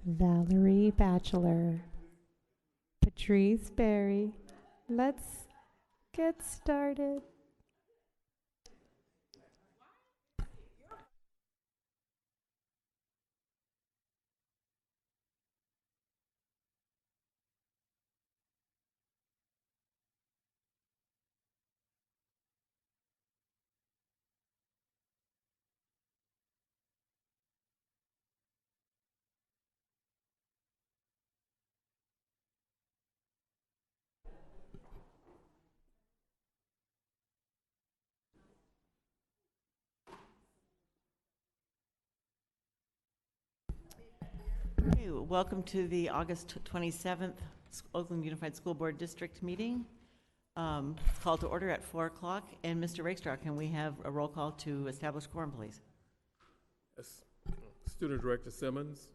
Valerie Batchelor, Patrice Berry. Let's get started. Okay, welcome to the August 27th Oakland Unified School Board District meeting. It's called to order at 4 o'clock. And Mr. Rakestraw, can we have a roll call to establish quorum, please? Yes. Student Director Simmons,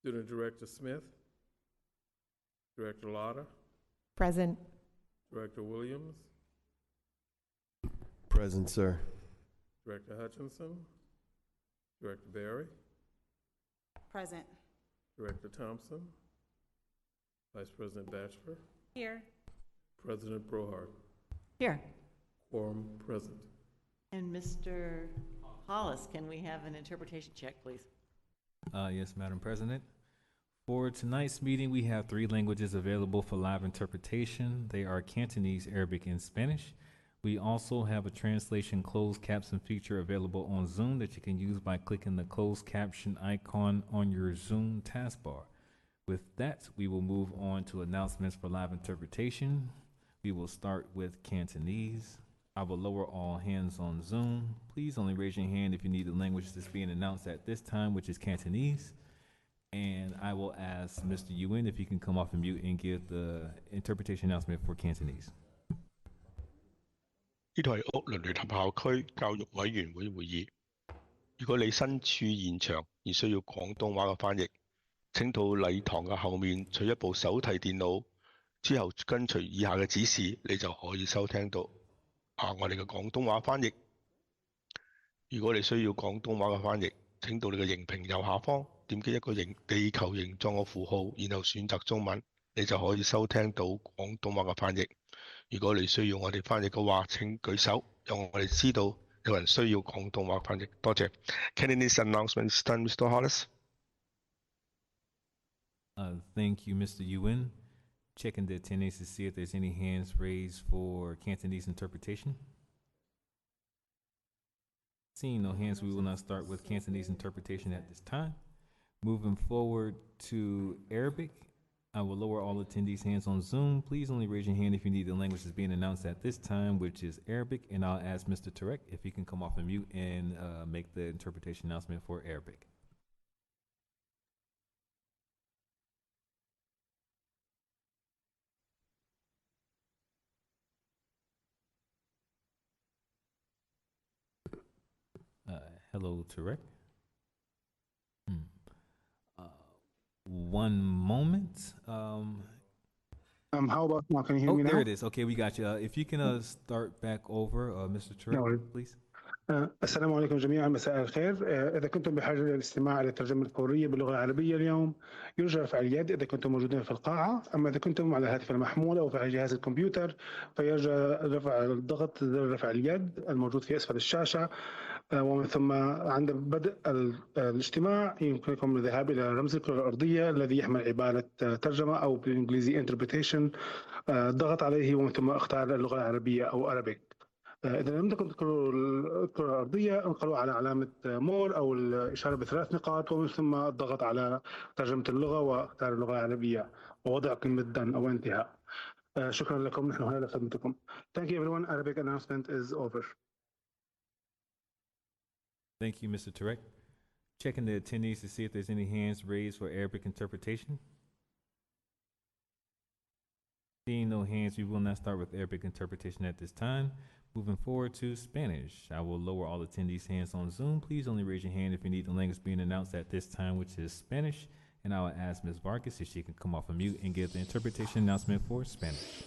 Student Director Smith, Director Lotta, Present. Director Williams, Present, sir. Director Hutchinson, Director Berry, Present. Director Thompson, Vice President Batchelor, Here. President Brohart. Here. Quorum present. And Mr. Hollis, can we have an interpretation check, please? Yes, Madam President. For tonight's meeting, we have 3 languages available for live interpretation. They are Cantonese, Arabic, and Spanish. We also have a translation closed caption feature available on Zoom that you can use by clicking the closed caption icon on your Zoom taskbar. With that, we will move on to announcements for live interpretation. We will start with Cantonese. I will lower all hands on Zoom. Please only raise your hand if you need the language that's being announced at this time, which is Cantonese. And I will ask Mr. Yuen if he can come off of mute and give the interpretation announcement for Cantonese. 呢度係屋崙聯合校區教育委員會會議。如果你身處現場而需要廣東話嘅翻譯，請到禮堂嘅後面取一部手提電腦，之後跟隨以下嘅指示，你就可以收聽到我哋嘅廣東話翻譯。如果你需要廣東話嘅翻譯，請到你嘅熒屏右下方點擊一個地球形狀嘅符號，然後選擇中文，你就可以收聽到廣東話嘅翻譯。如果你需要我哋翻譯嘅話，請舉手，讓我哋知道有人需要廣東話翻譯。多謝。Cantonese announcement is done, Mr. Hollis. Thank you, Mr. Yuen. Checking the attendance to see if there's any hands raised for Cantonese interpretation. Seeing no hands, we will not start with Cantonese interpretation at this time. Moving forward to Arabic, I will lower all attendees' hands on Zoom. Please only raise your hand if you need the language that's being announced at this time, which is Arabic, and I'll ask Mr. Tarek if he can come off of mute and make the interpretation announcement for Arabic. Hello, Tarek. One moment. How about now? Can you hear me now? There it is. Okay, we got you. If you can start back over, Mr. Tarek, please. السلام عليكم جميعا، مساء الخير. إذا كنتم بحاجة للاستماع إلى الترجمة الفورية باللغة العربية اليوم، يرجى رفع اليد إذا كنتم موجودين في القاعة. أما إذا كنتم على الهاتف المحمول أو في جهاز الكمبيوتر فيرجى رفع الضغط زر رفع اليد الموجود في أسفل الشاشة. ومن ثم عند بدء الاجتماع يمكنكم الذهاب إلى رمز الكرة الأرضية الذي يحمل عبارة ترجمة أو بالإنجليزي interpretation. ضغط عليه ومن ثم اختار اللغة العربية أو Arabic. إذا لم تكن تذكروا الكرة الأرضية انقلوا على علامة مور أو الإشارة ب3 نقاط ومن ثم الضغط على ترجمة اللغة واختار اللغة العربية ووضع كلمة done أو انتهاء. شكرا لكم، نحن هنا لخدمتكم. Thank you everyone. Arabic announcement is over. Thank you, Mr. Tarek. Checking the attendees to see if there's any hands raised for Arabic interpretation. Seeing no hands, we will not start with Arabic interpretation at this time. Moving forward to Spanish, I will lower all attendees' hands on Zoom. Please only raise your hand if you need the language being announced at this time, which is Spanish. And I will ask Ms. Vargas if she can come off of mute and give the interpretation announcement for Spanish.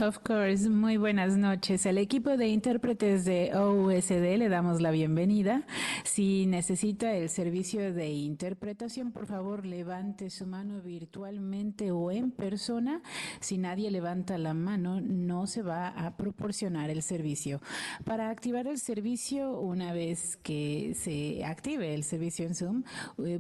Of course, muy buenas noches. Al equipo de intérpretes de OUSD le damos la bienvenida. Si necesita el servicio de interpretación, por favor levante su mano virtualmente o en persona. Si nadie levanta la mano, no se va a proporcionar el servicio. Para activar el servicio, una vez que se active el servicio en Zoom,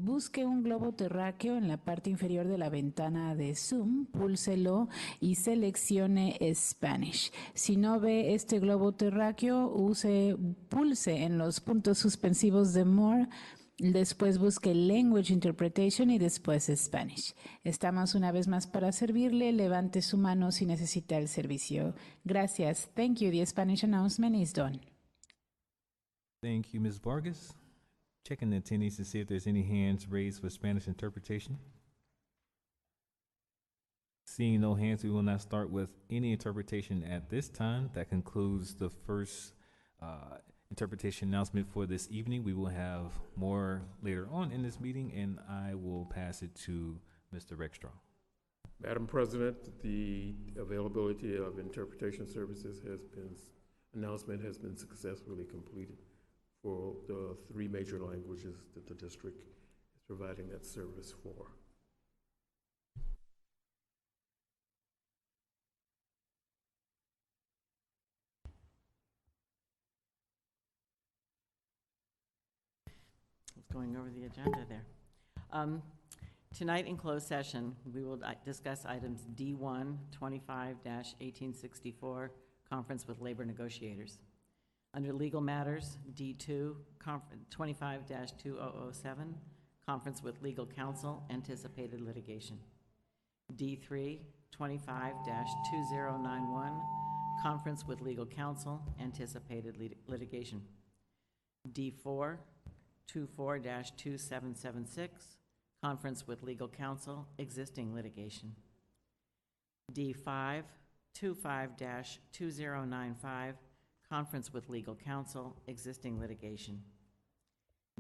busque un globo terráqueo en la parte inferior de la ventana de Zoom, púlselo y seleccione Spanish. Si no ve este globo terráqueo, pulse en los puntos suspensivos de More, después busque Language Interpretation y después Spanish. Estamos una vez más para servirle. Levante su mano si necesita el servicio. Gracias. Thank you. The Spanish announcement is done. Thank you, Ms. Vargas. Checking the attendees to see if there's any hands raised for Spanish interpretation. Seeing no hands, we will not start with any interpretation at this time. That concludes the first interpretation announcement for this evening. We will have more later on in this meeting, and I will pass it to Mr. Rexstraw. Madam President, the availability of interpretation services announcement has been successfully completed for the 3 major languages that the district is providing that service for. Going over the agenda there. Tonight in closed session, we will discuss items D1, 25-1864, conference with labor negotiators. Under legal matters, D2, 25-2007, conference with legal counsel, anticipated litigation. D3, 25-2091, conference with legal counsel, anticipated litigation. D4, 24-2776, conference with legal counsel, existing litigation. D5, 25-2095, conference with legal counsel, existing litigation.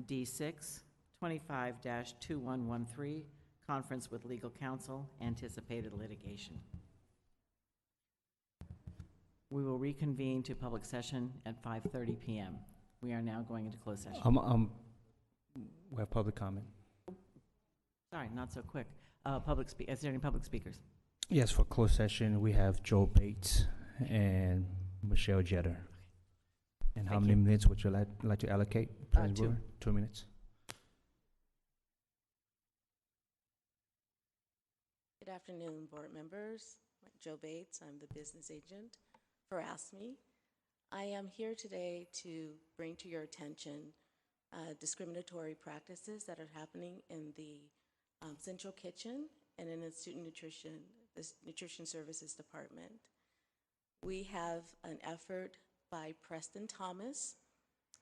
D6, 25-2113, conference with legal counsel, anticipated litigation. We will reconvene to public session at 5:30 p.m. We are now going into closed session. We have public comment. Sorry, not so quick. Is there any public speakers? Yes, for closed session, we have Joe Bates and Michelle Jetter. And how many minutes would you like to allocate? President 2. Brewer? 2 minutes. Good afternoon, board members. Joe Bates, I'm the business agent for ASME. I am here today to bring to your attention discriminatory practices that are happening in the central kitchen and in the student nutrition, the nutrition services department. We have an effort by Preston Thomas,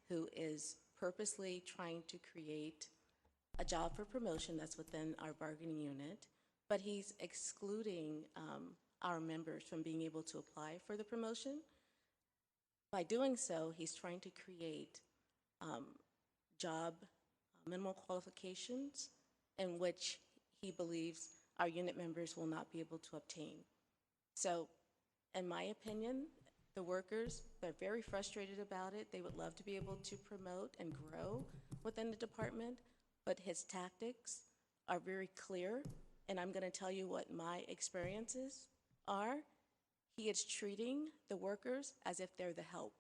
who is purposely trying to create a job for promotion that's within our bargaining unit, but he's excluding our members from being able to apply for the promotion. By doing so, he's trying to create job minimal qualifications in which he believes our unit members will not be able to obtain. So, in my opinion, the workers, they're very frustrated about it. They would love to be able to promote and grow within the department, but his tactics are very clear, and I'm going to tell you what my experiences are. He is treating the workers as if they're the help.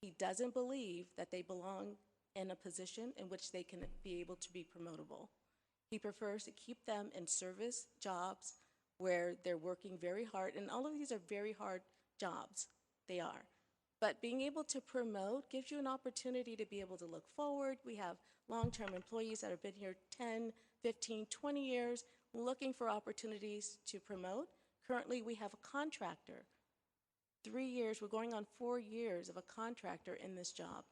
He doesn't believe that they belong in a position in which they can be able to be promotable. He prefers to keep them in service jobs where they're working very hard, and all of these are very hard jobs. They are. But being able to promote gives you an opportunity to be able to look forward. We have long-term employees that have been here 10, 15, 20 years looking for opportunities to promote. Currently, we have a contractor. 3 years, we're going on 4 years of a contractor in this job.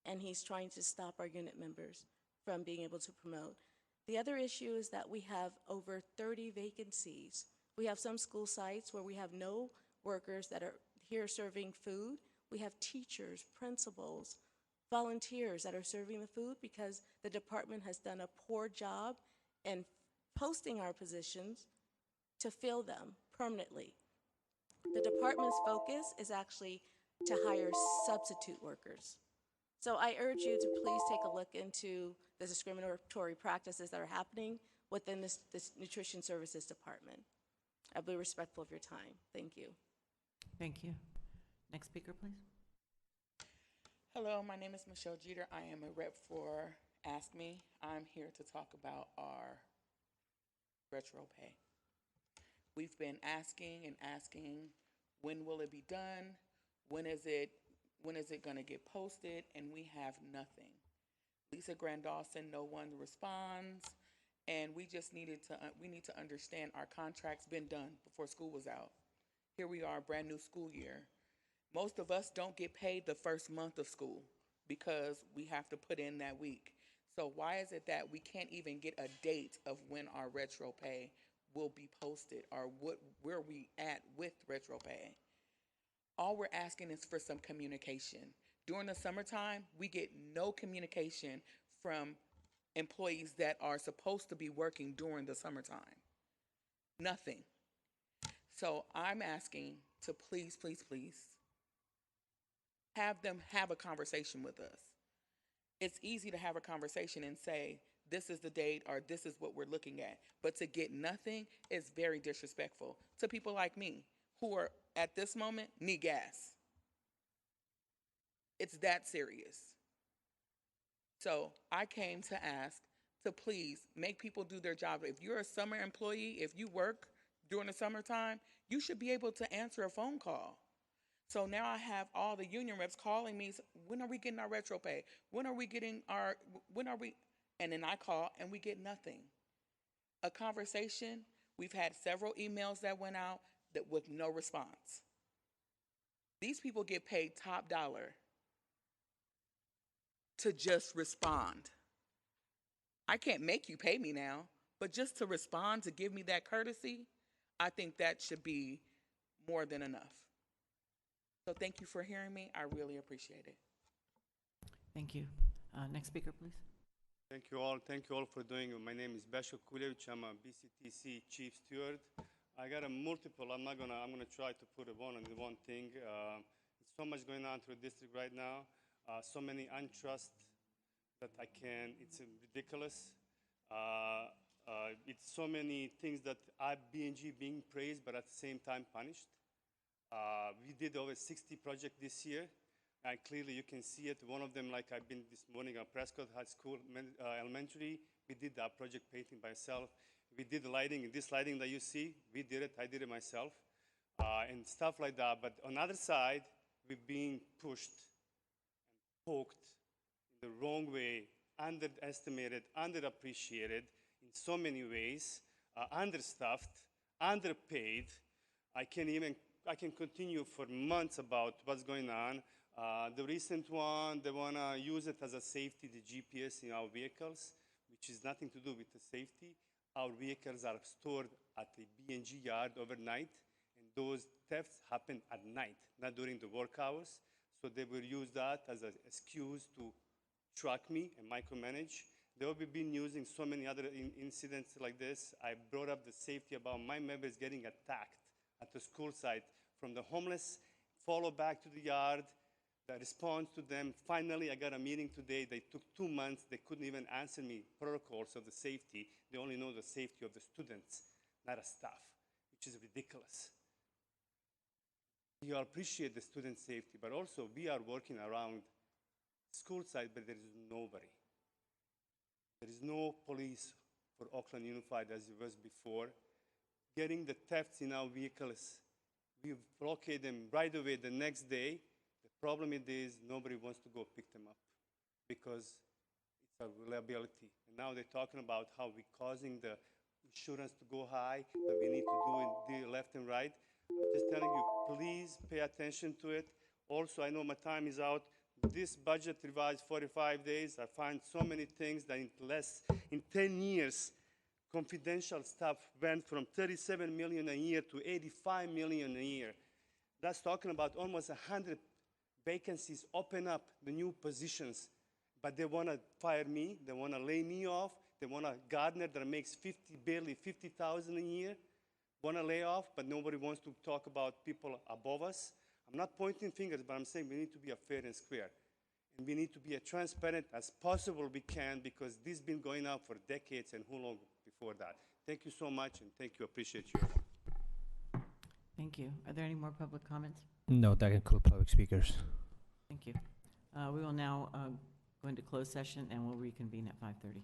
And he's trying to stop our unit members from being able to promote. The other issue is that we have over 30 vacancies. We have some school sites where we have no workers that are here serving food. We have teachers, principals, volunteers that are serving the food because the department has done a poor job in posting our positions to fill them permanently. The department's focus is actually to hire substitute workers. So I urge you to please take a look into the discriminatory practices that are happening within this nutrition services department. I'll be respectful of your time. Thank you. Thank you. Next speaker, please. Hello, my name is Michelle Jeter. I am a rep for Ask Me. I'm here to talk about our retro pay. We've been asking and asking, when will it be done? When is it going to get posted? And we have nothing. Lisa Grandalson, no one responds, and we need to understand our contract's been done before school was out. Here we are, brand new school year. Most of us don't get paid the first month of school because we have to put in that week. So why is it that we can't even get a date of when our retro pay will be posted, or where we at with retro pay? All we're asking is for some communication. During the summertime, we get no communication from employees that are supposed to be working during the summertime. Nothing. So I'm asking to please, please, please have them have a conversation with us. It's easy to have a conversation and say, this is the date or this is what we're looking at. But to get nothing is very disrespectful to people like me who are, at this moment, need gas. It's that serious. So I came to ask to please make people do their job. If you're a summer employee, if you work during the summertime, you should be able to answer a phone call. So now I have all the union reps calling me, when are we getting our retro pay? When are we? And then I call and we get nothing. A conversation, we've had several emails that went out with no response. These people get paid top dollar to just respond. I can't make you pay me now, but just to respond, to give me that courtesy, I think that should be more than enough. So thank you for hearing me. I really appreciate it. Thank you. Next speaker, please. Thank you all. Thank you all for doing it. My name is Basho Kulevich. I'm a BCTC Chief Steward. I got a multiple. I'm gonna try to put it on one thing. So much going on through the district right now. So many untrust that it's ridiculous. It's so many things that B&G being praised, but at the same time punished. We did over 60 projects this year, and clearly you can see it. One of them, like I've been this morning at Prescott High School Elementary, we did that project painting by myself. We did the lighting, this lighting that you see, we did it, I did it myself, and stuff like that. But on the other side, we're being pushed and poked in the wrong way, underestimated, underappreciated in so many ways, understuffed, underpaid. I can continue for months about what's going on. The recent one, they want to use it as a safety, the GPS in our vehicles, which is nothing to do with the safety. Our vehicles are stored at the B&G yard overnight, and those thefts happen at night, not during the work hours. So they will use that as an excuse to track me and micromanage. They will be using so many other incidents like this. I brought up the safety about my members getting attacked at the school site from the homeless, follow back to the yard, the response to them. Finally, I got a meeting today. They took 2 months. They couldn't even answer me protocols of the safety. They only know the safety of the students, not a staff, which is ridiculous. We all appreciate the student safety, but also we are working around school site, but there is nobody. There is no police for Oakland Unified as it was before. Getting the thefts in our vehicles, we locate them right away the next day. The problem is nobody wants to go pick them up because it's a reliability. And now they're talking about how we're causing the insurance to go high, that we need to do left and right. I'm just telling you, please pay attention to it. Also, I know my time is out. This budget revised 45 days. I find so many things that in 10 years, confidential stuff went from 37 million a year to 85 million a year. That's talking about almost 100 vacancies open up, the new positions. But they want to fire me. They want to lay me off. They want a gardener that makes barely 50,000 a year. want to lay off, but nobody wants to talk about people above us. I'm not pointing fingers, but I'm saying we need to be fair and square. And we need to be as transparent as possible we can, because this has been going on for decades and who long before that. Thank you so much, and thank you. Appreciate you. Thank you. Are there any more public comments? No, that includes public speakers. Thank you. We will now go into closed session, and we'll reconvene at 5:30.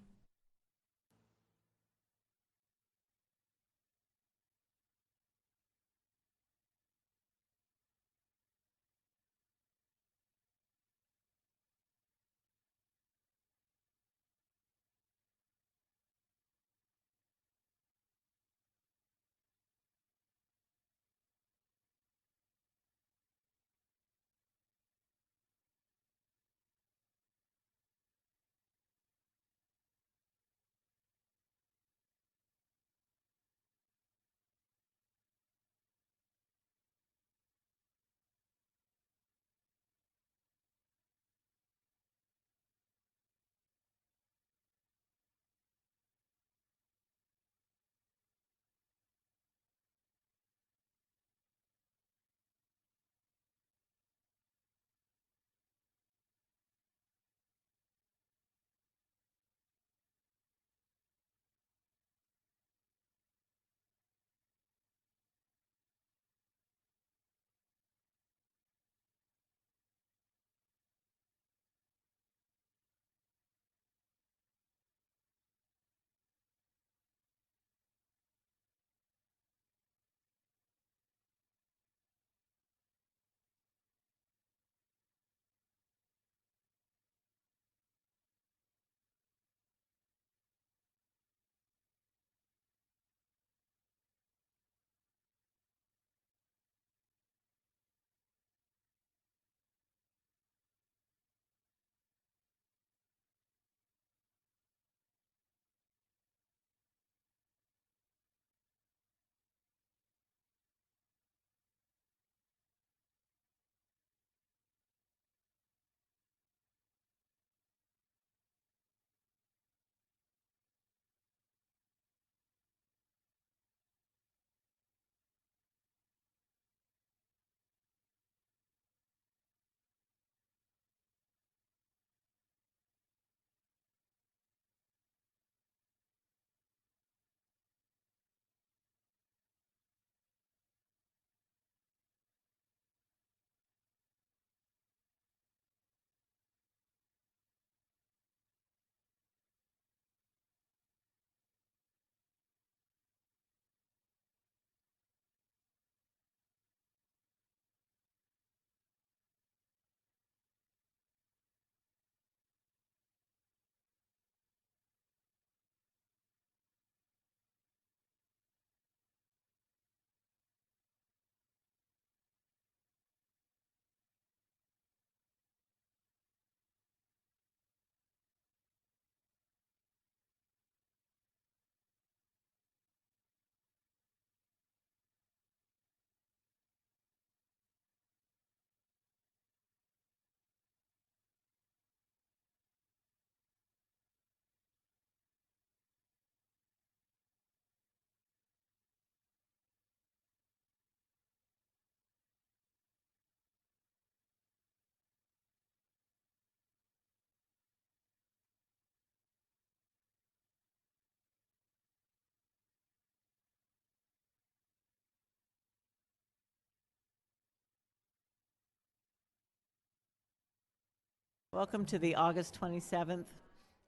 Welcome to the August 27th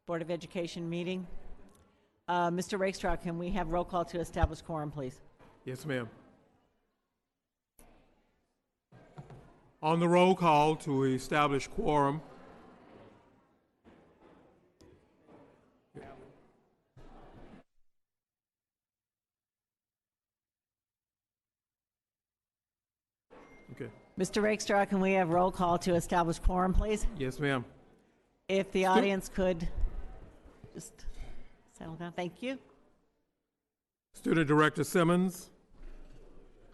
Board of Education meeting. Mr. Rakestraw, can we have roll call to establish quorum, please? Yes, ma'am. On the roll call to establish quorum. Okay. Mr. Rakestraw, can we have roll call to establish quorum, please? Yes, ma'am. If the audience could just settle down. Thank you. Student Director Simmons.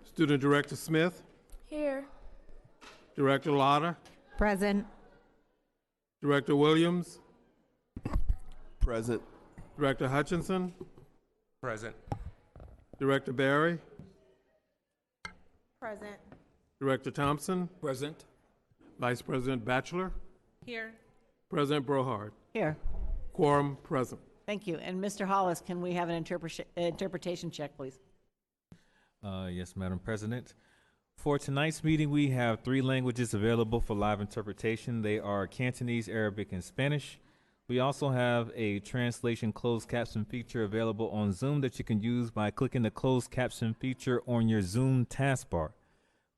Student Director Smith. Here. Director Lotta. Present. Director Williams. Present. Director Hutchinson. Present. Director Barry. Present. Director Thompson, Present. Vice President Batchelor, Here. President Brohard. Here. Quorum present. Thank you. And Mr. Hollis, can we have an interpretation check, please? Yes, Madam President. For tonight's meeting, we have 3 languages available for live interpretation. They are Cantonese, Arabic, and Spanish. We also have a translation closed caption feature available on Zoom that you can use by clicking the closed caption feature on your Zoom taskbar.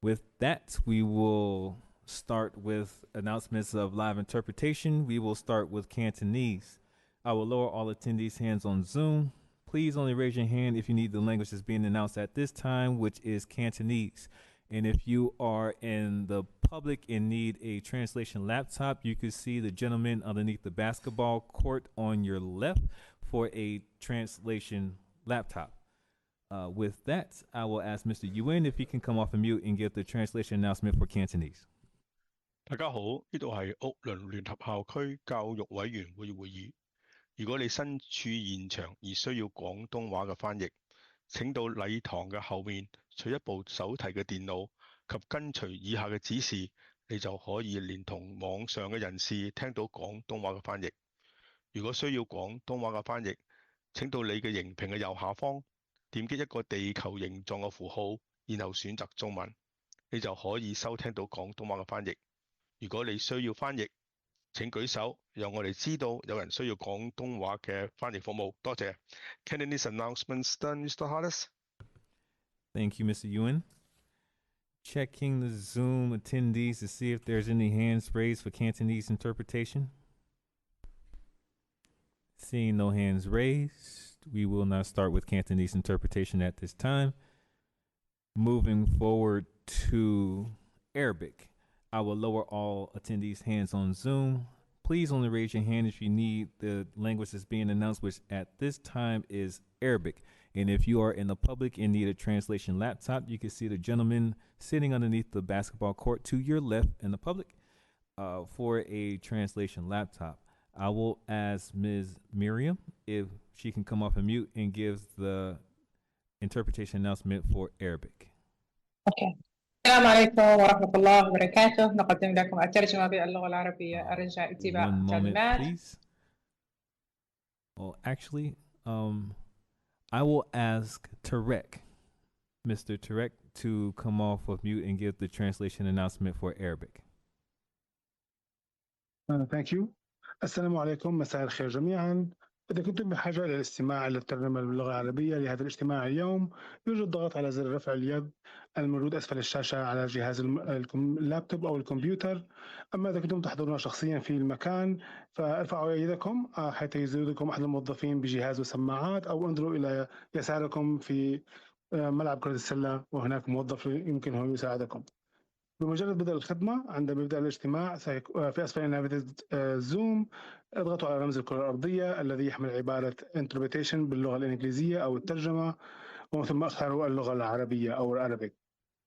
With that, we will start with announcements of live interpretation. We will start with Cantonese. I will lower all attendees' hands on Zoom. Please only raise your hand if you need the language that's being announced at this time, which is Cantonese. And if you are in the public and need a translation laptop, you can see the gentleman underneath the basketball court on your left for a translation laptop. With that, I will ask Mr. Yuen if he can come off of mute and give the translation announcement for Cantonese. 大家好，呢度係屋倫聯合校區教育委員會會議。如果你身處現場而需要廣東話嘅翻譯，請到禮堂嘅後面取一部手提嘅電腦及跟隨以下嘅指示，你就可以連同網上嘅人士聽到廣東話嘅翻譯。如果需要廣東話嘅翻譯，請到你嘅熒屏嘅右下方點擊一個地球形狀嘅符號，然後選擇中文，你就可以收聽到廣東話嘅翻譯。如果你需要翻譯，請舉手，讓我哋知道有人需要廣東話嘅翻譯服務。多謝。Cantonese announcements done, Mr. Hollis. Thank you, Mr. Yuen. Checking the Zoom attendees to see if there's any hands raised for Cantonese interpretation. Seeing no hands raised, we will not start with Cantonese interpretation at this time. Moving forward to Arabic. I will lower all attendees' hands on Zoom. Please only raise your hand if you need the language that's being announced, which at this time is Arabic. And if you are in the public and need a translation laptop, you can see the gentleman sitting underneath the basketball court to your left in the public for a translation laptop. I will ask Ms. Miriam if she can come off of mute and give the interpretation announcement for Arabic. Okay. السلام عليكم ورحمة الله وبركاته. نقدم لكم الترجمة باللغة العربية. أرجى اتباع One moment, التعليمات. please. Oh, actually, I will ask Tarek, Mr. Tarek, to come off of mute and give the translation announcement for Arabic. Thank you. السلام عليكم، مساء الخير جميعا. إذا كنتم بحاجة إلى الاستماع إلى الترجمة باللغة العربية لهذا الاجتماع اليوم، يوجد ضغط على زر رفع اليد الموجود أسفل الشاشة على جهاز اللابتوب أو الكمبيوتر. أما إذا كنتم تحضرون شخصيا في المكان فارفعوا يدكم حتى يزودكم أحد الموظفين بجهاز وسماعات، أو انظروا إلى يساركم في ملعب كرة السلة وهناك موظف يمكنه يساعدكم. بمجرد بدء الخدمة عندما يبدأ الاجتماع في أسفل نافذة زوم اضغطوا على رمز الكرة الأرضية الذي يحمل عبارة interpretation باللغة الإنجليزية أو الترجمة، وثم اختاروا اللغة العربية أو العربي.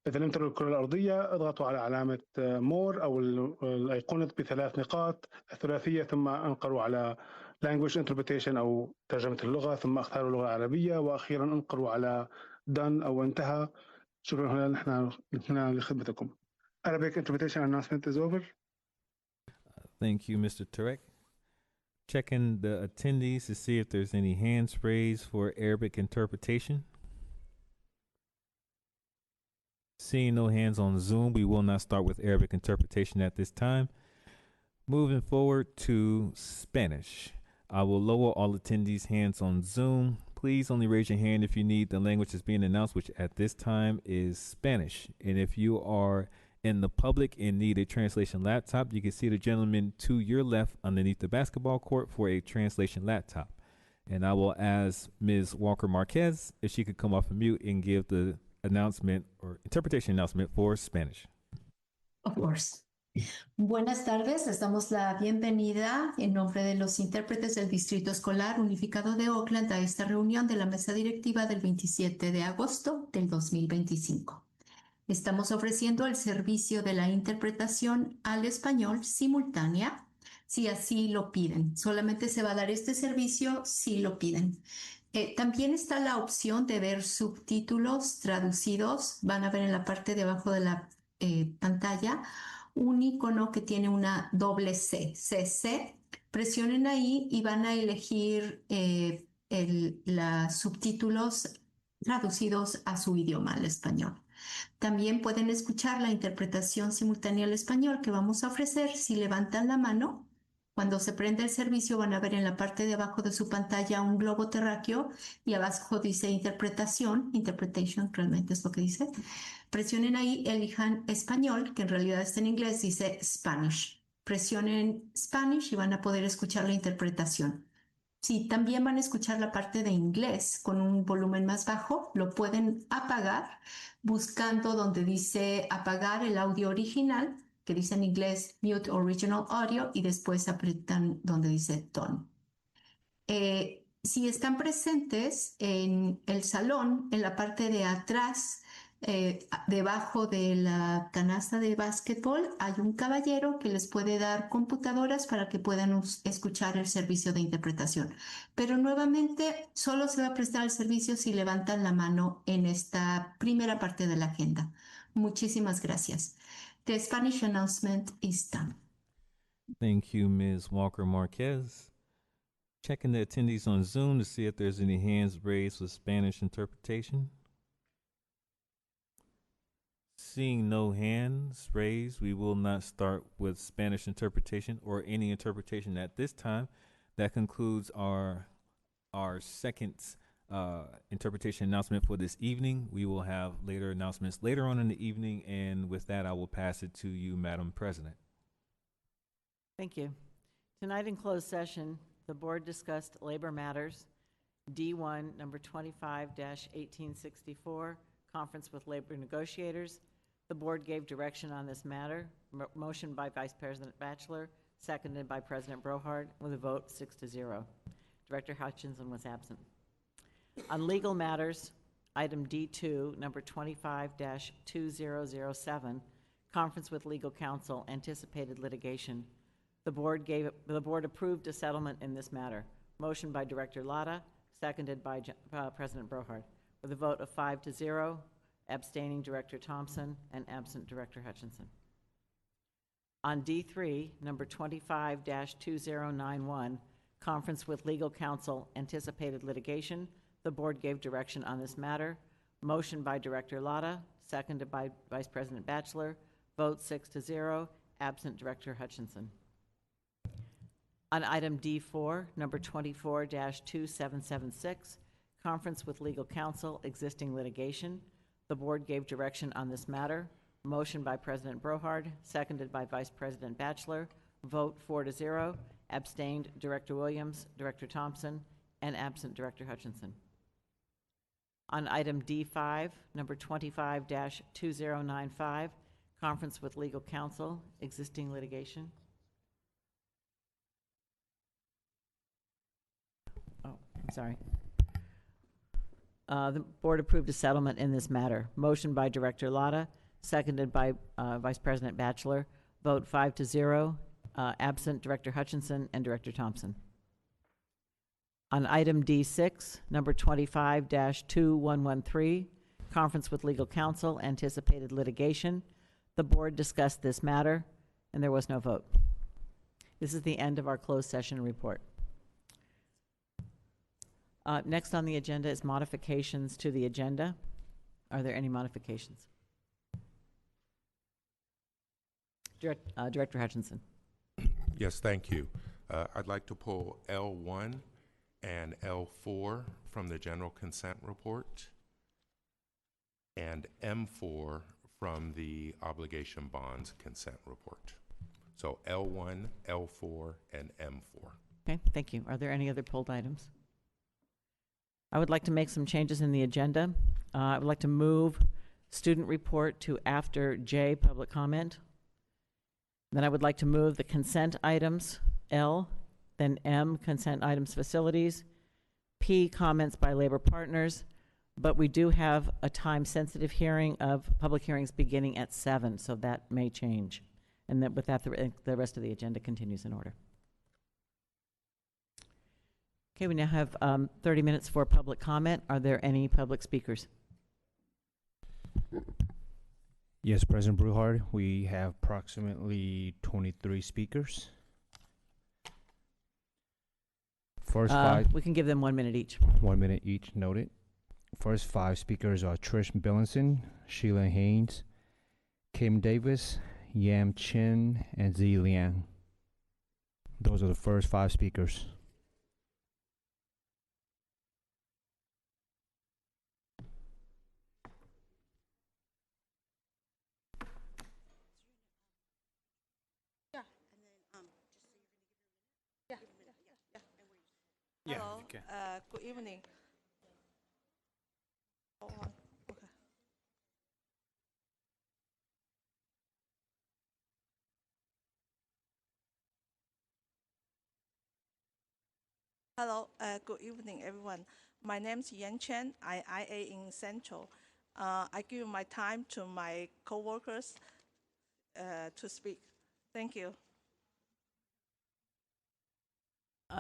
إذا لم تروا الكرة الأرضية اضغطوا على علامة more أو الأيقونة ب3 نقاط الثلاثية، ثم انقروا على language interpretation أو ترجمة اللغة، ثم اختاروا اللغة العربية، وأخيرا انقروا على done أو انتهى. شكرا، نحن هنا لخدمتكم. Arabic interpretation announcement is over. Thank you, Mr. Tarek. Checking the attendees to see if there's any hands raised for Arabic interpretation. Seeing no hands on Zoom, we will not start with Arabic interpretation at this time. Moving forward to Spanish. I will lower all attendees' hands on Zoom. Please only raise your hand if you need the language that's being announced, which at this time is Spanish. And if you are in the public and need a translation laptop, you can see the gentleman to your left underneath the basketball court for a translation laptop. And I will ask Ms. Walker Marquez if she could come off of mute and give the announcement or interpretation announcement for Spanish. Of course. Buenas tardes, les damos la bienvenida en nombre de los intérpretes del Distrito Escolar Unificado de Oakland a esta reunión de la mesa directiva del 27 de agosto del 2025. Estamos ofreciendo el servicio de la interpretación al español simultánea, si así lo piden. Solamente se va a dar este servicio si lo piden. También está la opción de ver subtítulos traducidos. Van a ver en la parte de abajo de la pantalla un icono que tiene una doble C, CC. Presionen ahí y van a elegir los subtítulos traducidos a su idioma, al español. También pueden escuchar la interpretación simultánea al español que vamos a ofrecer si levantan la mano. Cuando se prende el servicio van a ver en la parte de abajo de su pantalla un globo terráqueo y abajo dice interpretación, interpretation realmente es lo que dice. Presionen ahí, elijan español, que en realidad está en inglés, dice Spanish. Presionen Spanish y van a poder escuchar la interpretación. Si también van a escuchar la parte de inglés con un volumen más bajo, lo pueden apagar buscando donde dice apagar el audio original, que dice en inglés Mute Original Audio, y después aprietan donde dice Tone. Si están presentes en el salón, en la parte de atrás, debajo de la canasta de básquetbol, hay un caballero que les puede dar computadoras para que puedan escuchar el servicio de interpretación. Pero nuevamente, solo se va a prestar el servicio si levantan la mano en esta primera parte de la agenda. Muchísimas gracias. The Spanish announcement is done. Thank you, Ms. Walker Marquez. Checking the attendees on Zoom to see if there's any hands raised with Spanish interpretation. Seeing no hands raised, we will not start with Spanish interpretation or any interpretation at this time. That concludes our second interpretation announcement for this evening. We will have later announcements later on in the evening, and with that, I will pass it to you, Madam President. Thank you. Tonight in closed session, the board discussed labor matters, D1, number 25-1864, conference with labor negotiators. The board gave direction on this matter. Motion by Vice President Batchelor, seconded by President Brohard, with a vote 6-0. Director Hutchinson was absent. On legal matters, item D2, number 25-2007, conference with legal counsel, anticipated litigation. The board approved a settlement in this matter. Motion by Director Latta, seconded by President Brohard, with a vote of 5-0, abstaining Director Thompson and absent Director Hutchinson. On D3, number 25-2091, conference with legal counsel, anticipated litigation. The board gave direction on this matter. Motion by Director Latta, seconded by Vice President Batchelor, vote 6-0, absent Director Hutchinson. On item D4, number 24-2776, conference with legal counsel, existing litigation. The board gave direction on this matter. Motion by President Brohard, seconded by Vice President Batchelor, vote 4-0, abstained Director Williams, Director Thompson, and absent Director Hutchinson. On item D5, number 25-2095, conference with legal counsel, existing litigation. Sorry. The board approved a settlement in this matter. Motion by Director Latta, seconded by Vice President Batchelor. Vote 5-0, absent Director Hutchinson and Director Thompson. On item D6, number 25-2113, conference with legal counsel, anticipated litigation. The board discussed this matter, and there was no vote. This is the end of our closed session report. Next on the agenda is modifications to the agenda. Are there any modifications? Director Hutchinson. Yes, thank you. I'd like to pull L1 and L4 from the general consent report and M4 from the obligation bonds consent report. So L1, L4, and M4. Okay, thank you. Are there any other pulled items? I would like to make some changes in the agenda. I would like to move student report to after J, public comment. Then I would like to move the consent items, L, then M, consent items facilities, P, comments by labor partners, but we do have a time-sensitive hearing of public hearings beginning at 7, so that may change. And then with that, the rest of the agenda continues in order. Okay, we now have 30 minutes for public comment. Are there any public speakers? Yes, President Bruhard, we have approximately 23 speakers. First five. We can give them 1 minute each. 1 minute each, noted. First five speakers are Trish Billinson, Sheila Haynes, Kim Davis, Yam Chin, and Zi Liang. Those are the first five speakers. Hello. Good evening. Okay. Hello. Good evening, everyone. My name is Yan Chen. I IA in Central. I give my time to my coworkers to speak. Thank you.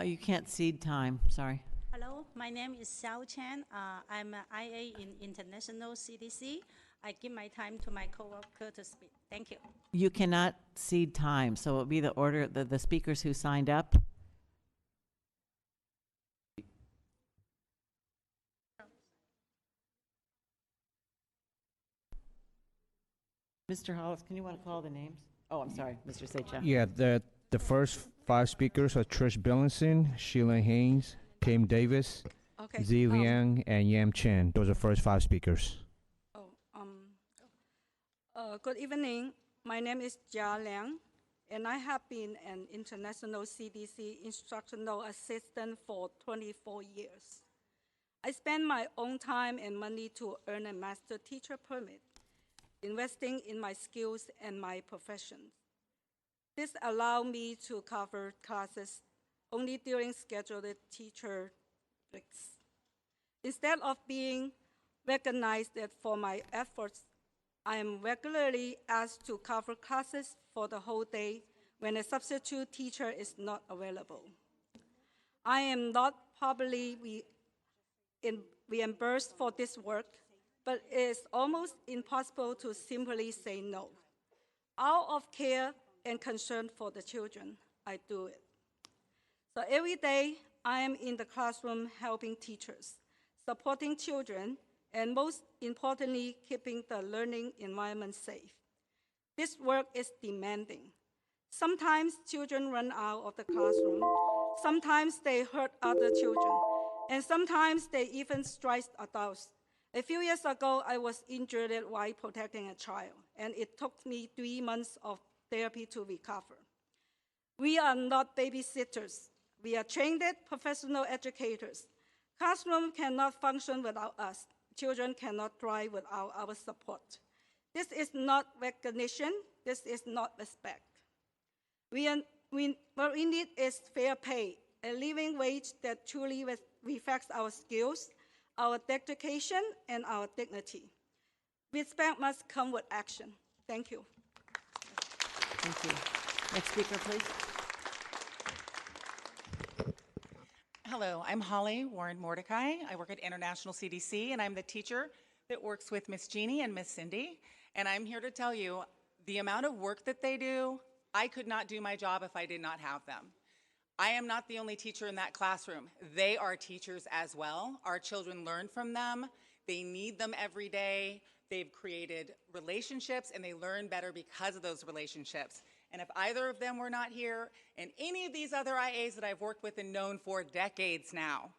You can't cede time, sorry. Hello, my name is Xiao Chen. I'm an IA in International CDC. I give my time to my coworker to speak. Thank you. You cannot cede time, so it'll be the order, the speakers who signed up. Mr. Hollis, can you want to call the names? Oh, I'm sorry, Mr. Secha. Yeah, the first five speakers are Trish Billinson, Sheila Haynes, Kim Davis, Okay. Zi Liang, and Yam Chen. Those are the first five speakers. Good evening. My name is Jia Liang, and I have been an international CDC instructional assistant for 24 years. I spend my own time and money to earn a master teacher permit, investing in my skills and my profession. This allows me to cover classes only during scheduled teacher breaks. Instead of being recognized for my efforts, I am regularly asked to cover classes for the whole day when a substitute teacher is not available. I am not probably reimbursed for this work, but it is almost impossible to simply say no. Out of care and concern for the children, I do it. So every day, I am in the classroom helping teachers, supporting children, and most importantly, keeping the learning environment safe. This work is demanding. Sometimes children run out of the classroom, sometimes they hurt other children, and sometimes they even strike adults. A few years ago, I was injured while protecting a child, and it took me 3 months of therapy to recover. We are not babysitters. We are trained professional educators. Classroom cannot function without us. Children cannot thrive without our support. This is not recognition. This is not respect. What we need is fair pay, a living wage that truly reflects our skills, our dedication, and our dignity. Respect must come with action. Thank you. Thank you. Next speaker, please. Hello, I'm Holly Warren Mordecai. I work at International CDC, and I'm the teacher that works with Miss Jeannie and Miss Cindy. And I'm here to tell you the amount of work that they do, I could not do my job if I did not have them. I am not the only teacher in that classroom. They are teachers as well. Our children learn from them. They need them every day. They've created relationships, and they learn better because of those relationships. And if either of them were not here, and any of these other IAs that I've worked with and known for decades now,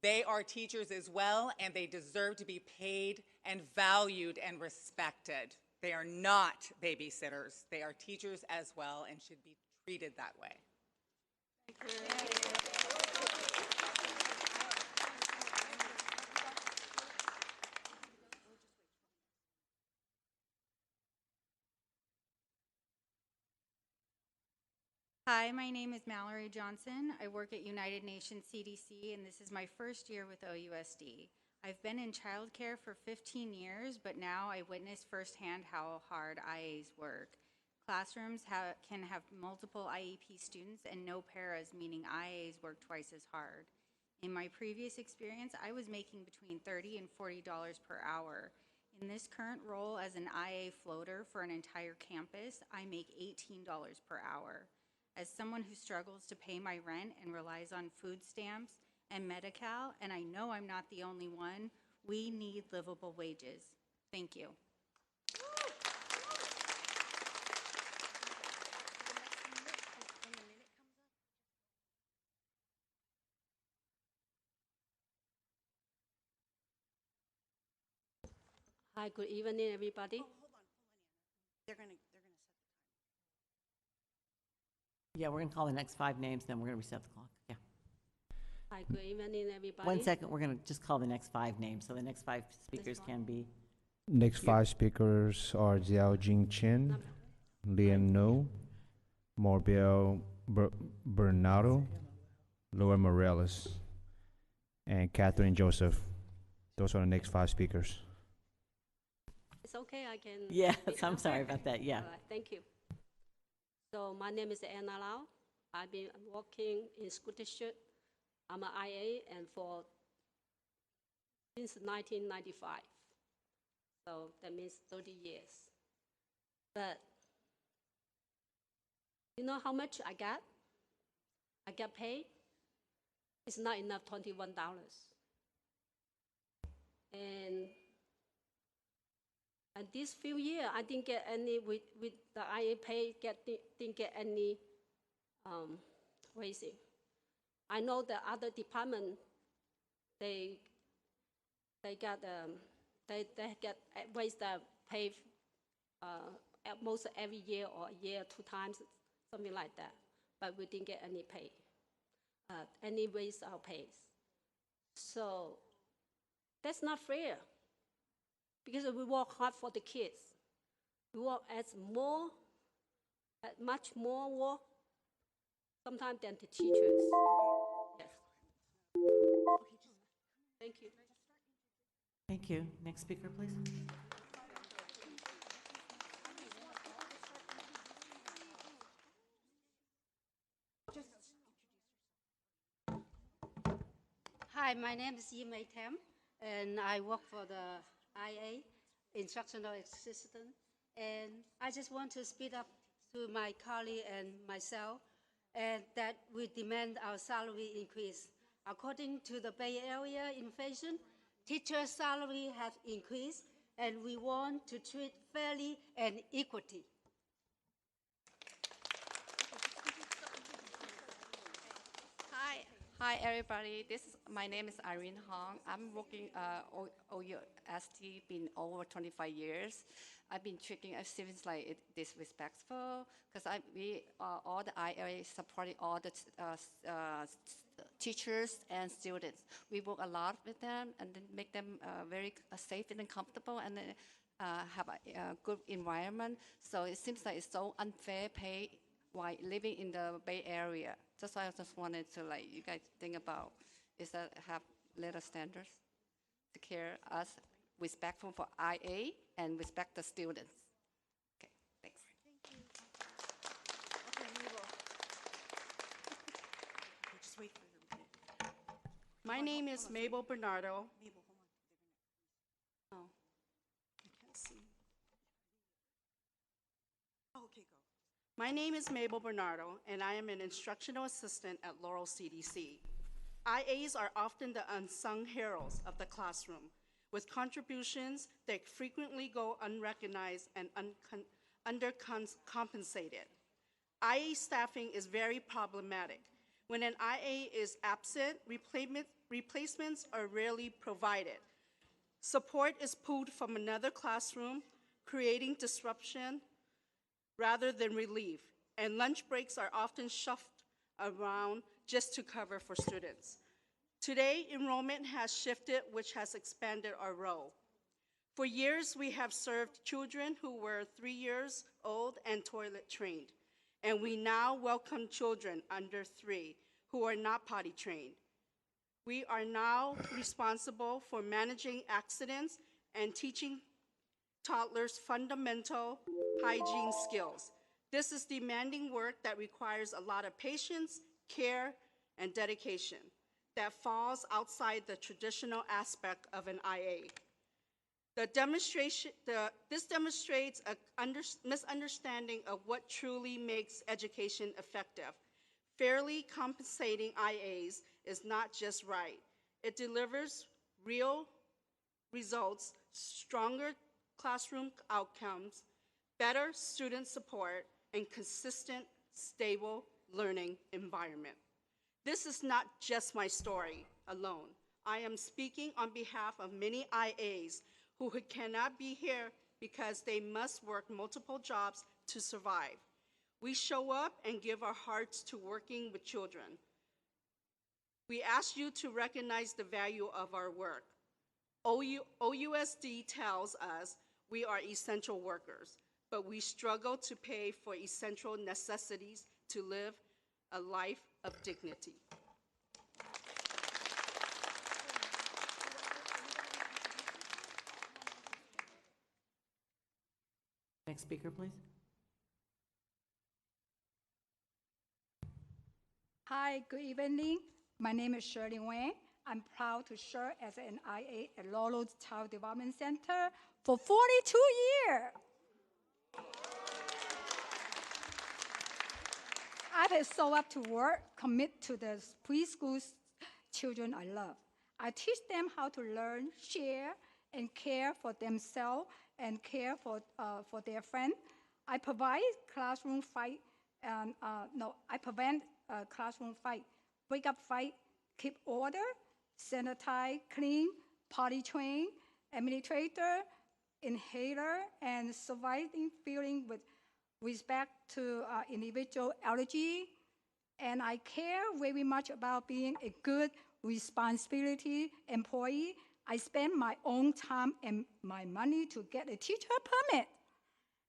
they are teachers as well, and they deserve to be paid and valued and respected. They are not babysitters. They are teachers as well and should be treated that way. Thank you. Hi, my name is Mallory Johnson. I work at United Nations CDC, and this is my first year with OUSD. I've been in childcare for 15 years, but now I witness firsthand how hard IAs work. Classrooms can have multiple IEP students and no paras, meaning IAs work twice as hard. In my previous experience, I was making between $30 and $40 per hour. In this current role as an IA floater for an entire campus, I make $18 per hour. As someone who struggles to pay my rent and relies on food stamps and Medi-Cal, and I know I'm not the only one, we need livable wages. Thank you. Hi, good evening, everybody. They're gonna set Yeah, we're going to call the next 5 names, then we're going to reset the clock. Yeah. Hi, good evening, everybody. 1 second, we're going to just call the next 5 names, so the next 5 speakers can be. Next 5 speakers are Xiao Jing Chen, Lian No, Morbel Bernardo, Laura Morales, and Catherine Joseph. Those are the next 5 speakers. It's okay, I can. Yes, I'm sorry about that, yeah. All right, thank you. So my name is Anna Lau. I've been working in school district. I'm an IA and since 1995. So that means 30 years. But you know how much I got? I got paid. It's not enough, $21. And this few years, I didn't get any, with the IA pay, didn't get any raising. I know the other department, they get raise the pay at most every year or a year, 2 times, something like that. But we didn't get any pay, any raise our pays. So that's not fair. Because we work hard for the kids. We work much more work sometimes than the teachers. Yes. Thank you. Thank you. Next speaker, please. Hi, my name is Yimei Tam, and I work for the IA, instructional assistant. And I just want to speak up to my colleague and myself, and that we demand our salary increase. According to the Bay Area inflation, teachers' salary have increased, and we want to treat fairly and equity. Hi everybody. My name is Irene Hong. I'm working OUSD been over 25 years. I've been treating students like disrespectful because all the IA supporting all the teachers and students. We work a lot with them and then make them very safe and comfortable and have a good environment. So it seems like it's so unfair pay while living in the Bay Area. That's why I just wanted to you guys think about is that have little standards to care us respectful for IA and respect the students. Okay, thanks. Thank you. Okay, Mabel. Just wait for a minute. My name is Mabel Bernardo. Mabel, hold on. Oh, I can't see. Oh, okay, go. my name is Mabel Bernardo, and I am an instructional assistant at Laurel CDC. IAs are often the unsung heroes of the classroom, with contributions that frequently go unrecognized and undercompensated. IA staffing is very problematic. When an IA is absent, replacements are rarely provided. Support is pulled from another classroom, creating disruption rather than relief, and lunch breaks are often shuffled around just to cover for students. Today, enrollment has shifted, which has expanded our role. For years, we have served children who were 3 years old and toilet trained, and we now welcome children under 3 who are not potty trained. We are now responsible for managing accidents and teaching toddlers fundamental hygiene skills. This is demanding work that requires a lot of patience, care, and dedication. that falls outside the traditional aspect of an IA. This demonstrates a misunderstanding of what truly makes education effective. Fairly compensating IAs is not just right. It delivers real results, stronger classroom outcomes, better student support, and consistent, stable learning environment. This is not just my story alone. I am speaking on behalf of many IAs who cannot be here because they must work multiple jobs to survive. We show up and give our hearts to working with children. We ask you to recognize the value of our work. OUSD tells us we are essential workers, but we struggle to pay for essential necessities to live a life of dignity. Next speaker, please. Hi, good evening. My name is Shirley Wang. I'm proud to serve as an IA at Laurel Child Development Center for 42 years. I have shown up to work, commit to the preschool children I love. I teach them how to learn, share, and care for themselves and care for their friends. I provide classroom fight, and I prevent classroom fight, break up fight, keep order, sanitize, clean, potty train, administrator, inhaler, and surviving feeling with respect to individual allergy. And I care very much about being a good responsibility employee. I spend my own time and my money to get a teacher permit.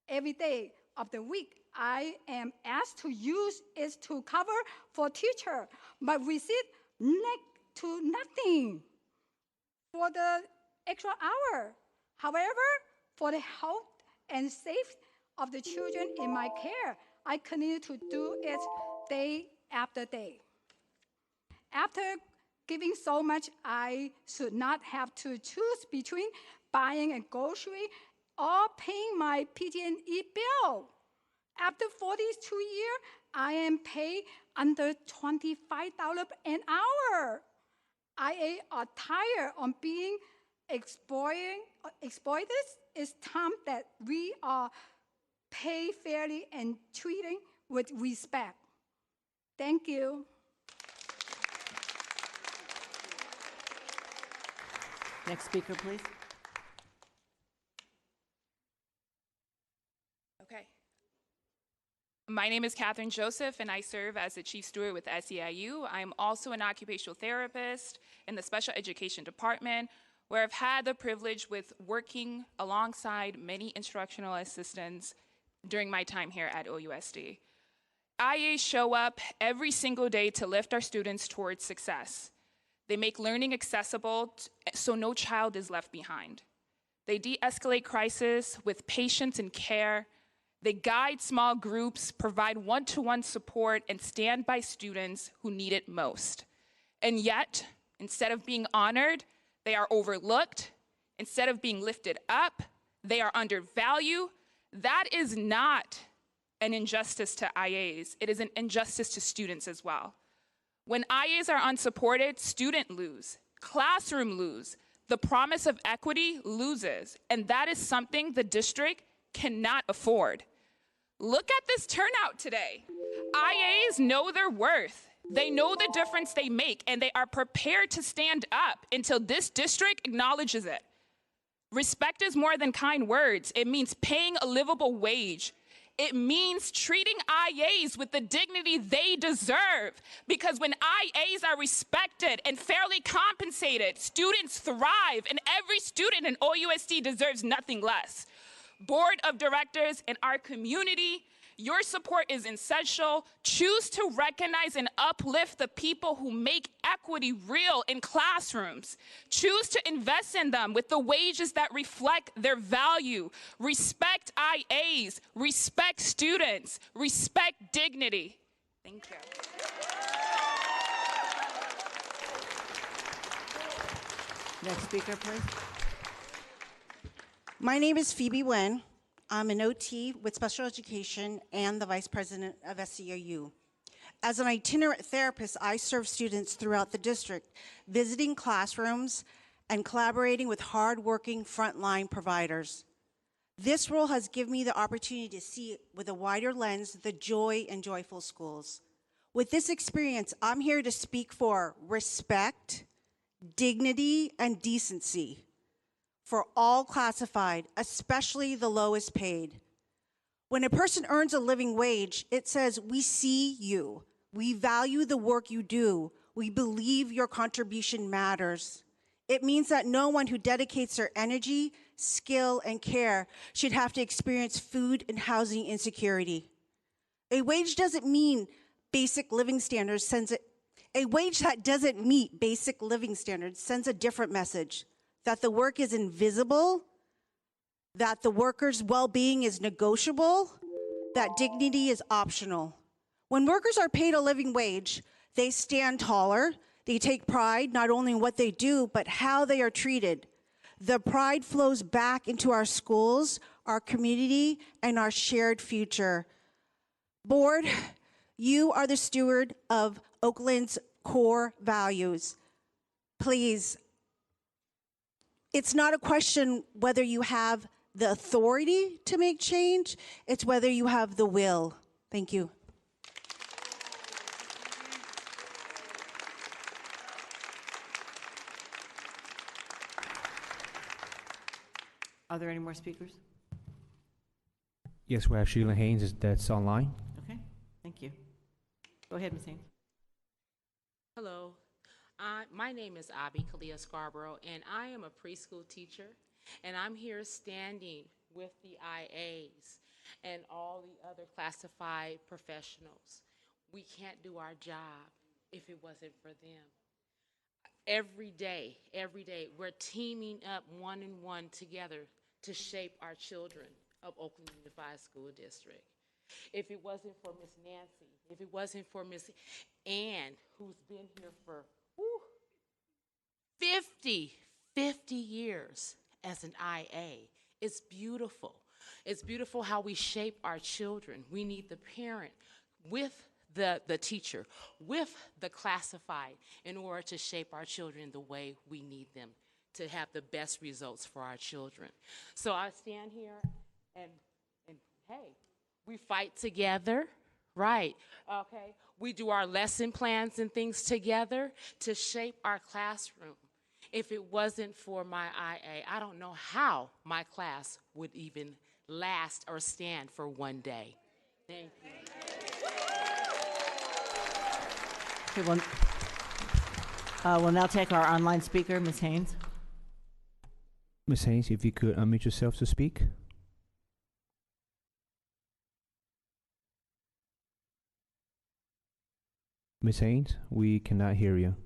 Every day of the week, I am asked to use it to cover for teacher, but receive to nothing for the extra hour. However, for the health and safety of the children in my care, I continue to do it day after day. After giving so much, I should not have to choose between buying a grocery or paying my PG&E bill. After 42 years, I am paid under $25 an hour. IA are tired of being exploited. It's time that we are paid fairly and treated with respect. Thank you. Next speaker, please. Okay. My name is Catherine Joseph, and I serve as the Chief Steward with SEIU. I'm also an occupational therapist in the Special Education Department, where I've had the privilege with working alongside many instructional assistants during my time here at OUSD. IAs show up every single day to lift our students towards success. They make learning accessible so no child is left behind. They de-escalate crisis with patience and care. They guide small groups, provide one-to-one support, and stand by students who need it most. And yet, instead of being honored, they are overlooked. Instead of being lifted up, they are undervalued. That is not an injustice to IAs. It is an injustice to students as well. When IAs are unsupported, students lose, classroom lose, the promise of equity loses, and that is something the district cannot afford. Look at this turnout today. IAs know their worth. They know the difference they make, and they are prepared to stand up until this district acknowledges it. Respect is more than kind words. It means paying a livable wage. It means treating IAs with the dignity they deserve. Because when IAs are respected and fairly compensated, students thrive, and every student in OUSD deserves nothing less. Board of directors in our community, your support is essential. Choose to recognize and uplift the people who make equity real in classrooms. Choose to invest in them with the wages that reflect their value. Respect IAs, respect students, respect dignity. Thank you. Next speaker, please. My name is Phoebe Wen. I'm an OT with special education and the vice president of SEIU. As an itinerant therapist, I serve students throughout the district, visiting classrooms and collaborating with hardworking frontline providers. This role has given me the opportunity to see with a wider lens the joy in joyful schools. With this experience, I'm here to speak for respect, dignity, and decency for all classified, especially the lowest paid. When a person earns a living wage, it says, we see you, we value the work you do, we believe your contribution matters. It means that no one who dedicates their energy, skill, and care should have to experience food and housing insecurity. A wage doesn't mean basic living standards a wage that doesn't meet basic living standards sends a different message, that the work is invisible, that the worker's well-being is negotiable, that dignity is optional. When workers are paid a living wage, they stand taller, they take pride not only in what they do, but how they are treated. The pride flows back into our schools, our community, and our shared future. Board, you are the steward of Oakland's core values. Please, it's not a question whether you have the authority to make change, it's whether you have the will. Thank you. Are there any more speakers? Yes, we have Sheila Haynes that's online. Okay, thank you. Go ahead, Ms. Haynes. Hello, my name is Abby Kalia Scarborough, and I am a preschool teacher, and I'm here standing with the IAs and all the other classified professionals. We can't do our job if it wasn't for them. Every day, we're teaming up one and one together to shape our children of Oakland Unified School District. If it wasn't for Miss Nancy, if it wasn't for Miss Ann, who's been here for 50 years as an IA, it's beautiful. It's beautiful how we shape our children. We need the parent with the teacher, with the classified, in order to shape our children the way we need them to have the best results for our children. So I stand here and hey, we fight together, right? Okay, we do our lesson plans and things together to shape our classroom. If it wasn't for my IA, I don't know how my class would even last or stand for one day. Thank you. Okay, we'll now take our online speaker, Ms. Haynes. Ms. Haynes, if you could unmute yourself to speak. Ms. Haynes, we cannot hear you.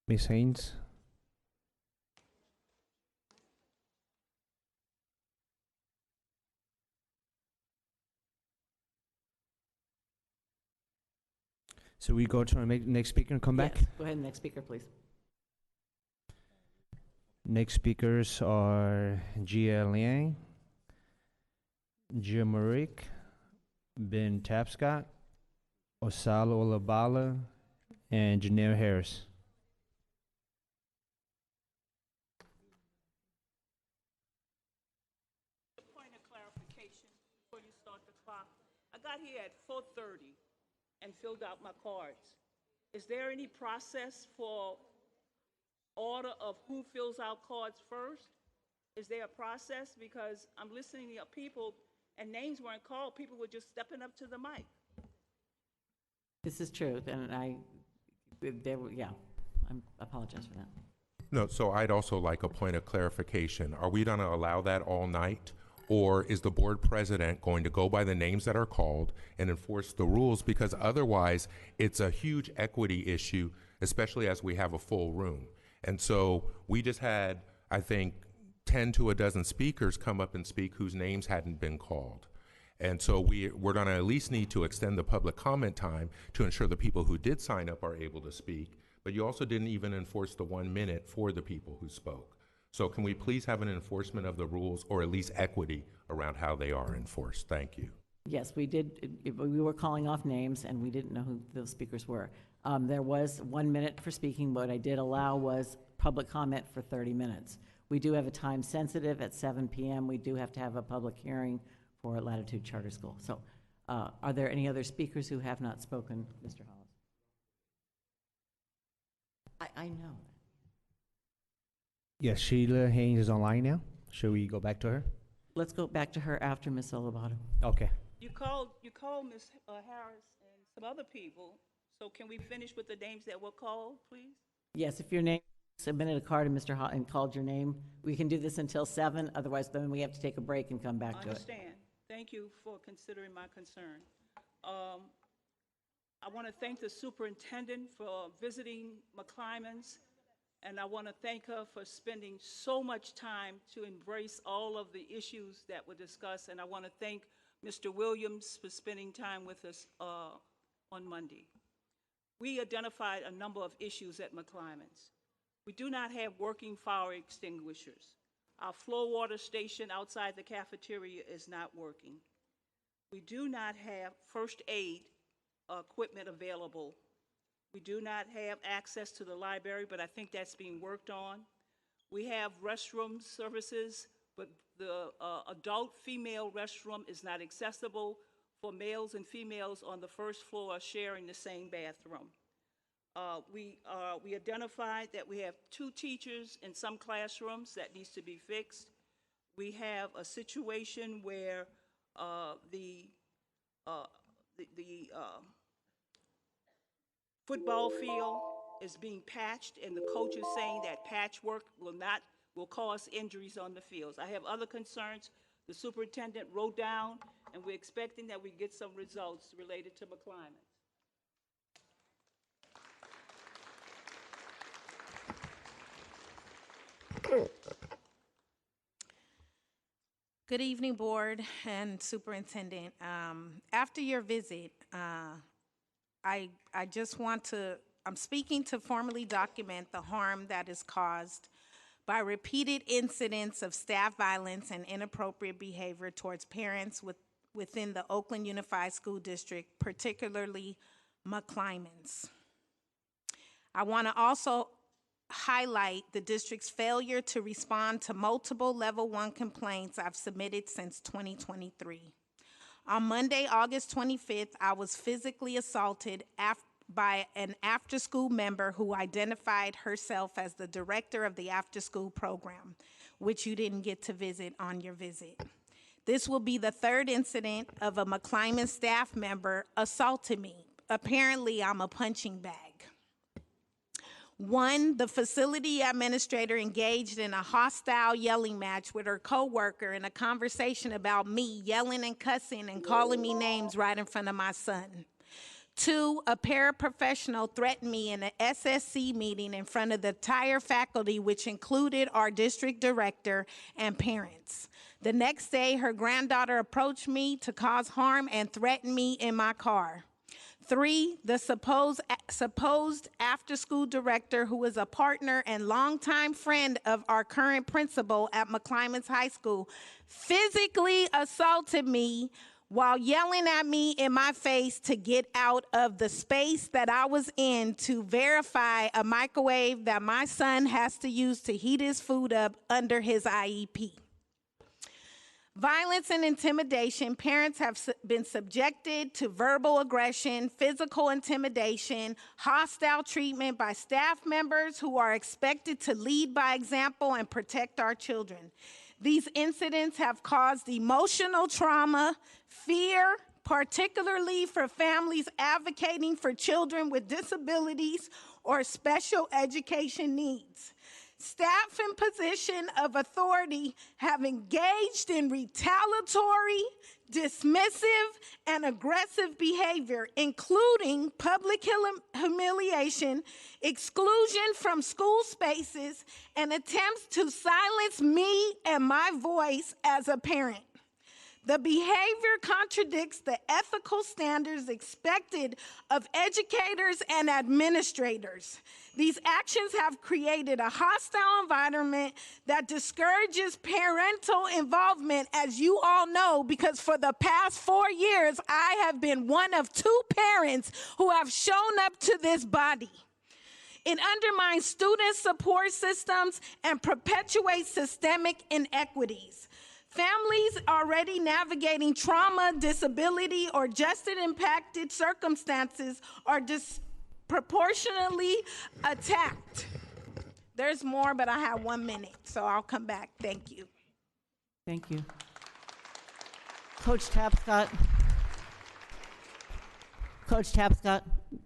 Ms. Haynes? So we go to our next speaker and come back? Yes, go ahead, next speaker, please. Next speakers are Gia Liang, Gia Marik, Ben Tapscott, Osala Olabala, and Janelle Harris. Point of clarification before you start the clock. I got here at 4:30 and filled out my cards. Is there any process for order of who fills out cards first? Is there a process? Because I'm listening to people and names weren't called. People were just stepping up to the mic. This is true, and I apologize for that. No, so I'd also like a point of clarification. Are we going to allow that all night? Or is the board president going to go by the names that are called and enforce the rules? Because otherwise, it's a huge equity issue, especially as we have a full room. And so we just had, I think, 10 to a dozen speakers come up and speak whose names hadn't been called. And so we're going to at least need to extend the public comment time to ensure the people who did sign up are able to speak. But you also didn't even enforce the 1 minute for the people who spoke. So can we please have an enforcement of the rules, or at least equity around how they are enforced? Thank you. Yes, we did. We were calling off names, and we didn't know who those speakers were. There was 1 minute for speaking. What I did allow was public comment for 30 minutes. We do have a time sensitive at 7 p.m. We do have to have a public hearing for Latitude Charter School. So are there any other speakers who have not spoken, Mr. Hollis? I know. Yes, Sheila Haynes is online now. Should we go back to her? Let's go back to her after Ms. Olobato. Okay. You called Ms. Harris and some other people, so can we finish with the names that were called, please? Yes, if your name submitted a card to Mr. Hall and called your name, we can do this until 7. Otherwise, then we have to take a break and come back to it. I understand. Thank you for considering my concern. I want to thank the superintendent for visiting McClymonds, and I want to thank her for spending so much time to embrace all of the issues that were discussed, and I want to thank Mr. Williams for spending time with us on Monday. We identified a number of issues at McClymonds. We do not have working fire extinguishers. Our flow water station outside the cafeteria is not working. We do not have first aid equipment available. We do not have access to the library, but I think that's being worked on. We have restroom services, but the adult female restroom is not accessible for males and females on the first floor sharing the same bathroom. We identified that we have 2 teachers in some classrooms that needs to be fixed. We have a situation where the football field is being patched, and the coach is saying that patchwork will cause injuries on the fields. I have other concerns the superintendent wrote down, and we're expecting that we get some results related to McClymonds. Good evening, board and superintendent. After your visit, I just want to, I'm speaking to formally document the harm that is caused by repeated incidents of staff violence and inappropriate behavior towards parents within the Oakland Unified School District, particularly McClymonds. I want to also highlight the district's failure to respond to multiple level 1 complaints I've submitted since 2023. On Monday, August 25th, I was physically assaulted by an after-school member who identified herself as the director of the after-school program, which you didn't get to visit on your visit. This will be the 3rd incident of a McClymonds staff member assaulting me. Apparently, I'm a punching bag. 1, the facility administrator engaged in a hostile yelling match with her coworker in a conversation about me yelling and cussing and calling me names right in front of my son. 2, a paraprofessional threatened me in an SSC meeting in front of the entire faculty, which included our district director and parents. The next day, her granddaughter approached me to cause harm and threatened me in my car. 3, the supposed after-school director, who is a partner and longtime friend of our current principal at McClymonds High School, physically assaulted me while yelling at me in my face to get out of the space that I was in to verify a microwave that my son has to use to heat his food up under his IEP. Violence and intimidation. Parents have been subjected to verbal aggression, physical intimidation, hostile treatment by staff members who are expected to lead by example and protect our children. These incidents have caused emotional trauma, fear, particularly for families advocating for children with disabilities or special education needs. staff in position of authority have engaged in retaliatory, dismissive, and aggressive behavior, including public humiliation, exclusion from school spaces, and attempts to silence me and my voice as a parent. The behavior contradicts the ethical standards expected of educators and administrators. These actions have created a hostile environment that discourages parental involvement, as you all know, because for the past 4 years, I have been one of 2 parents who have shown up to this body. It undermines student support systems and perpetuates systemic inequities. Families already navigating trauma, disability, or justice-impacted circumstances are disproportionately attacked. There's more, but I have 1 minute, so I'll come back. Thank you. Thank you. Coach Tapscott. Coach Tapscott,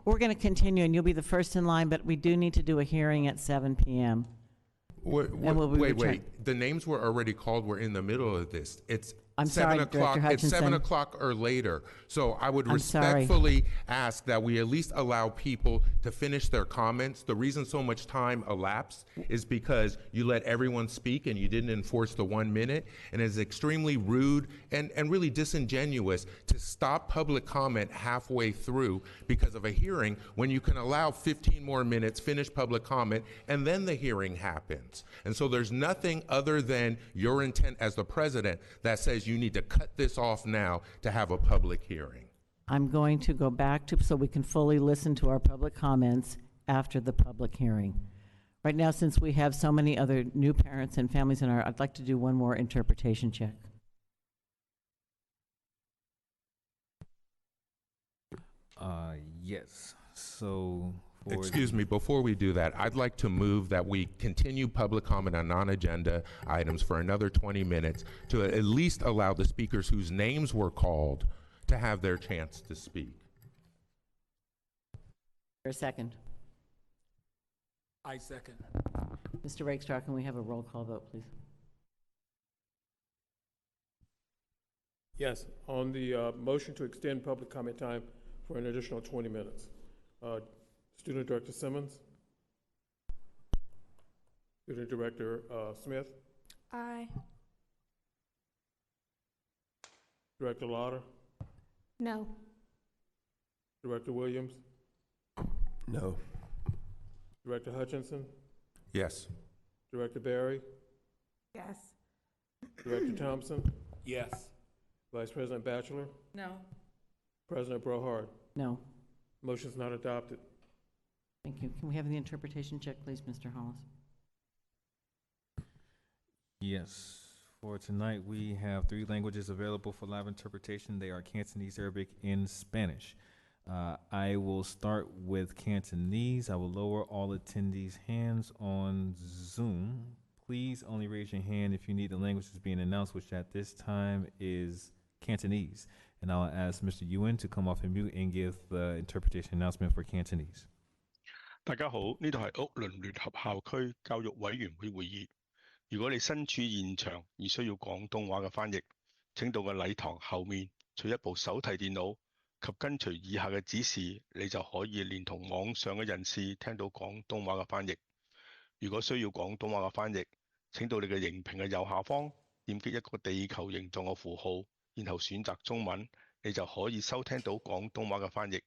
we're going to continue, and you'll be the first in line, but we do need to do a hearing at 7 p.m. Wait, the names were already called. We're in the middle of this. It's I'm 7 sorry, o'clock. Director It's 7 Hutchinson. o'clock or later. So I would I'm sorry. respectfully ask that we at least allow people to finish their comments. The reason so much time elapsed is because you let everyone speak and you didn't enforce the 1 minute. And it's extremely rude and really disingenuous to stop public comment halfway through because of a hearing when you can allow 15 more minutes, finish public comment, and then the hearing happens. And so there's nothing other than your intent as the president that says you need to cut this off now to have a public hearing. I'm going to go back to, so we can fully listen to our public comments after the public hearing. Right now, since we have so many other new parents and families in our, I'd like to do one more interpretation check. Yes. So, Excuse me, before we do that, I'd like to move that we continue public comment on non-agenda items for another 20 minutes to at least allow the speakers whose names were called to have their chance to speak. For a second. I second. Mr. Rakestraw, can we have a roll call vote, please? Yes, on the motion to extend public comment time for an additional 20 minutes. Student Director Simmons. Student Director Smith. Aye. Director Lauder. No. Director Williams. No. Director Hutchinson. Yes. Director Barry. Yes. Director Thompson. Yes. Vice President Batchelor. No. President Brohard. No. Motion's not adopted. Thank you. Can we have the interpretation check, please, Mr. Hollis? yes. For tonight, we have 3 languages available for live interpretation. They are Cantonese, Arabic, and Spanish. I will start with Cantonese. I will lower all attendees' hands on Zoom. Please only raise your hand if you need the languages being announced, which at this time is Cantonese. And I'll ask Mr. Yuen to come off and mute and give the interpretation announcement for Cantonese. 大家好，呢度係屋崙聯合校區教育委員會會議。如果你身處現場而需要廣東話嘅翻譯，請到個禮堂後面取一部手提電腦及跟隨以下嘅指示，你就可以連同網上嘅人士聽到廣東話嘅翻譯。如果需要廣東話嘅翻譯，請到你嘅熒屏嘅右下方點擊一個地球形狀嘅符號，然後選擇中文，你就可以收聽到廣東話嘅翻譯。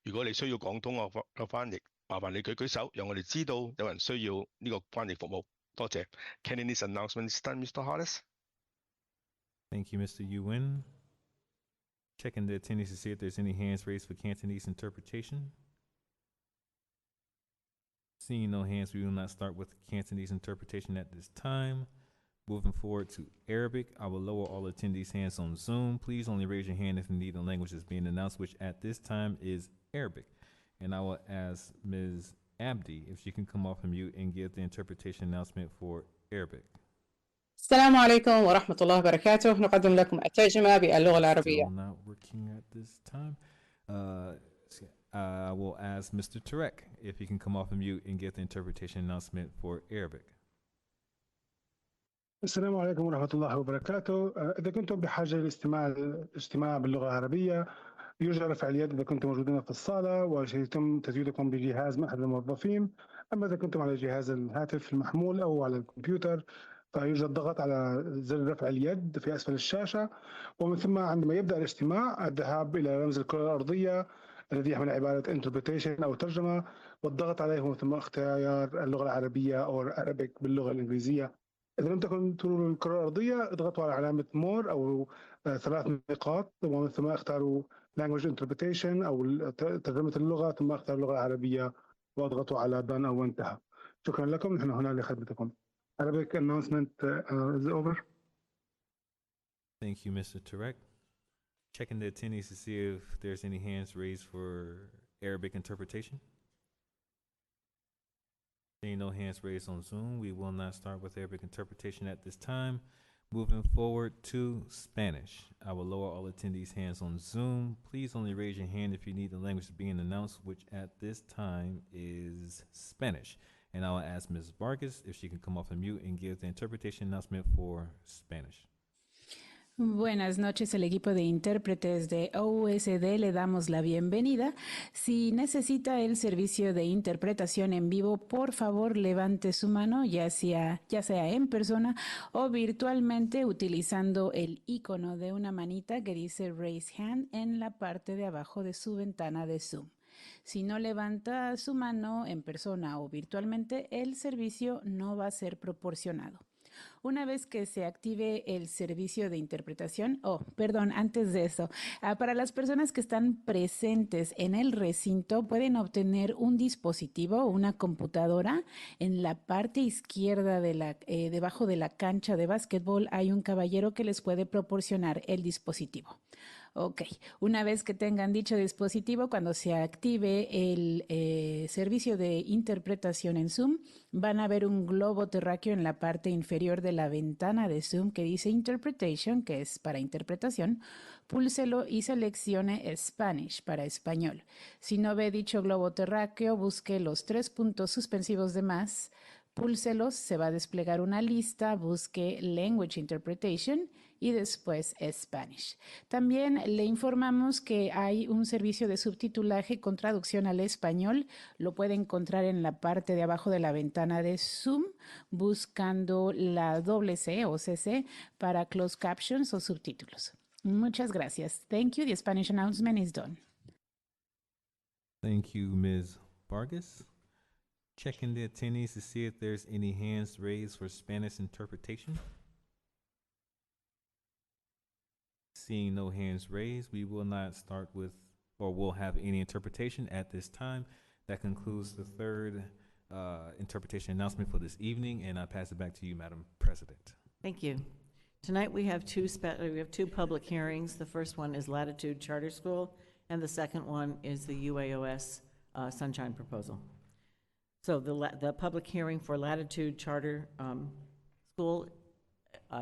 如果你需要廣東話嘅翻譯，麻煩你舉舉手，讓我哋知道有人需要呢個翻譯服務。多謝。Cantonese announcement is done, Mr. Hollis. Thank you, Mr. Yuen. Checking the attendees to see if there's any hands raised for Cantonese interpretation. Seeing no hands, we will not start with Cantonese interpretation at this time. Moving forward to Arabic, I will lower all attendees' hands on Zoom. Please only raise your hand if you need the language that's being announced, which at this time is Arabic. And I will ask Ms. Abdi if she can come off and mute and give the interpretation announcement for Arabic. السلام عليكم ورحمة الله وبركاته. نقدم لكم الترجمة باللغة العربية. Still not working at this time. I will ask Mr. Tarek if he can come off and mute and give the interpretation announcement for Arabic. السلام عليكم ورحمة الله وبركاته. إذا كنتم بحاجة للاستماع باللغة العربية يرجى رفع اليد إذا كنتم موجودين في الصالة وسيتم تزويدكم بجهاز من أحد الموظفين. أما إذا كنتم على جهاز الهاتف المحمول أو على الكمبيوتر فيرجى الضغط على زر رفع اليد في أسفل الشاشة، ومن ثم عندما يبدأ الاجتماع الذهاب إلى رمز الكرة الأرضية الذي يحمل عبارة interpretation أو ترجمة والضغط عليه، ومن ثم اختيار اللغة العربية أو Arabic باللغة الإنجليزية. إذا لم تكن تروا الكرة الأرضية اضغطوا على علامة more أو 3 نقاط، ومن ثم اختاروا language interpretation أو ترجمة اللغة، ثم اختاروا اللغة العربية واضغطوا على done أو انتهى. شكرا لكم، نحن هنا لخدمتكم. Arabic announcement is over. Thank you, Mr. Turek. Checking the attendees to see if there's any hands raised for Arabic interpretation. Seeing no hands raised on Zoom, we will not start with Arabic interpretation at this time. Moving forward to Spanish. I will lower all attendees' hands on Zoom. Please only raise your hand if you need the language being announced, which at this time is Spanish. And I will ask Ms. Vargas if she can come off of mute and give the interpretation announcement for Spanish. Buenas noches, el equipo de intérpretes de OUSD le damos la bienvenida. Si necesita el servicio de interpretación en vivo, por favor levante su mano, ya sea en persona o virtualmente, utilizando el icono de una manita que dice Raise Hand en la parte de abajo de su ventana de Zoom. Si no levanta su mano en persona o virtualmente, el servicio no va a ser proporcionado. Una vez que se active el servicio de interpretación, antes de eso, para las personas que están presentes en el recinto pueden obtener un dispositivo, una computadora. En la parte izquierda debajo de la cancha de básquetbol hay un caballero que les puede proporcionar el dispositivo. Ok, una vez que tengan dicho dispositivo, cuando se active el servicio de interpretación en Zoom, van a ver un globo terráqueo en la parte inferior de la ventana de Zoom que dice Interpretation, que es para interpretación. Púlselo y seleccione Spanish para español. Si no ve dicho globo terráqueo, busque los 3 puntos suspensivos de más, púlselos, se va a desplegar una lista, busque Language Interpretation y después Spanish. También le informamos que hay un servicio de subtitulaje con traducción al español. Lo puede encontrar en la parte de abajo de la ventana de Zoom, buscando la C o CC para closed captions o subtítulos. Muchas gracias. Thank you. The Spanish announcement is done. Thank you, Ms. Vargas. Checking the attendees to see if there's any hands raised for Spanish interpretation. Seeing no hands raised, we will not start with or will have any interpretation at this time. That concludes the third interpretation announcement for this evening, and I pass it back to you, Madam President. Thank you. Tonight we have two public hearings. The first one is Latitude Charter School, and the second one is the UAOS Sunshine Proposal. So the public hearing for Latitude Charter School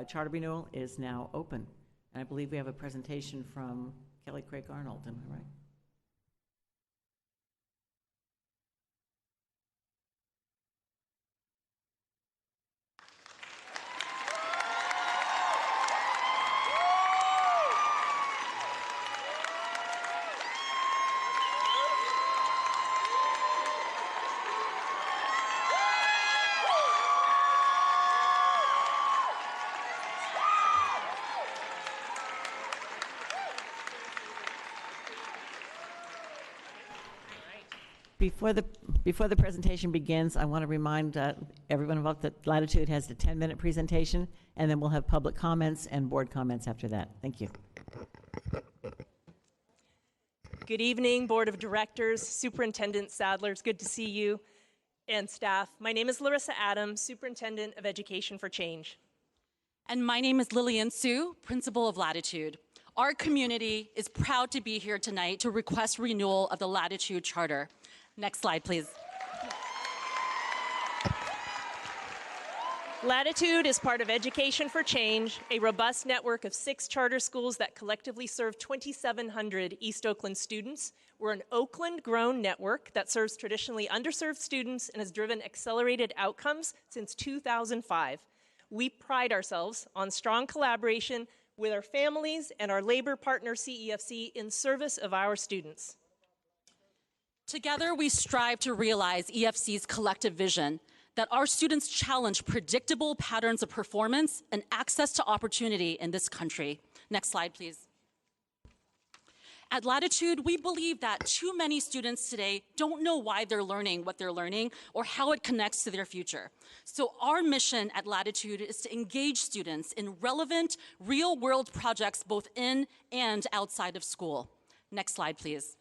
charter renewal is now open. And I believe we have a presentation from Kelly Craig Arnold, am I right? Before the presentation begins, I want to remind everyone involved that Latitude has a 10-minute presentation, and then we'll have public comments and board comments after that. Thank you. Good evening, Board of Directors, Superintendent Sadler. It's good to see you and staff. My name is Larissa Adams, Superintendent of Education for Change. And my name is Lillian Sue, Principal of Latitude. Our community is proud to be here tonight to request renewal of the Latitude Charter. Next slide, please. Latitude is part of Education for Change, a robust network of 6 charter schools that collectively serve 2,700 East Oakland students. We're an Oakland-grown network that serves traditionally underserved students and has driven accelerated outcomes since 2005. We pride ourselves on strong collaboration with our families and our labor partner CEFC in service of our students. Together, we strive to realize EFC's collective vision that our students challenge predictable patterns of performance and access to opportunity in this country. Next slide, please. At Latitude, we believe that too many students today don't know why they're learning what they're learning or how it connects to their future. So our mission at Latitude is to engage students in relevant, real-world projects both in and outside of school. Next slide, please.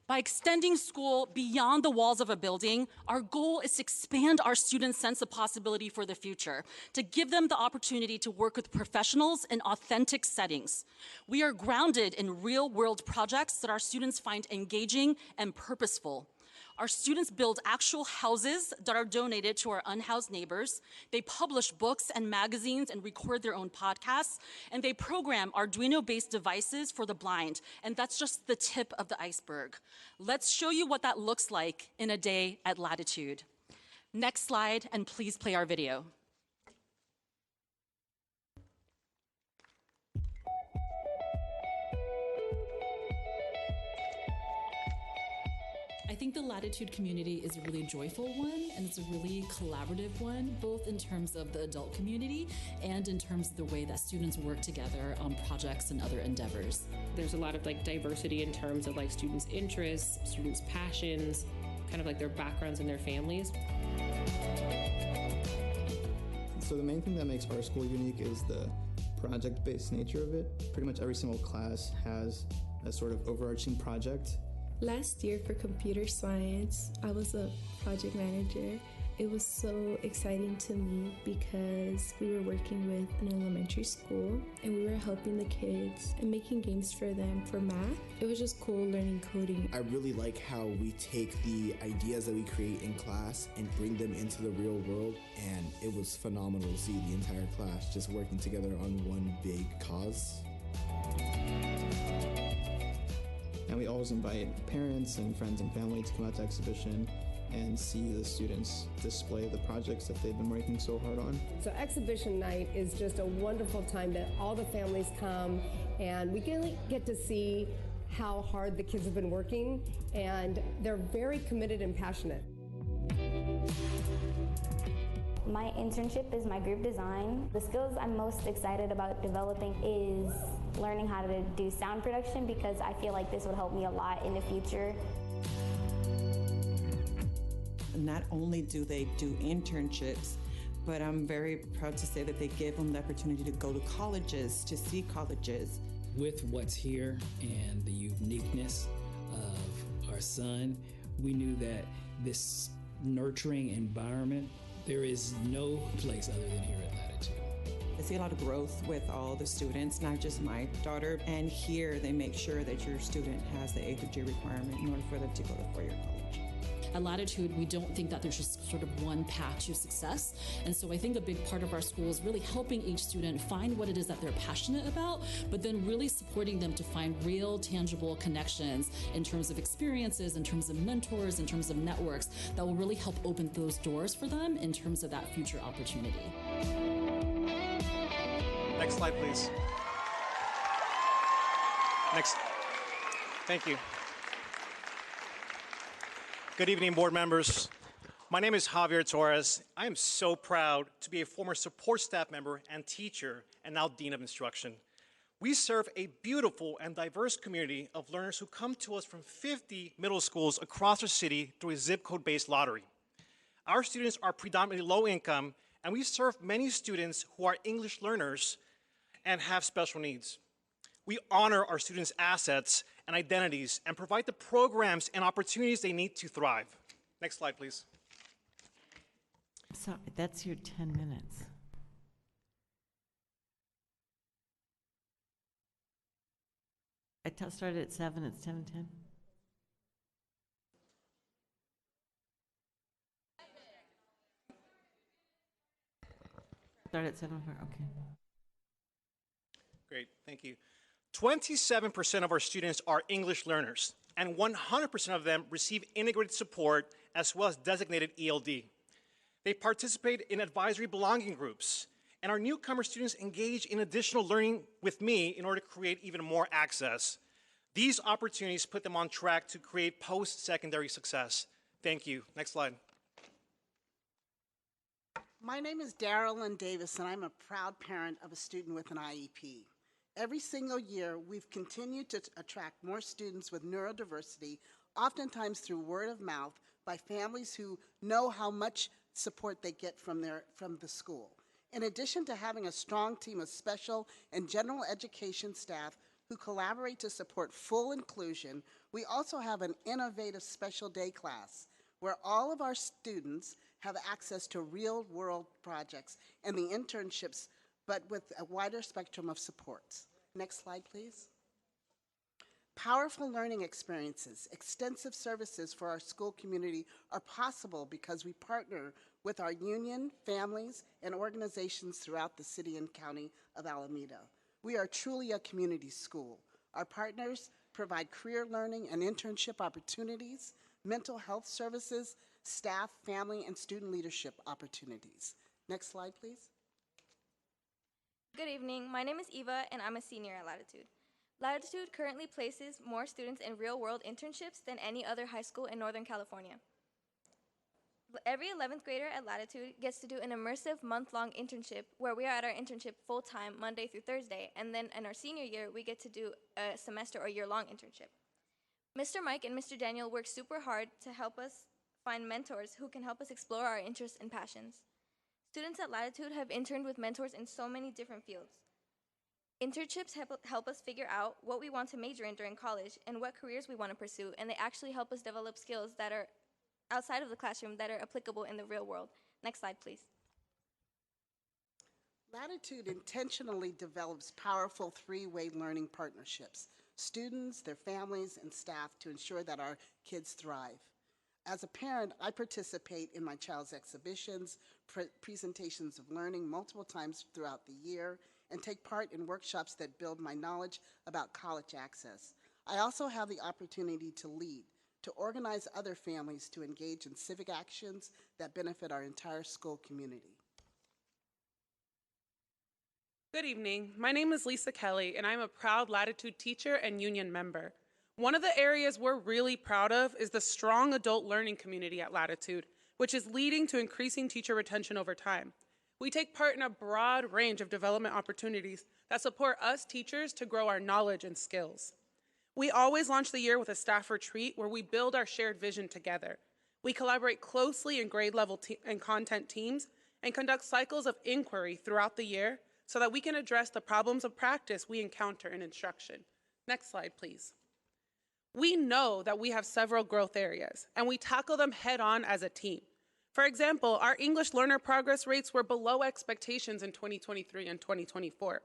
By extending school beyond the walls of a building, our goal is to expand our students' sense of possibility for the future, to give them the opportunity to work with professionals in authentic settings. We are grounded in real-world projects that our students find engaging and purposeful. Our students build actual houses that are donated to our unhoused neighbors. They publish books and magazines and record their own podcasts. And they program Arduino-based devices for the blind. And that's just the tip of the iceberg. Let's show you what that looks like in a day at Latitude. Next slide, and please play our video. I think the Latitude community is a really joyful one, and it's a really collaborative one, both in terms of the adult community and in terms of the way that students work together on projects and other endeavors. There's a lot of diversity in terms of students' interests, students' passions, kind of their backgrounds and their families. So the main thing that makes our school unique is the project-based nature of it. Pretty much every single class has a sort of overarching project. Last year for computer science, I was a project manager. It was so exciting to me because we were working with an elementary school and we were helping the kids and making games for them for math. It was just cool learning coding. I really like how we take the ideas that we create in class and bring them into the real world, and it was phenomenal to see the entire class just working together on one big cause. And we always invite parents and friends and family to come out to exhibition and see the students display the projects that they've been working so hard on. So exhibition night is just a wonderful time that all the families come and we get to see how hard the kids have been working, and they're very committed and passionate. My internship is my group design. The skills I'm most excited about developing is learning how to do sound production, because I feel like this would help me a lot in the future. Not only do they do internships, but I'm very proud to say that they give them the opportunity to go to colleges, to see colleges. With what's here and the uniqueness of our son, we knew that this nurturing environment, there is no place other than here at Latitude. I see a lot of growth with all the students, not just my daughter. And here they make sure that your student has the A through G requirement in order for them to go to four-year college. At Latitude, we don't think that there's just sort of one path to success. And so I think a big part of our school is really helping each student find what it is that they're passionate about, but then really supporting them to find real, tangible connections in terms of experiences, in terms of mentors, in terms of networks that will really help open those doors for them in terms of that future opportunity. Next slide, please. Next. Thank you. Good evening, board members. My name is Javier Torres. I am so proud to be a former support staff member and teacher, and now Dean of Instruction. We serve a beautiful and diverse community of learners who come to us from 50 middle schools across our city through a zip code-based lottery. Our students are predominantly low income, and we serve many students who are English learners and have special needs. We honor our students' assets and identities and provide the programs and opportunities they need to thrive. Next slide, please. Sorry, that's your 10 minutes. I started at 7, it's 7:10. Start at 7, okay. Great, thank you. 27% of our students are English learners, and 100% of them receive integrated support as well as designated ELD. They participate in advisory belonging groups, and our newcomer students engage in additional learning with me in order to create even more access. These opportunities put them on track to create post-secondary success. Thank you. Next slide. My name is Darylyn Davis, and I'm a proud parent of a student with an IEP. Every single year, we've continued to attract more students with neurodiversity, oftentimes through word of mouth by families who know how much support they get from the school. In addition to having a strong team of special and general education staff who collaborate to support full inclusion, we also have an innovative special day class where all of our students have access to real-world projects and the internships, but with a wider spectrum of supports. Next slide, please. Powerful learning experiences, extensive services for our school community are possible because we partner with our union, families, and organizations throughout the city and county of Alameda. We are truly a community school. Our partners provide career learning and internship opportunities, mental health services, staff, family, and student leadership opportunities. Next slide, please. Good evening. My name is Eva, and I'm a senior at Latitude. Latitude currently places more students in real-world internships than any other high school in Northern California. Every 11th grader at Latitude gets to do an immersive month-long internship where we are at our internship full-time Monday through Thursday, and then in our senior year, we get to do a semester or year-long internship. Mr. Mike and Mr. Daniel work super hard to help us find mentors who can help us explore our interests and passions. Students at Latitude have interned with mentors in so many different fields. Internships help us figure out what we want to major in during college and what careers we want to pursue, and they actually help us develop skills that are outside of the classroom that are applicable in the real world. Next slide, please. Latitude intentionally develops powerful three-way learning partnerships, students, their families, and staff to ensure that our kids thrive. As a parent, I participate in my child's exhibitions, presentations of learning multiple times throughout the year, and take part in workshops that build my knowledge about college access. I also have the opportunity to lead, to organize other families to engage in civic actions that benefit our entire school community. Good evening. My name is Lisa Kelly, and I'm a proud Latitude teacher and union member. One of the areas we're really proud of is the strong adult learning community at Latitude, which is leading to increasing teacher retention over time. We take part in a broad range of development opportunities that support us teachers to grow our knowledge and skills. We always launch the year with a staff retreat where we build our shared vision together. We collaborate closely in grade level and content teams and conduct cycles of inquiry throughout the year so that we can address the problems of practice we encounter in instruction. Next slide, please. We know that we have several growth areas, and we tackle them head on as a team. For example, our English learner progress rates were below expectations in 2023 and 2024.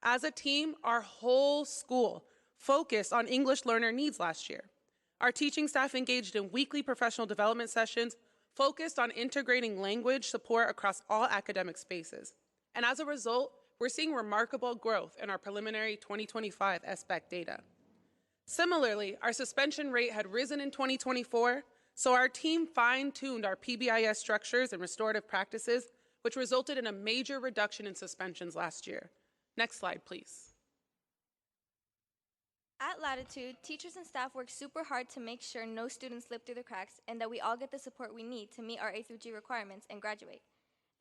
As a team, our whole school focused on English learner needs last year. Our teaching staff engaged in weekly professional development sessions focused on integrating language support across all academic spaces. And as a result, we're seeing remarkable growth in our preliminary 2025 SBAC data. Similarly, our suspension rate had risen in 2024, so our team fine-tuned our PBIS structures and restorative practices, which resulted in a major reduction in suspensions last year. Next slide, please. At Latitude, teachers and staff work super hard to make sure no students slip through the cracks and that we all get the support we need to meet our A through G requirements and graduate.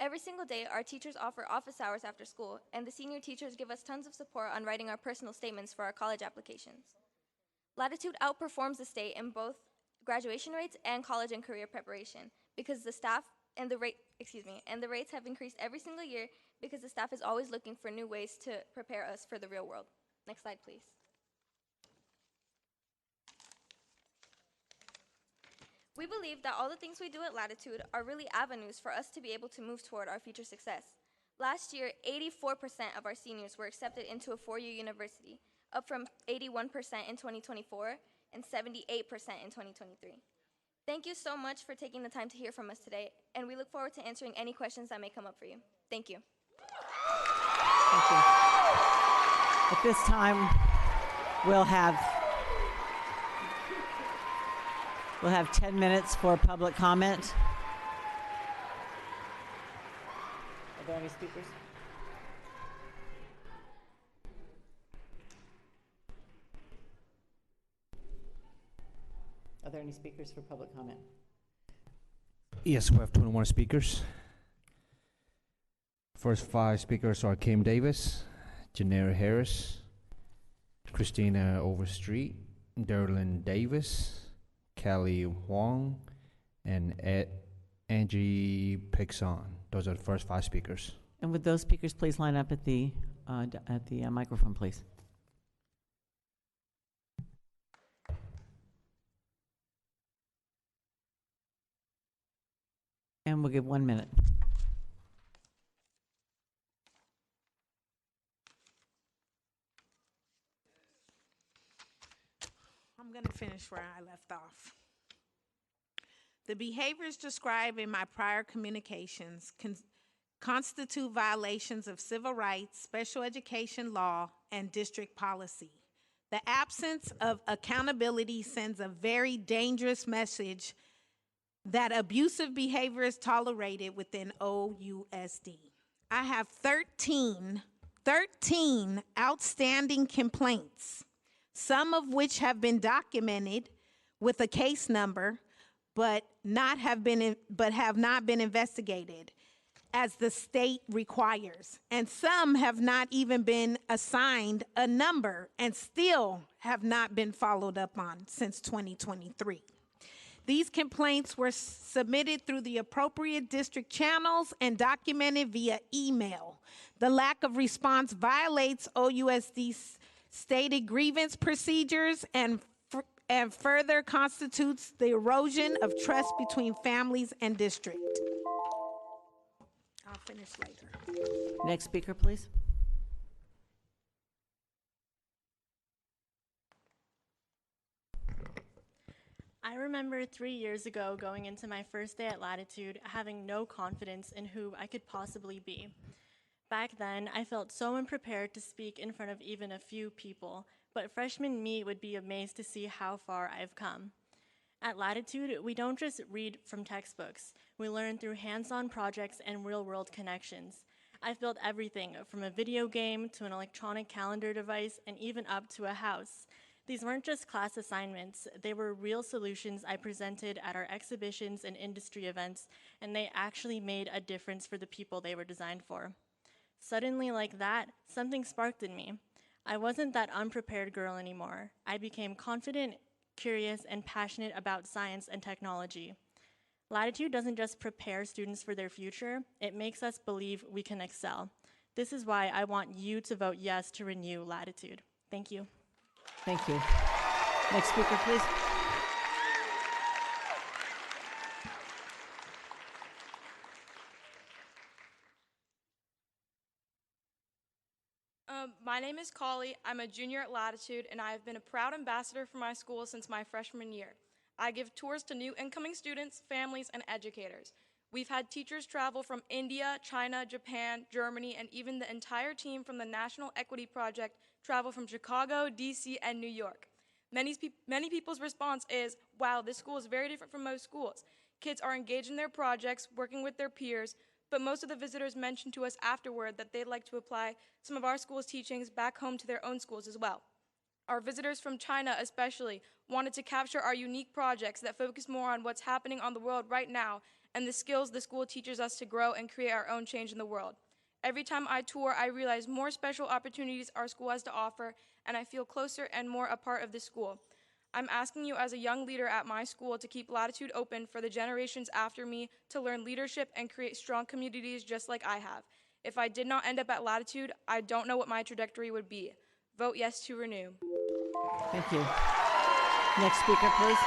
Every single day, our teachers offer office hours after school, and the senior teachers give us tons of support on writing our personal statements for our college applications. Latitude outperforms the state in both graduation rates and college and career preparation because the staff and the rates have increased every single year because the staff is always looking for new ways to prepare us for the real world. Next slide, please. We believe that all the things we do at Latitude are really avenues for us to be able to move toward our future success. Last year, 84% of our seniors were accepted into a four-year university, up from 81% in 2024 and 78% in 2023. Thank you so much for taking the time to hear from us today, and we look forward to answering any questions that may come up for you. Thank you. Thank you. At this time, we'll have 10 minutes for public comment. there any speakers? Are there any speakers for public comment? Yes, we have 21 speakers. First 5 speakers are Kim Davis, Janera Harris, Christina Overstreet, Derlin Davis, Callie Huang, and Angie Pixon. Those are the first 5 speakers. And would those speakers please line up at the microphone, please? And we'll give 1 minute. I'm going to finish where I left off. The behaviors described in my prior communications constitute violations of civil rights, special education law, and district policy. The absence of accountability sends a very dangerous message that abusive behavior is tolerated within OUSD. I have 13 outstanding complaints, some of which have been documented with a case number, but have not been investigated as the state requires. And some have not even been assigned a number and still have not been followed up on since 2023. These complaints were submitted through the appropriate district channels and documented via email. The lack of response violates OUSD's stated grievance procedures and further constitutes the erosion of trust between families and district. I'll finish later. Next speaker, please. I remember 3 years ago going into my first day at Latitude having no confidence in who I could possibly be. Back then, I felt so unprepared to speak in front of even a few people, but freshman me would be amazed to see how far I've come. At Latitude, we don't just read from textbooks. We learn through hands-on projects and real-world connections. I've built everything from a video game to an electronic calendar device and even up to a house. These weren't just class assignments, they were real solutions I presented at our exhibitions and industry events, and they actually made a difference for the people they were designed for. Suddenly, like that, something sparked in me. I wasn't that unprepared girl anymore. I became confident, curious, and passionate about science and technology. Latitude doesn't just prepare students for their future, it makes us believe we can excel. This is why I want you to vote yes to renew Latitude. Thank you. Thank you. Next speaker, please. My name is Collie. I'm a junior at Latitude, and I have been a proud ambassador for my school since my freshman year. I give tours to new incoming students, families, and educators. We've had teachers travel from India, China, Japan, Germany, and even the entire team from the National Equity Project travel from Chicago, DC, and New York. Many people's response is, wow, this school is very different from most schools. Kids are engaged in their projects, working with their peers, but most of the visitors mentioned to us afterward that they'd like to apply some of our school's teachings back home to their own schools as well. Our visitors from China especially wanted to capture our unique projects that focus more on what's happening on the world right now and the skills the school teaches us to grow and create our own change in the world. Every time I tour, I realize more special opportunities our school has to offer, and I feel closer and more a part of this school. I'm asking you as a young leader at my school to keep Latitude open for the generations after me to learn leadership and create strong communities just like I have. If I did not end up at Latitude, I don't know what my trajectory would be. Vote yes to renew. Thank you. Next speaker, please.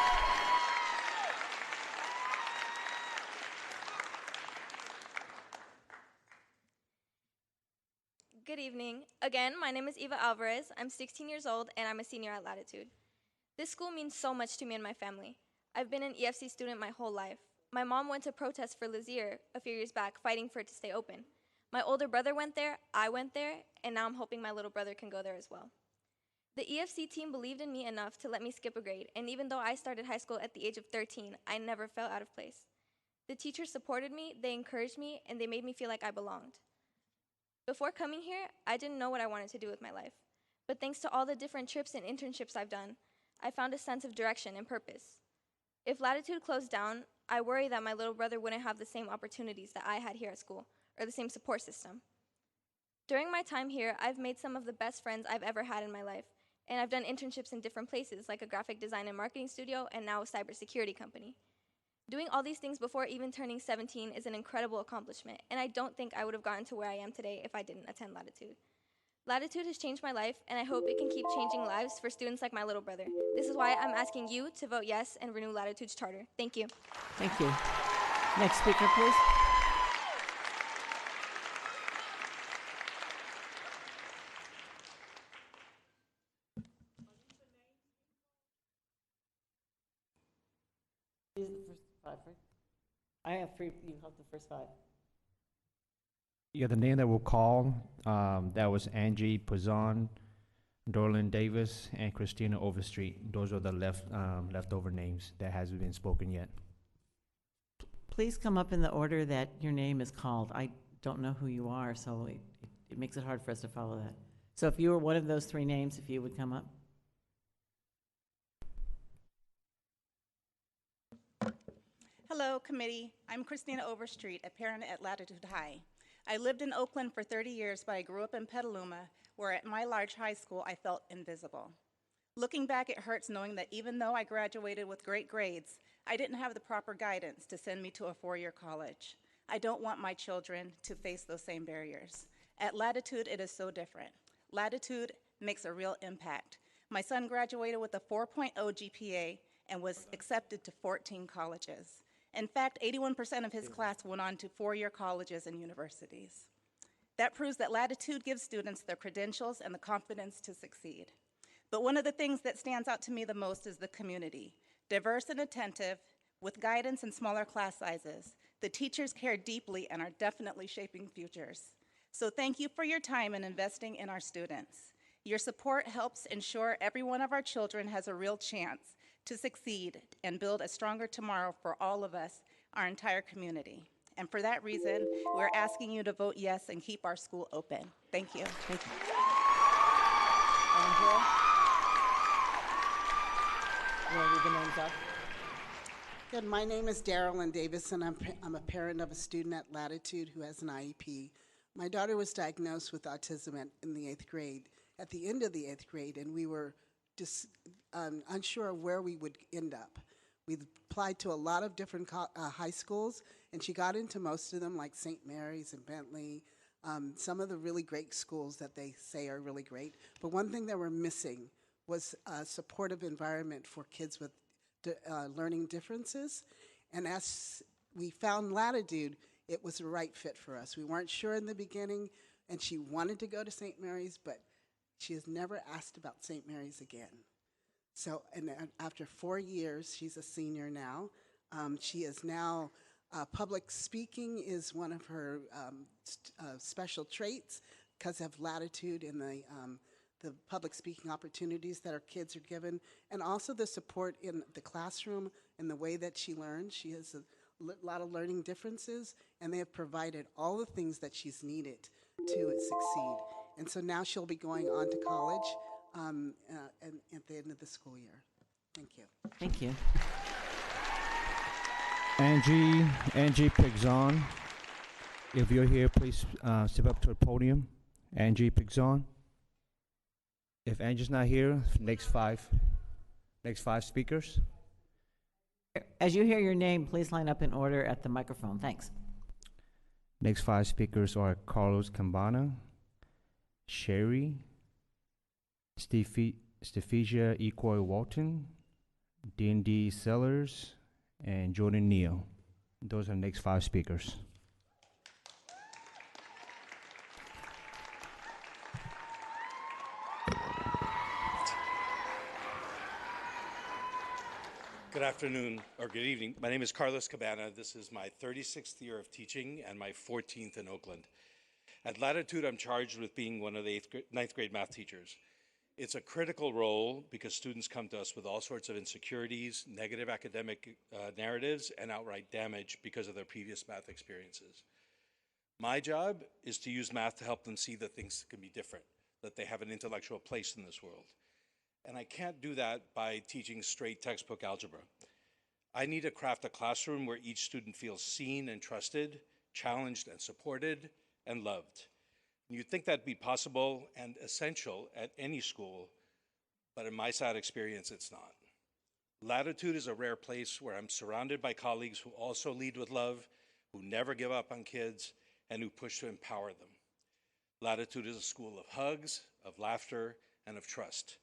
Good evening. Again, my name is Eva Alvarez. I'm 16 years old, and I'm a senior at Latitude. This school means so much to me and my family. I've been an EFC student my whole life. My mom went to protest for Lazier a few years back, fighting for it to stay open. My older brother went there, I went there, and now I'm hoping my little brother can go there as well. The EFC team believed in me enough to let me skip a grade, and even though I started high school at the age of 13, I never felt out of place. The teachers supported me, they encouraged me, and they made me feel like I belonged. Before coming here, I didn't know what I wanted to do with my life. But thanks to all the different trips and internships I've done, I found a sense of direction and purpose. If Latitude closed down, I worry that my little brother wouldn't have the same opportunities that I had here at school, or the same support system. During my time here, I've made some of the best friends I've ever had in my life, and I've done internships in different places, like a graphic design and marketing studio, and now a cybersecurity company. Doing all these things before even turning 17 is an incredible accomplishment, and I don't think I would have gotten to where I am today if I didn't attend Latitude. Latitude has changed my life, and I hope it can keep changing lives for students like my little brother. This is why I'm asking you to vote yes and renew Latitude's charter. Thank you. Thank you. Next speaker, please. These are the first five, right? I have three. You have the first five. Yeah, the name that we'll call, that was Angie Pazan, Dorlin Davis, and Christina Overstreet. Those are the leftover names that hasn't been spoken yet. Please come up in the order that your name is called. I don't know who you are, so it makes it hard for us to follow that. So if you were one of those three names, if you would come up. Hello, committee. I'm Christina Overstreet, a parent at Latitude High. I lived in Oakland for 30 years, but I grew up in Petaluma, where at my large high school, I felt invisible. Looking back, it hurts knowing that even though I graduated with great grades, I didn't have the proper guidance to send me to a four-year college. I don't want my children to face those same barriers. At Latitude, it is so different. Latitude makes a real impact. My son graduated with a 4.0 GPA and was accepted to 14 colleges. In fact, 81% of his class went on to four-year colleges and universities. That proves that Latitude gives students the credentials and the confidence to succeed. But one of the things that stands out to me the most is the community. Diverse and attentive, with guidance and smaller class sizes, the teachers care deeply and are definitely shaping futures. So thank you for your time in investing in our students. Your support helps ensure every one of our children has a real chance to succeed and build a stronger tomorrow for all of us, our entire community. And for that reason, we're asking you to vote yes and keep our school open. Thank you. Thank you. You want to read the names off? Good. My name is Darylyn Davis, and I'm a parent of a student at Latitude who has an IEP. My daughter was diagnosed with autism in the 8th grade, at the end of the 8th grade, and we were just unsure of where we would end up. We applied to a lot of different high schools, and she got into most of them, like St. Mary's and Bentley, some of the really great schools that they say are really great. But one thing that we're missing was a supportive environment for kids with learning differences. And as we found Latitude, it was the right fit for us. We weren't sure in the beginning, and she wanted to go to St. Mary's, but she has never asked about St. Mary's again. So, and after 4 years, she's a senior now. She is now, public speaking is one of her special traits because of Latitude and the public speaking opportunities that our kids are given, and also the support in the classroom and the way that she learns. She has a lot of learning differences, and they have provided all the things that she's needed to succeed. And so now she'll be going on to college and at the end of the school year. Thank you. Thank you. Angie Pigzon, if you're here, please step up to the podium. Angie Pigzon. If Angie's not here, next five speakers. As you hear your name, please line up in order at the microphone. Thanks. Next five speakers are Carlos Campana, Sherry, Stephesia Equoy Walton, D&D Sellers, and Jordan Neal. Those are the next five speakers. Good afternoon, or good evening. My name is Carlos Cabana. This is my 36th year of teaching and my 14th in Oakland. At Latitude, I'm charged with being one of the 9th grade math teachers. It's a critical role because students come to us with all sorts of insecurities, negative academic narratives, and outright damage because of their previous math experiences. My job is to use math to help them see that things can be different, that they have an intellectual place in this world. And I can't do that by teaching straight textbook algebra. I need to craft a classroom where each student feels seen and trusted, challenged and supported, and loved. You'd think that'd be possible and essential at any school, but in my sad experience, it's not. Latitude is a rare place where I'm surrounded by colleagues who also lead with love, who never give up on kids, and who push to empower them. Latitude is a school of hugs, of laughter, and of trust.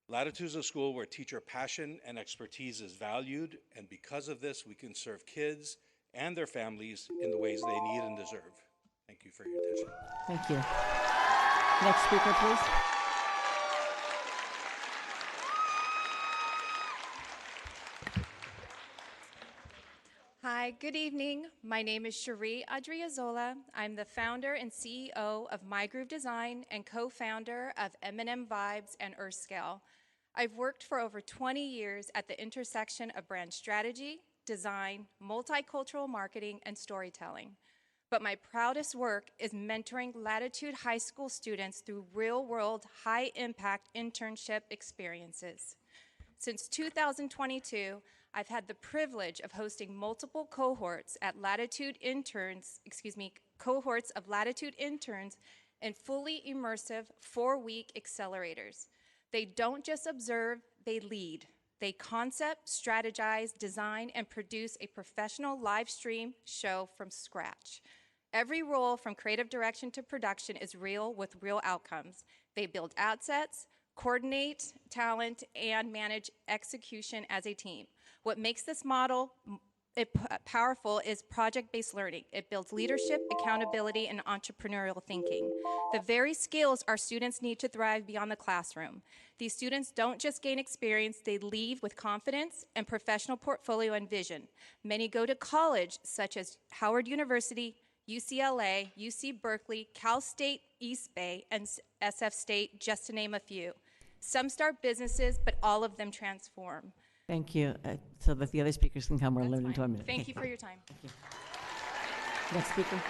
Latitude is a school where teacher passion and expertise is valued, and because of this, we can serve kids and their families in the ways they need and deserve. Thank you for your attention. Thank you. Next speaker, please. Hi, good evening. My name is Cherie Adriazola. I'm the founder and CEO of My Groove Design and co-founder of M&M Vibes and Earthscale. I've worked for over 20 years at the intersection of brand strategy, design, multicultural marketing, and storytelling. But my proudest work is mentoring Latitude High School students through real-world, high-impact internship experiences. Since 2022, I've had the privilege of hosting multiple cohorts of Latitude interns in fully immersive 4-week accelerators. They don't just observe, they lead. They concept, strategize, design, and produce a professional live stream show from scratch. Every role from creative direction to production is real with real outcomes. They build assets, coordinate talent, and manage execution as a team. What makes this model powerful is project-based learning. It builds leadership, accountability, and entrepreneurial thinking. The very skills our students need to thrive beyond the classroom. These students don't just gain experience, they leave with confidence and professional portfolio and vision. Many go to college, such as Howard University, UCLA, UC Berkeley, Cal State East Bay, and SF State, just to name a few. Some start businesses, but all of them transform. Thank you. So that the other speakers can come, we're limited to a minute. Thank you for your time. Thank you. Next speaker.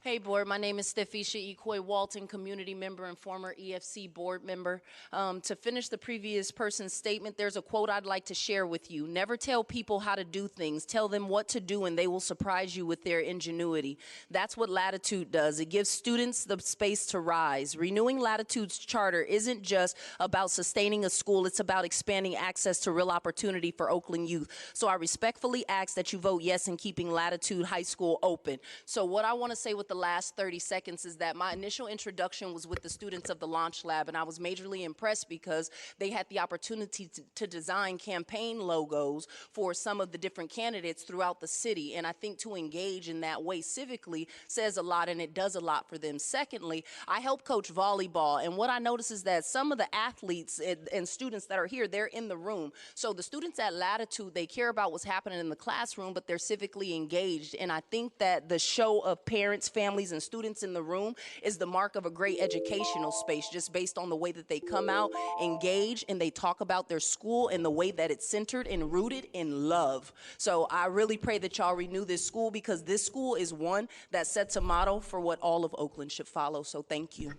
Hey board, my name is Stefisha Ikoy Walton, community member and former EFC board member. To finish the previous person's statement, there's a quote I'd like to share with you. Never tell people how to do things. Tell them what to do and they will surprise you with their ingenuity. That's what Latitude does. It gives students the space to rise. Renewing Latitude's charter isn't just about sustaining a school, it's about expanding access to real opportunity for Oakland youth. So I respectfully ask that you vote yes in keeping Latitude High School open. So what I want to say with the last 30 seconds is that my initial introduction was with the students of the Launch Lab, and I was majorly impressed because they had the opportunity to design campaign logos for some of the different candidates throughout the city, and I think to engage in that way civically says a lot, and it does a lot for them. Secondly, I help coach volleyball, and what I notice is that some of the athletes and students that are here, they're in the room. So the students at Latitude, they care about what's happening in the classroom, but they're civically engaged, and I think that the show of parents, families, and students in the room is the mark of a great educational space, just based on the way that they come out, engage, and they talk about their school in the way that it's centered and rooted in love. So I really pray that y'all renew this school, because this school is one that sets a model for what all of Oakland should follow. So thank you.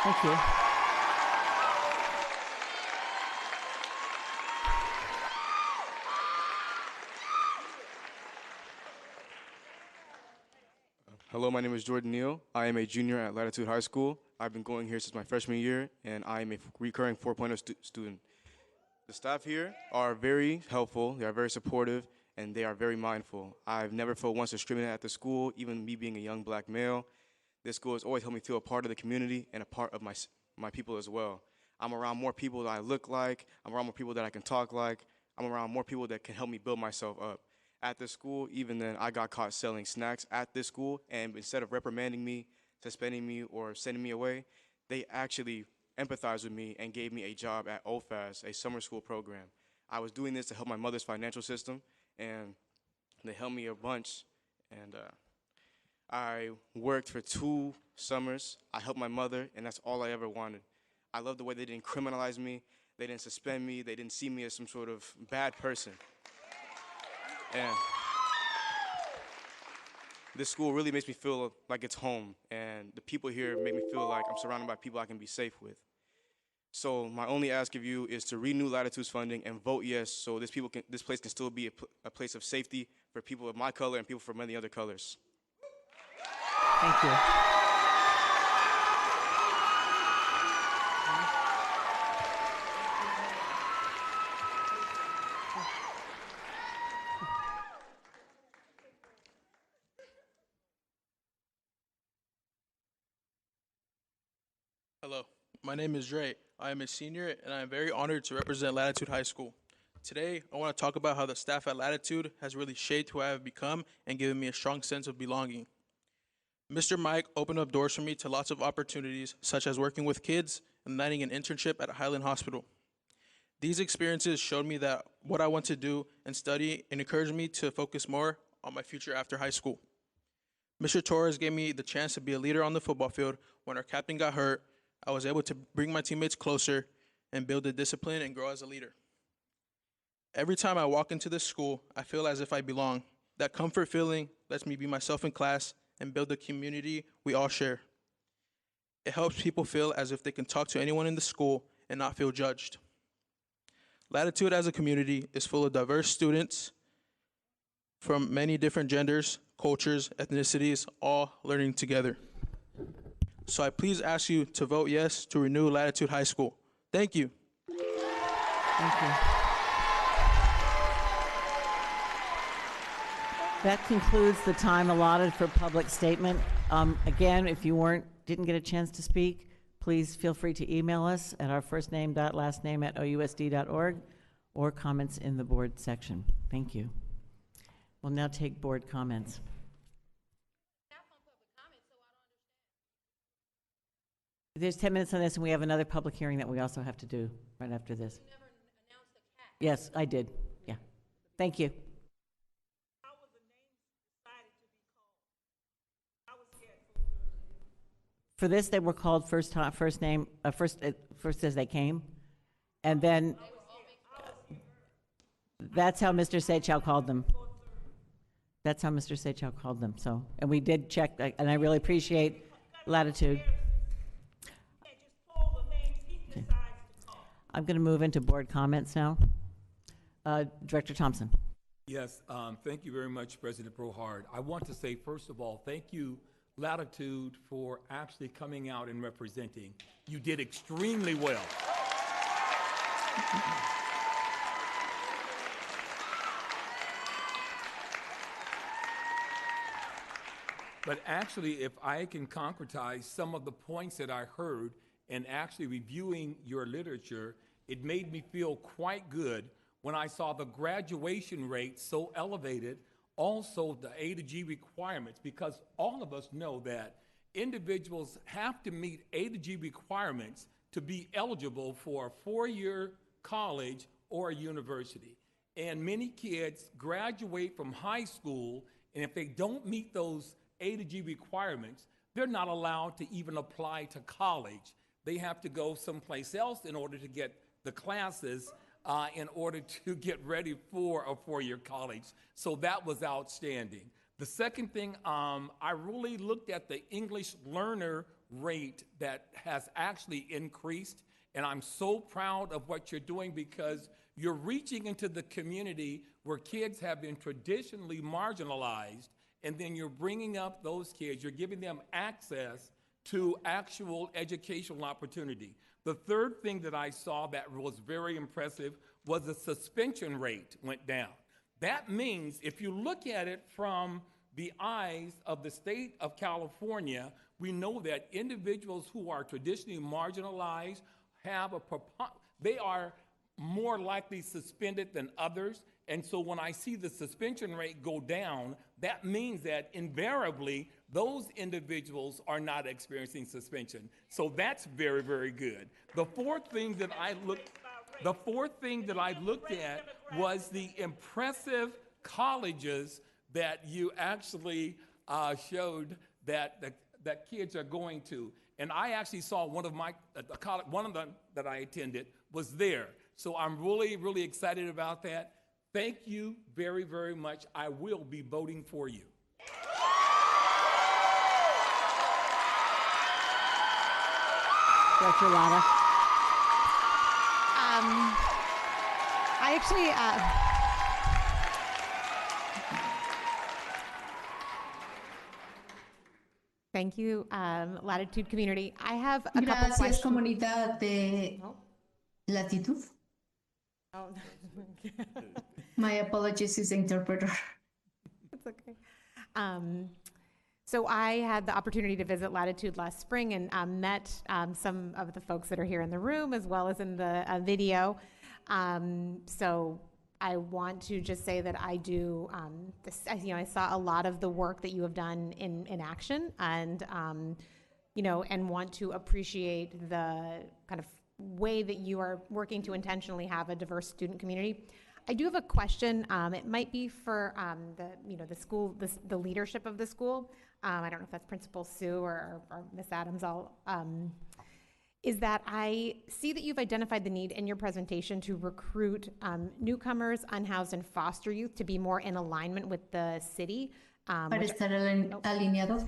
Thank you. Hello, my name is Jordan Neal. I am a junior at Latitude High School. I've been going here since my freshman year, and I am a recurring 4.0 student. The staff here are very helpful, they are very supportive, and they are very mindful. I've never felt once discriminated at the school, even me being a young black male. This school has always helped me feel a part of the community and a part of my people as well. I'm around more people that I look like, I'm around more people that I can talk like, I'm around more people that can help me build myself up. At this school, even then, I got caught selling snacks at this school, and instead of reprimanding me, suspending me, or sending me away, they actually empathized with me and gave me a job at OFAS, a summer school program. I was doing this to help my mother's financial system, and they helped me a bunch, and I worked for 2 summers. I helped my mother, and that's all I ever wanted. I love the way they didn't criminalize me, they didn't suspend me, they didn't see me as some sort of bad person. And this school really makes me feel like it's home, and the people here make me feel like I'm surrounded by people I can be safe with. So my only ask of you is to renew Latitude's funding and vote yes, so this place can still be a place of safety for people of my color and people from many other colors. Thank you. Hello, my name is Dre. I am a senior, and I am very honored to represent Latitude High School. Today, I want to talk about how the staff at Latitude has really shaped who I have become and given me a strong sense of belonging. Mr. Mike opened up doors for me to lots of opportunities, such as working with kids and landing an internship at a Highland Hospital. These experiences showed me that what I want to do and study and encouraged me to focus more on my future after high school. Mr. Torres gave me the chance to be a leader on the football field. When our captain got hurt, I was able to bring my teammates closer and build the discipline and grow as a leader. Every time I walk into this school, I feel as if I belong. That comfort feeling lets me be myself in class and build the community we all share. It helps people feel as if they can talk to anyone in the school and not feel judged. Latitude as a community is full of diverse students from many different genders, cultures, ethnicities, all learning together. So I please ask you to vote yes to renew Latitude High School. Thank you. Thank you. That concludes the time allotted for public statement. Again, if you didn't get a chance to speak, please feel free to email us at our firstname.lastname@ousd.org or comments in the board section. Thank you. We'll now take board comments. There's 10 minutes on this, and we have another public hearing that we also have to do right after this. You never announced the cat. Yes, I did. Yeah. Thank you. How was the name decided to be called? How was it? For this, they were called first as they came, and then that's how Mr. Seychow called them. That's how Mr. Seychow called them. So, and we did check, and I really appreciate Latitude. Okay. I'm going to move into board comments now. Director Thompson. Yes, thank you very much, President Brohard. I want to say, first of all, thank you, Latitude, for actually coming out and representing. You did extremely well. But actually, if I can concretize some of the points that I heard, and actually reviewing your literature, it made me feel quite good when I saw the graduation rate so elevated, also the A to G requirements, because all of us know that individuals have to meet A to G requirements to be eligible for a four-year college or a university. And many kids graduate from high school, and if they don't meet those A to G requirements, they're not allowed to even apply to college. They have to go someplace else in order to get the classes in order to get ready for a four-year college. So that was outstanding. The second thing, I really looked at the English learner rate that has actually increased, and I'm so proud of what you're doing because you're reaching into the community where kids have been traditionally marginalized, and then you're bringing up those kids, you're giving them access to actual educational opportunity. The third thing that I saw that was very impressive was the suspension rate went down. That means if you look at it from the eyes of the state of California, we know that individuals who are traditionally marginalized they are more likely suspended than others. And so when I see the suspension rate go down, that means that invariably those individuals are not experiencing suspension. So that's very, very good. The fourth thing that I looked at was the impressive colleges that you actually showed that kids are going to. And I actually saw one of them that I attended was there. So I'm really, really excited about that. Thank you very, very much. I will be voting for you. Director Lada. I actually, thank you, Latitude community. I have a couple questions. Gracias, comunidad de Latitud. Oh. My apologies to the interpreter. It's okay. So I had the opportunity to visit Latitude last spring and met some of the folks that are here in the room as well as in the video. So I want to just say that I do, I saw a lot of the work that you have done in action, and and want to appreciate the kind of way that you are working to intentionally have a diverse student community. I do have a question. It might be for the school, the leadership of the school. I don't know if that's Principal Sue or Miss Adams. Is that I see that you've identified the need in your presentation to recruit newcomers, unhoused, and foster youth to be more in alignment with the city. Para estar alineados.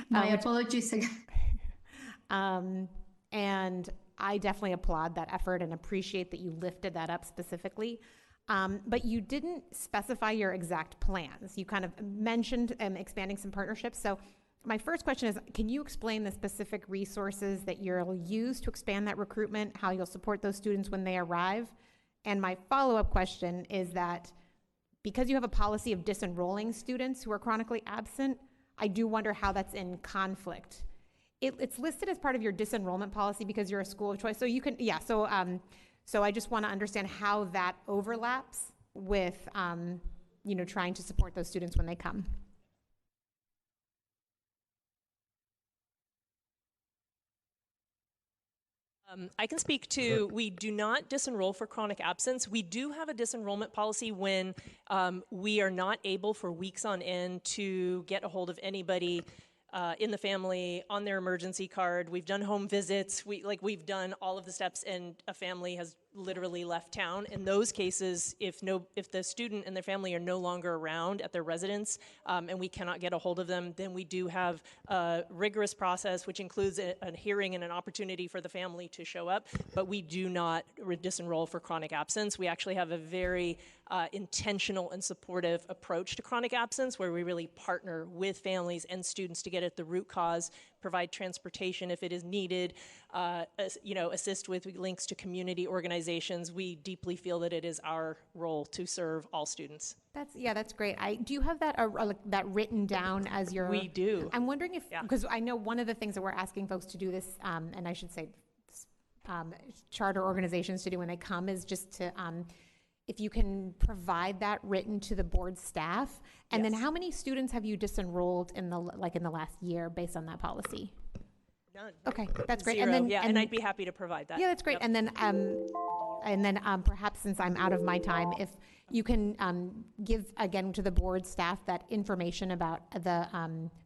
My apologies again. And I definitely applaud that effort and appreciate that you lifted that up specifically. But you didn't specify your exact plans. You kind of mentioned expanding some partnerships. So my first question is, can you explain the specific resources that you'll use to expand that recruitment, how you'll support those students when they arrive? And my follow-up question is that because you have a policy of disenrolling students who are chronically absent, I do wonder how that's in conflict. It's listed as part of your disenrollment policy because you're a school of choice. So you can, so I just want to understand how that overlaps with, trying to support those students when they come. I can speak to, we do not disenroll for chronic absence. We do have a disenrollment policy when we are not able for weeks on end to get a hold of anybody in the family on their emergency card. We've done home visits. We've done all of the steps, and a family has literally left town. In those cases, if the student and their family are no longer around at their residence and we cannot get a hold of them, then we do have a rigorous process, which includes a hearing and an opportunity for the family to show up. But we do not disenroll for chronic absence. We actually have a very intentional and supportive approach to chronic absence, where we really partner with families and students to get at the root cause, provide transportation if it is needed, assist with links to community organizations. We deeply feel that it is our role to serve all students. That's great. Do you have that that written down as your? We do. I'm wondering if, because I know one of the things that we're asking folks to do this, and I should say charter organizations to do when they come, is just to if you can provide that written to the board staff. And then how many students have you disenrolled in the last year based on that policy? None. Okay, that's great. Zero. And then and I'd be happy to provide that. Yeah, that's great. Yep. And then perhaps, since I'm out of my time, if you can give again to the board staff that information about the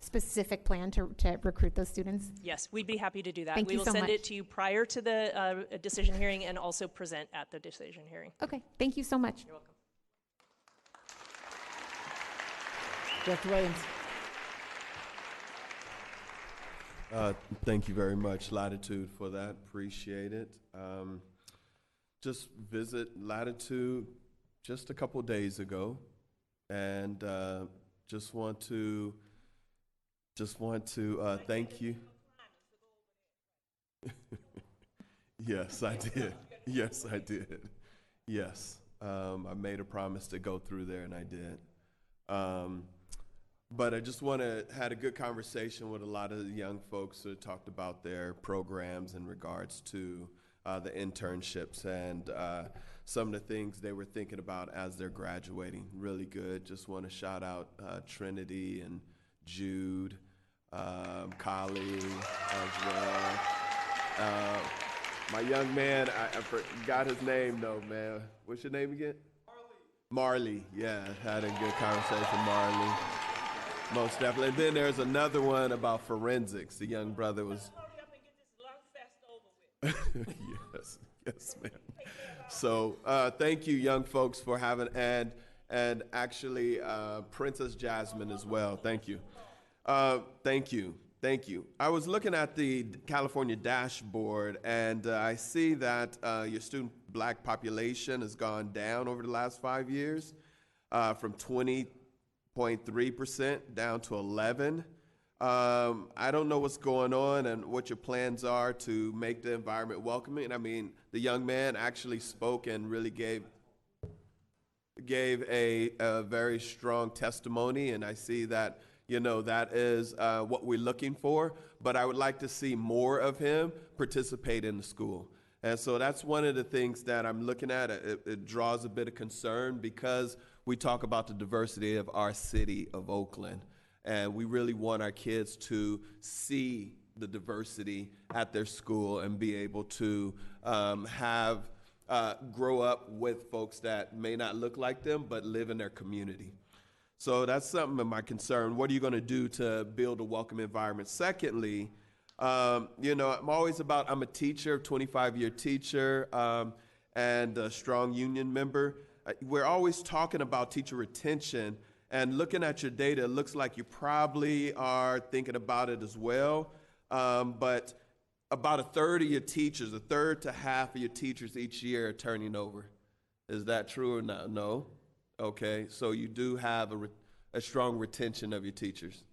specific plan to recruit those students. Yes, we'd be happy to do that. Thank we you will so send much. it to you prior to the decision hearing and also present at the decision hearing. Okay, thank you so much. You're welcome. Director Williams. Thank you very much, Latitude, for that. Appreciate it. Just visit Latitude just a couple days ago, and just want to thank you. Yes, I did. Yes, I did. Yes, I made a promise to go through there, and I did. But I just had a good conversation with a lot of the young folks who talked about their programs in regards to the internships and some of the things they were thinking about as they're graduating. Really good. Just want to shout out Trinity and Jude, Kali as well. My young man, I forgot his name though, man. What's your name again? Marley. Yeah, had a good conversation, Marley. Most definitely. And then there's another one about forensics. The young brother was. Yes. Yes, ma'am. So thank you, young folks, for having, and actually Princess Jasmine as well. Thank you. Thank you. Thank you. I was looking at the California dashboard, and I see that your student black population has gone down over the last 5 years, from 20.3% down to 11. I don't know what's going on and what your plans are to make the environment welcoming. I mean, the young man actually spoke and really gave a very strong testimony, and I see that, you know, that is what we're looking for, but I would like to see more of him participate in the school. And so that's one of the things that I'm looking at. It draws a bit of concern because we talk about the diversity of our city of Oakland, and we really want our kids to see the diversity at their school and be able to grow up with folks that may not look like them but live in their community. So that's something of my concern. What are you going to do to build a welcome environment? Secondly, you know, I'm a teacher, 25-year teacher, and a strong union member. We're always talking about teacher retention, and looking at your data, it looks like you probably are thinking about it as well. But about a third of your teachers, a third to half of your teachers each year are turning over. Is that true or not? No? Okay, so you do have a strong retention of your teachers.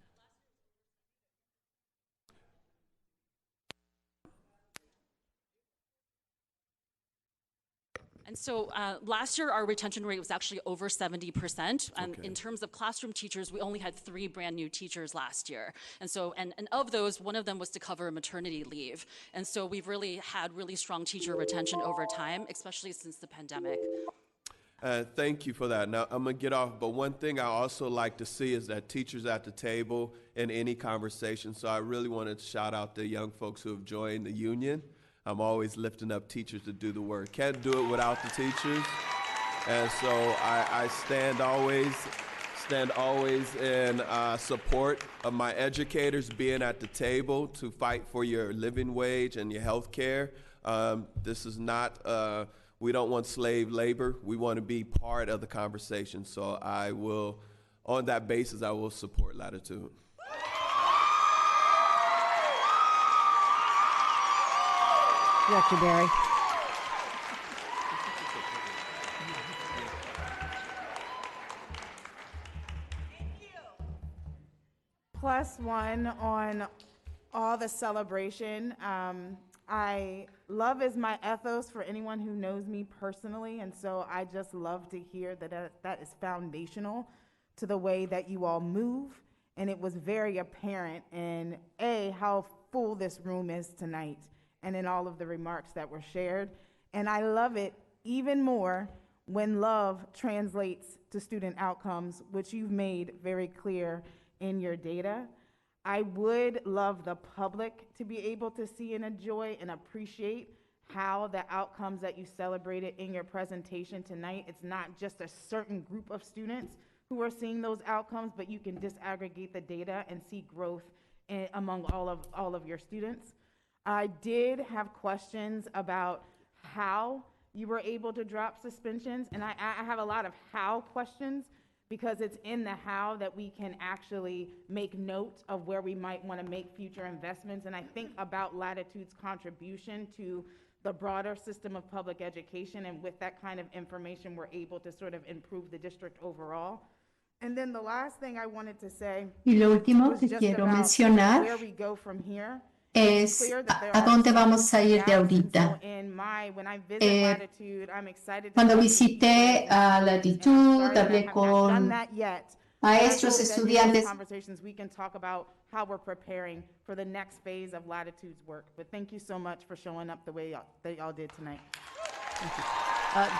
And so last year, our retention rate was actually over 70%. And in terms of classroom teachers, we only had 3 brand new teachers last year. And so, and of those, one of them was to cover maternity leave. And so we've really had really strong teacher retention over time, especially since the pandemic. Thank you for that. Now, I'm going to get off, but one thing I also like to see is that teachers at the table in any conversation. So I really wanted to shout out the young folks who have joined the union. I'm always lifting up teachers to do the work. Can't do it without the teachers. And so I stand always in support of my educators being at the table to fight for your living wage and your health care. This is not... we don't want slave labor. We want to be part of the conversation. So I will, on that basis, I will support Latitude. Director Barry. +1 on all the celebration. Love is my ethos for anyone who knows me personally, and so I just love to hear that is foundational to the way that you all move, and it was very apparent in how full this room is tonight and in all of the remarks that were shared. And I love it even more when love translates to student outcomes, which you've made very clear in your data. I would love the public to be able to see and enjoy and appreciate how the outcomes that you celebrated in your presentation tonight, it's not just a certain group of students who are seeing those outcomes, but you can disaggregate the data and see growth among all of your students. I did have questions about how you were able to drop suspensions, and I have a lot of how questions, because it's in the how that we can actually make note of where we might want to make future investments. And I think about Latitude's contribution to the broader system of public education, and with that kind of information, we're able to sort of improve the district overall. And then the last thing I wanted to say Y lo último was que just quiero about mencionar where we go from here. es a dónde vamos a ir de ahorita. Cuando visité a Latitude, hablé con maestros, estudiantes. We can talk about how we're preparing for the next phase of Latitude's work. But thank you so much for showing up the way y'all did tonight. Thank you.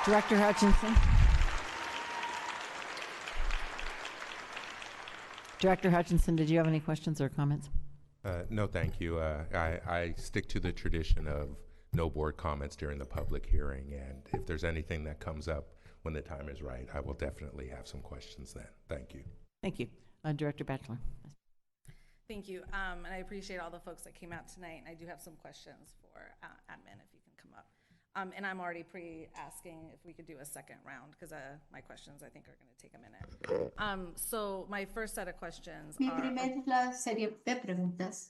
Director Hutchinson. Director Hutchinson, did you have any questions or comments? No, thank you. I stick to the tradition of no board comments during the public hearing, and if there's anything that comes up when the time is right, I will definitely have some questions then. Thank you. Thank you. Director Batchelor. Thank you, and I appreciate all the folks that came out tonight. I do have some questions for admin, if you can come up. And I'm already asking if we could do a second round, because my questions, I think, are going to take a minute. So my first set of questions Mi are... primera serie de preguntas.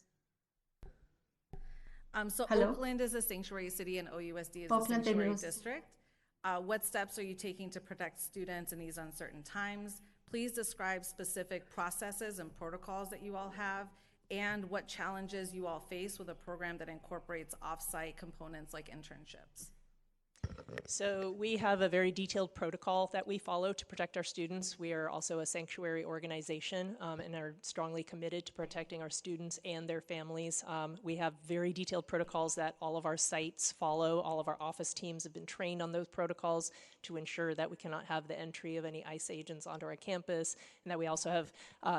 So Hello? Oakland is a sanctuary city and OUSD is Oakland a sanctuary tenemos- district. What steps are you taking to protect students in these uncertain times? Please describe specific processes and protocols that you all have, and what challenges you all face with a program that incorporates off-site components like internships. So we have a very detailed protocol that we follow to protect our students. We are also a sanctuary organization and are strongly committed to protecting our students and their families. We have very detailed protocols that all of our sites follow. All of our office teams have been trained on those protocols to ensure that we cannot have the entry of any ICE agents onto our campus, and that we also have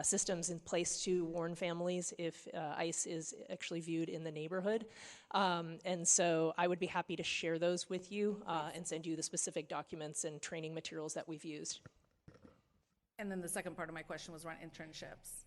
systems in place to warn families if ICE is actually viewed in the neighborhood. And so I would be happy to share those with you and send you the specific documents and training materials that we've used. And then the second part of my question was around internships.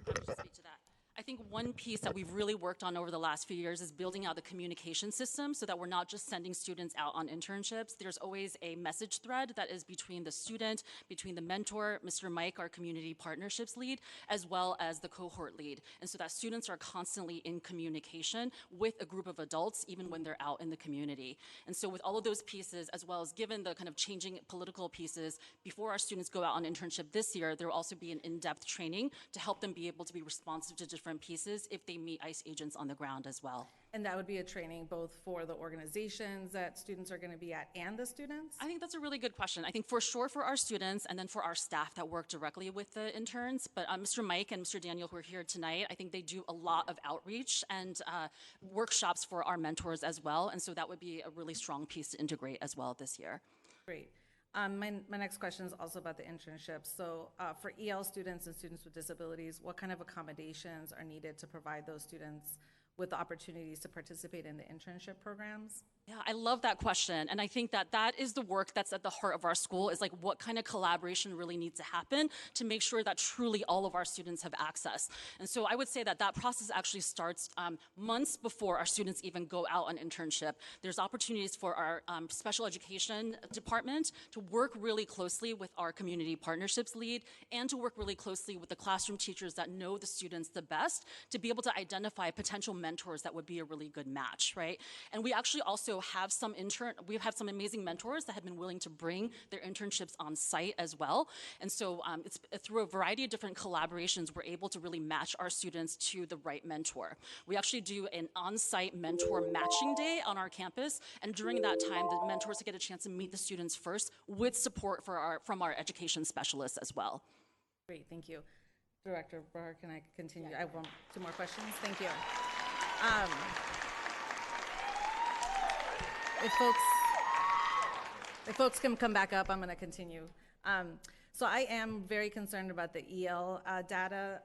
I'll just speak to that. I think one piece that we've really worked on over the last few years is building out the communication system so that we're not just sending students out on internships. There's always a message thread that is between the student, between the mentor, Mr. Mike, our community partnerships lead, as well as the cohort lead. And so that students are constantly in communication with a group of adults, even when they're out in the community. And so with all of those pieces, as well as given the kind of changing political pieces, before our students go out on internship this year, there will also be an in-depth training to help them be able to be responsive to different pieces if they meet ICE agents on the ground as well. And that would be a training both for the organizations that students are going to be at and the students? I think that's a really good question. I think for sure for our students and then for our staff that work directly with the interns. But Mr. Mike and Mr. Daniel, who are here tonight, I think they do a lot of outreach and workshops for our mentors as well. And so that would be a really strong piece to integrate as well this year. Great. My next question is also about the internships. So for EL students and students with disabilities, what kind of accommodations are needed to provide those students with the opportunities to participate in the internship programs? Yeah, I love that question. And I think that that is the work that's at the heart of our school, is like what kind of collaboration really needs to happen to make sure that truly all of our students have access. And so I would say that that process actually starts months before our students even go out on internship. There's opportunities for our special education department to work really closely with our community partnerships lead and to work really closely with the classroom teachers that know the students the best to be able to identify potential mentors that would be a really good match, right? And we actually also have some amazing mentors that have been willing to bring their internships on site as well. And so it's through a variety of different collaborations, we're able to really match our students to the right mentor. We actually do an on-site mentor matching day on our campus. And during that time, the mentors get a chance to meet the students first with support from our education specialists as well. Great, thank you. Director Barr, can I continue? I have two more questions. Thank you. If folks can come back up, I'm going to continue. So I am very concerned about the EL data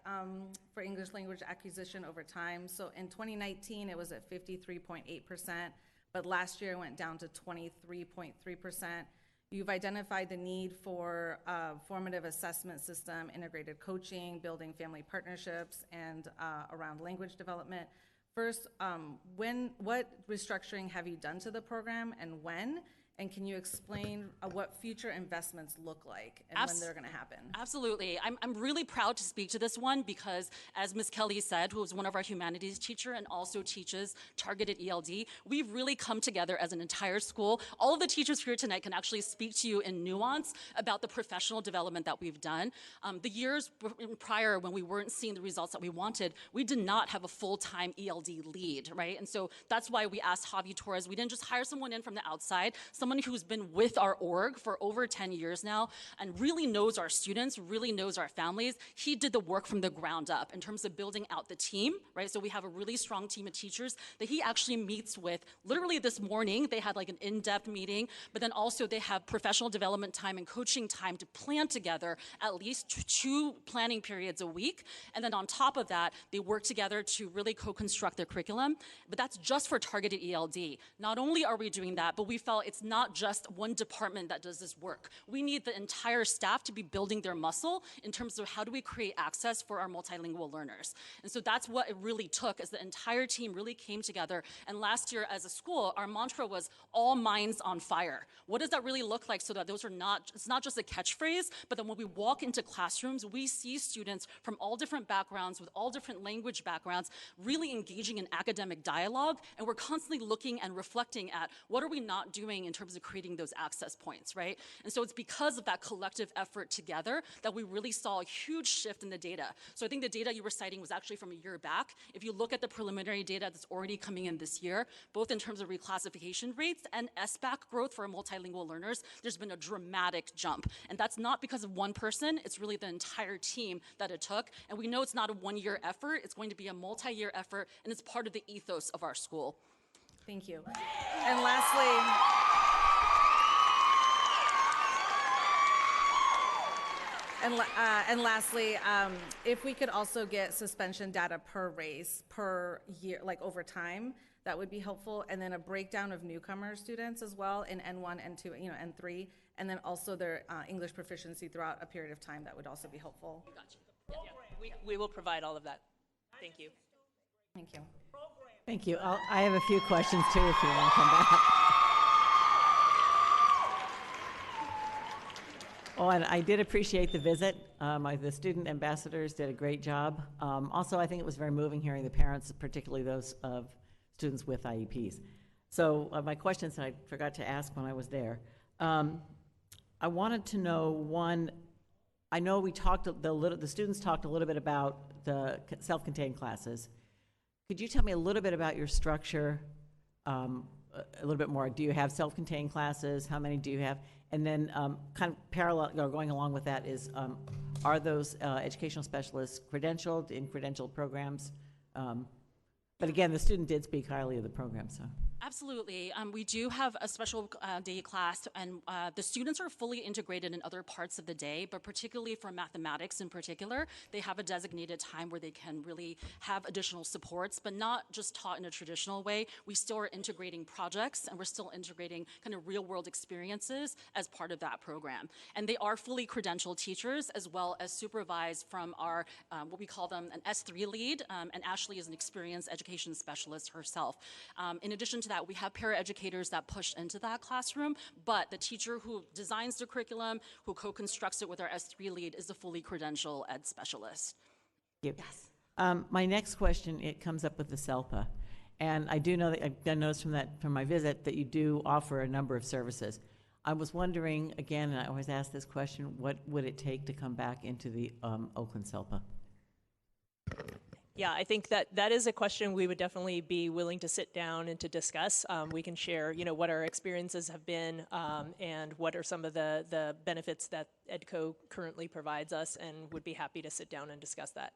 for English language acquisition over time. So in 2019, it was at 53.8%, but last year it went down to 23.3%. You've identified the need for a formative assessment system, integrated coaching, building family partnerships, and around language development. First, what restructuring have you done to the program and when? And can you explain what future investments look like and when they're going to happen? Absolutely. I'm really proud to speak to this one because, as Ms. Kelly said, who is one of our humanities teacher and also teaches targeted ELD, we've really come together as an entire school. All of the teachers here tonight can actually speak to you in nuance about the professional development that we've done. The years prior, when we weren't seeing the results that we wanted, we did not have a full-time ELD lead, right? And so that's why we asked Javi Torres. We didn't just hire someone in from the outside, someone who's been with our org for over 10 years now and really knows our students, really knows our families. He did the work from the ground up in terms of building out the team, right? So we have a really strong team of teachers that he actually meets with. Literally this morning, they had like an in-depth meeting, but then also they have professional development time and coaching time to plan together at least 2 planning periods a week. And then on top of that, they work together to really co-construct their curriculum. But that's just for targeted ELD. Not only are we doing that, but we felt it's not just one department that does this work. We need the entire staff to be building their muscle in terms of how do we create access for our multilingual learners. And so that's what it really took, as the entire team really came together. And last year as a school, our mantra was all minds on fire. What does that really look like so that those are not, it's not just a catchphrase, but then when we walk into classrooms, we see students from all different backgrounds, with all different language backgrounds, really engaging in academic dialogue, and we're constantly looking and reflecting at what are we not doing in terms of creating those access points, right? And so it's because of that collective effort together that we really saw a huge shift in the data. So I think the data you were citing was actually from a year back. If you look at the preliminary data that's already coming in this year, both in terms of reclassification rates and SBAC growth for multilingual learners, there's been a dramatic jump. And that's not because of one person, it's really the entire team that it took. And we know it's not a one-year effort, it's going to be a multi-year effort, and it's part of the ethos of our school. Thank you. And lastly, if we could also get suspension data per race, per year, like over time, that would be helpful. And then a breakdown of newcomer students as well in N1, N2, N3, and then also their English proficiency throughout a period of time. That would also be helpful. Gotcha. Yeah, we will provide all of that. Thank you. Thank you. Thank you. I have a few questions too if you want to come back. Oh, and I did appreciate the visit. The student ambassadors did a great job. Also, I think it was very moving hearing the parents, particularly those of students with IEPs. So my questions I forgot to ask when I was there. I wanted to know, one, I know we talked, the students talked a little bit about the self-contained classes. Could you tell me a little bit about your structure, a little bit more? Do you have self-contained classes? How many do you have? And then kind of parallel, or going along with that is, are those educational specialists credentialed in credentialed programs? But again, the student did speak highly of the program, so. Absolutely. We do have a special day class, and the students are fully integrated in other parts of the day, but particularly for mathematics in particular, they have a designated time where they can really have additional supports, but not just taught in a traditional way. We still are integrating projects, and we're still integrating kind of real-world experiences as part of that program. And they are fully credentialed teachers, as well as supervised from our, what we call them, an S3 lead, and Ashley is an experienced education specialist herself. In addition to that, we have paraeducators that push into that classroom, but the teacher who designs the curriculum, who co-constructs it with our S3 lead, is a fully credentialed ed specialist. Thank you. Yes. My next question, it comes up with the SELPA. And I do know that I noticed from my visit that you do offer a number of services. I was wondering, again, and I always ask this question, what would it take to come back into the Oakland SELPA? Yeah, I think that is a question we would definitely be willing to sit down and to discuss. We can share, what our experiences have been and what are some of the benefits that EDCO currently provides us, and would be happy to sit down and discuss that.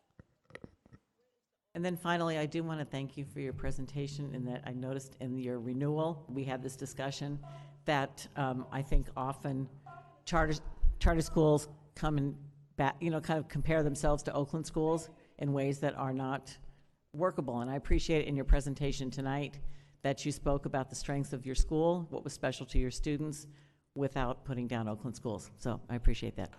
And then finally, I do want to thank you for your presentation, in that I noticed in your renewal, we had this discussion that I think often charter schools come and kind of compare themselves to Oakland schools in ways that are not workable. And I appreciate in your presentation tonight that you spoke about the strengths of your school, what was special to your students, without putting down Oakland schools. So I appreciate that.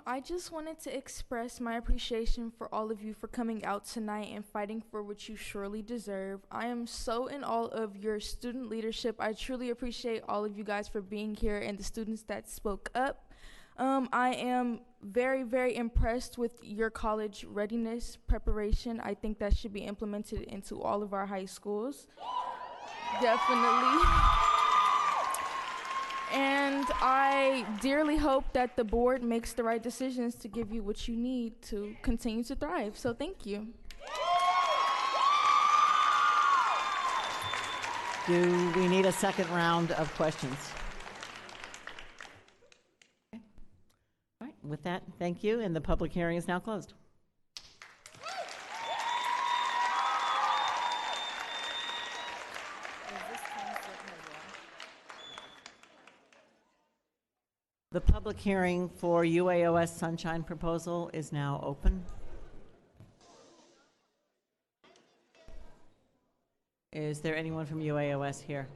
I just wanted to express my appreciation for all of you for coming out tonight and fighting for what you surely deserve. I am so in awe of your student leadership. I truly appreciate all of you guys for being here and the students that spoke up. I am very, very impressed with your college readiness preparation. I think that should be implemented into all of our high schools. Definitely. And I dearly hope that the board makes the right decisions to give you what you need to continue to thrive. So thank you. Do we need a second round of questions? Okay. All right, with that, thank you, and the public hearing is now closed. The public hearing for UAOS Sunshine Proposal is now open. Is there anyone from UAOS here?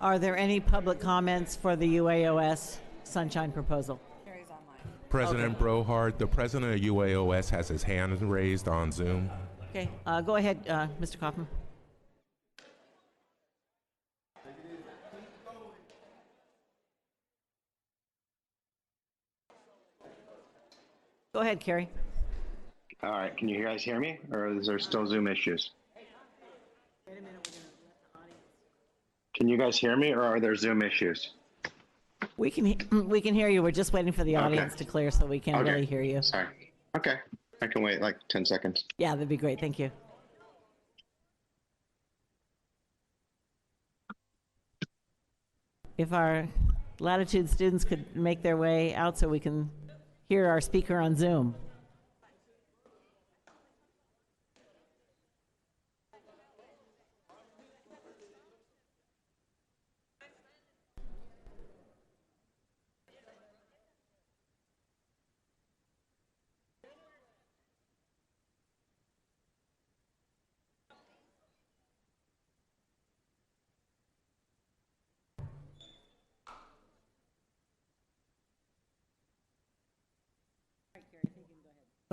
Are there any public comments for the UAOS Sunshine Proposal? President Brohard, the president of UAOS has his hand raised on Zoom. Okay, go ahead, Mr. Kaufman. Go ahead, Carrie. All right, can you guys hear me, or is there still Zoom issues? Can you guys hear me, or are there Zoom issues? We can hear you. We're just waiting for the audience to clear so we can really hear you. Sorry. Okay, I can wait like 10 seconds. Yeah, that'd be great. Thank you. If our Latitude students could make their way out so we can hear our speaker on Zoom.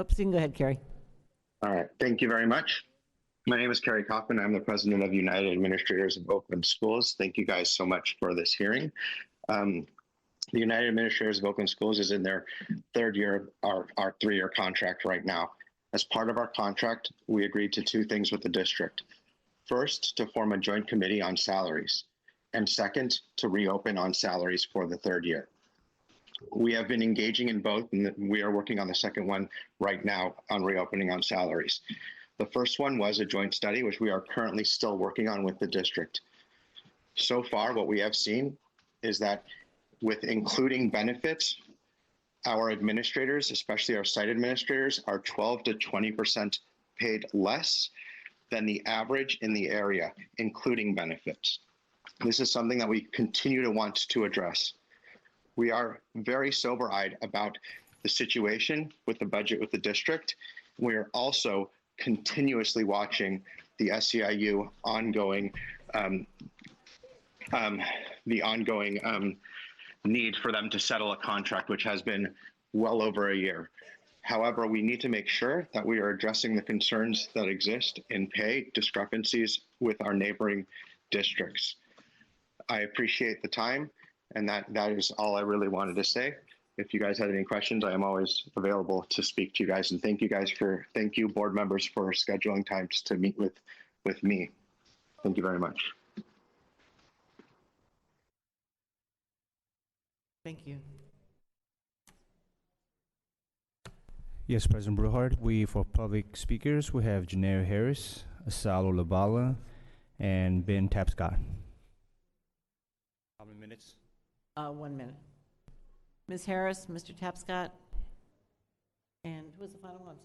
Oops, you can go ahead, Carrie. All right, thank you very much. My name is Kerry Kaufman. I'm the president of United Administrators of Oakland Schools. Thank you guys so much for this hearing. The United Administrators of Oakland Schools is in their third year of our 3-year contract right now. As part of our contract, we agreed to 2 things with the district. First, to form a joint committee on salaries, and second, to reopen on salaries for the 3rd year. We have been engaging in both, and we are working on the second one right now on reopening on salaries. The first one was a joint study, which we are currently still working on with the district. So far, what we have seen is that with including benefits, our administrators, especially our site administrators, are 12 to 20% paid less than the average in the area, including benefits. This is something that we continue to want to address. We are very sober-eyed about the situation with the budget with the district. We are also continuously watching the SEIU ongoing, need for them to settle a contract, which has been well over a year. However, we need to make sure that we are addressing the concerns that exist in pay discrepancies with our neighboring districts. I appreciate the time, and that is all I really wanted to say. If you guys had any questions, I am always available to speak to you guys. And thank you board members for scheduling times to meet with me. Thank you very much. Thank you. Yes, President Brewhart. For public speakers, we have Janelle Harris, Asalo Labala, and Ben Tapscott. How many minutes? 1 minute. Ms. Harris, Mr. Tapscott, and who was the final one?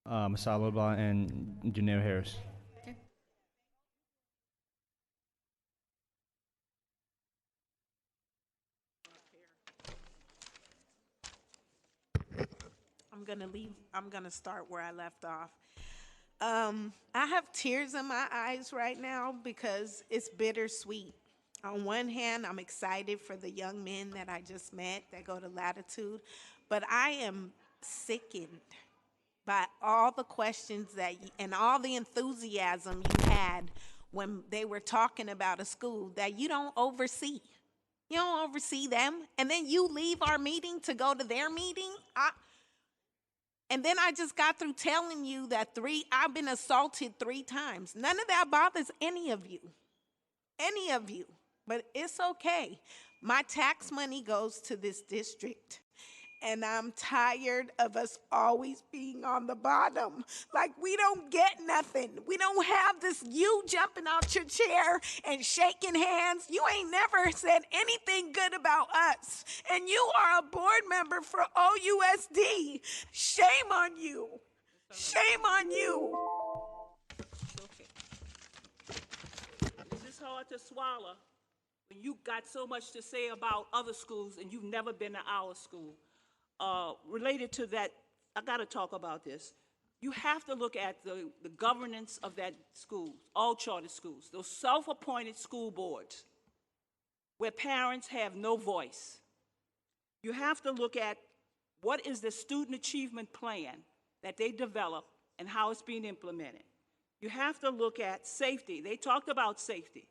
I'm sorry. Asalo Labala and Janelle Harris. Okay. I'm gonna start where I left off. I have tears in my eyes right now because it's bittersweet. On one hand, I'm excited for the young men that I just met that go to Latitude, but I am sickened by all the questions and all the enthusiasm you had when they were talking about a school that you don't oversee. You don't oversee them, and then you leave our meeting to go to their meeting. And then I just got through telling you that I've been assaulted 3 times. None of that bothers any of you. Any of you. But it's okay. My tax money goes to this district. And I'm tired of us always being on the bottom. Like we don't get nothing. We don't have this, you jumping out your chair and shaking hands. You ain't never said anything good about us. And you are a board member for OUSD. Shame on you. Shame on you. This is hard to swallow when you got so much to say about other schools and you've never been to our school. Related to that, I got to talk about this. You have to look at the governance of that school, all charter schools, those self-appointed school boards where parents have no voice. You have to look at what is the student achievement plan that they develop and how it's being implemented. You have to look at safety. They talked about safety.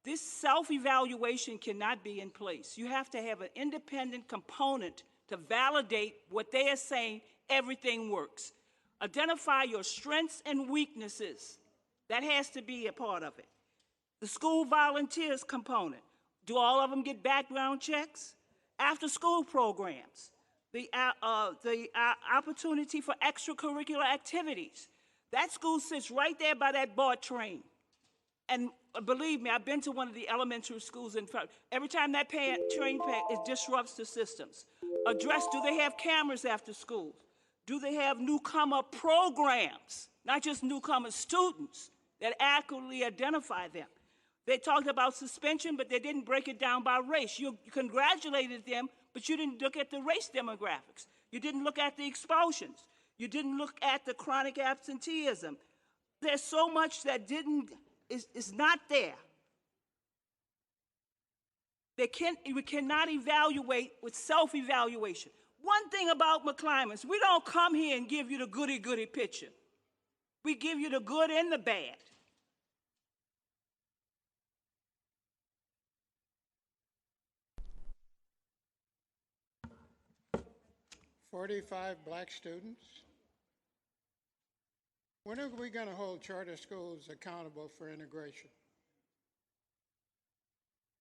This self-evaluation cannot be in place. You have to have an independent component to validate what they are saying, everything works. Identify your strengths and weaknesses. That has to be a part of it. The school volunteers component. Do all of them get background checks? After school programs. The opportunity for extracurricular activities. That school sits right there by that BART train. And believe me, I've been to one of the elementary schools in front. Every time that train passes, it disrupts the systems. Address, do they have cameras after school? Do they have newcomer programs, not just newcomer students, that accurately identify them? They talked about suspension, but they didn't break it down by race. You congratulated them, but you didn't look at the race demographics. You didn't look at the expulsions. You didn't look at the chronic absenteeism. There's so much that is not there. We cannot evaluate with self-evaluation. One thing about McClymonds, we don't come here and give you the goody-goody picture. We give you the good and the bad. "45 black students? When are we going to hold charter schools accountable for integration?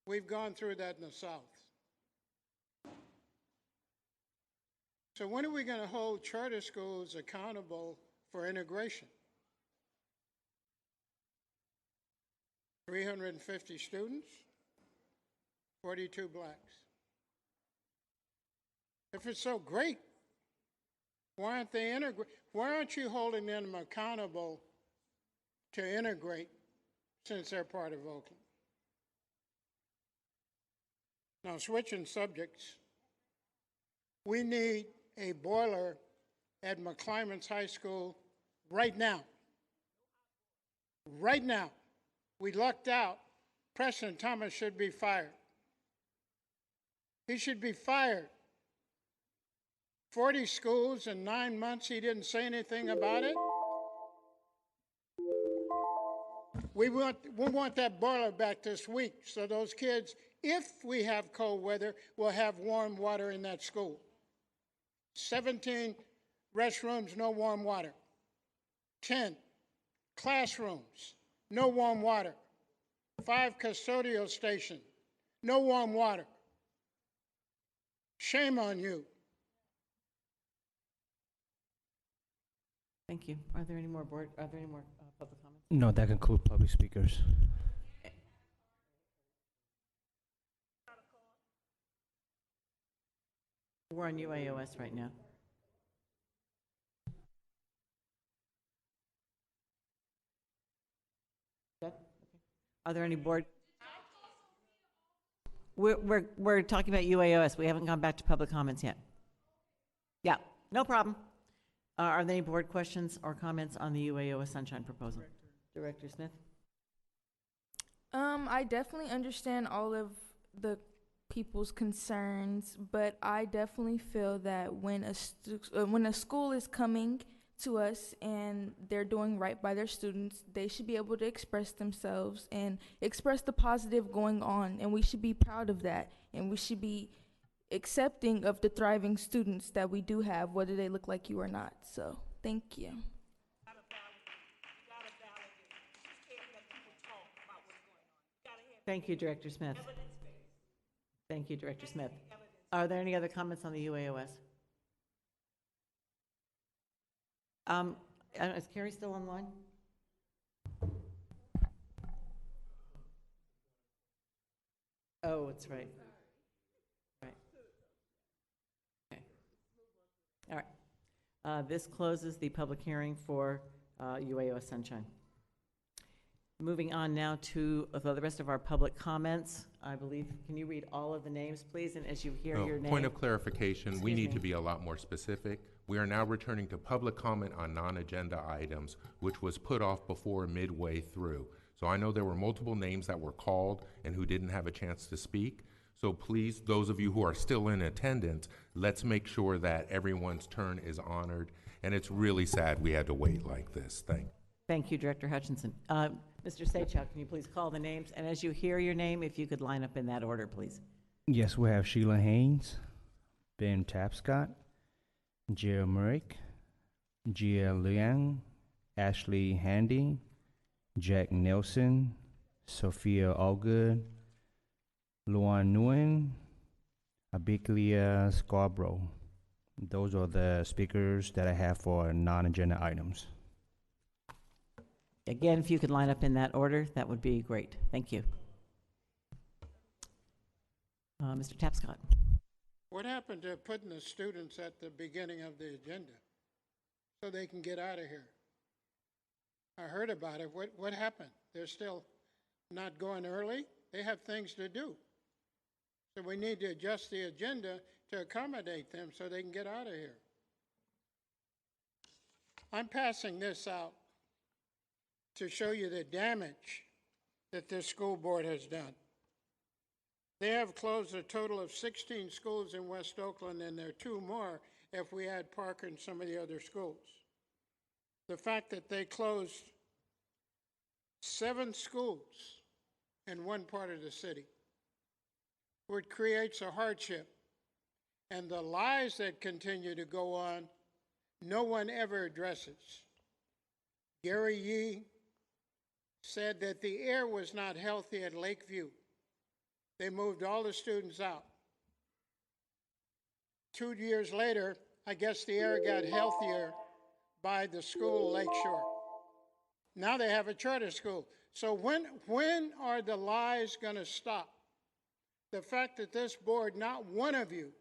We've gone through that in the South. So when are we going to hold charter schools accountable for integration? 350 students, 42 blacks. If it's so great, why aren't they integrate? Why aren't you holding them accountable to integrate since they're part of Oakland? Now, switching subjects, we need a boiler at McClymonds High School right now. Right now. We lucked out. Preston Thomas should be fired. He should be fired. 40 schools in 9 months, he didn't say anything about it. We want that boiler back this week so those kids, if we have cold weather, will have warm water in that school. 17 restrooms, no warm water. 10 classrooms, no warm water. 5 custodial stations, no warm water. Shame on you. Thank you. Are there any more public comments? No, that concludes public speakers. We're on UAOS right now. Okay. Are there any board? We're talking about UAOS. We haven't gone back to public comments yet. Yeah, no problem. Are there any board questions or comments on the UAOS Sunshine proposal? Director Smith? I definitely understand all of the people's concerns, but I definitely feel that when a school is coming to us and they're doing right by their students, they should be able to express themselves and express the positive going on, and we should be proud of that, and we should be accepting of the thriving students that we do have, whether they look like you or not. So, thank you. Thank you, Director Smith. Thank you, Director Smith. Are there any other comments on the UAOS? Is Carrie still online? Oh, it's right. Right. Okay. All right. This closes the public hearing for UAOS Sunshine. Moving on now to the rest of our public comments. I believe, can you read all of the names, please? And as you hear your name. Point of clarification, we Excuse need me. to be a lot more specific. We are now returning to public comment on non-agenda items, which was put off before midway through. So I know there were multiple names that were called and who didn't have a chance to speak. So please, those of you who are still in attendance, let's make sure that everyone's turn is honored. And it's really sad we had to wait like this. Thank you, Director Hutchinson. Mr. Saychuk, can you please call the names? And as you hear your name, if you could line up in that order, please. Yes, we have Sheila Haynes, Ben Tapscott, Jill Merrick, Gia Liang, Ashley Handy, Jack Nelson, Sophia Allgood, Luan Nguyen, Abiklia Scarborough. Those are the speakers that I have for non-agenda items. Again, if you could line up in that order, that would be great. Thank you. Mr. Tapscott. What happened to putting the students at the beginning of the agenda so they can get out of here? I heard about it. What happened? They're still not going early? They have things to do. So we need to adjust the agenda to accommodate them so they can get out of here. I'm passing this out to show you the damage that this school board has done. They have closed a total of 16 schools in West Oakland, and there are 2 more if we add Parker and some of the other schools. The fact that they closed 7 schools in one part of the city, which creates a hardship. And the lies that continue to go on, no one ever addresses. Gary Yee said that the air was not healthy at Lakeview. They moved all the students out. 2 years later, I guess the air got healthier by the school Lakeshore. Now they have a charter school. So when are the lies going to stop? The fact that this board, not one of you,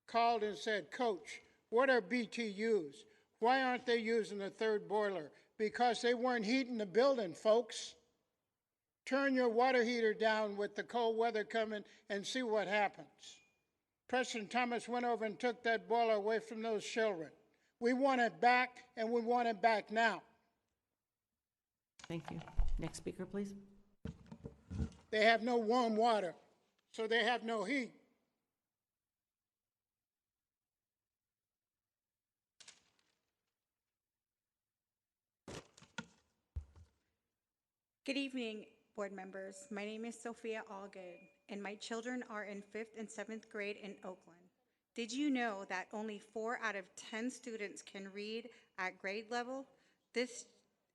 called and said, Coach, what are BTUs? Why aren't they using the 3rd boiler? Because they weren't heating the building, folks. Turn your water heater down with the cold weather coming and see what happens. President Thomas went over and took that boiler away from those children. We want it back, and we want it back now. Thank you. Next speaker, please. They have no warm water, so they have no heat. Good evening, board members. My name is Sophia Allgood, and my children are in 5th and 7th grade in Oakland. Did you know that only 4 out of 10 students can read at grade level? This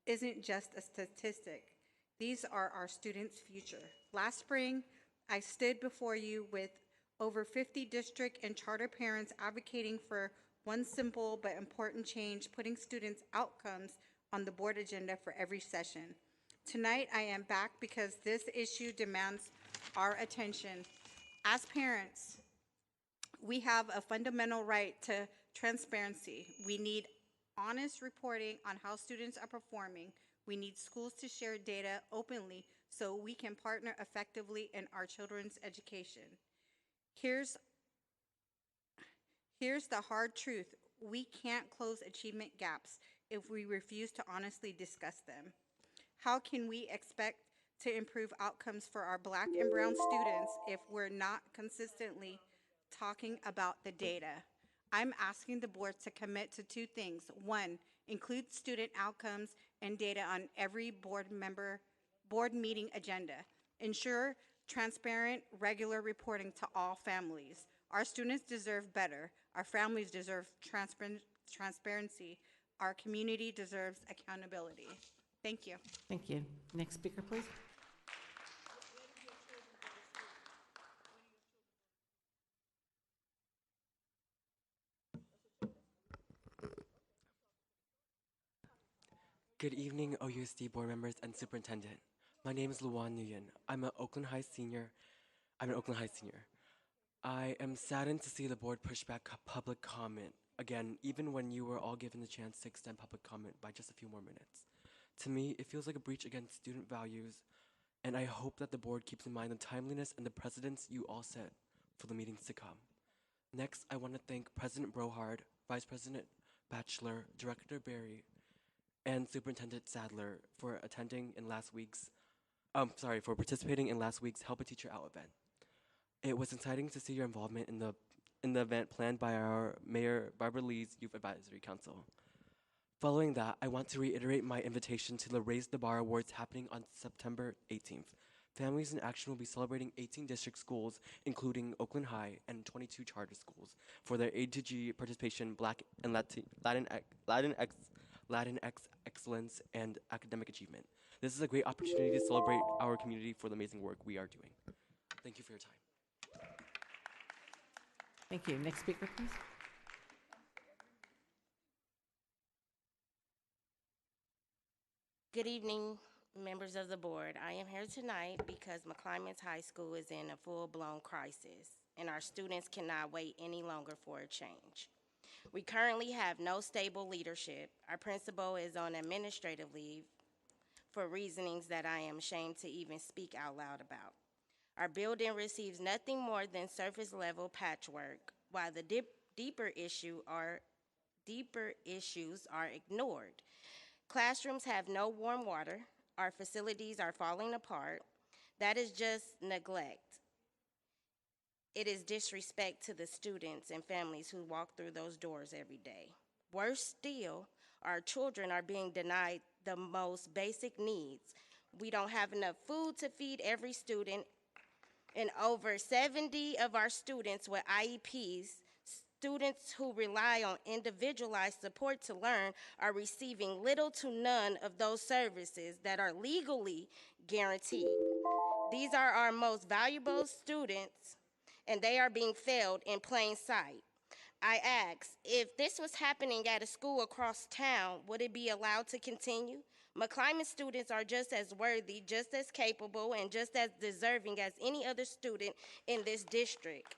isn't just a statistic. These are our students' future. Last spring, I stood before you with over 50 district and charter parents advocating for one simple but important change, putting students' outcomes on the board agenda for every session. Tonight, I am back because this issue demands our attention. As parents, we have a fundamental right to transparency. We need honest reporting on how students are performing. We need schools to share data openly so we can partner effectively in our children's education. Here's the hard truth. We can't close achievement gaps if we refuse to honestly discuss them. How can we expect to improve outcomes for our Black and brown students if we're not consistently talking about the data? I'm asking the board to commit to 2 things. 1, include student outcomes and data on every board meeting agenda. Ensure transparent, regular reporting to all families. Our students deserve better. Our families deserve transparency. Our community deserves accountability. Thank you. Thank you. Next speaker, please. Good evening, OUSD board members and superintendent. My name is Luan Nguyen. I'm an Oakland High senior. I am saddened to see the board push back public comment again, even when you were all given the chance to extend public comment by just a few more minutes. To me, it feels like a breach against student values, and I hope that the board keeps in mind the timeliness and the precedents you all set for the meetings to come. Next, I want to thank President Brohard, Vice President Batchelor, Director Berry, and Superintendent Sadler for participating in last week's Help a Teacher Out event. It was exciting to see your involvement in the event planned by our Mayor Barbara Lee's Youth Advisory Council. Following that, I want to reiterate my invitation to the Raise the Bar Awards happening on September 18th. Families in Action will be celebrating 18 district schools, including Oakland High and 22 charter schools, for their A to G participation, Black and Latinx excellence, and academic achievement. This is a great opportunity to celebrate our community for the amazing work we are doing. Thank you for your time. Thank you. Next speaker, please. Good evening, members of the board. I am here tonight because McClymonds High School is in a full-blown crisis, and our students cannot wait any longer for a change. We currently have no stable leadership. Our principal is on administrative leave for reasonings that I am ashamed to even speak out loud about. Our building receives nothing more than surface-level patchwork, while the deeper issues are ignored. Classrooms have no warm water. Our facilities are falling apart. That is just neglect. It is disrespect to the students and families who walk through those doors every day. Worse still, our children are being denied the most basic needs. We don't have enough food to feed every student, and over 70 of our students with IEPs, students who rely on individualized support to learn, are receiving little to none of those services that are legally guaranteed. These are our most valuable students, and they are being failed in plain sight. I ask, if this was happening at a school across town, would it be allowed to continue? McClymonds students are just as worthy, just as capable, and just as deserving as any other student in this district.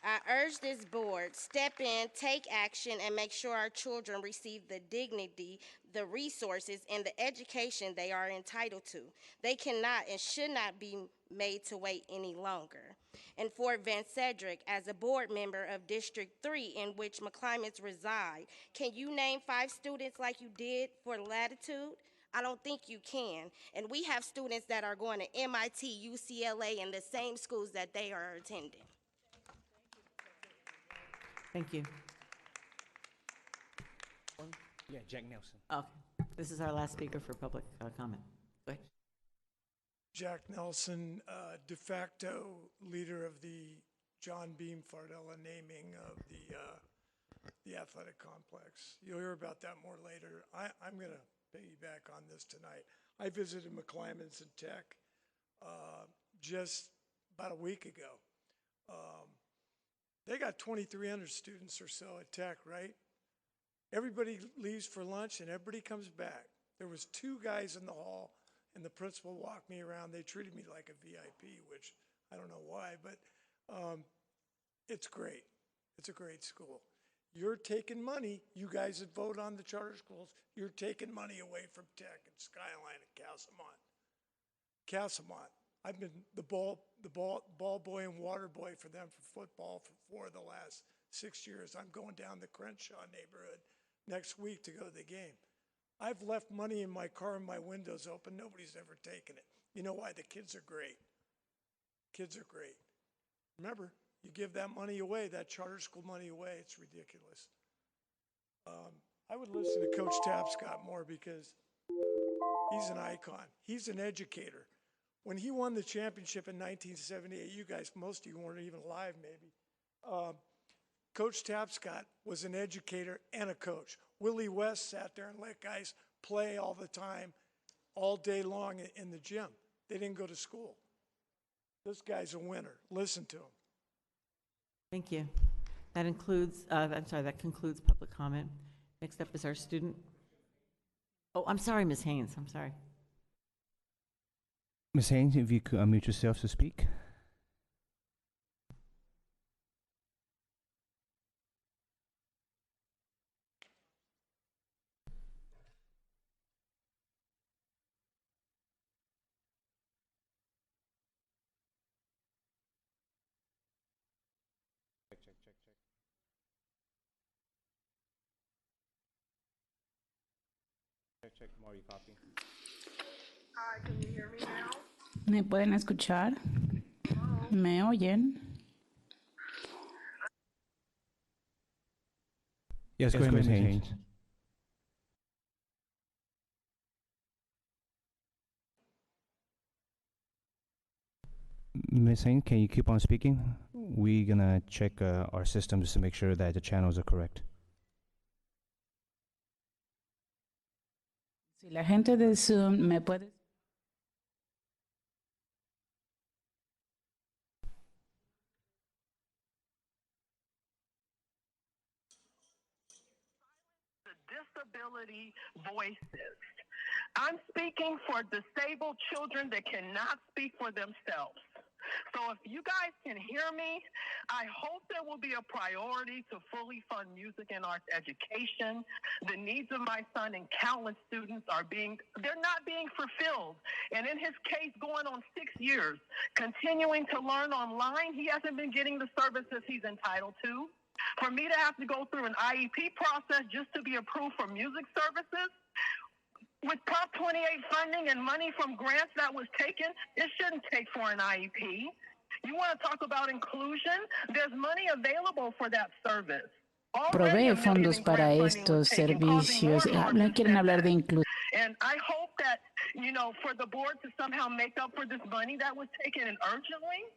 I urge this board, step in, take action, and make sure our children receive the dignity, the resources, and the education they are entitled to. They cannot and should not be made to wait any longer. And for Van Cedric, as a board member of District 3, in which McClymonds reside, can you name 5 students like you did for Latitude? I don't think you can. And we have students that are going to MIT, UCLA, and the same schools that they are attending. Thank you. Yeah, Jack Nelson. Okay. This is our last speaker for public comment. Go ahead. Jack Nelson, de facto leader of the John Beam Fardella naming of the athletic complex. You'll hear about that more later. I'm going to piggyback on this tonight. I visited McClymonds and Tech just about a week ago. They got 2,300 students or so at Tech, right? Everybody leaves for lunch and everybody comes back. There was 2 guys in the hall, and the principal walked me around. They treated me like a VIP, which I don't know why, but it's great. It's a great school. You're taking money, you guys that vote on the charter schools, you're taking money away from Tech and Skyline and Castlemont. I've been the ball boy and water boy for them for football for 4 of the last 6 years. I'm going down the Crenshaw neighborhood next week to go to the game. I've left money in my car and my windows open. Nobody's ever taken it. You know why? The kids are great. Kids are great. Remember, you give that money away, that charter school money away, it's ridiculous. I would listen to Coach Tapscott more because he's an icon. He's an educator. When he won the championship in 1978, you guys, most of you weren't even alive maybe, Coach Tapscott was an educator and a coach. Willie West sat there and let guys play all the time, all day long in the gym. They didn't go to school. This guy's a winner. Listen to him. Thank you. That concludes public comment. Next up is our student. Oh, I'm sorry, Ms. Haynes, I'm sorry. Ms. Haynes, if you could unmute yourself to speak. Check, Mario, copy. Hi, can you hear me now? ¿Me pueden escuchar? ¿Me oyen? Yes, go ahead, Ms. Haynes. Ms. Haynes, can you keep on speaking? We're gonna check our system just to make sure that the channels are correct. Si la gente de Zoom me puede... Disability voices. I'm speaking for disabled children that cannot speak for themselves. So if you guys can hear me, I hope there will be a priority to fully fund music and arts education. The needs of my son and countless students they're not being fulfilled. And in his case, going on 6 years, continuing to learn online, he hasn't been getting the services he's entitled to. For me to have to go through an IEP process just to be approved for music services, with Prop 28 funding and money from grants that was taken, it shouldn't take for an IEP. You want to talk about inclusion? There's money available for that service. Provee fondos para estos servicios. No quieren hablar de inclusión. And I hope that, for the board to somehow make up for this money that was taken in urgently,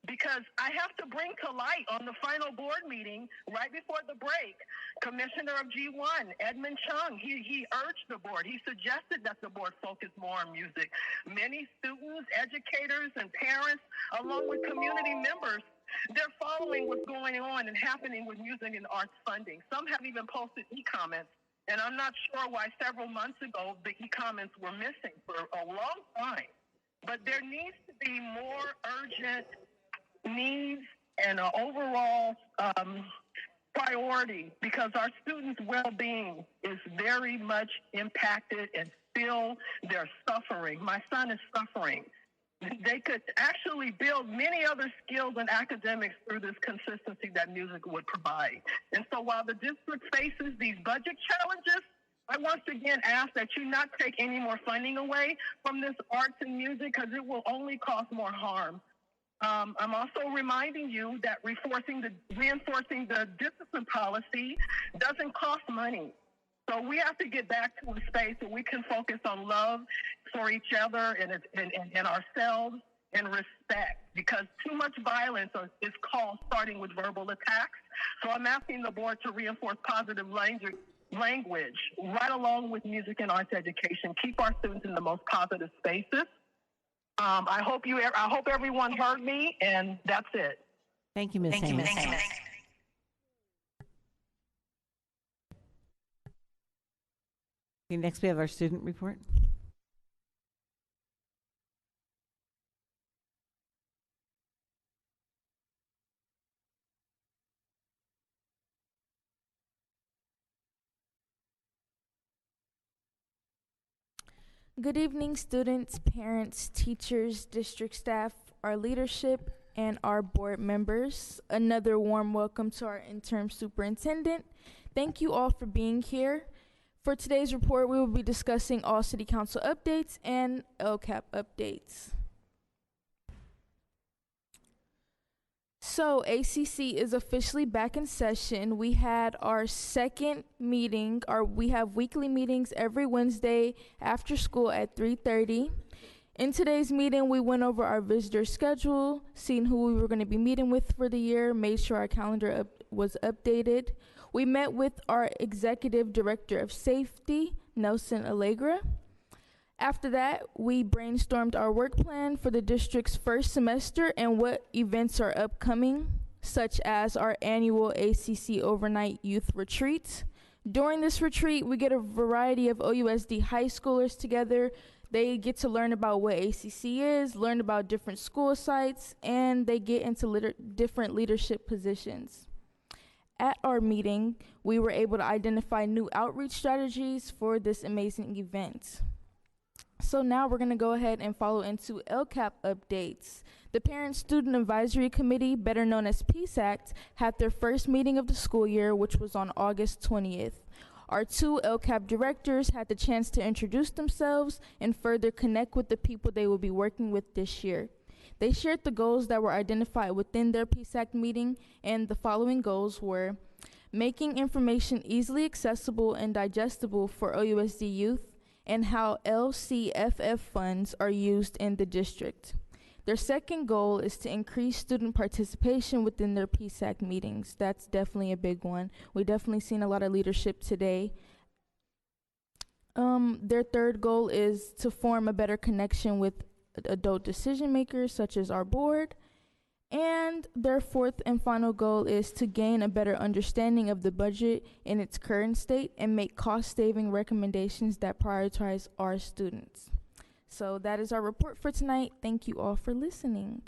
because I have to bring to light on the final board meeting right before the break, Commissioner of G1, Edmund Chung, he urged the board, he suggested that the board focus more on music. Many students, educators, and parents, along with community members, they're following what's going on and happening with music and arts funding. Some have even posted e-comments, and I'm not sure why several months ago the e-comments were missing for a long time. But there needs to be more urgent needs and an overall priority, because our students' well-being is very much impacted, and still they're suffering. My son is suffering. They could actually build many other skills in academics through this consistency that music would provide. And so while the district faces these budget challenges, I once again ask that you not take any more funding away from this arts and music, because it will only cause more harm. I'm also reminding you that reinforcing the discipline policy doesn't cost money. So we have to get back to a space where we can focus on love for each other and ourselves, and respect, because too much violence is caused starting with verbal attacks. So I'm asking the board to reinforce positive language right along with music and arts education. Keep our students in the most positive spaces. I hope everyone heard me, and that's it. Thank you, Ms. Haynes. Okay, next we have our student report. Good evening, students, parents, teachers, district staff, our leadership, and our board members. Another warm welcome to our interim superintendent. Thank you all for being here. For today's report, we will be discussing all city council updates and LCAP updates. So ACC is officially back in session. We had our second meeting, we have weekly meetings every Wednesday after school at 3:30. In today's meeting, we went over our visitor schedule, seen who we were going to be meeting with for the year, made sure our calendar was updated. We met with our Executive Director of Safety, Nelson Allegra. After that, we brainstormed our work plan for the district's first semester and what events are upcoming, such as our annual ACC Overnight Youth Retreat, During this retreat, we get a variety of OUSD high schoolers together. They get to learn about what ACC is, learn about different school sites, and they get into different leadership positions. At our meeting, we were able to identify new outreach strategies for this amazing event. So now we're going to go ahead and follow into LCAP updates. The Parent Student Advisory Committee, better known as PSAC, had their first meeting of the school year, which was on August 20th. Our two LCAP directors had the chance to introduce themselves and further connect with the people they will be working with this year. They shared the goals that were identified within their PSAC meeting, and the following goals were making information easily accessible and digestible for OUSD youth, and how LCFF funds are used in the district. Their second goal is to increase student participation within their PSAC meetings. That's definitely a big one. We definitely seen a lot of leadership today. Their third goal is to form a better connection with adult decision makers such as our board. And their fourth and final goal is to gain a better understanding of the budget in its current state and make cost-saving recommendations that prioritize our students. So that is our report for tonight. Thank you all for listening.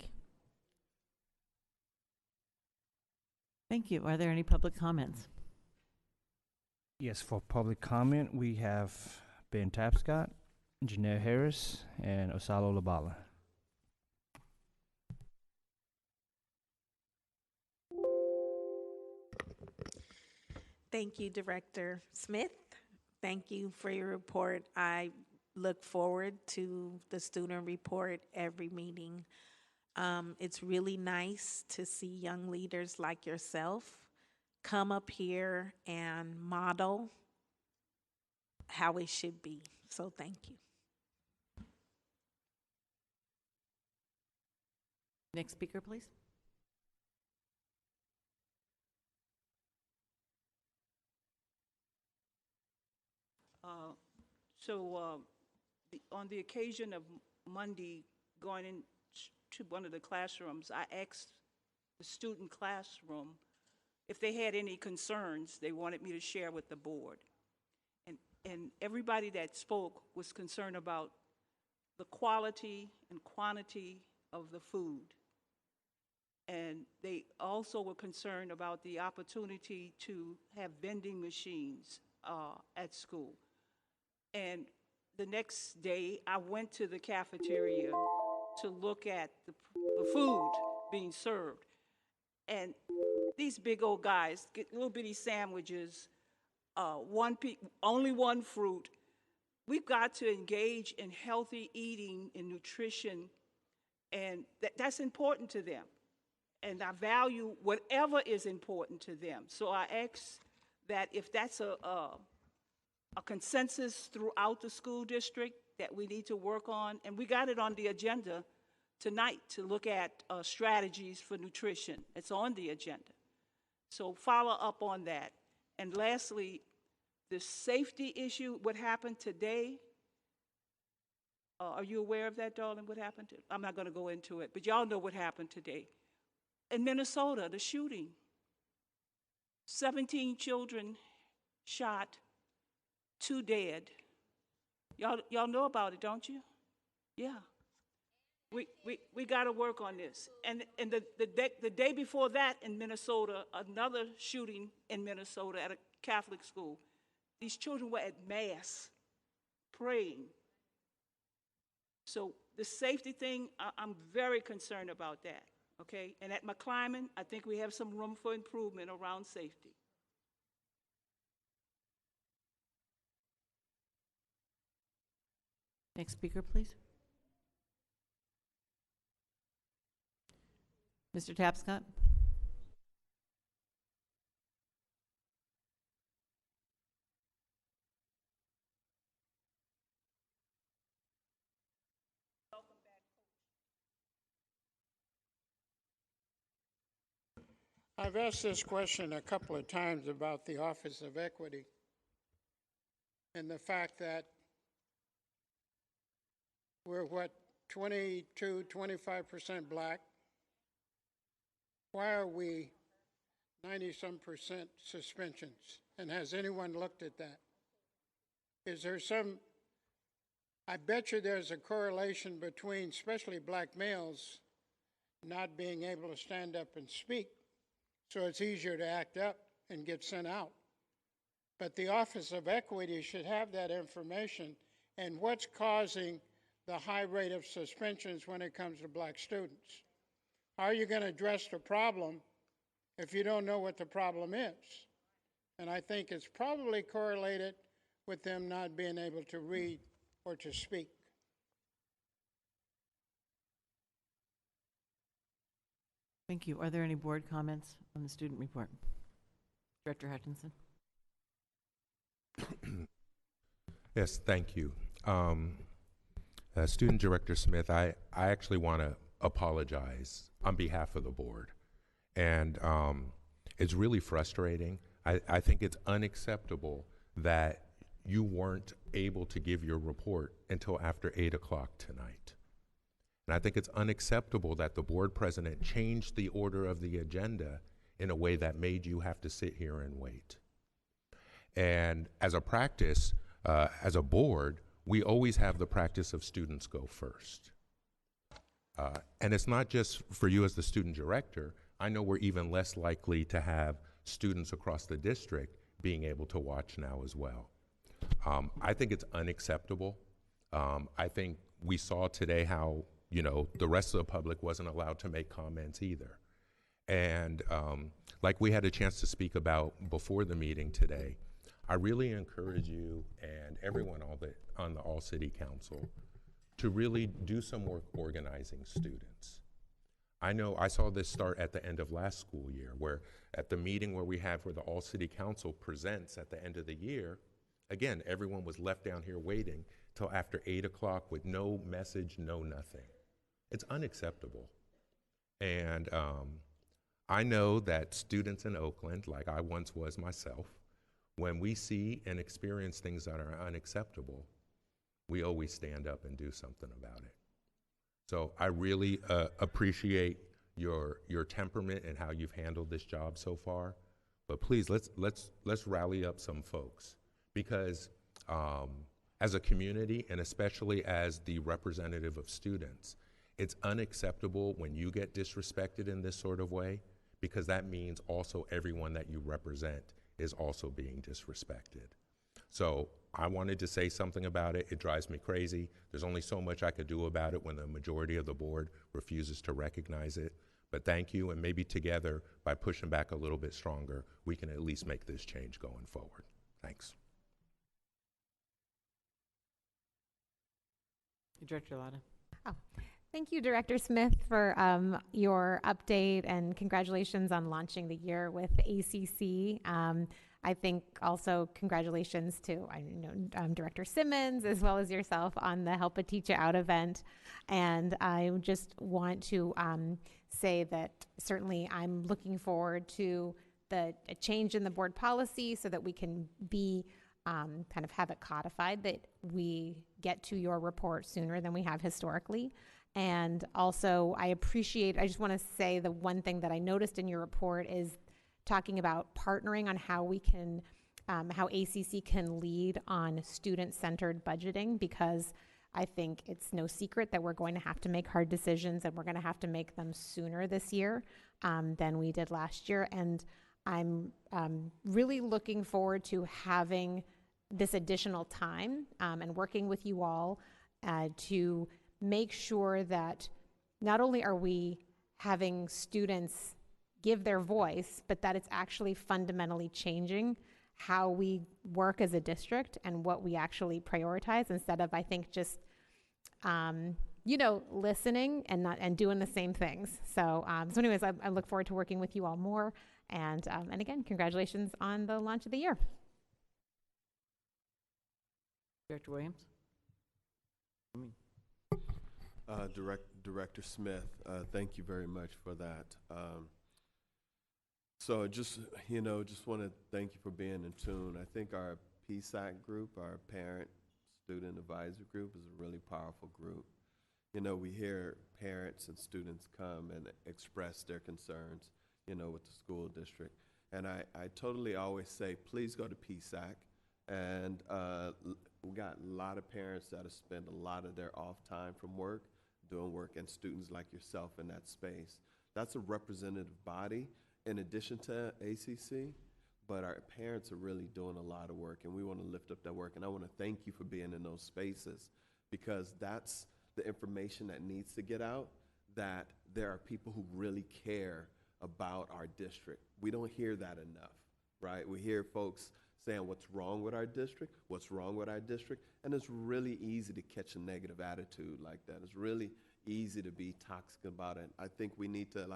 Thank you. Are there any public comments? Yes, for public comment, we have Ben Tapscott, Janelle Harris, and Osalo Labala. Thank you, Director Smith. Thank you for your report. I look forward to the student report every meeting. It's really nice to see young leaders like yourself come up here and model how it should be. So thank you. Next speaker, please. On the occasion of Monday going into one of the classrooms, I asked the student classroom if they had any concerns they wanted me to share with the board. And everybody that spoke was concerned about the quality and quantity of the food. And they also were concerned about the opportunity to have vending machines at school. And the next day, I went to the cafeteria to look at the food being served. And these big old guys get little bitty sandwiches, only one fruit. We've got to engage in healthy eating and nutrition, and that's important to them. And I value whatever is important to them. So I ask that if that's a consensus throughout the school district that we need to work on, and we got it on the agenda tonight to look at strategies for nutrition. It's on the agenda. So follow up on that. And lastly, the safety issue, what happened today, are you aware of that, darling, what happened? I'm not going to go into it, but y'all know what happened today. In Minnesota, the shooting, 17 children shot, 2 dead. Y'all know about it, don't you? Yeah. We got to work on this. And the day before that in Minnesota, another shooting in Minnesota at a Catholic school. These children were at Mass praying. So the safety thing, I'm very concerned about that, okay? And at McClyman, I think we have some room for improvement around safety. Next speaker, please. Mr. Tapscott. I've asked this question a couple of times about the Office of Equity and the fact that we're, 22, 25% black. Why are we 90-some% suspensions. And has anyone looked at that? Is there some, I bet you there's a correlation between, especially black males, not being able to stand up and speak. So it's easier to act up and get sent out. But the Office of Equity should have that information and what's causing the high rate of suspensions when it comes to black students. How are you going to address the problem if you don't know what the problem is? And I think it's probably correlated with them not being able to read or to speak. Thank you. Are there any board comments on the student report? Director Hutchinson. Yes, thank you. Student Director Smith, I actually want to apologize on behalf of the board. And it's really frustrating. I think it's unacceptable that you weren't able to give your report until after 8 o'clock tonight. And I think it's unacceptable that the board president changed the order of the agenda in a way that made you have to sit here and wait. And as a practice, as a board, we always have the practice of students go first. And it's not just for you as the student director. I know we're even less likely to have students across the district being able to watch now as well. I think it's unacceptable. I think we saw today how, the rest of the public wasn't allowed to make comments either. And like we had a chance to speak about before the meeting today, I really encourage you and everyone on the All-City Council to really do some work organizing students. I know I saw this start at the end of last school year, where at the meeting where the All-City Council presents at the end of the year, again, everyone was left down here waiting till after 8 o'clock with no message, no nothing. It's unacceptable. And I know that students in Oakland, like I once was myself, when we see and experience things that are unacceptable, we always stand up and do something about it. So I really appreciate your temperament and how you've handled this job so far. But please, let's rally up some folks, because as a community, and especially as the representative of students, it's unacceptable when you get disrespected in this sort of way, because that means also everyone that you represent is also being disrespected. So I wanted to say something about it. It drives me crazy. There's only so much I could do about it when the majority of the board refuses to recognize it. But thank you, and maybe together, by pushing back a little bit stronger, we can at least make this change going forward. Thanks. Director Latta. Oh, thank you, Director Smith, for your update, and congratulations on launching the year with ACC. I think also congratulations to Director Simmons, as well as yourself, on the Help a Teacher Out event. And I just want to say that certainly I'm looking forward to a change in the board policy so that we can be kind of have it codified that we get to your report sooner than we have historically. And also I just want to say the one thing that I noticed in your report is talking about partnering on how we can, how ACC can lead on student-centered budgeting, because I think it's no secret that we're going to have to make hard decisions, and we're going to have to make them sooner this year than we did last year. And I'm really looking forward to having this additional time and working with you all to make sure that not only are we having students give their voice, but that it's actually fundamentally changing how we work as a district and what we actually prioritize, instead of, I think, just listening and doing the same things. So anyways, I look forward to working with you all more. And again, congratulations on the launch of the year. Director Williams. Director Smith, thank you very much for that. So just want to thank you for being in tune. I think our PSAC group, our Parent Student Advisory Group, is a really powerful group. We hear parents and students come and express their concerns, with the school district. And I totally always say, please go to PSAC. And we got a lot of parents that have spent a lot of their off time from work doing work, and students like yourself in that space. That's a representative body in addition to ACC, but our parents are really doing a lot of work, and we want to lift up that work. And I want to thank you for being in those spaces, because that's the information that needs to get out, that there are people who really care about our district. We don't hear that enough, right? We hear folks saying what's wrong with our district, and it's really easy to catch a negative attitude like that. It's really easy to be toxic about it. I think we need to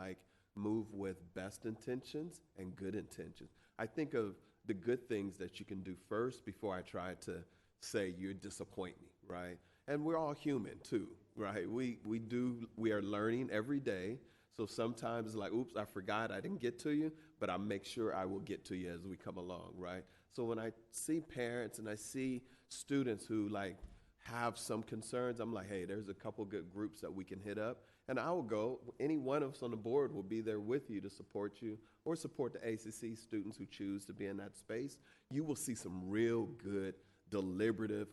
move with best intentions and good intentions. I think of the good things that you can do first before I try to say you disappoint me, right? And we're all human too, right? We are learning every day. So sometimes it's like, oops, I forgot, I didn't get to you, but I'll make sure I will get to you as we come along, right? So when I see parents and I see students who have some concerns, I'm like, hey, there's a couple good groups that we can hit up, and I will go. Any one of us on the board will be there with you to support you, or support the ACC students who choose to be in that space. You will see some real good, deliberative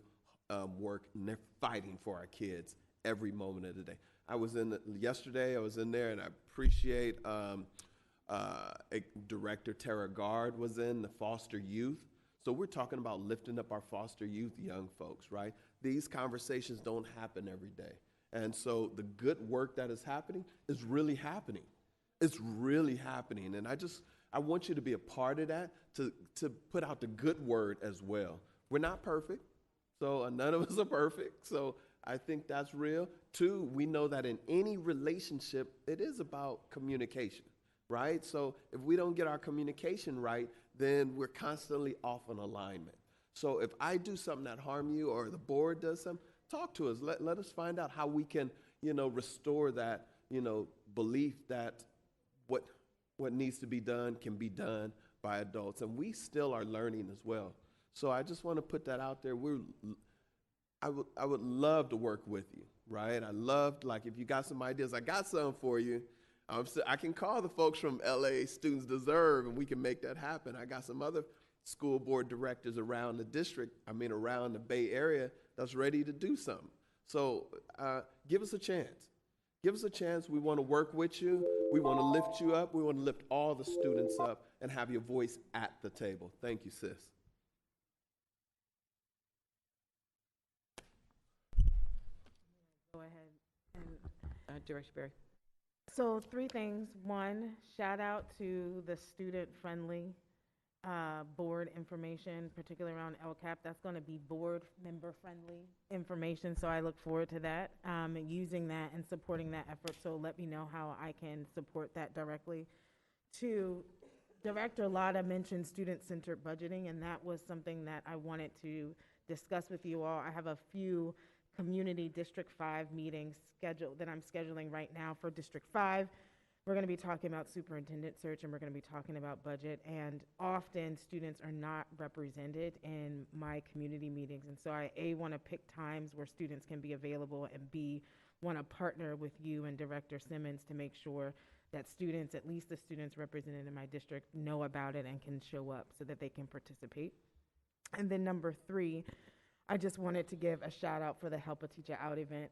work, and they're fighting for our kids every moment of the day. Yesterday, I was in there, and I appreciate Director Tara Gard was in the foster youth. So we're talking about lifting up our foster youth young folks, right? These conversations don't happen every day. And so the good work that is happening is really happening. It's really happening. And I want you to be a part of that, to put out the good word as well. We're not perfect, so none of us are perfect. So I think that's real. 2, we know that in any relationship, it is about communication, right? So if we don't get our communication right, then we're constantly off on alignment. So if I do something that harm you, or the board does something, talk to us. Let us find out how we can, restore that, belief that what needs to be done can be done by adults. And we still are learning as well. So I just want to put that out there. I would love to work with you, right? I loved, if you got some ideas, I got some for you. I can call the folks from LA Students Deserve, and we can make that happen. I got some other school board directors around around the Bay Area that's ready to do something. So give us a chance. Give us a chance. We want to work with you. We want to lift you up. We want to lift all the students up and have your voice at the table. Thank you, sis. Go ahead and Director Berry. So 3 things. 1, shout out to the student-friendly board information, particularly around LCAP. That's going to be board member-friendly information, so I look forward to that, using that and supporting that effort. So let me know how I can support that directly. 2, Director Lotta mentioned student-centered budgeting, and that was something that I wanted to discuss with you all. I have a few Community District 5 meetings scheduled that I'm scheduling right now for District 5. We're going to be talking about superintendent search, and we're going to be talking about budget, and often students are not represented in my community meetings. And so I want to pick times where students can be available, and B, want to partner with you and Director Simmons to make sure that students, at least the students represented in my district, know about it and can show up so that they can participate. And then number 3, I just wanted to give a shout out for the Help a Teacher Out event.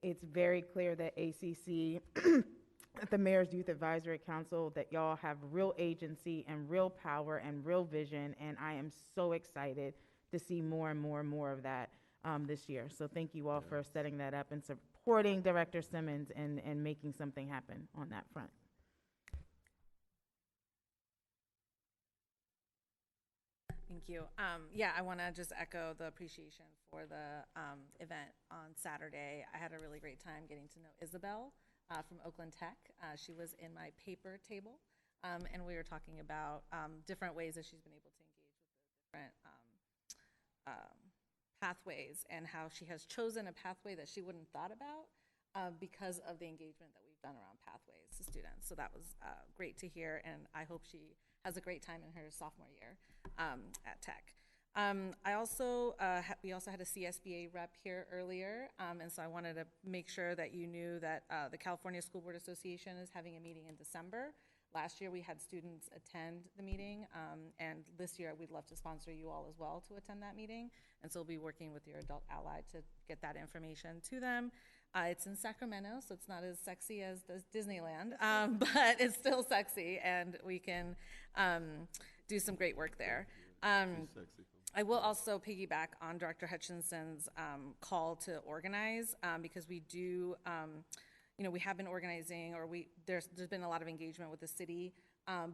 It's very clear that ACC, at the Mayor's Youth Advisory Council, that y'all have real agency and real power and real vision, and I am so excited to see more and more and more of that this year. So thank you all for setting that up and supporting Director Simmons and making something happen on that front. Thank you. I want to just echo the appreciation for the event on Saturday. I had a really great time getting to know Isabel from Oakland Tech. She was in my paper table, and we were talking about different ways that she's been able to engage with the different pathways, and how she has chosen a pathway that she wouldn't have thought about because of the engagement that we've done around pathways to students. So that was great to hear, and I hope she has a great time in her sophomore year at Tech. We also had a CSBA rep here earlier, and so I wanted to make sure that you knew that the California School Board Association is having a meeting in December. Last year, we had students attend the meeting, and this year, we'd love to sponsor you all as well to attend that meeting. And so we'll be working with your adult ally to get that information to them. It's in Sacramento, so it's not as sexy as Disneyland, but it's still sexy, and we can do some great work there. I will also piggyback on Director Hutchinson's call to organize, because we do, we have been organizing, or there's been a lot of engagement with the city,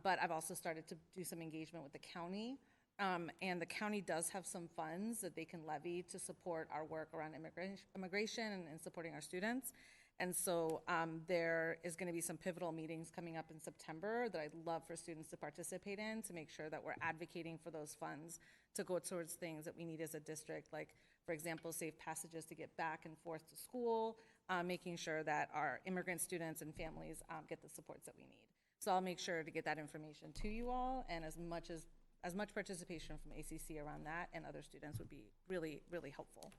but I've also started to do some engagement with the county. And the county does have some funds that they can levy to support our work around immigration and supporting our students. And so there is going to be some pivotal meetings coming up in September that I'd love for students to participate in, to make sure that we're advocating for those funds to go towards things that we need as a district, like, for example, safe passages to get back and forth to school, making sure that our immigrant students and families get the supports that we need. So I'll make sure to get that information to you all, and as much participation from ACC around that and other students would be really, really helpful.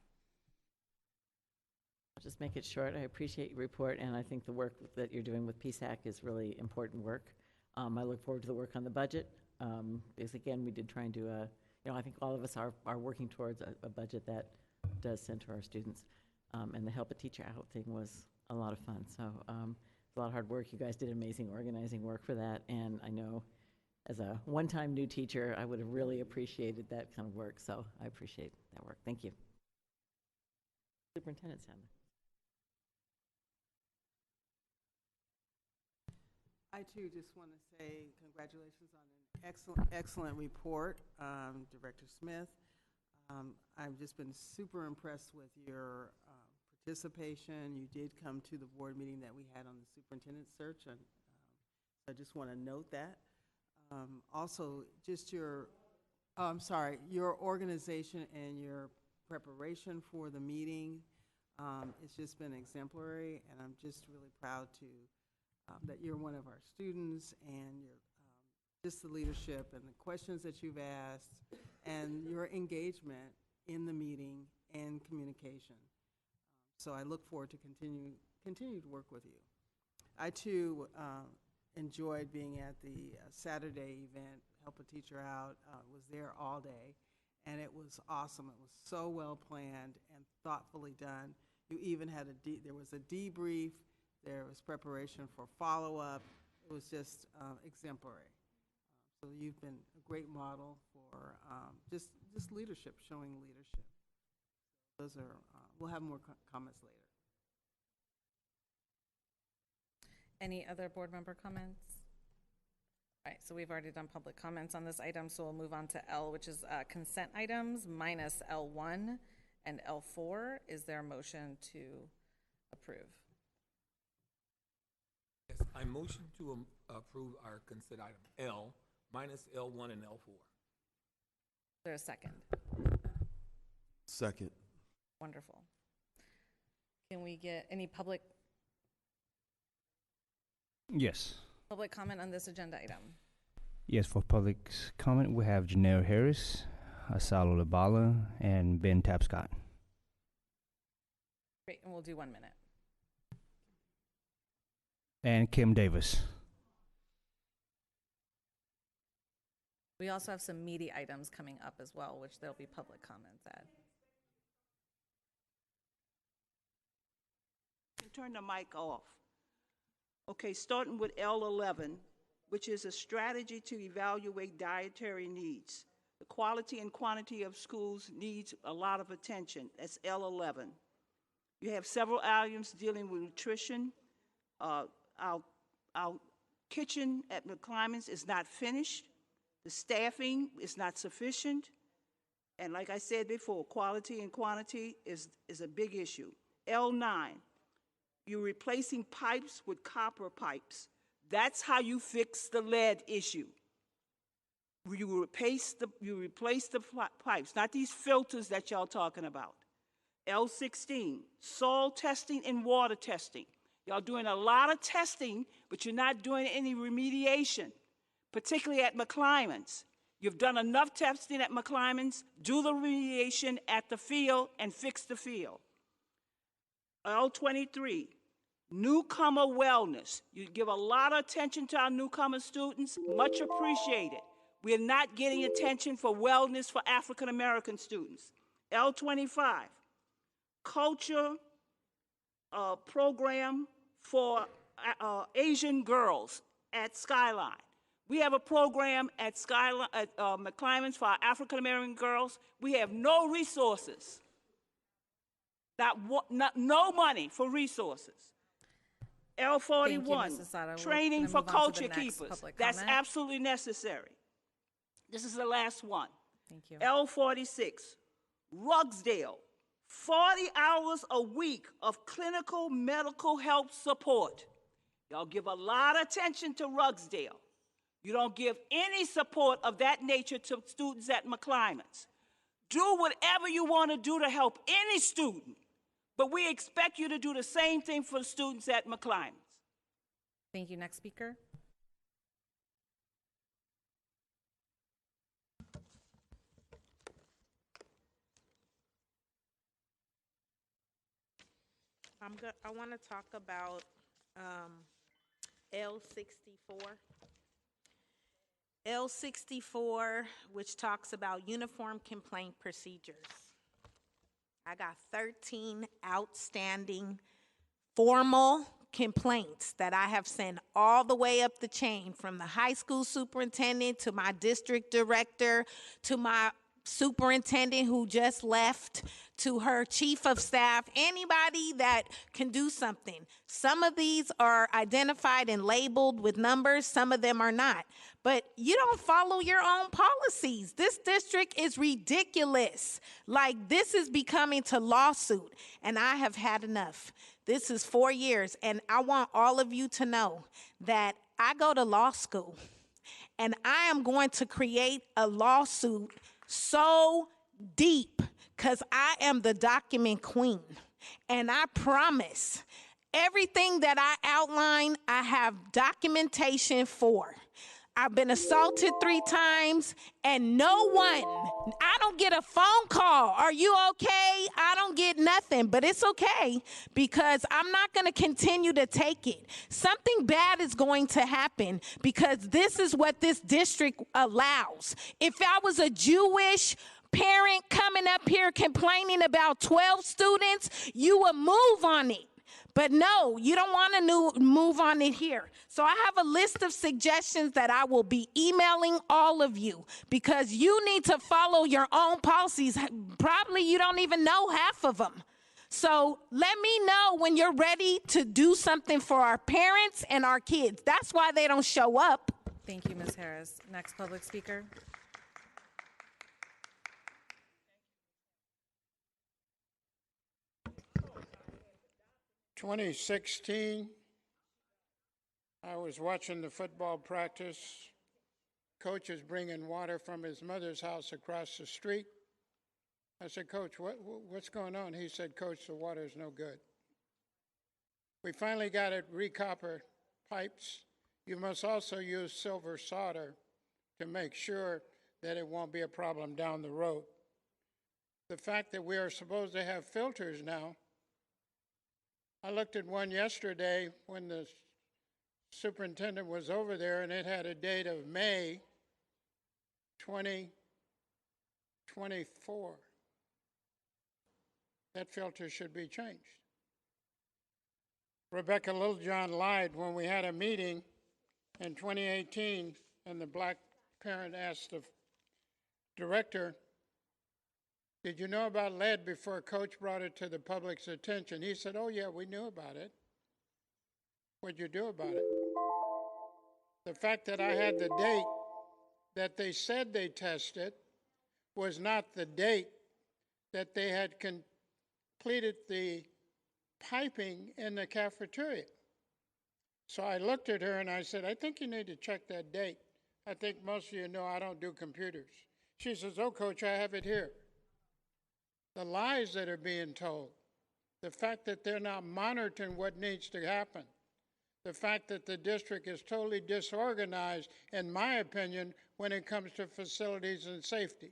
I'll just make it short. I appreciate your report, and I think the work that you're doing with PSAC is really important work. I look forward to the work on the budget, because again, we did try and do I think all of us are working towards a budget that does center our students. And the Help a Teacher Out thing was a lot of fun. So it's a lot of hard work. You guys did amazing organizing work for that, and I know as a one-time new teacher, I would have really appreciated that kind of work. So I appreciate that work. Thank you. Superintendent Sandler. I too just want to say congratulations on an excellent report, Director Smith. I've just been super impressed with your participation. You did come to the board meeting that we had on the superintendent search, and I just want to note that. Also, just your organization and your preparation for the meeting, it's just been exemplary, and I'm just really proud that you're one of our students, and your just the leadership and the questions that you've asked, and your engagement in the meeting and communication. So I look forward to continue to work with you. I too enjoyed being at the Saturday event, Help a Teacher Out. Was there all day, and it was awesome. It was so well planned and thoughtfully done. You even had there was a debrief. There was preparation for follow-up. It was just exemplary. So you've been a great model for just leadership, showing leadership. Those are, we'll have more comments later. Any other board member comments? All right, so we've already done public comments on this item, so we'll move on to L, which is consent items minus L1 and L4. Is there a motion to approve? Yes, I motion to approve our consent item L minus L1 and L4. Is there a second? Second. Wonderful. Can we get any public Yes. comment on this agenda item? Yes, for public comment, we have Janelle Harris, Asalo Labala, and Ben Tapscott. Great, and we'll do 1 minute. And Kim Davis. We also have some meaty items coming up as well, which there'll be public comments at. Turn the mic off. Okay, starting with L11, which is a strategy to evaluate dietary needs. The quality and quantity of schools needs a lot of attention. That's L11. You have several items dealing with nutrition. Our kitchen at McClymonds is not finished. The staffing is not sufficient. And like I said before, quality and quantity is a big issue. L9, you're replacing pipes with copper pipes. That's how you fix the lead issue. You replace the pipes, not these filters that y'all talking about. L16, soil testing and water testing. Y'all doing a lot of testing, but you're not doing any remediation, particularly at McClymonds. You've done enough testing at McClymonds. Do the remediation at the field and fix the field. L23, Newcomer wellness. You give a lot of attention to our newcomer students, much appreciated. We are not getting attention for wellness for African American students. L25, culture program for Asian girls at Skyline. We have a program at Skyline, at McClymonds for our African American girls. We have no resources. No money for resources. Thank you, L41, Mrs. Sada. We're training gonna for move on to culture the next keepers. public That's comment. absolutely necessary. This is the last one. Thank you. L46, Rugsdale, 40 hours a week of clinical medical health support. Y'all give a lot of attention to Rugsdale. You don't give any support of that nature to students at McClymonds. Do whatever you want to do to help any student, but we expect you to do the same thing for the students at McClymonds. Thank you. Next speaker. I want to talk about L64. L64, which talks about uniform complaint procedures. I got 13 outstanding formal complaints that I have sent all the way up the chain, from the high school superintendent to my district director to my superintendent who just left, to her chief of staff, anybody that can do something. Some of these are identified and labeled with numbers, some of them are not. But you don't follow your own policies. This district is ridiculous. Like, this is becoming to lawsuit, and I have had enough. This is 4 years, and I want all of you to know that I go to law school, and I am going to create a lawsuit so deep, because I am the document queen. And I promise, everything that I outline, I have documentation for. I've been assaulted 3 times, and no one, I don't get a phone call. Are you okay? I don't get nothing, but it's okay, because I'm not going to continue to take it. Something bad is going to happen, because this is what this district allows. If I was a Jewish parent coming up here complaining about 12 students, you would move on it. But no, you don't want to move on it here. So I have a list of suggestions that I will be emailing all of you, because you need to follow your own policies. Probably you don't even know half of them. So let me know when you're ready to do something for our parents and our kids. That's why they don't show up. Thank you, Ms. Harris. Next public speaker. 2016, I was watching the football practice. Coach is bringing water from his mother's house across the street. I said, Coach, what's going on? He said, Coach, the water is no good. We finally got it recopper pipes. You must also use silver solder to make sure that it won't be a problem down the road. The fact that we are supposed to have filters now, I looked at one yesterday when the superintendent was over there, and it had a date of May 2024. That filter should be changed. Rebecca Littlejohn lied when we had a meeting in 2018, and the black parent asked the director, did you know about lead before Coach brought it to the public's attention? He said, oh yeah, we knew about it. What'd you do about it? The fact that I had the date that they said they tested was not the date that they had completed the piping in the cafeteria. So I looked at her and I said, I think you need to check that date. I think most of you know I don't do computers. She says, oh, Coach, I have it here. The lies that are being told, the fact that they're not monitoring what needs to happen, the fact that the district is totally disorganized, in my opinion, when it comes to facilities and safety.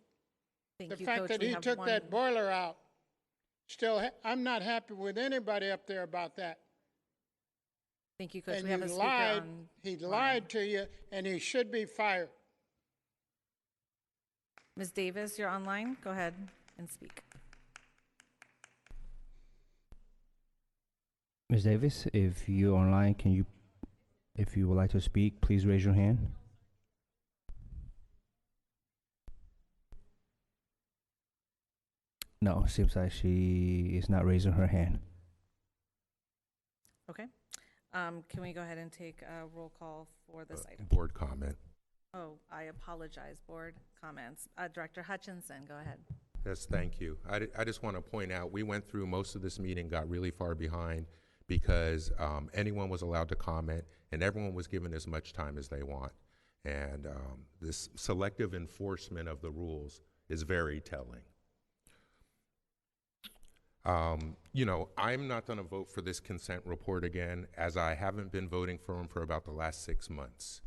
The fact that he took that boiler out, still, I'm not happy with anybody up there about that. Thank you, Coach. And We have you a speaker lied, on. he lied to you, and he should be fired. Ms. Davis, you're online. Go ahead and speak. Ms. Davis, if you're online, if you would like to speak, please raise your hand. No, seems like she is not raising her hand. Okay. Can we go ahead and take a roll call for this item? Board comment. Oh, I apologize, board comments. Director Hutchinson, go ahead. Yes, thank you. I just want to point out, we went through most of this meeting, got really far behind because anyone was allowed to comment and everyone was given as much time as they want. And this selective enforcement of the rules is very telling. You know, I'm not going to vote for this consent report again, as I haven't been voting for them for about the last 6 months,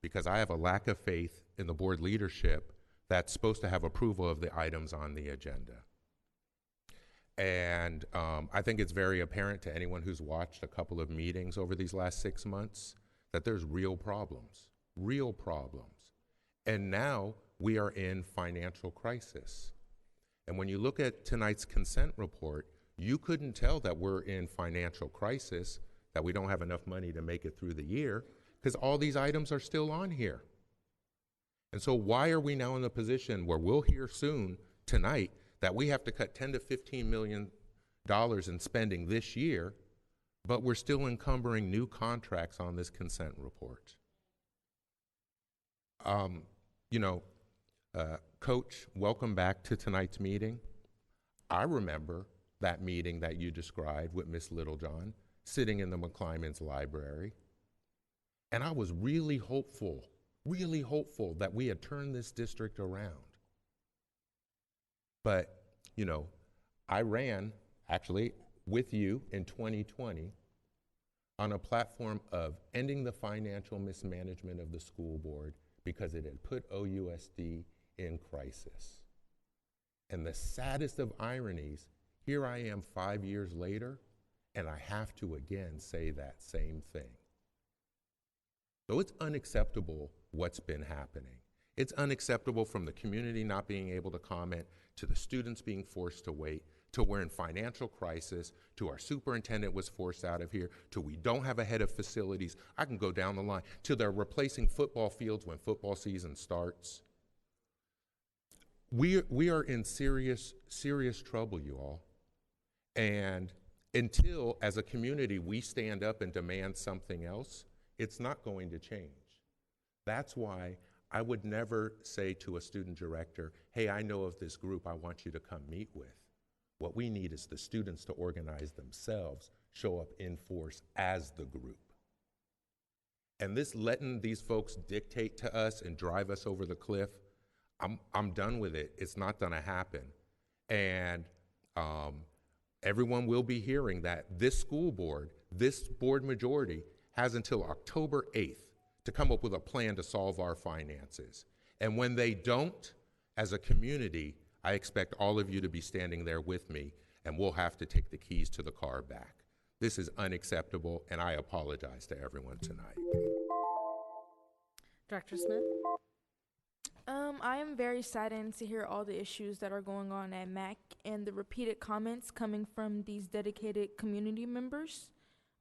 because I have a lack of faith in the board leadership that's supposed to have approval of the items on the agenda. And I think it's very apparent to anyone who's watched a couple of meetings over these last 6 months that there's real problems. And now we are in financial crisis. And when you look at tonight's consent report, you couldn't tell that we're in financial crisis, that we don't have enough money to make it through the year, because all these items are still on here. And so why are we now in the position where we'll hear soon tonight that we have to cut $10 to $15 million in spending this year, but we're still encumbering new contracts on this consent report? Coach, welcome back to tonight's meeting. I remember that meeting that you described with Miss Littlejohn, sitting in the McClymonds library. And I was really hopeful that we had turned this district around. But, you know, I ran, actually, with you in 2020 on a platform of ending the financial mismanagement of the school board because it had put OUSD in crisis. And the saddest of ironies, here I am 5 years later, and I have to again say that same thing. So it's unacceptable what's been happening. It's unacceptable from the community not being able to comment, to the students being forced to wait, to we're in financial crisis, to our superintendent was forced out of here, to we don't have a head of facilities. I can go down the line, to they're replacing football fields when football season starts. We are in serious trouble, you all. And until, as a community, we stand up and demand something else, it's not going to change. That's why I would never say to a student director, hey, I know of this group I want you to come meet with. What we need is the students to organize themselves, show up in force as the group. And this letting these folks dictate to us and drive us over the cliff, I'm done with it. It's not gonna happen. And everyone will be hearing that this school board, this board majority, has until October 8th to come up with a plan to solve our finances. And when they don't, as a community, I expect all of you to be standing there with me, and we'll have to take the keys to the car back. This is unacceptable, and I apologize to everyone tonight. Director Smith? I am very saddened to hear all the issues that are going on at MAC and the repeated comments coming from these dedicated community members.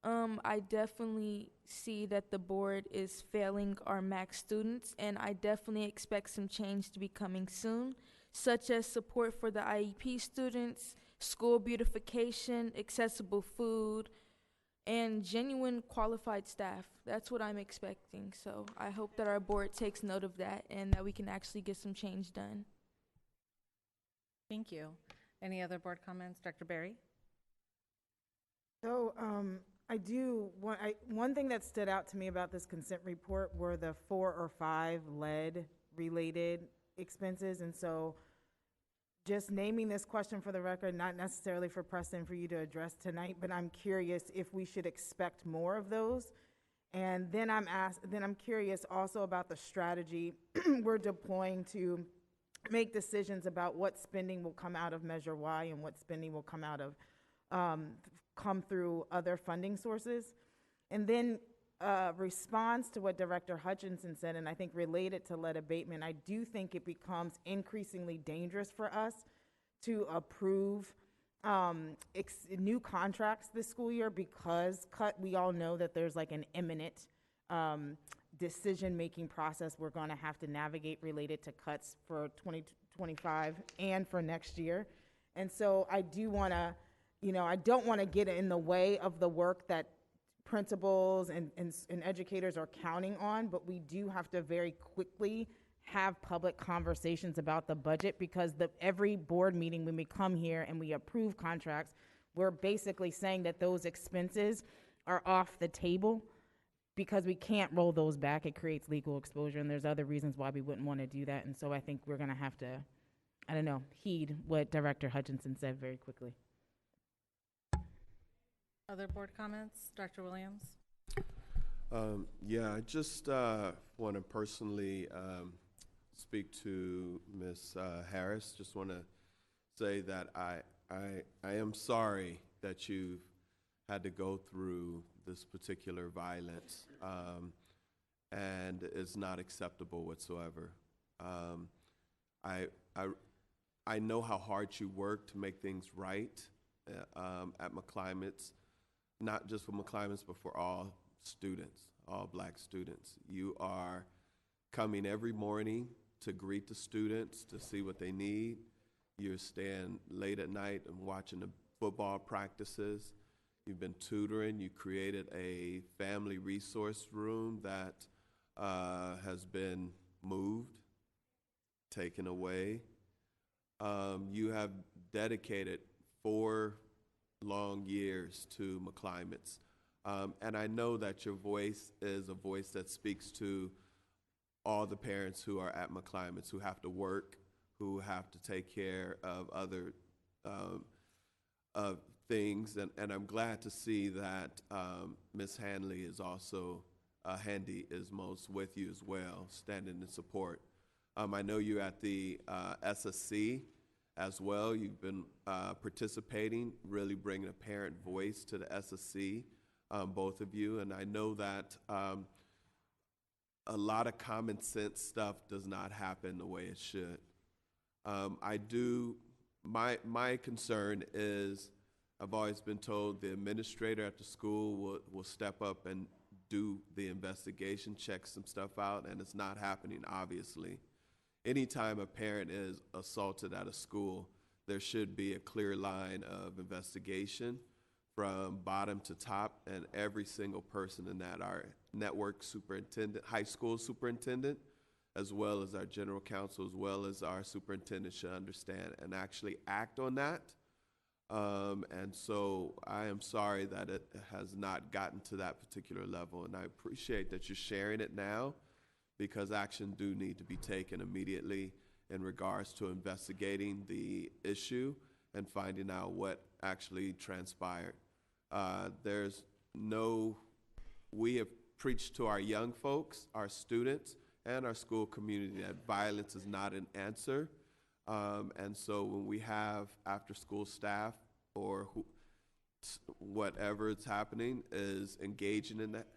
I definitely see that the board is failing our MAC students, and I definitely expect some change to be coming soon, such as support for the IEP students, school beautification, accessible food, and genuine qualified staff. That's what I'm expecting. So I hope that our board takes note of that and that we can actually get some change done. Thank you. Any other board comments? Director Barry? So one thing that stood out to me about this consent report were the 4 or 5 lead related expenses. And so just naming this question for the record, not necessarily for Preston for you to address tonight, but I'm curious if we should expect more of those. And then I'm curious also about the strategy we're deploying to make decisions about what spending will come out of Measure Y and what spending will come out of come through other funding sources. And then response to what Director Hutchinson said, and I think related to lead abatement, I do think it becomes increasingly dangerous for us to approve new contracts this school year because we all know that there's like an imminent decision-making process we're going to have to navigate related to cuts for 2025 and for next year. And so I do want to, I don't want to get in the way of the work that principals and educators are counting on, but we do have to very quickly have public conversations about the budget, because every board meeting when we come here and we approve contracts, we're basically saying that those expenses are off the table because we can't roll those back. It creates legal exposure, and there's other reasons why we wouldn't want to do that. And so I think we're going to have to, heed what Director Hutchinson said very quickly. Other board comments? Dr. Williams? Yeah, I just want to personally speak to Ms. Harris. Just want to say that I am sorry that you've had to go through this particular violence, and it's not acceptable whatsoever. I know how hard you work to make things right at McClymonds, not just for McClymonds, but for all students, all black students. You are coming every morning to greet the students, to see what they need. You're staying late at night and watching the football practices. You've been tutoring. You created a family resource room that has been moved, taken away. You have dedicated 4 long years to McClymonds. And I know that your voice is a voice that speaks to all the parents who are at McClymonds, who have to work, who have to take care of other things. And I'm glad to see that Ms. Hanley is also, Handy is most with you as well, standing in support. I know you're at the SSC as well. You've been participating, really bringing a parent voice to the SSC, both of you. And I know that a lot of common sense stuff does not happen the way it should. My concern is, I've always been told the administrator at the school will step up and do the investigation, check some stuff out, and it's not happening, obviously. Anytime a parent is assaulted at a school, there should be a clear line of investigation from bottom to top, and every single person in that, our network superintendent, high school superintendent, as well as our general counsel, as well as our superintendent, should understand and actually act on that. And so I am sorry that it has not gotten to that particular level, and I appreciate that you're sharing it now, because action do need to be taken immediately in regards to investigating the issue and finding out what actually transpired. We have preached to our young folks, our students, and our school community that violence is not an answer. And so when we have after-school staff or whatever is happening is engaging in that,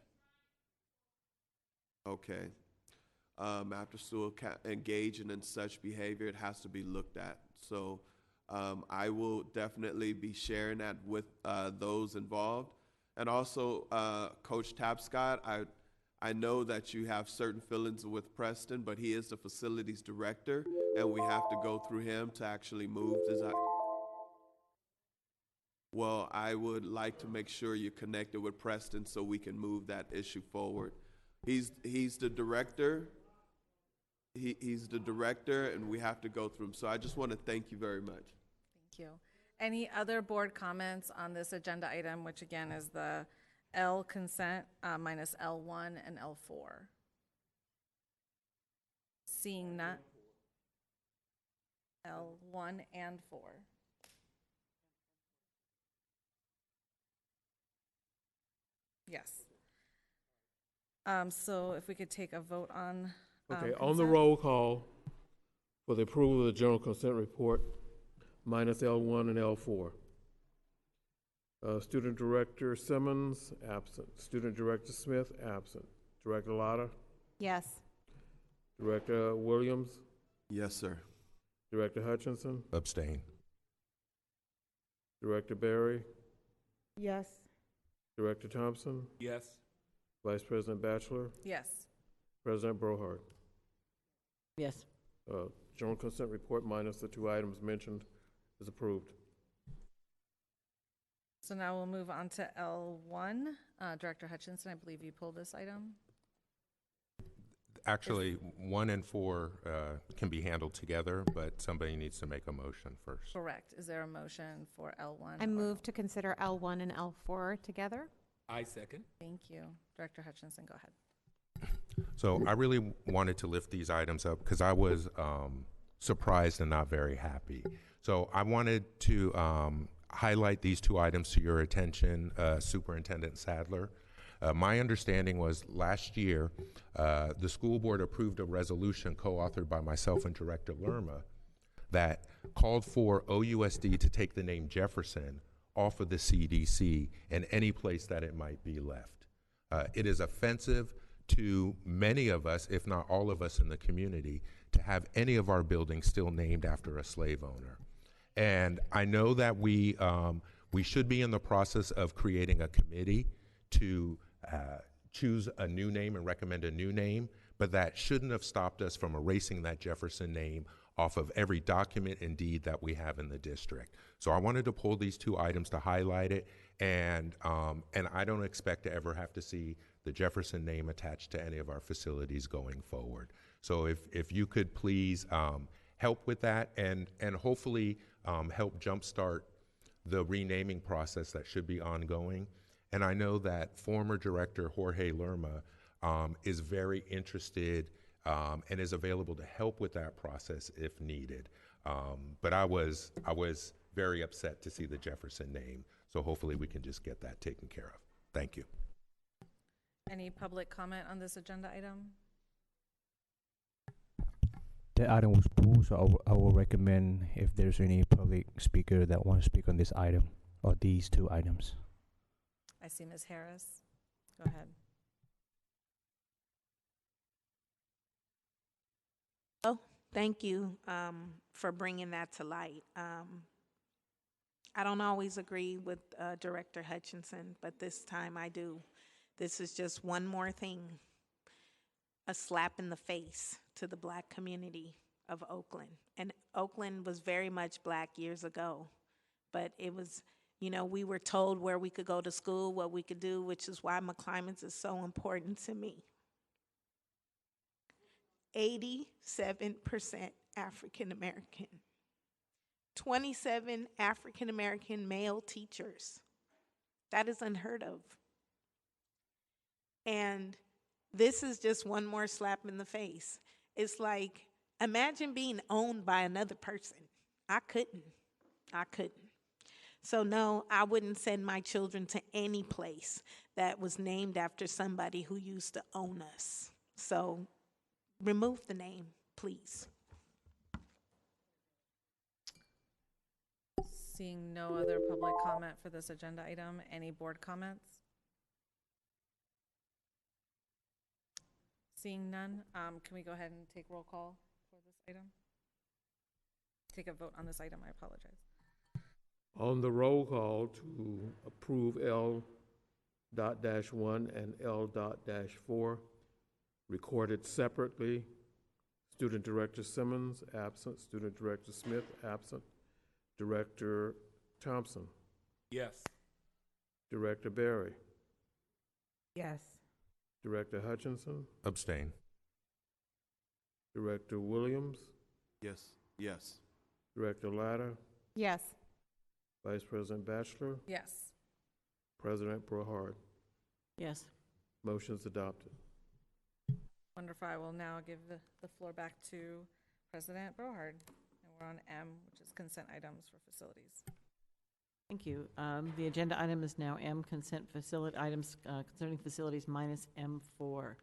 okay. After school engaging in such behavior, it has to be looked at. So I will definitely be sharing that with those involved. And also, Coach Tapscott, I know that you have certain feelings with Preston, but he is the facilities director, and we have to go through him to actually move this. Well, I would like to make sure you're connected with Preston so we can move that issue forward. He's the director. He's the director, and we have to go through him. So I just want to thank you very much. Thank you. Any other board comments on this agenda item, which again is the L consent minus L1 and L4? Seeing none. L1 and 4. Yes. So if we could take a vote on okay, on the roll call for the approval of the general consent report, minus L1 and L4. Student Director Simmons, absent. Student Director Smith, absent. Director Lotta, Yes. Director Williams, Yes, sir. Director Hutchinson, Abstain. Director Barry, Yes. Director Thompson, Yes. Vice President Batchelor, Yes. President Brohard. Yes. General consent report minus the 2 items mentioned is approved. So now we'll move on to L1. Director Hutchinson, I believe you pulled this item. Actually, 1 and 4 can be handled together, but somebody needs to make a motion first. Correct. Is there a motion for L1? I move to consider L1 and L4 together. I second. Thank you. Director Hutchinson, go ahead. So I really wanted to lift these items up because I was surprised and not very happy. So I wanted to highlight these 2 items to your attention, Superintendent Sadler. My understanding was last year, the school board approved a resolution co-authored by myself and Director Lerma that called for OUSD to take the name Jefferson off of the CDC and any place that it might be left. It is offensive to many of us, if not all of us in the community, to have any of our buildings still named after a slave owner. And I know that we should be in the process of creating a committee to choose a new name and recommend a new name, but that shouldn't have stopped us from erasing that Jefferson name off of every document and deed that we have in the district. So I wanted to pull these 2 items to highlight it, and I don't expect to ever have to see the Jefferson name attached to any of our facilities going forward. So if you could please help with that and hopefully help jumpstart the renaming process that should be ongoing. And I know that former director Jorge Lerma is very interested and is available to help with that process if needed. But I was very upset to see the Jefferson name, so hopefully we can just get that taken care of. Thank you. Any public comment on this agenda item? The item was pulled, so I will recommend if there's any public speaker that wants to speak on this item or these 2 items. I see Ms. Harris. Go ahead. Oh, thank you for bringing that to light. I don't always agree with Director Hutchinson, but this time I do. This is just one more thing, a slap in the face to the Black community of Oakland. And Oakland was very much Black years ago, but it was, we were told where we could go to school, what we could do, which is why McClymonds is so important to me. 87% African American, 27 African American male teachers. That is unheard of. And this is just one more slap in the face. It's like, imagine being owned by another person. I couldn't. So no, I wouldn't send my children to any place that was named after somebody who used to own us. So remove the name, please. Seeing no other public comment for this agenda item, any board comments? Seeing none, can we go ahead and take roll call for this item? Take a vote on this item, I apologize. On the roll call to approve L.-1 and L.-4, recorded separately, Student Director Simmons, absent. Student Director Smith, absent. Director Thompson. Yes. Director Barry. Yes. Director Hutchinson. Abstain. Director Williams. Yes. Yes. Director Latta. Yes. Vice President Batchelor. Yes. President Brohard. Yes. Motion's adopted. Wonderful. I will now give the floor back to President Brohard. And we're on M, which is consent items for facilities. Thank you. The agenda item is now M, consent facility items concerning facilities minus M4.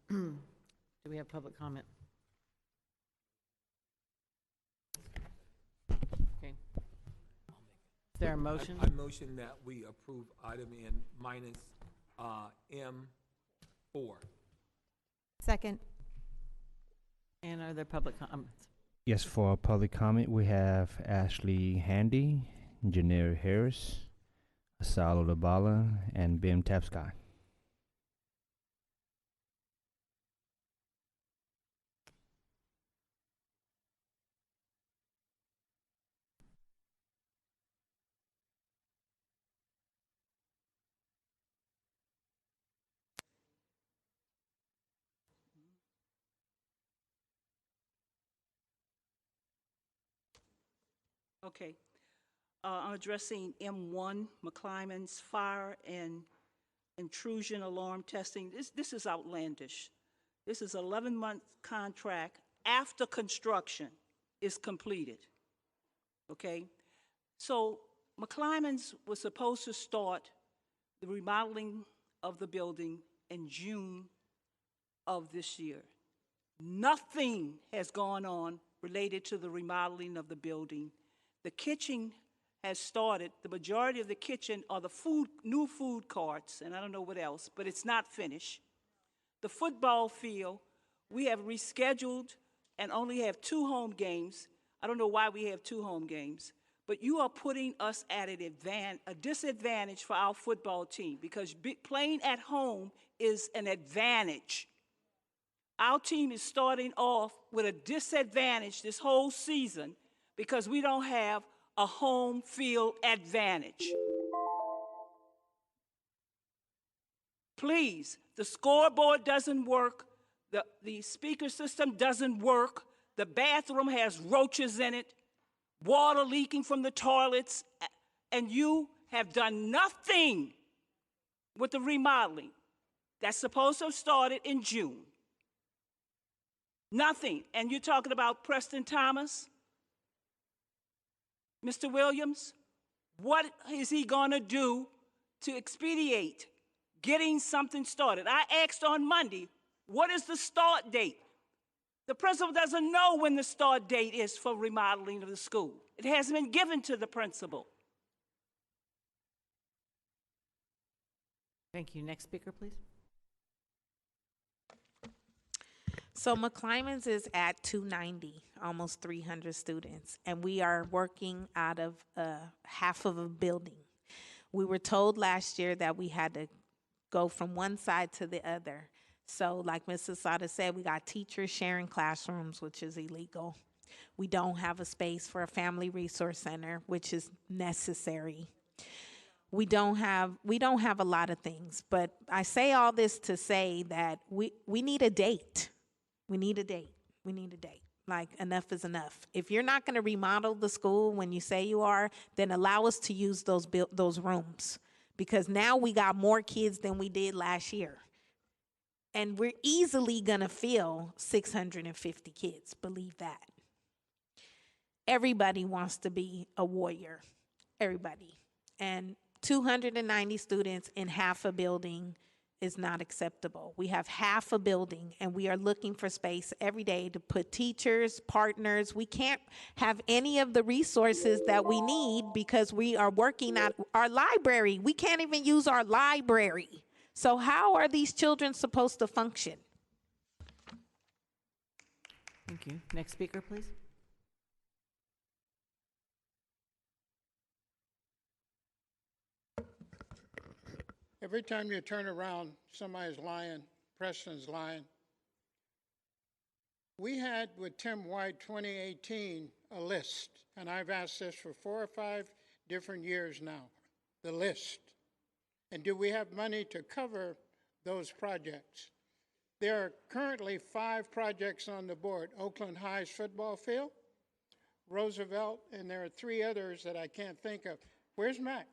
Do we have public comment? Okay. Is there a motion? I motion that we approve item N minus M4. Second. And are there public comments? Yes, for public comment, we have Ashley Handy, Janelle Harris, Asalo Labala, and Bim Tapscott. Okay. I'm addressing M1, McClymonds fire and intrusion alarm testing. This is outlandish. This is 11-month contract after construction is completed. Okay? So McClymonds was supposed to start the remodeling of the building in June of this year. Nothing has gone on related to the remodeling of the building. The kitchen has started. The majority of the kitchen are the new food carts, and I don't know what else, but it's not finished. The football field, we have rescheduled and only have 2 home games. I don't know why we have 2 home games, but you are putting us at a disadvantage for our football team, because playing at home is an advantage. Our team is starting off with a disadvantage this whole season because we don't have a home field advantage. Please, the scoreboard doesn't work, the speaker system doesn't work, the bathroom has roaches in it, water leaking from the toilets, and you have done nothing with the remodeling that's supposed to have started in June. Nothing. And you're talking about Preston Thomas? Mr. Williams, what is he going to do to expedite getting something started? I asked on Monday, what is the start date? The principal doesn't know when the start date is for remodeling of the school. It hasn't been given to the principal. Thank you. Next speaker, please. So McClymonds is at 290, almost 300 students, and we are working out of half of a building. We were told last year that we had to go from one side to the other. So like Mrs. Sada said, we got teachers sharing classrooms, which is illegal. We don't have a space for a family resource center, which is necessary. We don't have a lot of things, but I say all this to say that we need a date. We need a date. We need a date. Like, enough is enough. If you're not going to remodel the school when you say you are, then allow us to use those rooms, because now we got more kids than we did last year. And we're easily going to fill 650 kids, believe that. Everybody wants to be a warrior, everybody. And 290 students in half a building is not acceptable. We have half a building, and we are looking for space every day to put teachers, partners. We can't have any of the resources that we need because we are working at our library. We can't even use our library. So how are these children supposed to function? Thank you. Next speaker, please. Every time you turn around, somebody's lying, Preston's lying. We had with Tim White 2018 a list, and I've asked this for 4 or 5 different years now, the list. And do we have money to cover those projects? There are currently 5 projects on the board: Oakland High's football field, Roosevelt, and there are 3 others that I can't think of. Where's Matt?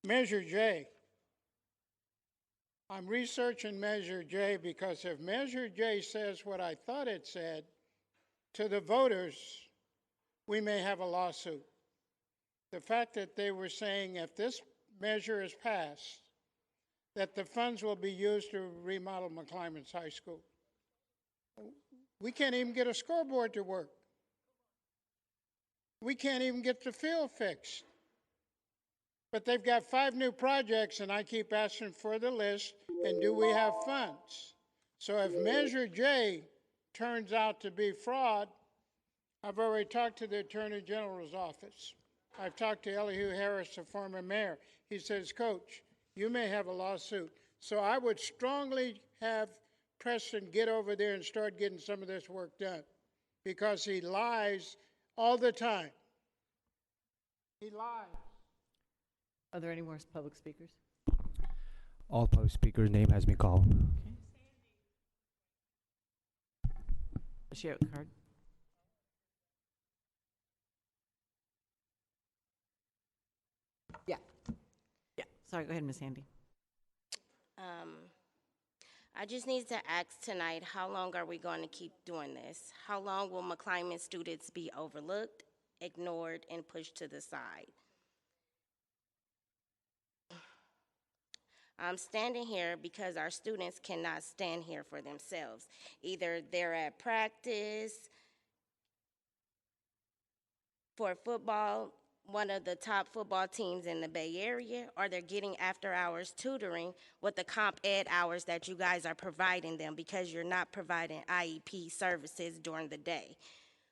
Measure J. I'm researching Measure J because if Measure J says what I thought it said to the voters, we may have a lawsuit. The fact that they were saying if this measure is passed, that the funds will be used to remodel McClymonds High School. We can't even get a scoreboard to work. We can't even get the field fixed. But they've got 5 new projects, and I keep asking for the list, and do we have funds? So if Measure J turns out to be fraud, I've already talked to the Attorney General's office. I've talked to Elihu Harris, the former mayor. He says, Coach, you may have a lawsuit. So I would strongly have Preston get over there and start getting some of this work done, because he lies all the time. He lies. Are there any more public speakers? All public speakers' name has been called. Share card. Yeah. Yeah. Sorry, go ahead, Miss Sandy. I just need to ask tonight, how long are we going to keep doing this? How long will McClymond students be overlooked, ignored, and pushed to the side? I'm standing here because our students cannot stand here for themselves. Either they're at practice for football, one of the top football teams in the Bay Area, or they're getting after-hours tutoring with the comp ed hours that you guys are providing them, because you're not providing IEP services during the day.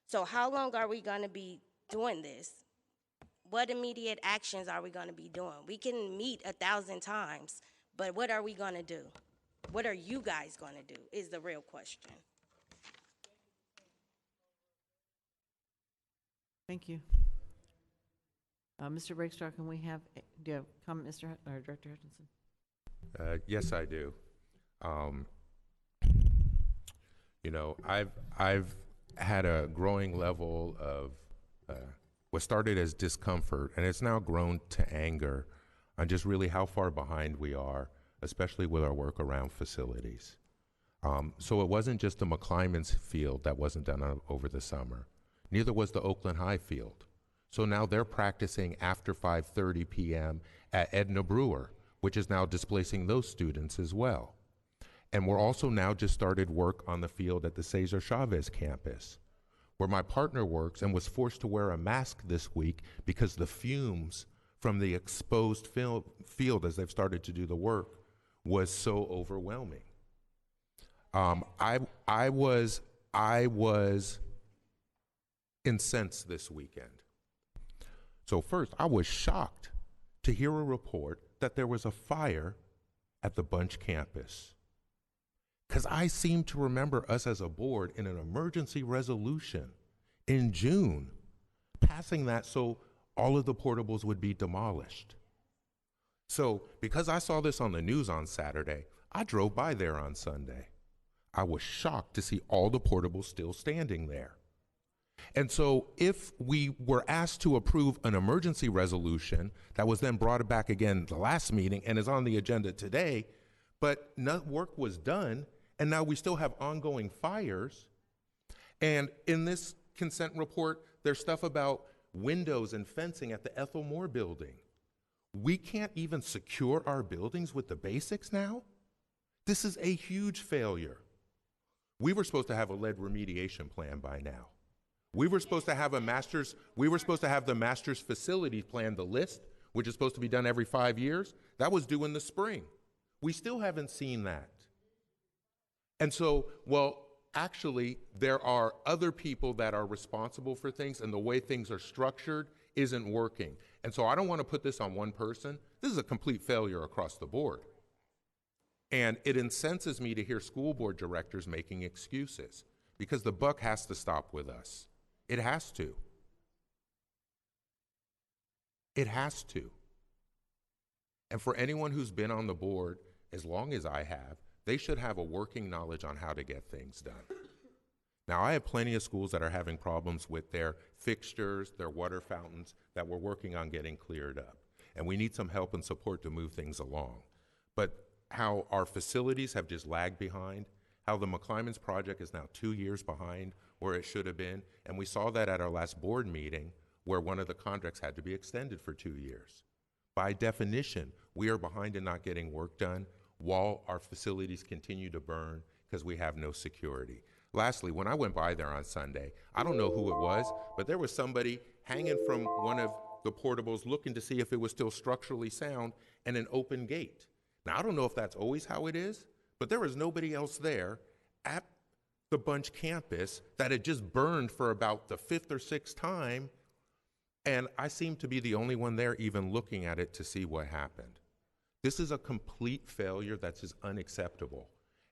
So how long are we going to be doing this? What immediate actions are we going to be doing? We can meet 1,000 times, but what are we going to do? What are you guys going to do is the real question. Thank you. Mr. Rakestraw, can we have, do you have a comment, Director Hutchinson? Yes, I do. You know, I've had a growing level of what started as discomfort, and it's now grown to anger on just really how far behind we are, especially with our work around facilities. So it wasn't just the McClymonds field that wasn't done over the summer. Neither was the Oakland High field. So now they're practicing after 5:30 p.m. at Edna Brewer, which is now displacing those students as well. And we're also now just started work on the field at the Cesar Chavez campus, where my partner works and was forced to wear a mask this week because the fumes from the exposed field as they've started to do the work was so overwhelming. I was incensed this weekend. So first, I was shocked to hear a report that there was a fire at the Bunch campus. Because I seem to remember us as a board in an emergency resolution in June, passing that so all of the portables would be demolished. So because I saw this on the news on Saturday, I drove by there on Sunday. I was shocked to see all the portables still standing there. And so if we were asked to approve an emergency resolution that was then brought back again the last meeting and is on the agenda today, but no work was done, and now we still have ongoing fires. And in this consent report, there's stuff about windows and fencing at the Ethel Moore building. We can't even secure our buildings with the basics now? This is a huge failure. We were supposed to have a lead remediation plan by now. We were supposed to have the master's facility plan, the list, which is supposed to be done every 5 years. That was due in the spring. We still haven't seen that. And so, well, actually, there are other people that are responsible for things, and the way things are structured isn't working. And so I don't want to put this on one person. This is a complete failure across the board. And it incenses me to hear school board directors making excuses, because the buck has to stop with us. It has to. It has to. And for anyone who's been on the board as long as I have, they should have a working knowledge on how to get things done. Now, I have plenty of schools that are having problems with their fixtures, their water fountains, that we're working on getting cleared up. And we need some help and support to move things along. But how our facilities have just lagged behind, how the McClymonds project is now 2 years behind where it should have been, and we saw that at our last board meeting where one of the contracts had to be extended for 2 years. By definition, we are behind in not getting work done while our facilities continue to burn because we have no security. Lastly, when I went by there on Sunday, I don't know who it was, but there was somebody hanging from one of the portables looking to see if it was still structurally sound and an open gate. Now, I don't know if that's always how it is, but there was nobody else there at the Bunch campus that had just burned for about the 5th or 6th time, and I seemed to be the only one there even looking at it to see what happened. This is a complete failure that's just unacceptable.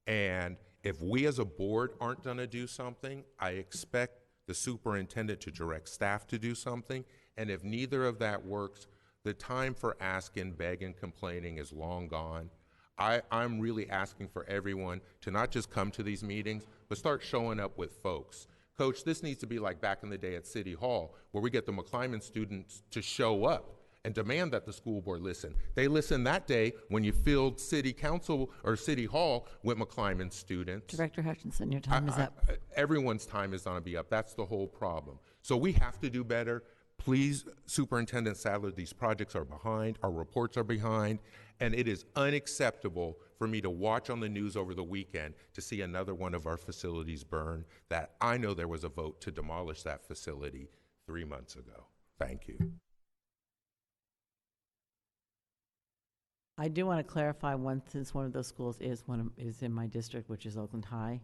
And if we as a board aren't going to do something, I expect the superintendent to direct staff to do something. And if neither of that works, the time for asking, begging, complaining is long gone. I'm really asking for everyone to not just come to these meetings, but start showing up with folks. Coach, this needs to be like back in the day at City Hall, where we get the McClymonds students to show up and demand that the school board listen. They listened that day when you filled City Council or City Hall with McClymonds students. Director Hutchinson, your time is up. Everyone's time is going to be up. That's the whole problem. So we have to do better. Please, Superintendent Sadler, these projects are behind, our reports are behind, and it is unacceptable for me to watch on the news over the weekend to see another one of our facilities burn that I know there was a vote to demolish that facility 3 months ago. Thank you. I do want to clarify one, since one of those schools is in my district, which is Oakland High.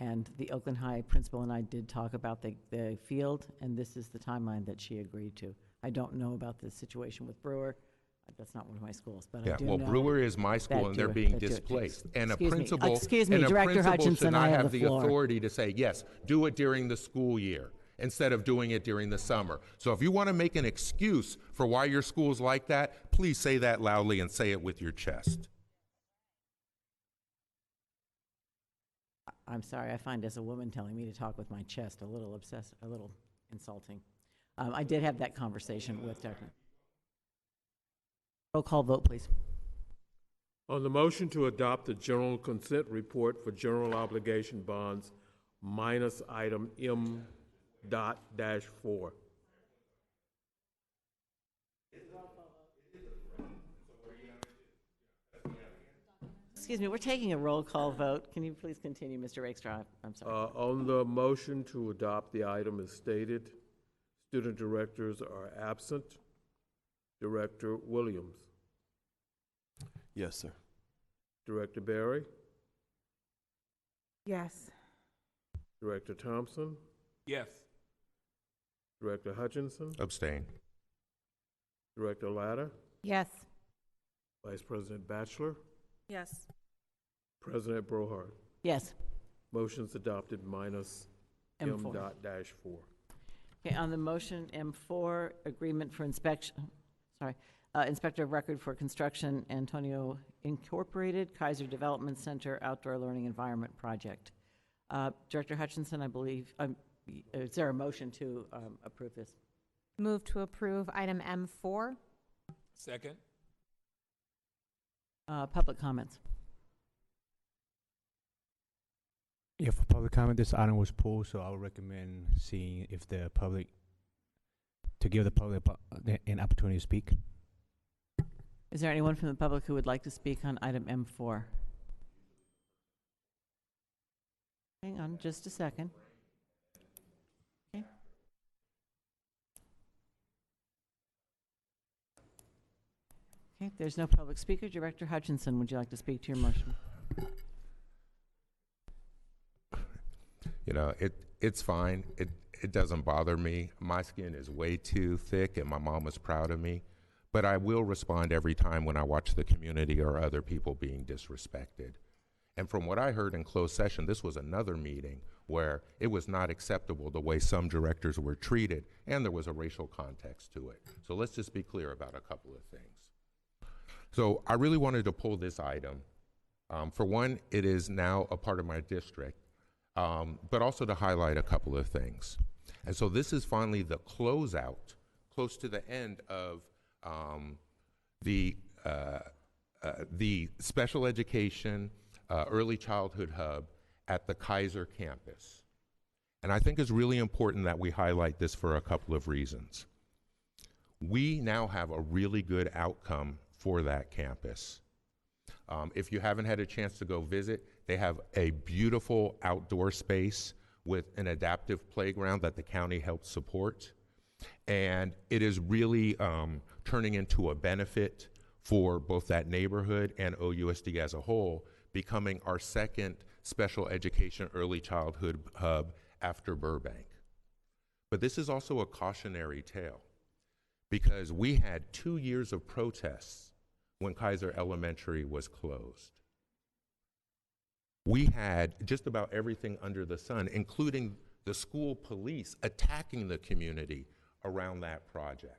And the Oakland High principal and I did talk about the field, and this is the timeline that she agreed to. I don't know about the situation with Brewer. That's not one of my schools, but I do know. Well, Brewer is my school, and they're being displaced. And a principal, excuse me, Director Hutchinson, should not I have the the floor. authority to say, yes, do it during the school year instead of doing it during the summer. So if you want to make an excuse for why your school's like that, please say that loudly and say it with your chest. I'm sorry, I find as a woman telling me to talk with my chest a little insulting. I did have that conversation with Dr. Roll call vote, please. On the motion to adopt the general consent report for general obligation bonds minus item M.-4. Excuse me, we're taking a roll call vote. Can you please continue, Mr. Rakestraw? I'm sorry. On the motion to adopt the item as stated, student directors are absent. Director Williams. Yes, sir. Director Barry. Yes. Director Thompson. Yes. Director Hutchinson. Abstain. Director Latta. Yes. Vice President Batchelor. Yes. President Brohart. Yes. Motion's adopted minus M4. M.-4. Okay, on the motion M4, agreement for inspection, Inspector of Record for Construction, Antonio Incorporated, Kaiser Development Center Outdoor Learning Environment Project. Director Hutchinson, I believe, is there a motion to approve this? Move to approve item M4. Second. Public comments. Yeah, for public comment, this item was pulled, so I would recommend seeing if the public, to give the public an opportunity to speak. Is there anyone from the public who would like to speak on item M4? Hang on just a second. Okay. Okay, if there's no public speaker, Director Hutchinson, would you like to speak to your motion? You know, it's fine. It doesn't bother me. My skin is way too thick, and my mom was proud of me. But I will respond every time when I watch the community or other people being disrespected. And from what I heard in closed session, this was another meeting where it was not acceptable the way some directors were treated, and there was a racial context to it. So let's just be clear about a couple of things. So I really wanted to pull this item. For one, it is now a part of my district, but also to highlight a couple of things. And so this is finally the closeout, close to the end of the special education early childhood hub at the Kaiser campus. And I think it's really important that we highlight this for a couple of reasons. We now have a really good outcome for that campus. If you haven't had a chance to go visit, They have a beautiful outdoor space with an adaptive playground that the county helps support. And it is really turning into a benefit for both that neighborhood and OUSD as a whole, becoming our second special education early childhood hub after Burbank. But this is also a cautionary tale, because we had 2 years of protests when Kaiser Elementary was closed. We had just about everything under the sun, including the school police attacking the community around that project.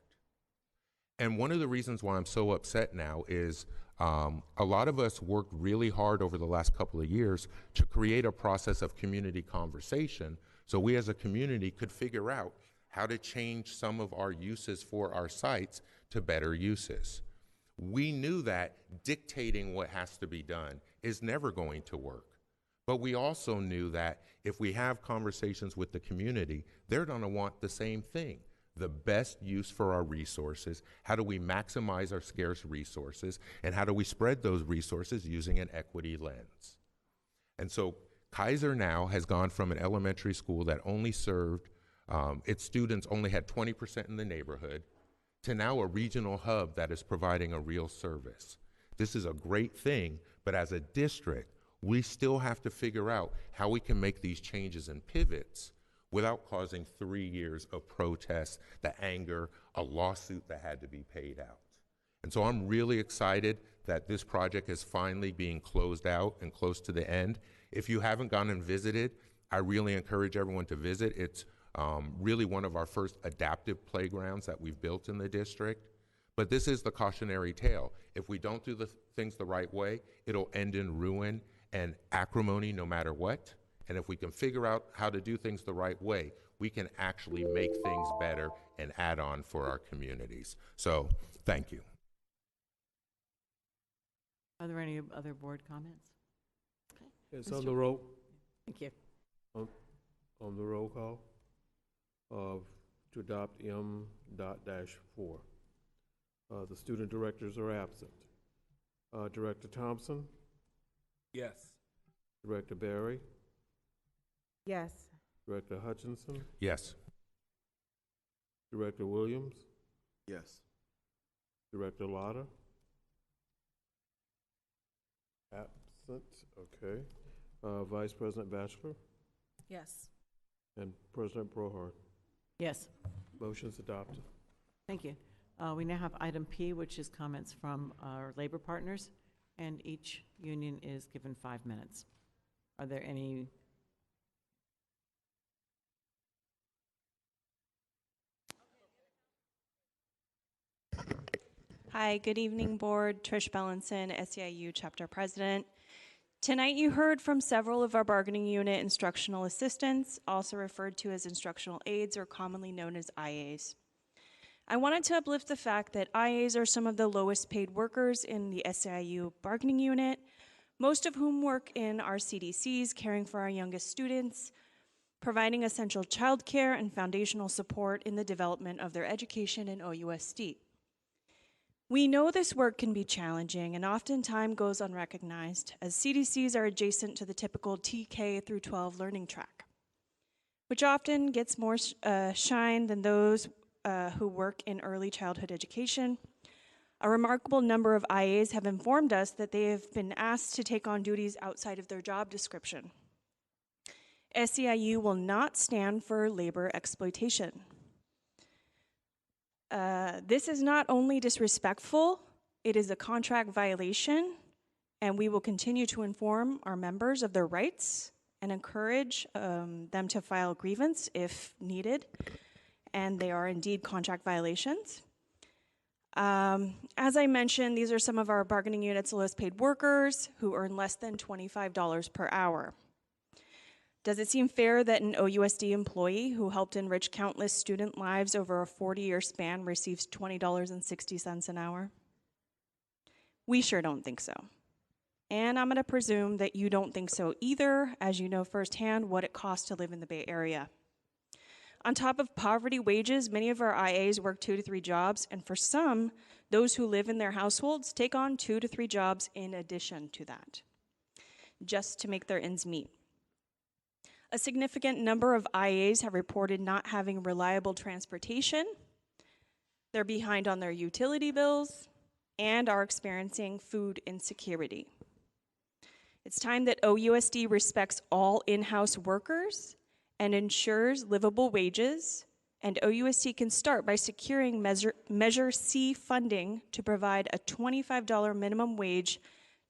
And one of the reasons why I'm so upset now is a lot of us worked really hard over the last couple of years to create a process of community conversation so we as a community could figure out how to change some of our uses for our sites to better uses. We knew that dictating what has to be done is never going to work. But we also knew that if we have conversations with the community, they're going to want the same thing. The best use for our resources, how do we maximize our scarce resources, and how do we spread those resources using an equity lens? And so Kaiser now has gone from an elementary school that only served, its students only had 20% in the neighborhood, to now a regional hub that is providing a real service. This is a great thing, but as a district, we still have to figure out how we can make these changes and pivots without causing 3 years of protests, the anger, a lawsuit that had to be paid out. And so I'm really excited that this project is finally being closed out and close to the end. If you haven't gone and visited, I really encourage everyone to visit. It's really one of our first adaptive playgrounds that we've built in the district. But this is the cautionary tale. If we don't do the things the right way, it'll end in ruin and acrimony no matter what. And if we can figure out how to do things the right way, we can actually make things better and add on for our communities. So, thank you. Are there any other board comments? Okay. It's on the roll. Thank you. On the roll call to adopt M.-4. The student directors are absent. Director Thompson? Yes. Director Barry? Yes. Director Hutchinson? Yes. Director Williams? Yes. Director Lotta? Absent, okay. Vice President Batchelor? Yes. And President Brohard? Yes. Motion's adopted. Thank you. We now have item P, which is comments from our labor partners, and each union is given 5 minutes. Are there any? Hi, good evening, Board. Trish Bellinson, SEIU Chapter President. Tonight you heard from several of our bargaining unit instructional assistants, also referred to as instructional aides or commonly known as IAs. I wanted to uplift the fact that IAs are some of the lowest paid workers in the SEIU bargaining unit, most of whom work in our CDCs, caring for our youngest students, providing essential childcare and foundational support in the development of their education in OUSD. We know this work can be challenging and oftentimes goes unrecognized, as CDCs are adjacent to the typical TK through 12 learning track, which often gets more shine than those who work in early childhood education. A remarkable number of IAs have informed us that they have been asked to take on duties outside of their job description. SEIU will not stand for labor exploitation. This is not only disrespectful, it is a contract violation, and we will continue to inform our members of their rights and encourage them to file grievance if needed, and they are indeed contract violations. As I mentioned, these are some of our bargaining unit's lowest paid workers who earn less than $25 per hour. Does it seem fair that an OUSD employee who helped enrich countless student lives over a 40-year span receives $20.60 an hour? We sure don't think so. And I'm going to presume that you don't think so either, as you know firsthand what it costs to live in the Bay Area. On top of poverty wages, many of our IAs work 2 to 3 jobs, and for some, those who live in their households take on 2 to 3 jobs in addition to that. just to make their ends meet. A significant number of IAs have reported not having reliable transportation. They're behind on their utility bills and are experiencing food insecurity. It's time that OUSD respects all in-house workers and ensures livable wages, and OUSD can start by securing Measure C funding to provide a $25 minimum wage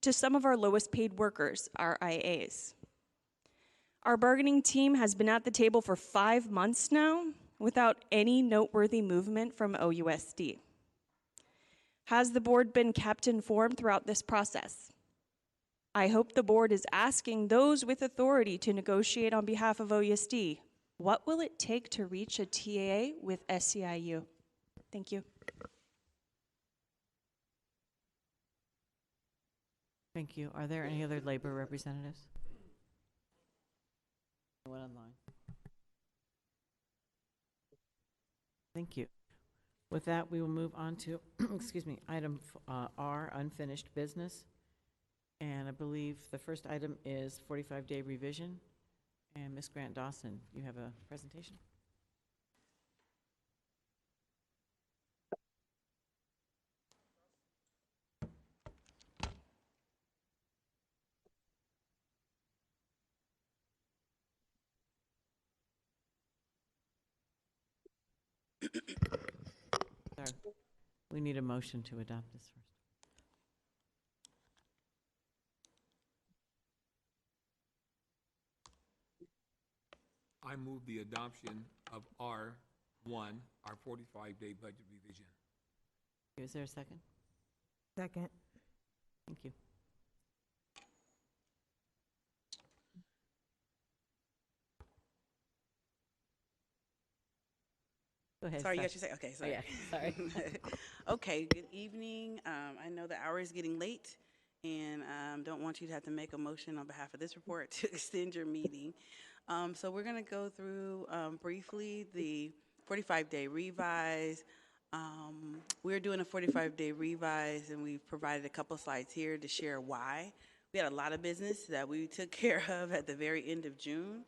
to some of our lowest paid workers, our IAs. Our bargaining team has been at the table for 5 months now without any noteworthy movement from OUSD. Has the board been kept informed throughout this process? I hope the board is asking those with authority to negotiate on behalf of OUSD, what will it take to reach a TAA with SEIU? Thank you. Thank you. Are there any other labor representatives? Anyone online? Thank you. With that, we will move on to, excuse me, item R, unfinished business. And I believe the first item is 45-day revision. And Ms. Grant Dawson, you have a presentation. Sorry. We need a motion to adopt this first. I move the adoption of R1, our 45-day budget revision. Is there a second? Second. Thank you. Go ahead. Sorry, you Sasha. got your say. Okay, Oh, sorry. yeah, sorry. Okay, good evening. I know the hour is getting late, and don't want you to have to make a motion on behalf of this report to extend your meeting. So we're going to go through briefly the 45-day revise. We're doing a 45-day revise, and we've provided a couple slides here to share why. We had a lot of business that we took care of at the very end of June,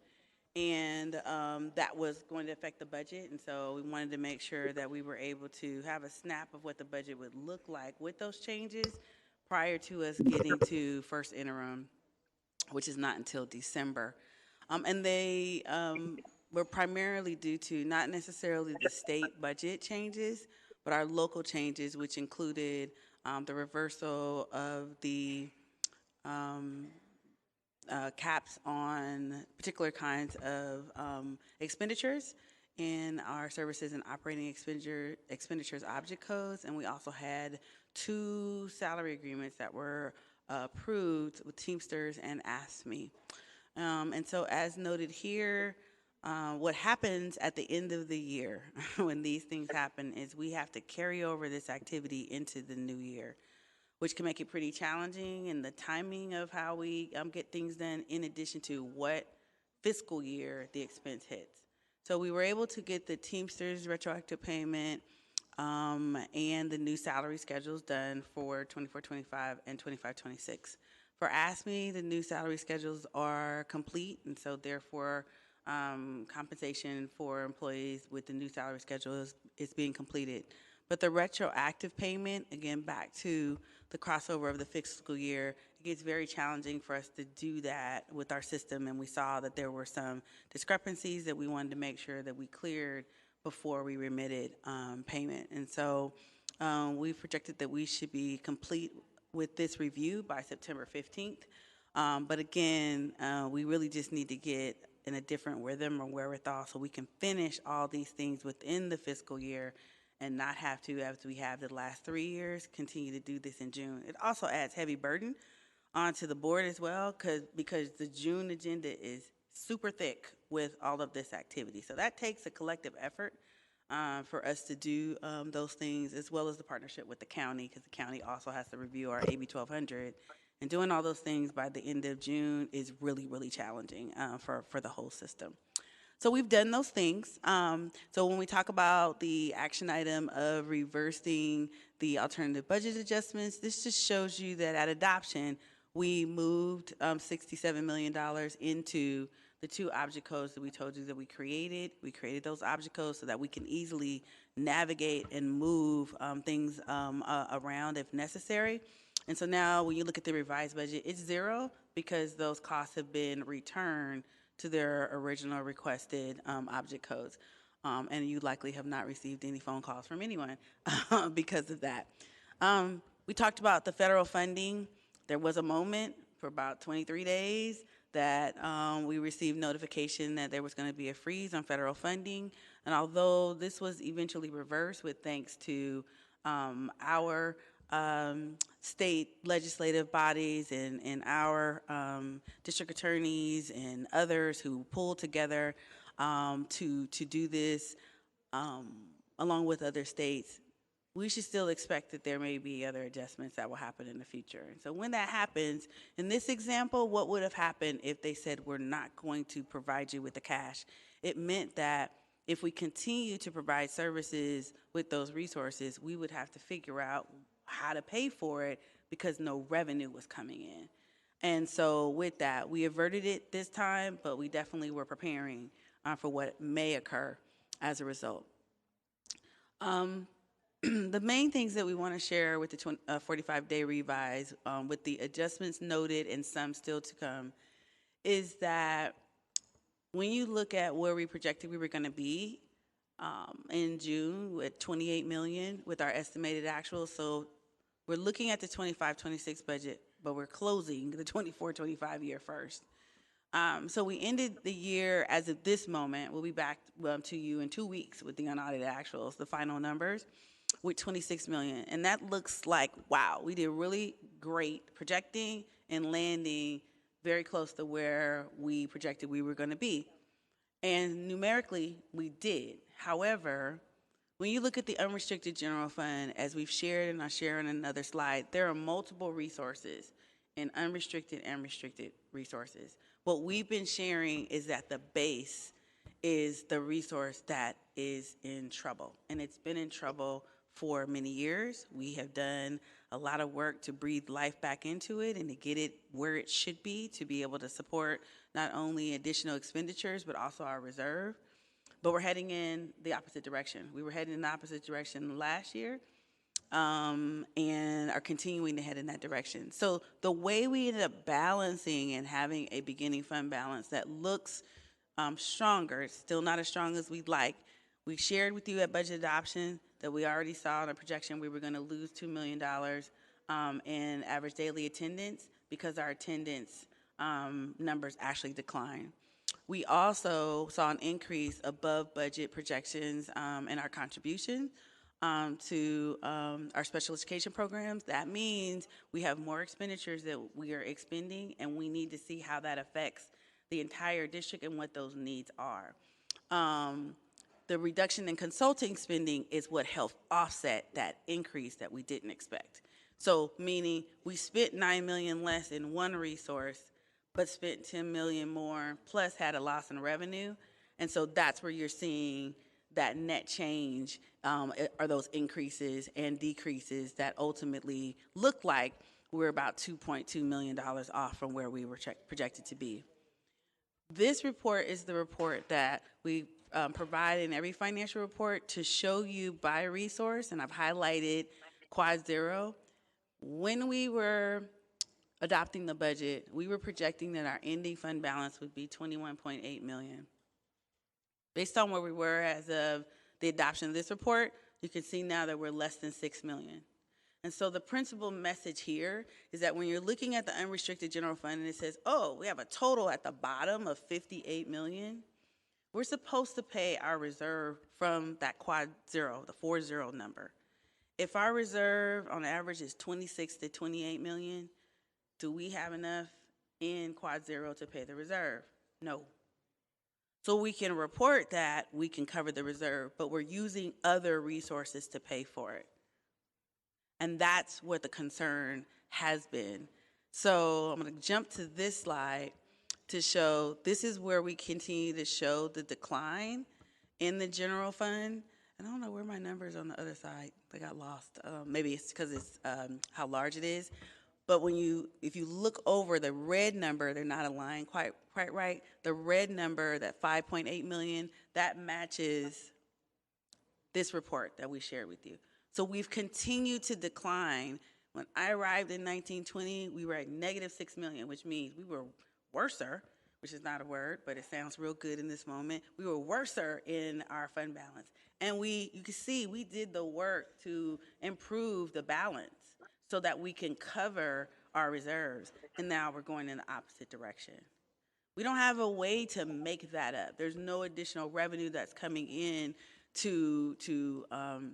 and that was going to affect the budget, and so we wanted to make sure that we were able to have a snap of what the budget would look like with those changes prior to us getting to first interim, which is not until December. And they were primarily due to not necessarily the state budget changes, but our local changes, which included the reversal of the caps on particular kinds of expenditures in our services and operating expenditures object codes. And we also had 2 salary agreements that were approved with Teamsters and ASME. And so as noted here, what happens at the end of the year when these things happen is we have to carry over this activity into the new year, which can make it pretty challenging in the timing of how we get things done, in addition to what fiscal year the expense hits. So we were able to get the Teamsters retroactive payment and the new salary schedules done for 24-25 and 25-26. For ASME, the new salary schedules are complete, and so therefore compensation for employees with the new salary schedule is being completed. But the retroactive payment, again, back to the crossover of the fiscal year, it gets very challenging for us to do that with our system, and we saw that there were some discrepancies that we wanted to make sure that we cleared before we remitted payment. And so we projected that we should be complete with this review by September 15th. But again, we really just need to get in a different rhythm or wherewithal so we can finish all these things within the fiscal year and not have to, as we have the last 3 years, continue to do this in June. It also adds heavy burden onto the board as well, because the June agenda is super thick with all of this activity. So that takes a collective effort for us to do those things, as well as the partnership with the county, because the county also has to review our AB 1200. And doing all those things by the end of June is really, really challenging for the whole system. So we've done those things. So when we talk about the action item of reversing the alternative budget adjustments, this just shows you that at adoption, We moved $67 million into the 2 object codes that we told you that we created. We created those object codes so that we can easily navigate and move things around if necessary. And so now when you look at the revised budget, it's 0 because those costs have been returned to their original requested object codes. And you likely have not received any phone calls from anyone because of that. We talked about the federal funding. There was a moment for about 23 days that we received notification that there was going to be a freeze on federal funding. And although this was eventually reversed with thanks to our state legislative bodies and our district attorneys and others who pulled together to do this along with other states, we should still expect that there may be other adjustments that will happen in the future. And so when that happens, in this example, what would have happened if they said we're not going to provide you with the cash? It meant that if we continue to provide services with those resources, we would have to figure out how to pay for it because no revenue was coming in. And so with that, we averted it this time, but we definitely were preparing for what may occur as a result. The main things that we want to share with the 45-day revise, with the adjustments noted and some still to come, is that when you look at where we projected we were going to be in June with 28 million with our estimated actuals, so we're looking at the 25-26 budget, but we're closing the 24-25 year first. So we ended the year as of this moment. We'll be back to you in 2 weeks with the unaudited actuals, the final numbers, with 26 million. And that looks like, wow, we did really great projecting and landing very close to where we projected we were going to be. And numerically, we did. However, when you look at the unrestricted general fund, as we've shared and I'll share on another slide, there are multiple resources in unrestricted and restricted resources. What we've been sharing is that the base is the resource that is in trouble, and it's been in trouble for many years. We have done a lot of work to breathe life back into it and to get it where it should be to be able to support not only additional expenditures, but also our reserve. But we're heading in the opposite direction. We were heading in the opposite direction last year and are continuing to head in that direction. So the way we ended up balancing and having a beginning fund balance that looks stronger, still not as strong as we'd like, we shared with you at budget adoption that we already saw in a projection we were going to lose $2 million in average daily attendance because our attendance numbers actually declined. We also saw an increase above budget projections in our contribution to our special education programs. That means we have more expenditures that we are expending, and we need to see how that affects the entire district and what those needs are. The reduction in consulting spending is what helped offset that increase that we didn't expect. So meaning we spent $9 million less in one resource, but spent $10 million more, plus had a loss in revenue. And so that's where you're seeing that net change are those increases and decreases that ultimately look like we're about $2.2 million off from where we were projected to be. This report is the report that we provide in every financial report to show you by resource, and I've highlighted Quad Zero. When we were adopting the budget, we were projecting that our ending fund balance would be $21.8 million. Based on where we were as of the adoption of this report, you can see now that we're less than $6 million. And so the principal message here is that when you're looking at the unrestricted general fund and it says, oh, we have a total at the bottom of $58 million, we're supposed to pay our reserve from that Quad Zero, the 40 number. If our reserve on average is 26 to 28 million, do we have enough in Quad Zero to pay the reserve? No. So we can report that we can cover the reserve, but we're using other resources to pay for it. And that's what the concern has been. So I'm going to jump to this slide to show this is where we continue to show the decline in the general fund. And I don't know where my numbers on the other side, they got lost. Maybe it's because it's how large it is. But if you look over the red number, they're not aligned quite right. The red number, that 5.8 million, that matches this report that we shared with you. So we've continued to decline. When I arrived in 1920, we were at -6 million, which means we were worser, which is not a word, but it sounds real good in this moment. We were worser in our fund balance. And you can see we did the work to improve the balance so that we can cover our reserves. And now we're going in the opposite direction. We don't have a way to make that up. There's no additional revenue that's coming in to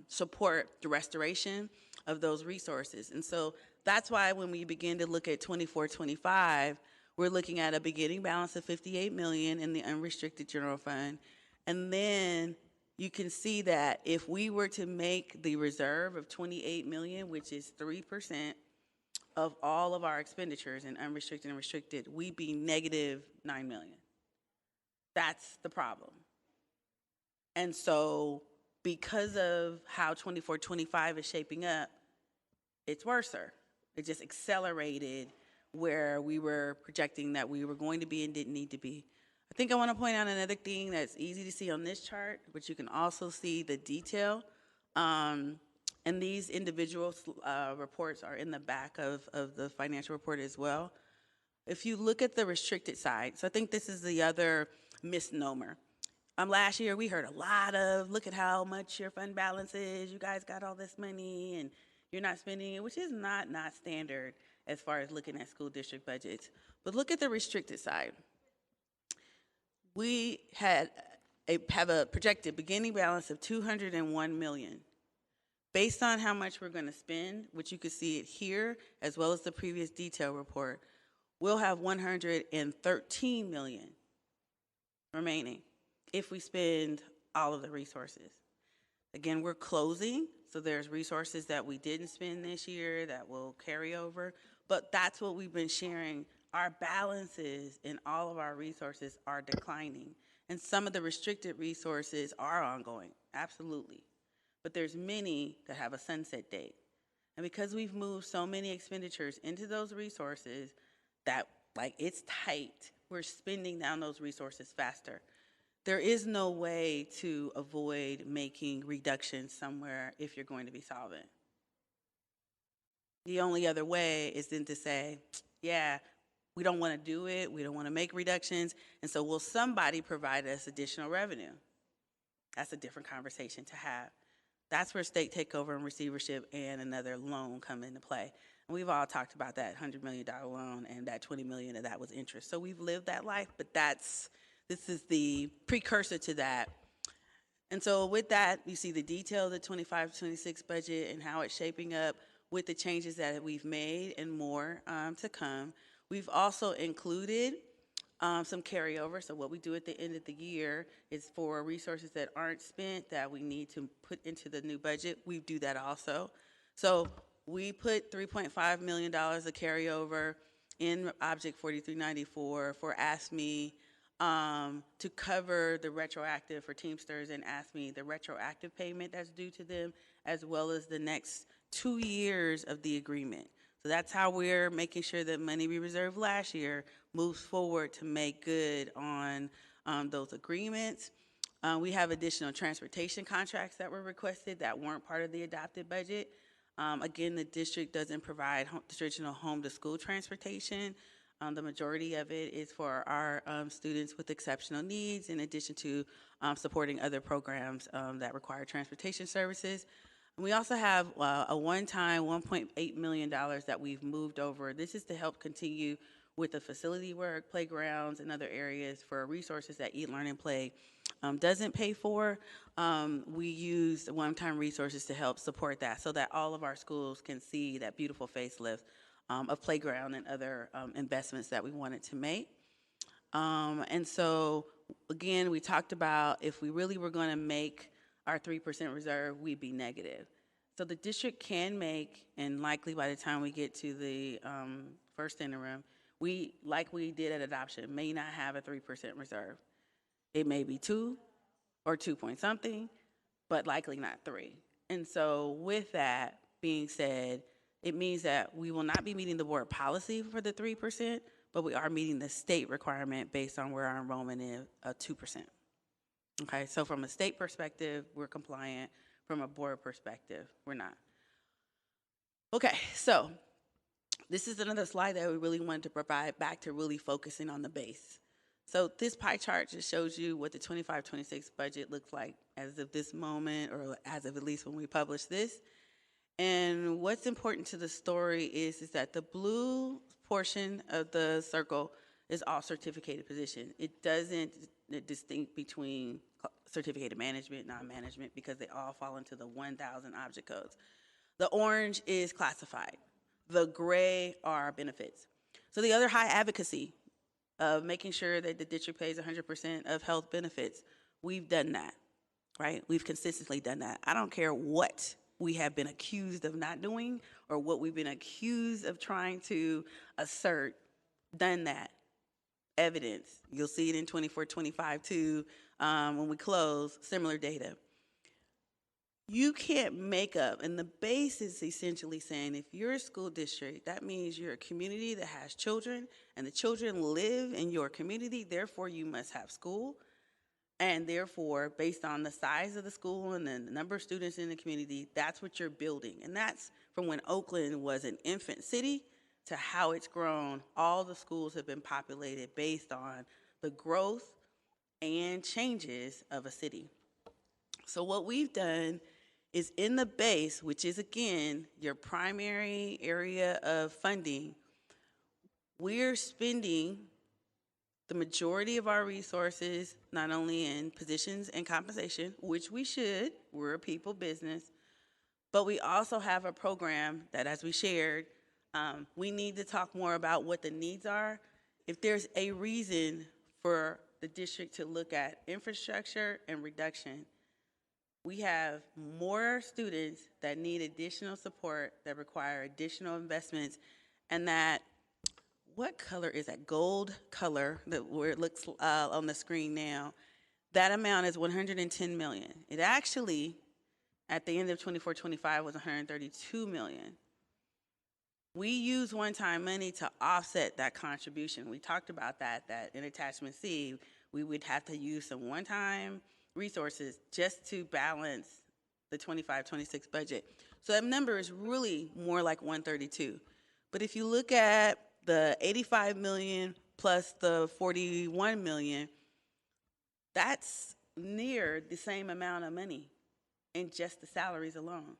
support the restoration of those resources. And so that's why when we begin to look at 24-25, we're looking at a beginning balance of 58 million in the unrestricted general fund. And then you can see that if we were to make the reserve of 28 million, which is 3% of all of our expenditures in unrestricted and restricted, we'd be -9 million. That's the problem. And so because of how 24-25 is shaping up, it's worser. It just accelerated where we were projecting that we were going to be and didn't need to be. I think I want to point out another thing that's easy to see on this chart, but you can also see the detail. And these individual reports are in the back of the financial report as well. If you look at the restricted side, so I think this is the other misnomer. Last year we heard a lot of, look at how much your fund balance is, you guys got all this money and you're not spending it, which is not standard as far as looking at school district budgets. But look at the restricted side. We have a projected beginning balance of 201 million. Based on how much we're going to spend, which you can see it here, as well as the previous detail report, we'll have 113 million remaining if we spend all of the resources. Again, we're closing, so there's resources that we didn't spend this year that will carry over, but that's what we've been sharing. Our balances in all of our resources are declining, and some of the restricted resources are ongoing, absolutely. But there's many that have a sunset date. And because we've moved so many expenditures into those resources that, like, it's tight, we're spending down those resources faster. There is no way to avoid making reductions somewhere if you're going to be solvent. The only other way is then to say, yeah, we don't want to do it, we don't want to make reductions, and so will somebody provide us additional revenue? That's a different conversation to have. That's where state takeover and receivership and another loan come into play. And we've all talked about that $100 million loan, and that 20 million of that was interest. So we've lived that life, but this is the precursor to that. And so with that, you see the detail of the 25-26 budget and how it's shaping up with the changes that we've made and more to come. We've also included some carryover. So what we do at the end of the year is for resources that aren't spent that we need to put into the new budget, we do that also. So we put $3.5 million of carryover in Object 4394 for ASME to cover the retroactive for Teamsters and ASME, the retroactive payment that's due to them, as well as the next 2 years of the agreement. So that's how we're making sure that money we reserved last year moves forward to make good on those agreements. We have additional transportation contracts that were requested that weren't part of the adopted budget. Again, the district doesn't provide traditional home-to-school transportation. The majority of it is for our students with exceptional needs, in addition to supporting other programs that require transportation services. We also have a one-time $1.8 million that we've moved over. This is to help continue with the facility work, playgrounds, and other areas for resources that Eat, Learn, and Play doesn't pay for. We use one-time resources to help support that so that all of our schools can see that beautiful facelift of playground and other investments that we wanted to make. And so, again, we talked about if we really were going to make our 3% reserve, we'd be negative. So the district can make, and likely by the time we get to the first interim, we, like we did at adoption, may not have a 3% reserve. It may be 2 or 2 point something, but likely not 3. And so with that being said, It means that we will not be meeting the board policy for the 3%, but we are meeting the state requirement based on where our enrollment is of 2%. Okay, so from a state perspective, we're compliant. From a board perspective, we're not. Okay, so this is another slide that we really wanted to provide back to really focusing on the base. So this pie chart just shows you what the 25-26 budget looks like as of this moment, or as of at least when we publish this. And what's important to the story is that the blue portion of the circle is all certificated position. It doesn't distinct between certificated management, non-management, because they all fall into the 1,000 object codes. The orange is classified. The gray are benefits. So the other high advocacy of making sure that the district pays 100% of health benefits, we've done that, right? We've consistently done that. I don't care what we have been accused of not doing or what we've been accused of trying to assert, done that. Evidence. You'll see it in 24-25 too, when we close, similar data. You can't make up, and the base is essentially saying if you're a school district, that means you're a community that has children, and the children live in your community, therefore you must have school. And therefore, based on the size of the school and the number of students in the community, that's what you're building. And that's from when Oakland was an infant city to how it's grown. All the schools have been populated based on the growth and changes of a city. So what we've done is in the base, which is again, your primary area of funding, we're spending the majority of our resources, not only in positions and compensation, which we should, we're a people business, but we also have a program that, as we shared, we need to talk more about what the needs are. If there's a reason for the district to look at infrastructure and reduction, we have more students that need additional support, that require additional investments, and that, what color is that? Gold color, where it looks on the screen now. That amount is $110 million. It actually, at the end of 24-25, was $132 million. We use one-time money to offset that contribution. We talked about that in attachment C, we would have to use some one-time resources just to balance the 25-26 budget. So that number is really more like 132. But if you look at the 85 million plus the 41 million, that's near the same amount of money in just the salaries alone.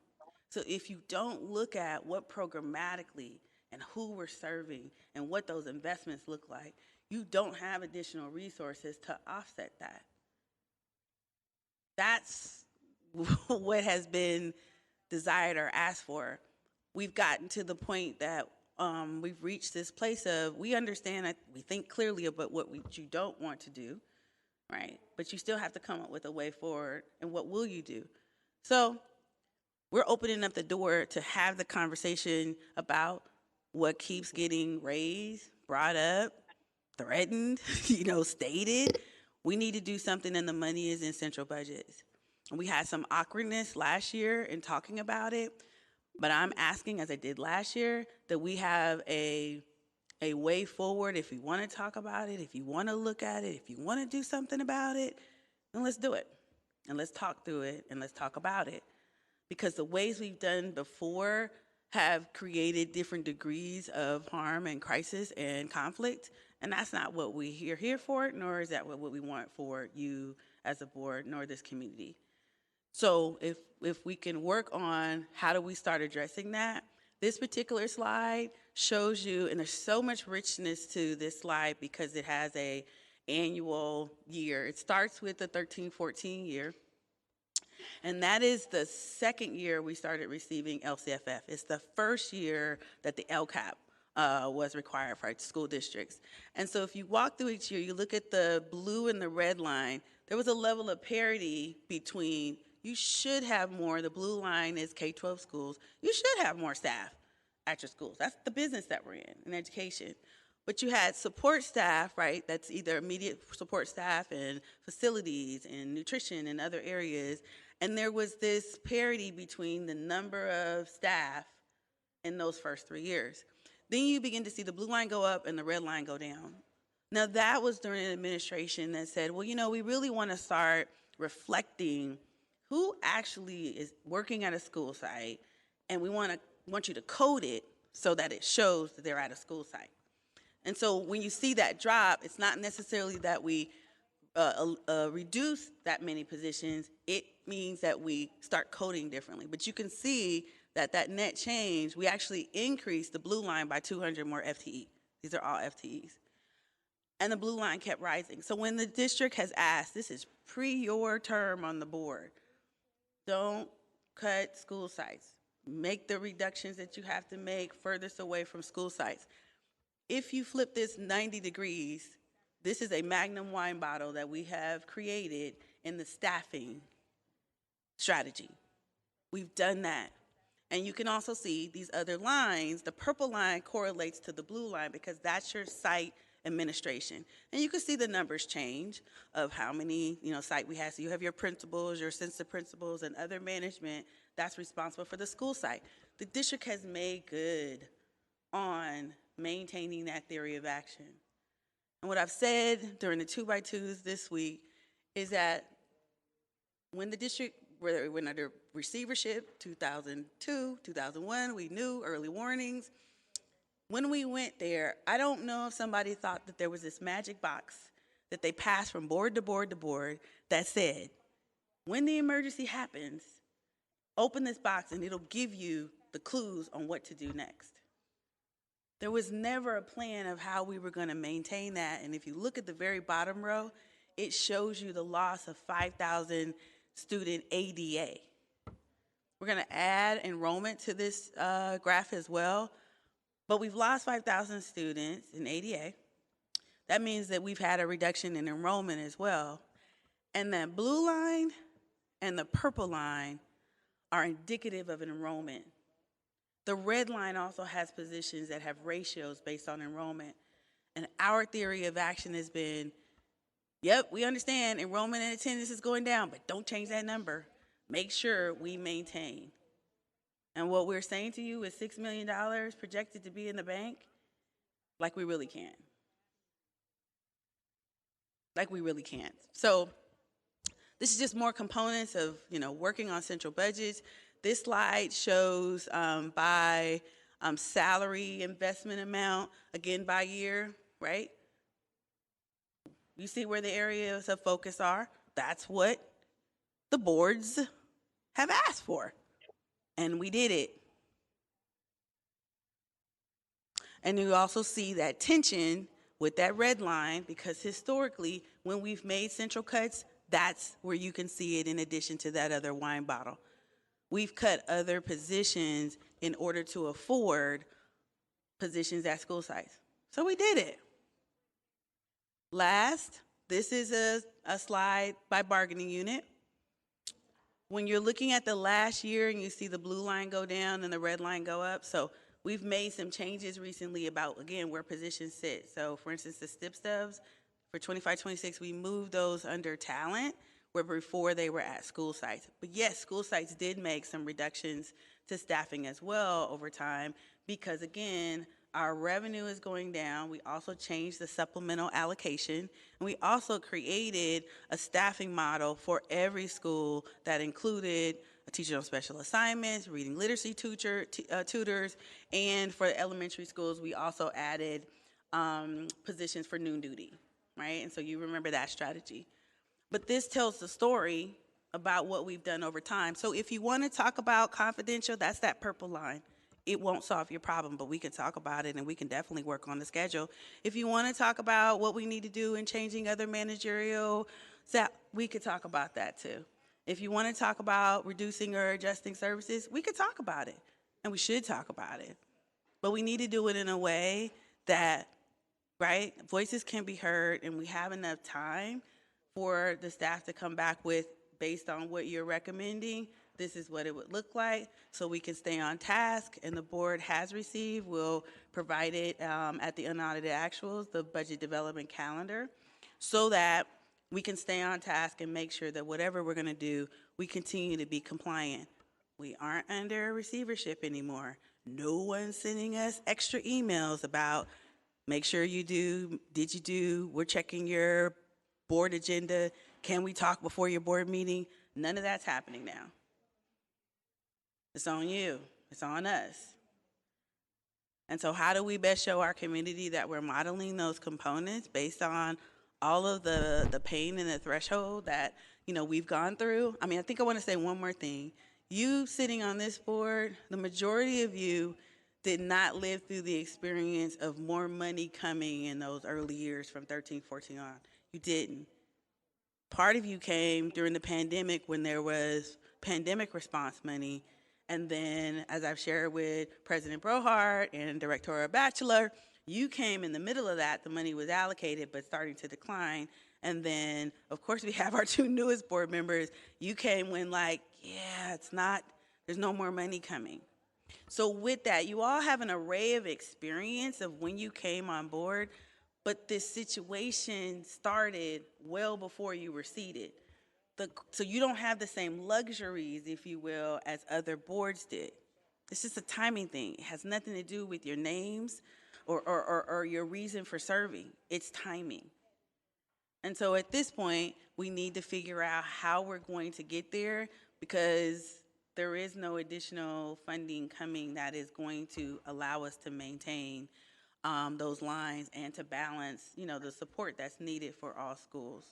So if you don't look at what programmatically and who we're serving and what those investments look like, you don't have additional resources to offset that. That's what has been desired or asked for. We've gotten to the point that we've reached this place of, we understand that we think clearly about what you don't want to do, right? But you still have to come up with a way forward, and what will you do? So we're opening up the door to have the conversation about what keeps getting raised, brought up, threatened, stated. We need to do something, and the money is in central budgets. And we had some awkwardness last year in talking about it, but I'm asking, as I did last year, that we have a way forward. If you want to talk about it, if you want to look at it, if you want to do something about it, then let's do it. And let's talk through it, and let's talk about it. Because the ways we've done before have created different degrees of harm and crisis and conflict, and that's not what we're here for, nor is that what we want for you as a board, nor this community. So if we can work on how do we start addressing that, this particular slide shows you, and there's so much richness to this slide because it has a annual year. It starts with the 13-14 year, and that is the second year we started receiving LCFF. It's the first year that the LCAP was required for school districts. And so if you walk through each year, you look at the blue and the red line, there was a level of parity between, you should have more, the blue line is K-12 schools, you should have more staff at your schools. That's the business that we're in education. But you had support staff, right? That's either immediate support staff and facilities and nutrition and other areas. And there was this parity between the number of staff in those first 3 years. Then you begin to see the blue line go up and the red line go down. Now that was during an administration that said, well, you know, we really want to start reflecting who actually is working at a school site, and we want you to code it so that it shows that they're at a school site. And so when you see that drop, it's not necessarily that we reduce that many positions. It means that we start coding differently. But you can see that that net change, we actually increased the blue line by 200 more FTE. These are all FTEs. And the blue line kept rising. So when the district has asked, this is pre your term on the board, don't cut school sites. Make the reductions that you have to make furthest away from school sites. If you flip this 90 degrees, this is a Magnum wine bottle that we have created in the staffing strategy. We've done that. And you can also see these other lines. The purple line correlates to the blue line because that's your site administration. And you can see the numbers change of how many, site we have. So you have your principals, your assistant principals, and other management that's responsible for the school site. The district has made good on maintaining that theory of action. And what I've said during the 2x2s this week is that when the district went under receivership, 2002, 2001, we knew early warnings. When we went there, I don't know if somebody thought that there was this magic box that they passed from board to board to board that said, when the emergency happens, open this box and it'll give you the clues on what to do next. There was never a plan of how we were going to maintain that. And if you look at the very bottom row, it shows you the loss of 5,000 student ADA. We're going to add enrollment to this graph as well. But we've lost 5,000 students in ADA. That means that we've had a reduction in enrollment as well. And that blue line and the purple line are indicative of an enrollment. The red line also has positions that have ratios based on enrollment. And our theory of action has been, yep, we understand enrollment and attendance is going down, but don't change that number. Make sure we maintain. And what we're saying to you is $6 million projected to be in the bank, like we really can't. Like we really can't. So this is just more components of, working on central budgets. This slide shows by salary investment amount, again by year, right? You see where the areas of focus are. That's what the boards have asked for. And we did it. And you also see that tension with that red line, because historically, when we've made central cuts, that's where you can see it in addition to that other wine bottle. We've cut other positions in order to afford positions at school sites. So we did it. Last, this is a slide by bargaining unit. When you're looking at the last year and you see the blue line go down and the red line go up, so we've made some changes recently about, again, where positions sit. So for instance, the STIP stubs for 25-26, we moved those under talent, where before they were at school sites. But yes, school sites did make some reductions to staffing as well over time because, again, our revenue is going down. We also changed the supplemental allocation. And we also created a staffing model for every school that included a teacher on special assignments, reading literacy tutors, and for the elementary schools, we also added positions for noon duty, right? And so you remember that strategy. But this tells the story about what we've done over time. So if you want to talk about confidential, that's that purple line. It won't solve your problem, but we can talk about it and we can definitely work on the schedule. If you want to talk about what we need to do in changing other managerial, we could talk about that too. If you want to talk about reducing or adjusting services, we could talk about it and we should talk about it. But we need to do it in a way that, right, voices can be heard and we have enough time for the staff to come back with, based on what you're recommending, this is what it would look like, so we can stay on task. And the board has received, we'll provide it at the unaudited actuals, the budget development calendar, so that we can stay on task and make sure that whatever we're going to do, we continue to be compliant We aren't under receivership anymore. No one's sending us extra emails about make sure you do, did you do, we're checking your board agenda, can we talk before your board meeting? None of that's happening now. It's on you, it's on us. And so how do we best show our community that we're modeling those components based on all of the pain and the threshold that, you know, we've gone through? I mean, I think I want to say one more thing. You sitting on this board, the majority of you did not live through the experience of more money coming in those early years from 13, 14 on. You didn't. Part of you came during the pandemic when there was pandemic response money. And then, as I've shared with President Brohart and Director Batchelor, you came in the middle of that. The money was allocated, but starting to decline. And then, of course, we have our two newest board members. You came when, like, yeah, it's not, there's no more money coming. So with that, you all have an array of experience of when you came on board, but this situation started well before you were seated. So you don't have the same luxuries, if you will, as other boards did. It's just a timing thing. It has nothing to do with your names or your reason for serving. It's timing. And so at this point, we need to figure out how we're going to get there, because there is no additional funding coming that is going to allow us to maintain those lines and to balance, you know, the support that's needed for all schools.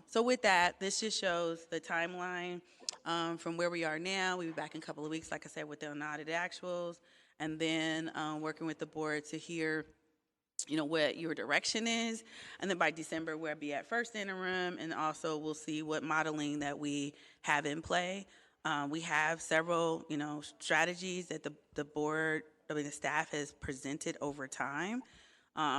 So with that, this just shows the timeline from where we are now. We'll be back in a couple of weeks, like I said, with the unaudited actuals, and then working with the board to hear, you know, what your direction is. And then by December, we'll be at first interim, and also we'll see what modeling that we have in play. We have several, you know, strategies that the board, I mean, the staff has presented over time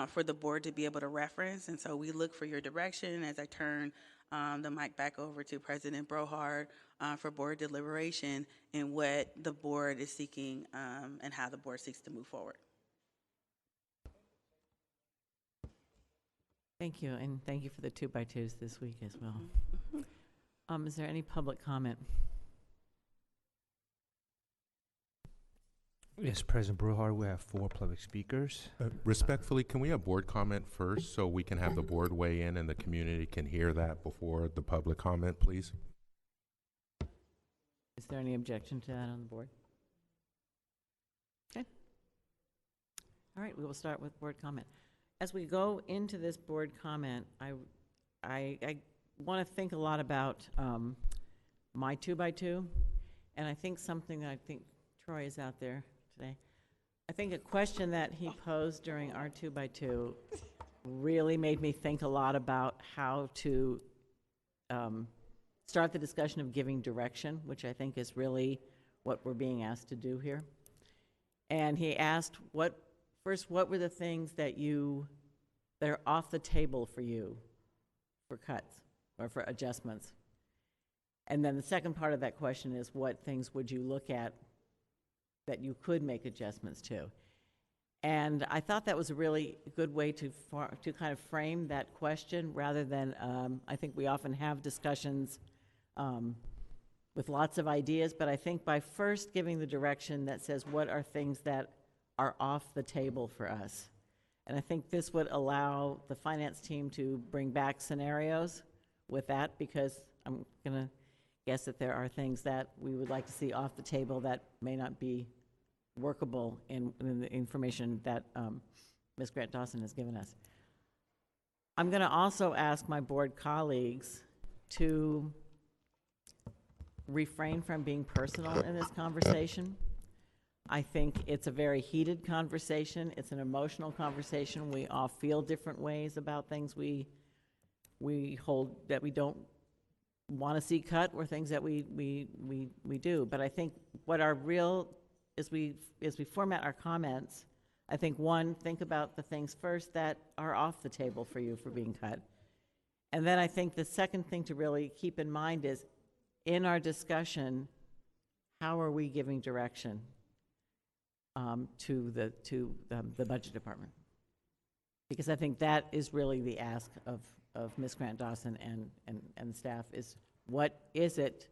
for the board to be able to reference. And so we look for your direction as I turn the mic back over to President Brohart for board deliberation and what the board is seeking and how the board seeks to move forward. Thank you, and thank you for the 2x2s this week as well. Is there any public comment? Yes, President Brohart, we have 4 public speakers. Respectfully, can we have board comment first so we can have the board weigh in and the community can hear that before the public comment, please? Is there any objection to that on the board? Okay. All right, we will start with board comment. As we go into this board comment, I want to think a lot about my 2x2, and I think something that I think Troy is out there today. I think a question that he posed during our 2x2 really made me think a lot about how to start the discussion of giving direction, which I think is really what we're being asked to do here. And he asked, first, what were the things that are off the table for you for cuts or for adjustments? And then the second part of that question is, what things would you look at that you could make adjustments to? And I thought that was a really good way to kind of frame that question, rather than, I think we often have discussions with lots of ideas, but I think by first giving the direction that says what are things that are off the table for us. And I think this would allow the finance team to bring back scenarios with that, because I'm going to guess that there are things that we would like to see off the table that may not be workable in the information that Ms. Grant Dawson has given us. I'm going to also ask my board colleagues to refrain from being personal in this conversation. I think it's a very heated conversation. It's an emotional conversation. We all feel different ways about things we hold that we don't want to see cut, or things that we do. But I think what our real, as we format our comments, I think, one, think about the things first that are off the table for you for being cut. And then I think the second thing to really keep in mind is, in our discussion, how are we giving direction to the budget department? Because I think that is really the ask of Ms. Grant Dawson and staff, is what is it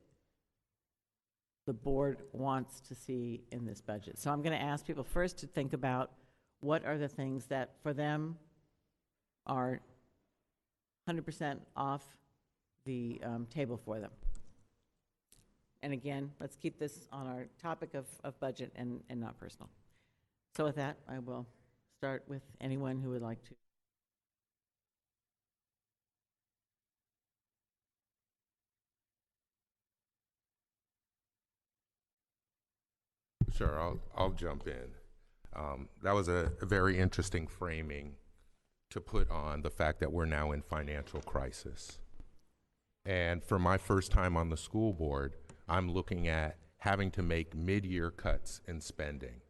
the board wants to see in this budget. So I'm going to ask people first to think about what are the things that for them are 100% off the table for them. And again, let's keep this on our topic of budget and not personal. So with that, I will start with anyone who would like to. Sure, I'll jump in. That was a very interesting framing to put on the fact that we're now in financial crisis. And for my first time on the school board, I'm looking at having to make mid-year cuts in spending,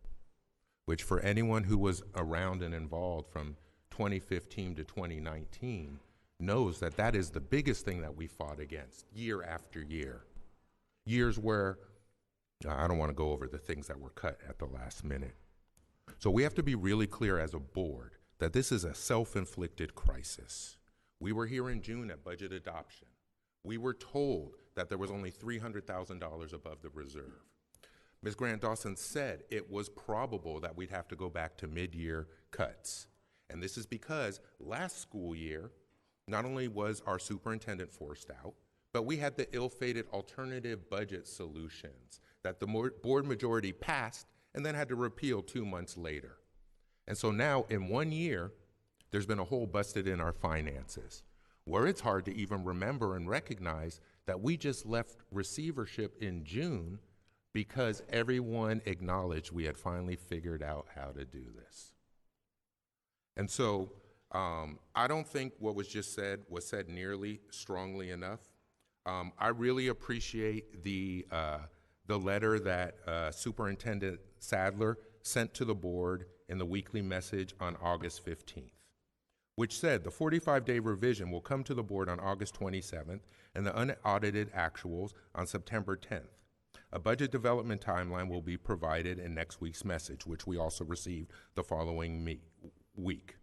which for anyone who was around and involved from 2015 to 2019 knows that that is the biggest thing that we fought against year after year. Years where, I don't want to go over the things that were cut at the last minute. So we have to be really clear as a board that this is a self-inflicted crisis. We were here in June at budget adoption. We were told that there was only $300,000 above the reserve. Ms. Grant Dawson said it was probable that we'd have to go back to mid-year cuts. And this is because last school year, not only was our superintendent forced out, but we had the ill-fated alternative budget solutions that the board majority passed and then had to repeal 2 months later. And so now in 1 year, there's been a hole busted in our finances, where it's hard to even remember and recognize that we just left receivership in June because everyone acknowledged we had finally figured out how to do this. And so I don't think what was just said was said nearly strongly enough. I really appreciate the letter that Superintendent Sadler sent to the board in the weekly message on August 15th, which said the 45-day revision will come to the board on August 27th and the unaudited actuals on September 10th. A budget development timeline will be provided in next week's message, which we also received the following week.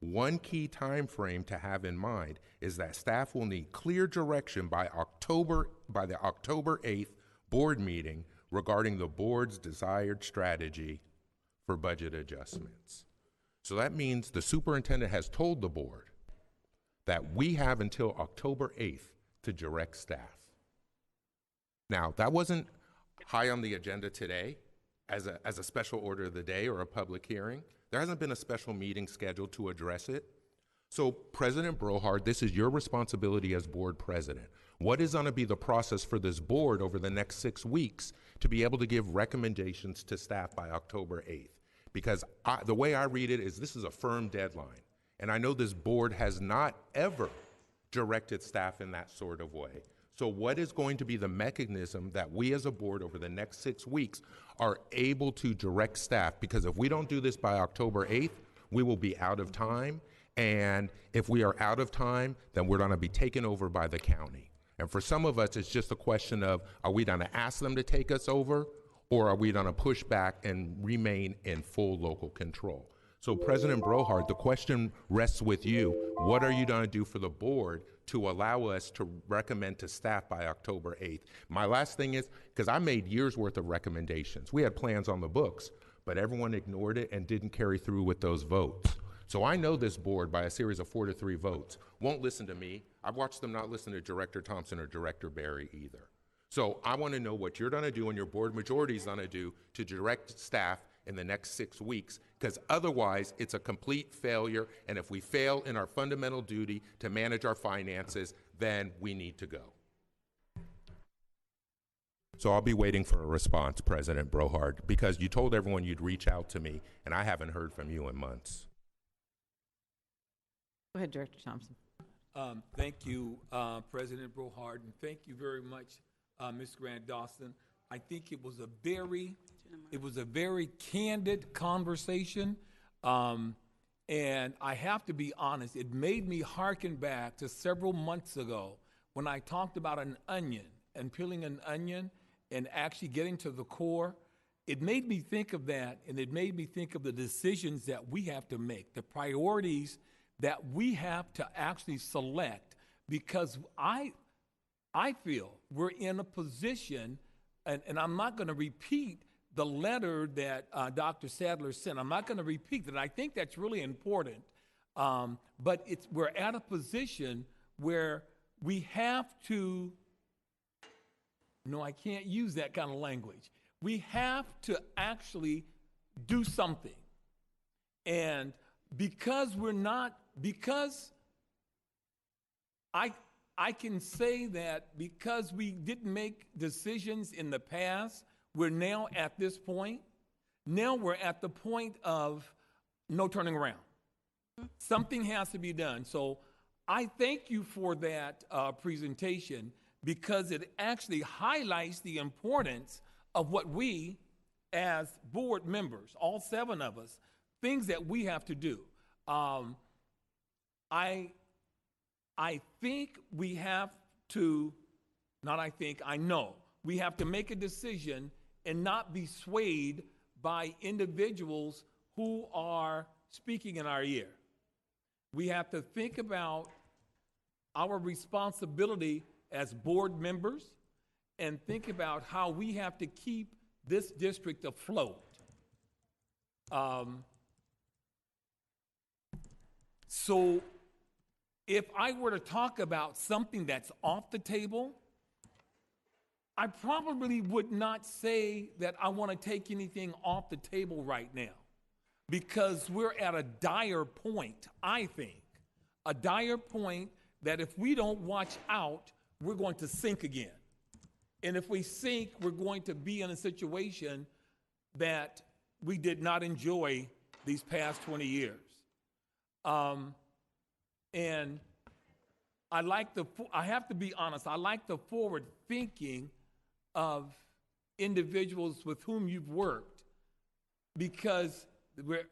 One key time frame to have in mind is that staff will need clear direction by the October 8th board meeting regarding the board's desired strategy for budget adjustments. So that means the superintendent has told the board that we have until October 8th to direct staff. Now, that wasn't high on the agenda today as a special order of the day or a public hearing. There hasn't been a special meeting scheduled to address it. So, President Brohard, this is your responsibility as board president. What is going to be the process for this board over the next 6 weeks to be able to give recommendations to staff by October 8th? Because the way I read it is this is a firm deadline. And I know this board has not ever directed staff in that sort of way. So what is going to be the mechanism that we as a board over the next 6 weeks are able to direct staff? Because if we don't do this by October 8th, we will be out of time. And if we are out of time, then we're going to be taken over by the county. And for some of us, it's just a question of, are we going to ask them to take us over, or are we going to push back and remain in full local control? So President Brohard, the question rests with you. What are you going to do for the board to allow us to recommend to staff by October 8th? My last thing is, because I made years worth of recommendations. We had plans on the books, but everyone ignored it and didn't carry through with those votes. So I know this board, by a series of 4-3 votes, won't listen to me. I've watched them not listen to Director Thompson or Director Barry either. So I want to know what you're going to do and your board majority is going to do to direct staff in the next 6 weeks, because otherwise it's a complete failure. And if we fail in our fundamental duty to manage our finances, then we need to go. So I'll be waiting for a response, President Brohard, because you told everyone you'd reach out to me, and I haven't heard from you in months. Go ahead, Director Thompson. Thank you, President Brohard, and thank you very much, Ms. Grant Dawson. I think it was a very candid conversation, and I have to be honest, it made me hearken back to several months ago when I talked about an onion and peeling an onion and actually getting to the core. It made me think of that, and it made me think of the decisions that we have to make, the priorities that we have to actually select, because I feel we're in a position and I'm not going to repeat the letter that Dr. Sadler sent. I'm not going to repeat that. I think that's really important. But we're at a position where we have to, no, I can't use that kind of language. We have to actually do something. And because I can say that because we didn't make decisions in the past, we're now at this point. Now we're at the point of no turning around. Something has to be done. So I thank you for that presentation because it actually highlights the importance of what we as board members, all 7 of us, things that we have to do. I think we have to, I know, we have to make a decision and not be swayed by individuals who are speaking in our ear. We have to think about our responsibility as board members and think about how we have to keep this district afloat. So if I were to talk about something that's off the table, I probably would not say that I want to take anything off the table right now because we're at a dire point, I think, a dire point that if we don't watch out, we're going to sink again. And if we sink, we're going to be in a situation that we did not enjoy these past 20 years. And I have to be honest, I like the forward thinking of individuals with whom you've worked because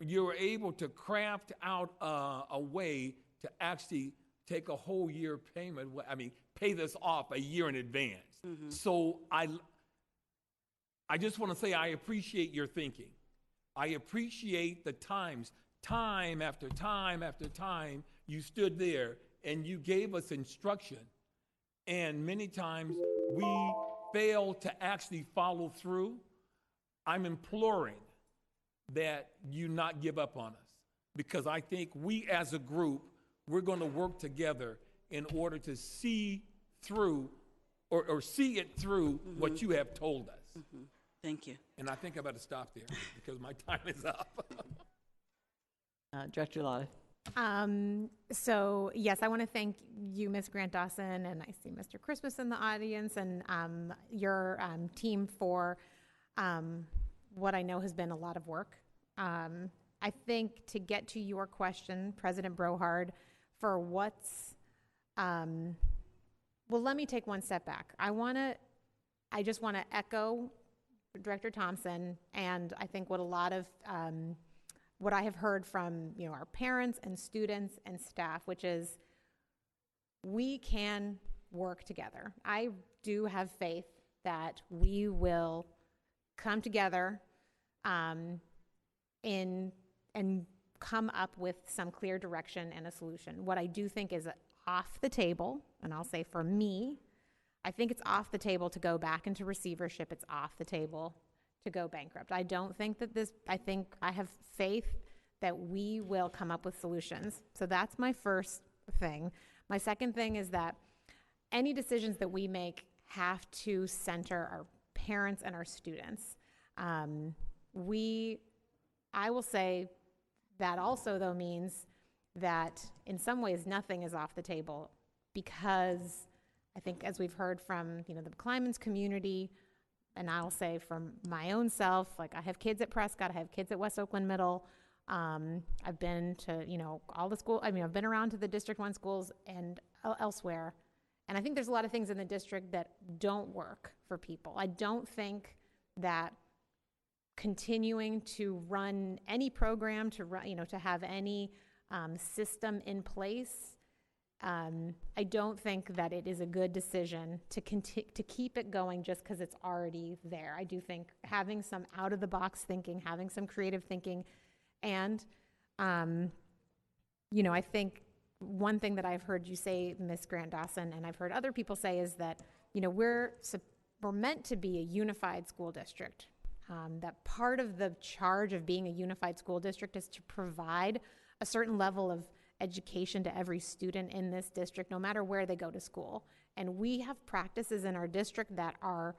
you're able to craft out a way to actually take a whole year payment, pay this off a year in advance. Mm-hmm. So I just want to say I appreciate your thinking. I appreciate the time after time after time you stood there and you gave us instruction. And many times we fail to actually follow through. I'm imploring that you not give up on us because I think we as a group, we're going to work together in order to see through or see it through what you have told us. Mm-hmm. Thank you. And I think I better stop there because my time is up. Director Lotta. So yes, I want to thank you, Ms. Grant Dawson, and I see Mr. Christmas in the audience, and your team for what I know has been a lot of work. I think to get to your question, President Brohard, for what's, well, let me take one step back. I just want to echo Director Thompson, and I think what a lot of what I have heard from our parents and students and staff, which is we can work together. I do have faith that we will come together and come up with some clear direction and a solution. What I do think is off the table, and I'll say for me, I think it's off the table to go back into receivership. It's off the table to go bankrupt. I don't think that I have faith that we will come up with solutions. So that's my first thing. My second thing is that any decisions that we make have to center our parents and our students. I will say that also, though, means that in some ways nothing is off the table because I think, as we've heard from the Kleinman's community, and I'll say from my own self, like I have kids at Prescott, I have kids at West Oakland Middle. I've been to all the school. I've been around to the District 1 schools and elsewhere, and I think there's a lot of things in the district that don't work for people. I don't think that continuing to run any program, to have any system in place, I don't think that it is a good decision to keep it going just because it's already there. I do think having some out-of-the-box thinking, having some creative thinking, and I think one thing that I've heard you say, Ms. Grant Dawson, and I've heard other people say is that we're we're meant to be a unified school district. That part of the charge of being a unified school district is to provide a certain level of education to every student in this district, no matter where they go to school. And we have practices in our district that are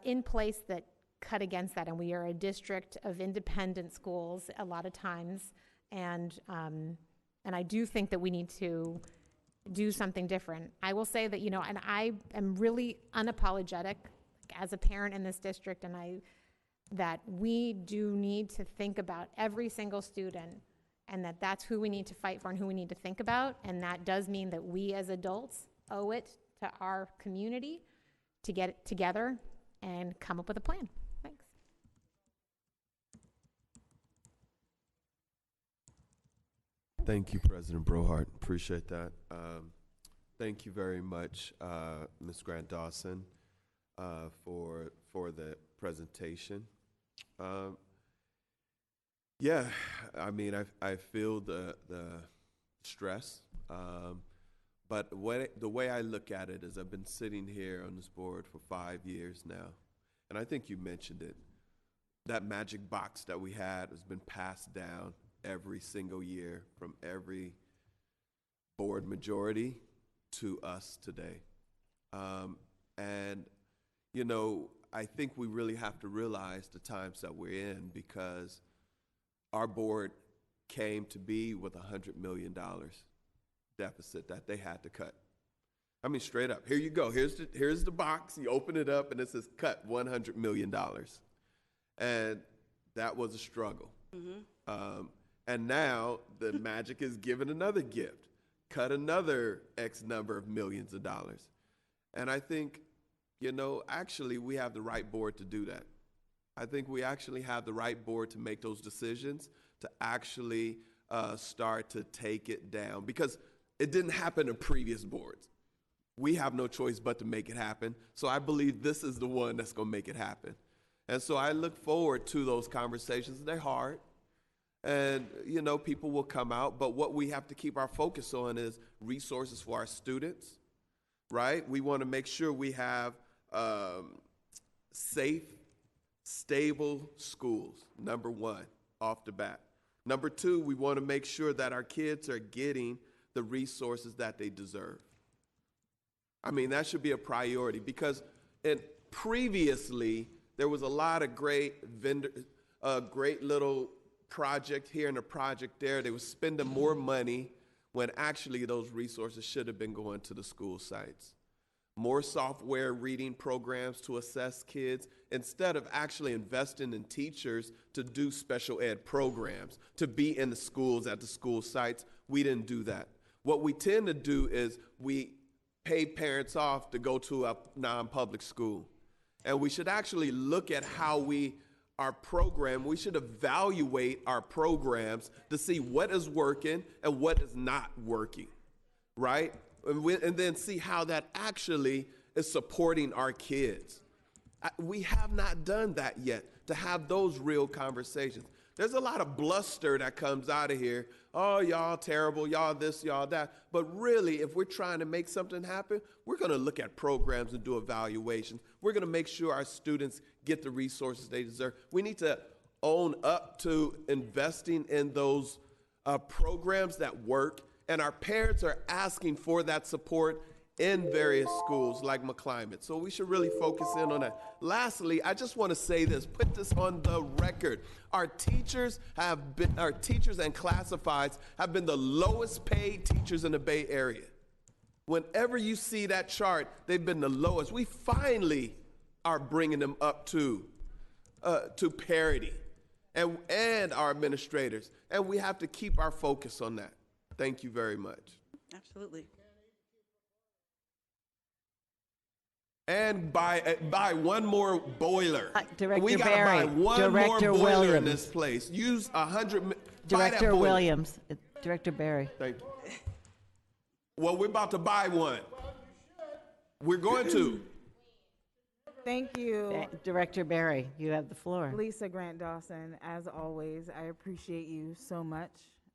in place that cut against that. And we are a district of independent schools a lot of times. And I do think that we need to do something different. I will say that, you know, and I am really unapologetic as a parent in this district, and that we do need to think about every single student, and that's who we need to fight for and who we need to think about. And that does mean that we as adults owe it to our community to get it together and come up with a plan. Thanks. Thank you, President Brohart. Appreciate that. Thank you very much, Ms. Grant Dawson, for the presentation. Yeah, I mean, I feel the stress, but the way I look at it is I've been sitting here on this board for 5 years now, and I think you mentioned it. That magic box that we had has been passed down every single year from every board majority to us today. And, you know, I think we really have to realize the times that we're in, because our board came to be with $100 million deficit that they had to cut. I mean, straight up, here you go. Here's the box. You open it up and it says cut $100 million. And that was a struggle. Mm-hmm. And now the magic is given another gift, cut another X number of millions of dollars. And I think, you know, actually we have the right board to do that. I think we actually have the right board to make those decisions, to actually start to take it down, because it didn't happen in previous boards. We have no choice but to make it happen. So I believe this is the one that's going to make it happen. And so I look forward to those conversations. They're hard. And, you know, people will come out. But what we have to keep our focus on is resources for our students, right? We want to make sure we have safe, stable schools, number one, off the bat. Number two, we want to make sure that our kids are getting the resources that they deserve. I mean, that should be a priority, because previously there was a lot of great little project here and a project there. They were spending more money when actually those resources should have been going to the school sites. More software reading programs to assess kids instead of actually investing in teachers to do special ed programs, to be in the schools at the school sites. We didn't do that. What we tend to do is we pay parents off to go to a non-public school. And we should actually look at how our program, we should evaluate our programs to see what is working and what is not working, right? And then see how that actually is supporting our kids. We have not done that yet, to have those real conversations. There's a lot of bluster that comes out of here. Oh, y'all terrible, y'all this, y'all that. But really, if we're trying to make something happen, we're going to look at programs and do evaluations. We're going to make sure our students get the resources they deserve. We need to own up to investing in those programs that work. And our parents are asking for that support in various schools like McClimate. So we should really focus in on that. Lastly, I just want to say this, put this on the record. Our teachers and classifieds have been the lowest paid teachers in the Bay Area. Whenever you see that chart, they've been the lowest. We finally are bringing them up to parity, and our administrators. And we have to keep our focus on that. Thank you very much. Absolutely. And buy one more boiler. Director we got to buy one Director more boiler Williams. in this place. Use 100. Director Williams. Director Barry. Thank you. Well, we're about to buy one. We're going to. Thank you. Director Barry, you have the floor. Lisa Grant Dawson, as always, I appreciate you so much.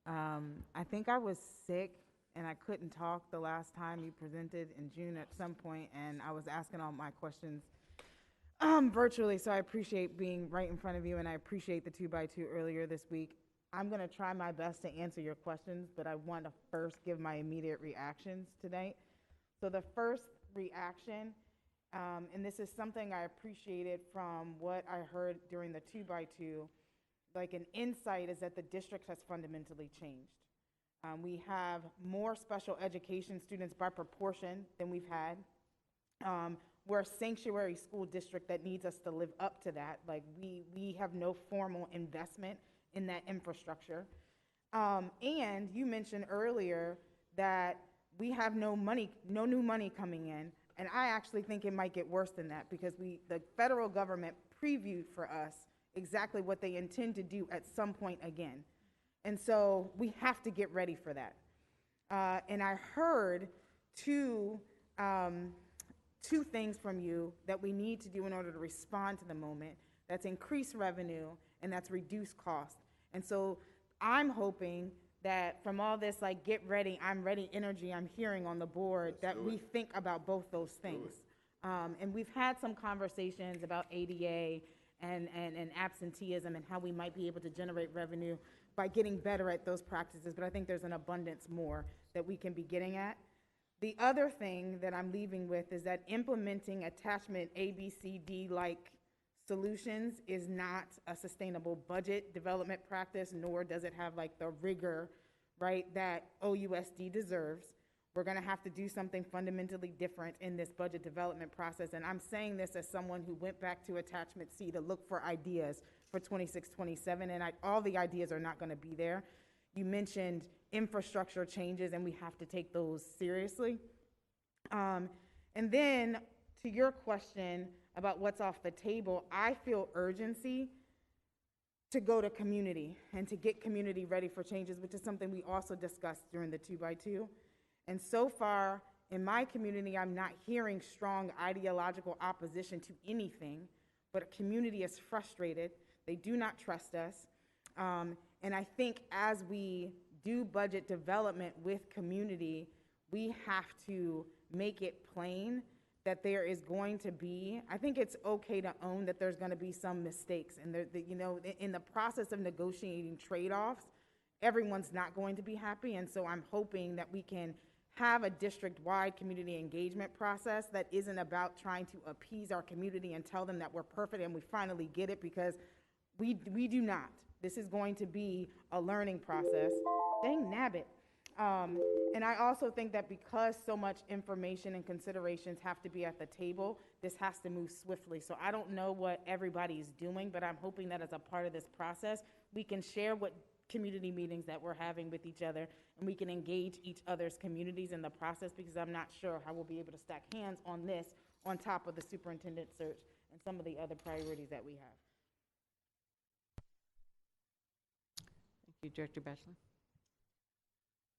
I think I was sick and I couldn't talk the last time you presented in June at some point, and I was asking all my questions virtually, so I appreciate being right in front of you, and I appreciate the 2x2 earlier this week. I'm going to try my best to answer your questions, but I want to first give my immediate reactions tonight. So the first reaction, and this is something I appreciated from what I heard during the 2x2, like an insight is that the district has fundamentally changed. We have more special education students by proportion than we've had. We're a sanctuary school district that needs us to live up to that. Like we have no formal investment in that infrastructure. And you mentioned earlier that we have no new money coming in. And I actually think it might get worse than that because the federal government previewed for us exactly what they intend to do at some point again. And so we have to get ready for that. And I heard two things from you that we need to do in order to respond to the moment. That's increase revenue and that's reduce cost. And so I'm hoping that from all this, like, get ready, I'm ready energy I'm hearing on the board, that we think about both those things. And we've had some conversations about ADA and absenteeism and how we might be able to generate revenue by getting better at those practices, but I think there's an abundance more that we can be getting at. The other thing that I'm leaving with is that implementing attachment ABCD-like solutions is not a sustainable budget development practice, nor does it have like the rigor, right, that OUSD deserves. We're gonna have to do something fundamentally different in this budget development process, and I'm saying this as someone who went back to attachment C to look for ideas for 26-27, and all the ideas are not gonna be there. You mentioned infrastructure changes, and we have to take those seriously. And then to your question about what's off the table, I feel urgency to go to community and to get community ready for changes, which is something we also discussed during the 2x2. And so far in my community, I'm not hearing strong ideological opposition to anything, but a community is frustrated. They do not trust us. And I think as we do budget development with community, we have to make it plain that there is going to be, I think it's okay to own that there's going to be some mistakes. And you know, in the process of negotiating trade-offs, everyone's not going to be happy. And so I'm hoping that we can have a district-wide community engagement process that isn't about trying to appease our community and tell them that we're perfect and we finally get it, because we do not. This is going to be a learning process. Dang nabbit. And I also think that because so much information and considerations have to be at the table, this has to move swiftly. So I don't know what everybody's doing, but I'm hoping that as a part of this process, we can share what community meetings that we're having with each other, and we can engage each other's communities in the process, because I'm not sure how we'll be able to stack hands on this on top of the superintendent search and some of the other priorities that we have. Thank you, Director Batchelor.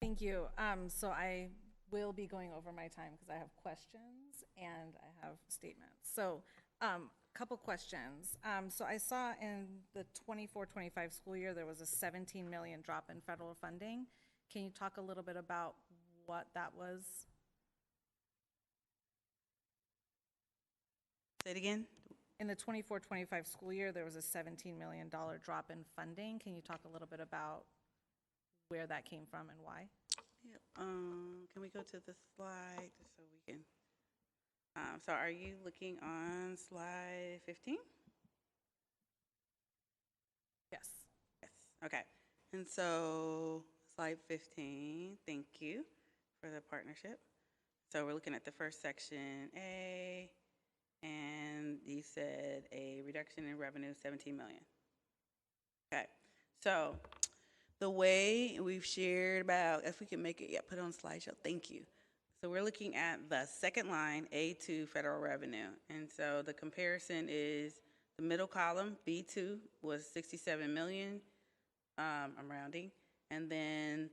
Thank you. So I will be going over my time because I have questions and I have statements. So couple questions. So I saw in the 24-25 school year, there was a $17 million drop in federal funding. Can you talk a little bit about what that was? Say it again. In the 24-25 school year, there was a $17 million drop in funding. Can you talk a little bit about where that came from and why? Yep. Can we go to the slide just so we can? So are you looking on slide 15? Yes. Yes. Okay. And so slide 15, thank you for the partnership. So we're looking at the first section A, and you said a reduction in revenue, 17 million. Okay. So the way we've shared about, if we can make it, yeah, put it on slideshow, thank you. So we're looking at the second line, A2 federal revenue. And so the comparison is the middle column, B2 was 67 million, I'm rounding. And then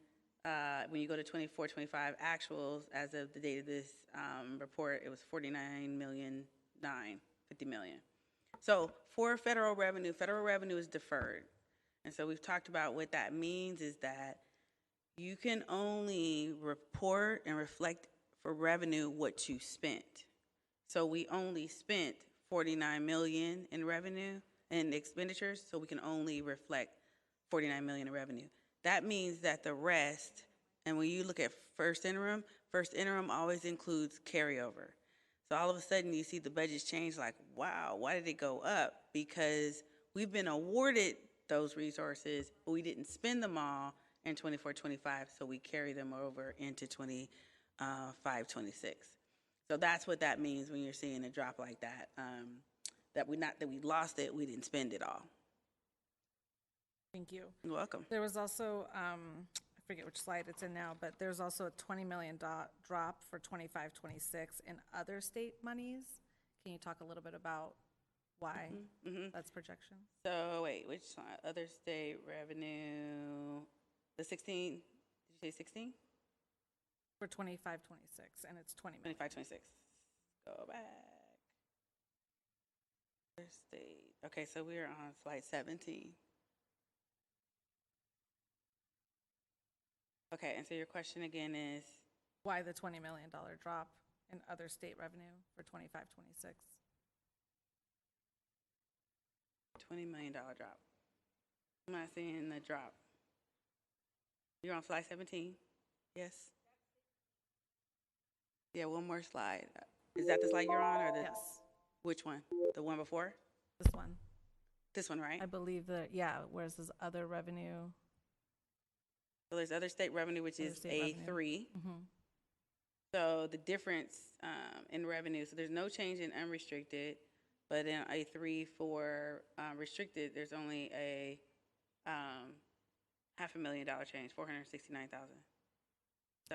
when you go to 24-25 actuals, as of the date of this report, it was 49 million, 50 million. So for federal revenue is deferred. And so we've talked about what that means is that you can only report and reflect for revenue what you spent. So we only spent 49 million in revenue and expenditures, so we can only reflect 49 million in revenue. That means that the rest, and when you look at first interim always includes carryover. So all of a sudden you see the budgets change, like, wow, why did it go up? Because we've been awarded those resources, but we didn't spend them all in 24-25, so we carry them over into 25-26. So that's what that means when you're seeing a drop like that. That we lost it, we didn't spend it all. Thank you. You're welcome. There was also, I forget which slide it's in now, but there's also a $20 million drop for 25-26 in other state monies. Can you talk a little bit about why that's projection? So wait, which slide? Other state revenue, the 16, did you say 16? For 25-26, and it's 20 million. 25-26. Go back. Other state. Okay, so we're on slide 17. Okay, and so your question again is? Why the $20 million drop in other state revenue for 25-26? $20 million drop. I'm not seeing the drop. You're on slide 17? Yes? Yeah, one more slide. Is that the slide you're on, or the? Yes. Which one? The one before? This one. This one, right? I believe that, yeah, whereas this other revenue. So there's other state revenue, which is A3. So the difference in revenue, so there's no change in unrestricted, but in A3 for restricted, there's only a $500,000 change, $469,000.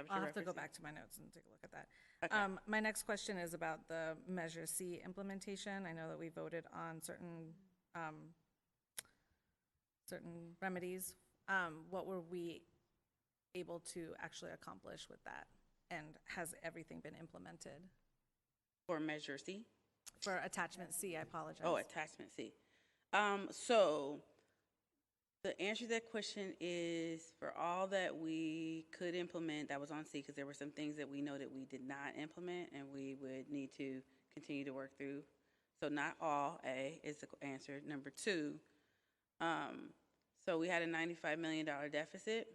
I'll have to go back to my notes and take a look at that. Okay. My next question is about the Measure C implementation. I know that we voted on certain remedies. What were we able to actually accomplish with that? And has everything been implemented? For Measure C? For Attachment C, I apologize. Oh, Attachment C. So the answer to that question is for all that we could implement that was on C, because there were some things that we know that we did not implement and we would need to continue to work through. So not all, A, is the answer. Number two, so we had a $95 million deficit,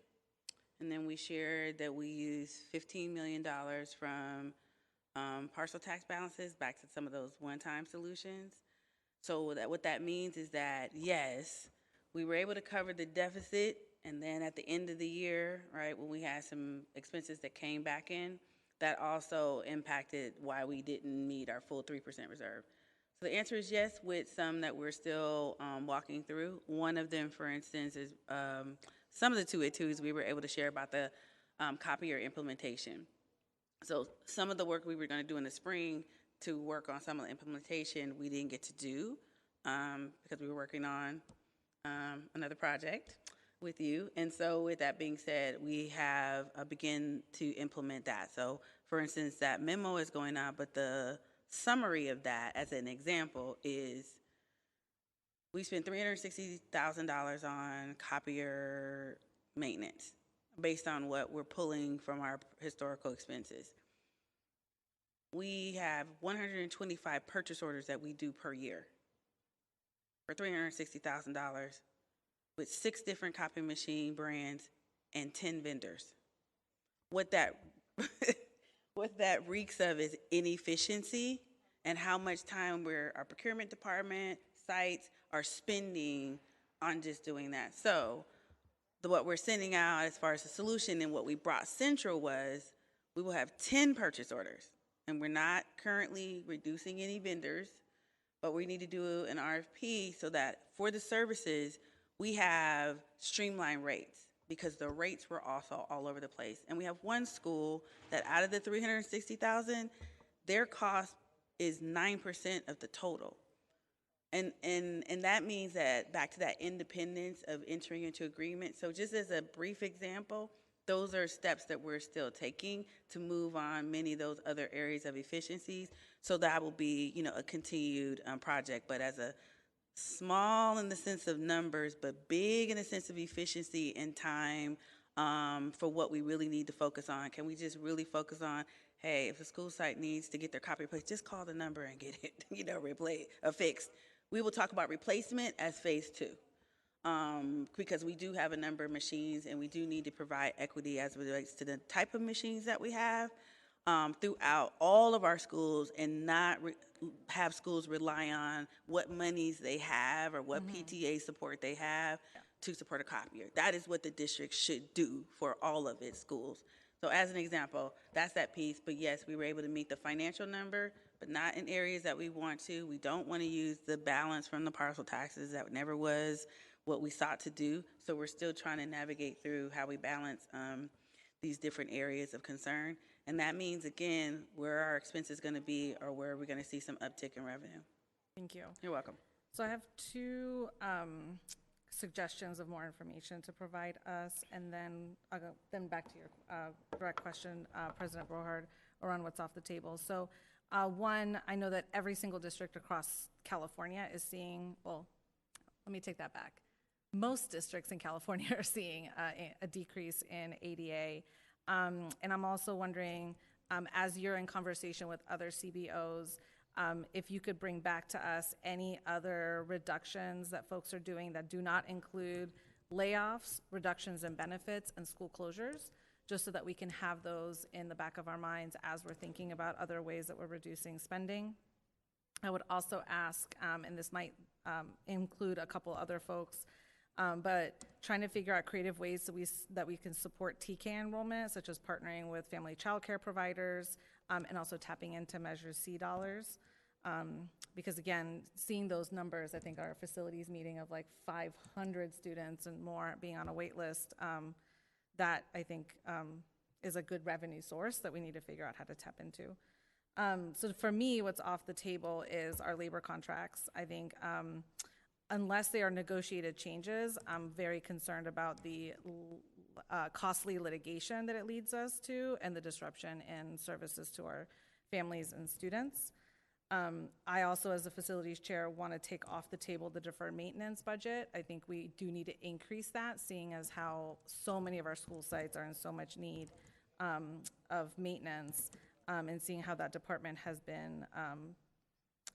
and then we shared that we used $15 million from partial tax balances back to some of those one-time solutions. So what that means is that, yes, we were able to cover the deficit, and then at the end of the year, right, when we had some expenses that came back in, that also impacted why we didn't meet our full 3% reserve. So the answer is yes, with some that we're still walking through. One of them, for instance, is some of the 282s we were able to share about the copier implementation. So some of the work we were going to do in the spring to work on some of the implementation, we didn't get to do because we were working on another project with you. And so with that being said, we have begun to implement that. So for instance, that memo is going on, but the summary of that, as an example, is we spent $360,000 on copier maintenance based on what we're pulling from our historical expenses. We have 125 purchase orders that we do per year for $360,000 with 6 different copy machine brands and 10 vendors. What that reeks of is inefficiency and how much time our procurement department, sites are spending on just doing that. So what we're sending out as far as the solution and what we brought central was we will have 10 purchase orders, and we're not currently reducing any vendors, but we need to do an RFP so that for the services, we have streamlined rates, because the rates were also all over the place. And we have one school that out of the $360,000, their cost is 9% of the total. And that means that back to that independence of entering into agreement. So just as a brief example, those are steps that we're still taking to move on many of those other areas of efficiencies. So that will be, a continued project. But as a small in the sense of numbers, but big in the sense of efficiency and time for what we really need to focus on. Can we just really focus on, hey, if a school site needs to get their copy replaced, just call the number and get it, fixed. We will talk about replacement as phase 2. Because we do have a number of machines and we do need to provide equity as it relates to the type of machines that we have throughout all of our schools, and not have schools rely on what monies they have or what PTA support they have to support a copier. That is what the district should do for all of its schools. So as an example, that's that piece. But yes, we were able to meet the financial number, but not in areas that we want to. We don't want to use the balance from the parcel taxes. That never was what we sought to do. So we're still trying to navigate through how we balance these different areas of concern. And that means, again, where our expenses going to be, or where we're going to see some uptick in revenue. Thank you. You're welcome. So I have 2 suggestions of more information to provide us, and then I'll go then back to your direct question, President Brohard, around what's off the table. So one, I know that every single district across California is seeing, well, let me take that back. Most districts in California are seeing a decrease in ADA. And I'm also wondering, as you're in conversation with other CBOs, if you could bring back to us any other reductions that folks are doing that do not include layoffs, reductions in benefits, and school closures, just so that we can have those in the back of our minds as we're thinking about other ways that we're reducing spending. I would also ask, and this might include a couple other folks, but trying to figure out creative ways that we can support TK enrollment, such as partnering with family child care providers, and also tapping into Measure C dollars. Because again, seeing those numbers, I think our facilities meeting of like 500 students and more being on a wait list, that I think is a good revenue source that we need to figure out how to tap into. So for me, what's off the table is our labor contracts. I think unless they are negotiated changes, I'm very concerned about the costly litigation that it leads us to and the disruption in services to our families and students. I also, as the facilities chair, want to take off the table the deferred maintenance budget. I think we do need to increase that, seeing as how so many of our school sites are in so much need of maintenance, and seeing how that department has been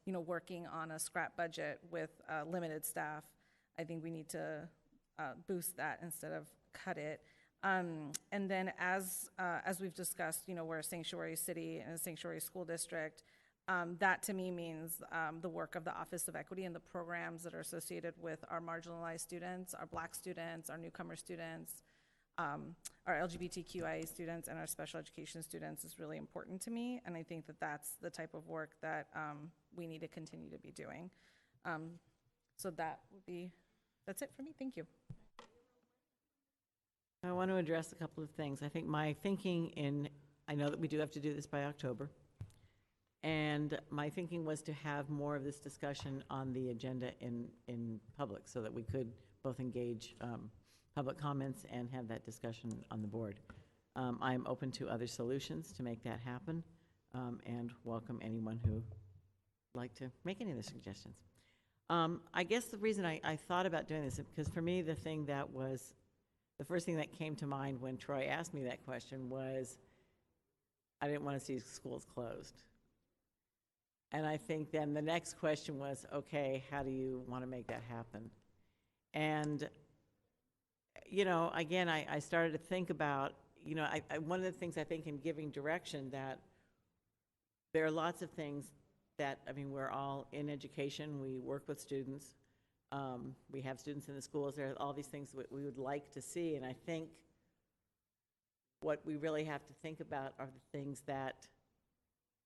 working on a scrap budget with limited staff. I think we need to boost that instead of cut it. And then as we've discussed, we're a sanctuary city and a sanctuary school district. That to me means the work of the Office of Equity and the programs that are associated with our marginalized students, our Black students, our newcomer students, our LGBTQIA students, and our special education students is really important to me. And I think that that's the type of work that we need to continue to be doing. So that's it for me. Thank you. I want to address a couple of things. I think my thinking I know that we do have to do this by October. And my thinking was to have more of this discussion on the agenda in public so that we could both engage public comments and have that discussion on the board. I'm open to other solutions to make that happen, and welcome anyone who would like to make any other suggestions. I guess the reason I thought about doing this is because for me the first thing that came to mind when Troy asked me that question was I didn't want to see schools closed. And I think then the next question was, okay, how do you want to make that happen? And, again, I started to think about, one of the things I think in giving direction that there are lots of things that, we're all in education, we work with students, we have students in the schools, there are all these things that we would like to see, and I think what we really have to think about are the things that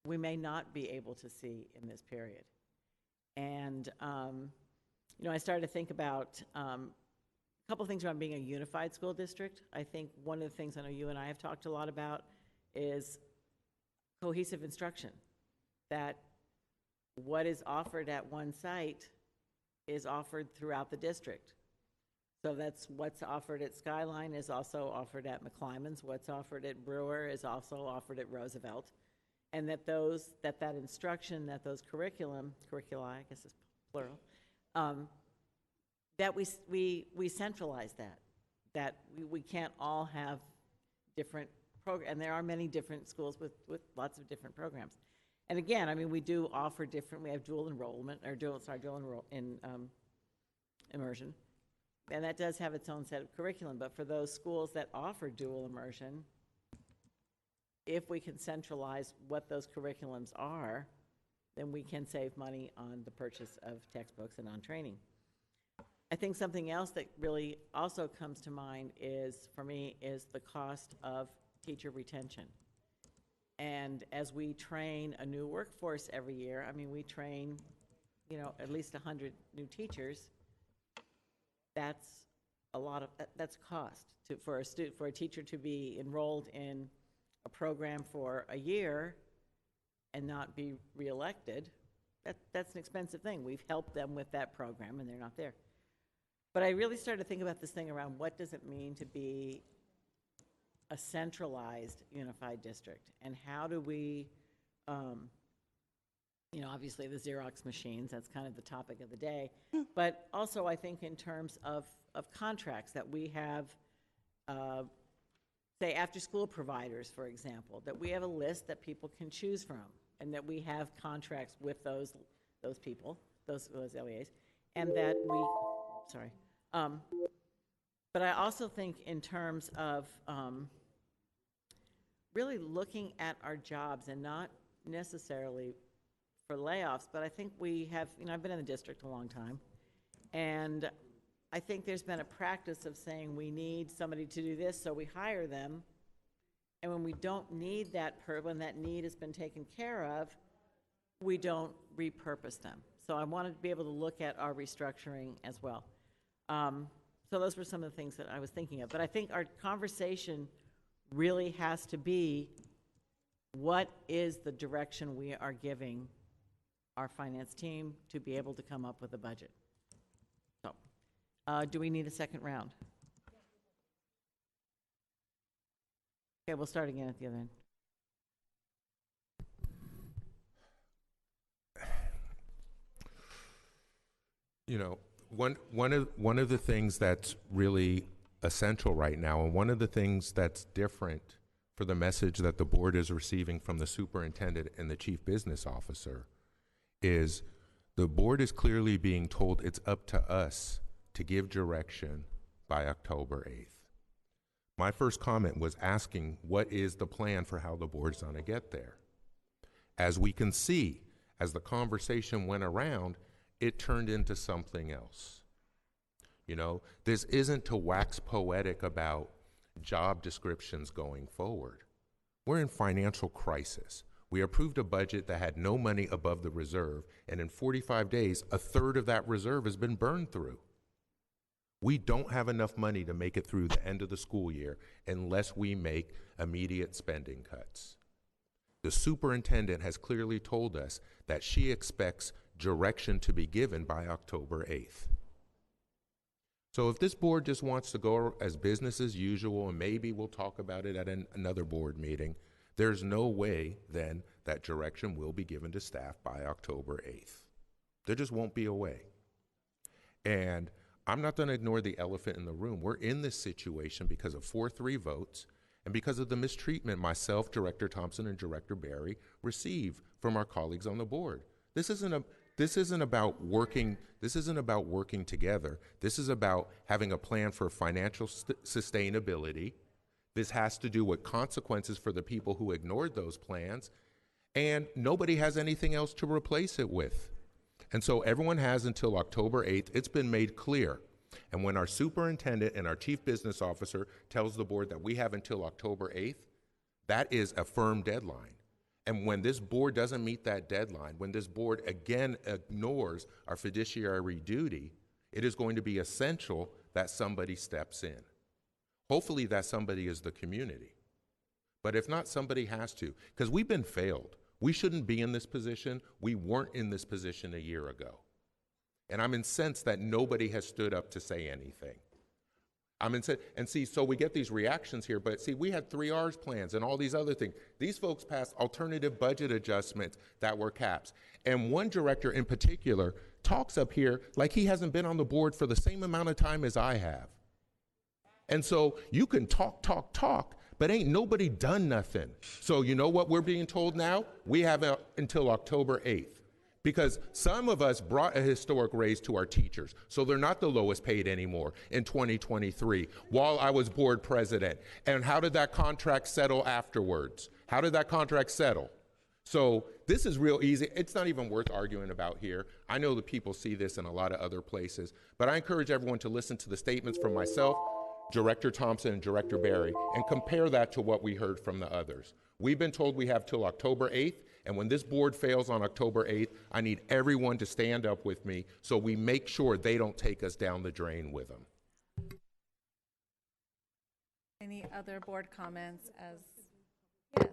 we may not be able to see in this period. And, I started to think about a couple things around being a unified school district. I think one of the things I know you and I have talked a lot about is cohesive instruction, that what is offered at one site is offered throughout the district. So that's what's offered at Skyline is also offered at McClymonds, what's offered at Brewer is also offered at Roosevelt. And that that instruction, that those curricula, I guess is plural, that we centralize that we can't all have different programs, and there are many different schools with lots of different programs. And again, I mean, we do offer different, we have dual enrollment, or dual immersion, and that does have its own set of curriculum, but for those schools that offer dual immersion, if we can centralize what those curriculums are, then we can save money on the purchase of textbooks and on training. I think something else that really also comes to mind is, for me, is the cost of teacher retention. And as we train a new workforce every year, I mean, we train, you know, at least 100 new teachers. That's a lot of, that's cost for a teacher to be enrolled in a program for a year and not be reelected. That's an expensive thing. We've helped them with that program and they're not there. But I really started to think about this thing around what does it mean to be a centralized unified district, and how do we, you know, obviously the Xerox machines, that's kind of the topic of the day, but also I think in terms of contracts that we have, say after-school providers, for example, that we have a list that people can choose from, and that we have contracts with those people, those LEAs, and that we, sorry. But I also think in terms of really looking at our jobs, and not necessarily for layoffs, but I think we have, you know, I've been in the district a long time, and I think there's been a practice of saying we need somebody to do this, so we hire them, and when we don't need that, when that need has been taken care of, we don't repurpose them. So I wanted to be able to look at our restructuring as well. So those were some of the things that I was thinking of. But I think our conversation really has to be, what is the direction we are giving our finance team to be able to come up with a budget? So, do we need a second round? Okay, we'll start again at the other end. You know, one of the things that's really essential right now, and one of the things that's different for the message that the board is receiving from the superintendent and the chief business officer, is the board is clearly being told it's up to us to give direction by October 8th. My first comment was asking, what is the plan for how the board's going to get there? As we can see, as the conversation went around, it turned into something else. You know, this isn't to wax poetic about job descriptions going forward. We're in financial crisis. We approved a budget that had no money above the reserve, and in 45 days, a third of that reserve has been burned through. We don't have enough money to make it through the end of the school year unless we make immediate spending cuts. The superintendent has clearly told us that she expects direction to be given by October 8th. So if this board just wants to go as business as usual, and maybe we'll talk about it at another board meeting, there's no way then that direction will be given to staff by October 8th. There just won't be a way. And I'm not going to ignore the elephant in the room. We're in this situation because of 4-3 votes and because of the mistreatment myself, Director Thompson, and Director Barry receive from our colleagues on the board. This isn't about working together. This is about having a plan for financial sustainability. This has to do with consequences for the people who ignored those plans, and nobody has anything else to replace it with. And so everyone has until October 8th. It's been made clear. And when our superintendent and our chief business officer tells the board that we have until October 8th, that is a firm deadline. And when this board doesn't meet that deadline, when this board again ignores our fiduciary duty, it is going to be essential that somebody steps in. Hopefully that somebody is the community. But if not, somebody has to, because we've been failed. We shouldn't be in this position. We weren't in this position a year ago. And I'm incensed that nobody has stood up to say anything. I'm incensed. And see, so we get these reactions here, but see, we had 3Rs plans and all these other things. These folks passed alternative budget adjustments that were caps. And one director in particular talks up here like he hasn't been on the board for the same amount of time as I have. And so you can talk, but ain't nobody done nothing. So you know what we're being told now? We have until October 8th. Because some of us brought a historic raise to our teachers, so they're not the lowest paid anymore in 2023 while I was board president. And how did that contract settle afterwards? How did that contract settle? So this is real easy. It's not even worth arguing about here. I know that people see this in a lot of other places, but I encourage everyone to listen to the statements from myself, Director Thompson, and Director Barry, and compare that to what we heard from the others. We've been told we have till October 8th, and when this board fails on October 8th, I need everyone to stand up with me so we make sure they don't take us down the drain with them. Any other board comments? Yes,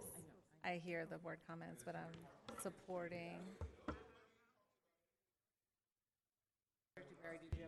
I hear the board comments, but I'm supporting.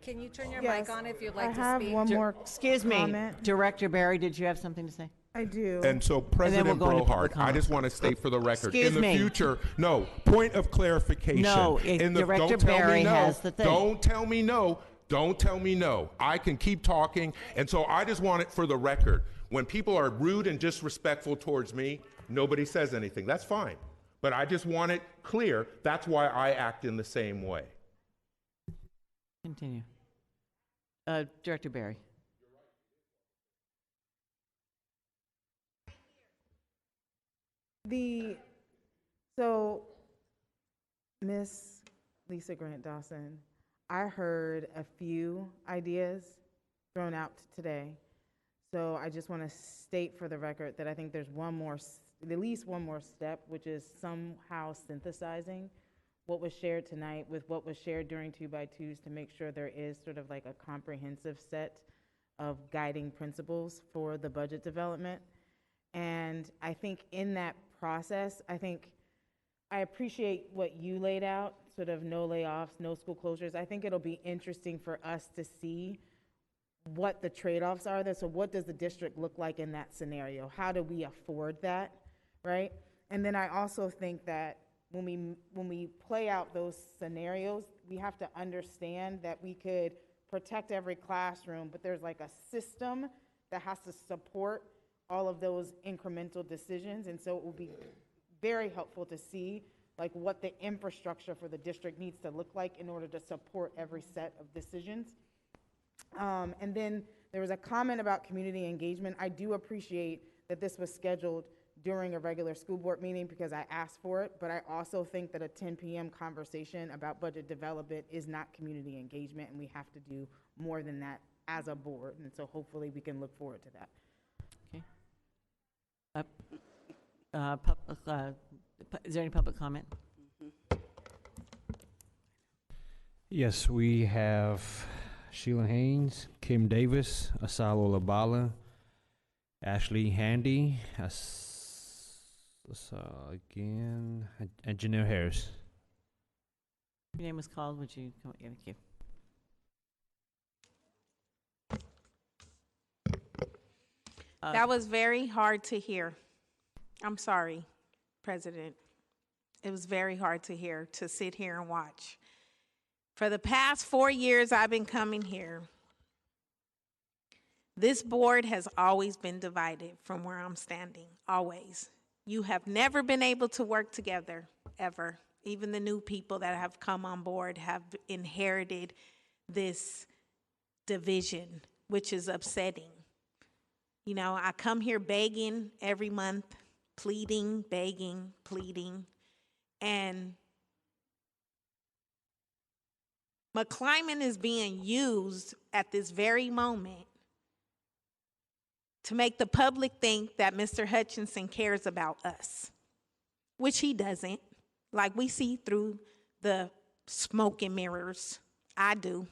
Can you turn your mic on if you'd like to speak? I have one more Excuse me, comment. Director Barry, did you have something to say? I do. And so, President we'll go into public Brohard, I just want to state for the record, Excuse in the me. future, no, point of clarification. No, Director Barry has the thing. Don't tell me no. Don't tell me no. I can keep talking. And so I just want it for the record. When people are rude and disrespectful towards me, nobody says anything. That's fine. But I just want it clear. That's why I act in the same way. Continue. Director Barry. So, Miss Lisa Grant Dawson, I heard a few ideas thrown out today. So I just want to state for the record that I think there's at least one more step, which is somehow synthesizing what was shared tonight with what was shared during 2x2s to make sure there is sort of like a comprehensive set of guiding principles for the budget development. And I think in that process, I appreciate what you laid out, sort of no layoffs, no school closures. I think it'll be interesting for us to see what the trade-offs are there. So what does the district look like in that scenario? How do we afford that, right? And then I also think that when we play out those scenarios, we have to understand that we could protect every classroom, but there's like a system that has to support all of those incremental decisions. And so it will be very helpful to see like what the infrastructure for the district needs to look like in order to support every set of decisions. And then there was a comment about community engagement. I do appreciate that this was scheduled during a regular school board meeting because I asked for it, but I also think that a 10 p.m. conversation about budget development is not community engagement, and we have to do more than that as a board. And so hopefully we can look forward to that. Okay. Is there any public comment? Yes, we have Sheila Haynes, Kim Davis, Asalo Labala, Ashley Handy, again, and Janelle Harris. Your name was called. Would you come? Yeah, thank you. That was very hard to hear. I'm sorry, President. It was very hard to hear, to sit here and watch. For the past 4 years I've been coming here, this board has always been divided from where I'm standing, always. You have never been able to work together, ever. Even the new people that have come on board have inherited this division, which is upsetting. You know, I come here begging every month, pleading, begging, pleading, and McClyman is being used at this very moment to make the public think that Mr. Hutchinson cares about us, which he doesn't. Like we see through the smoke and mirrors. I do.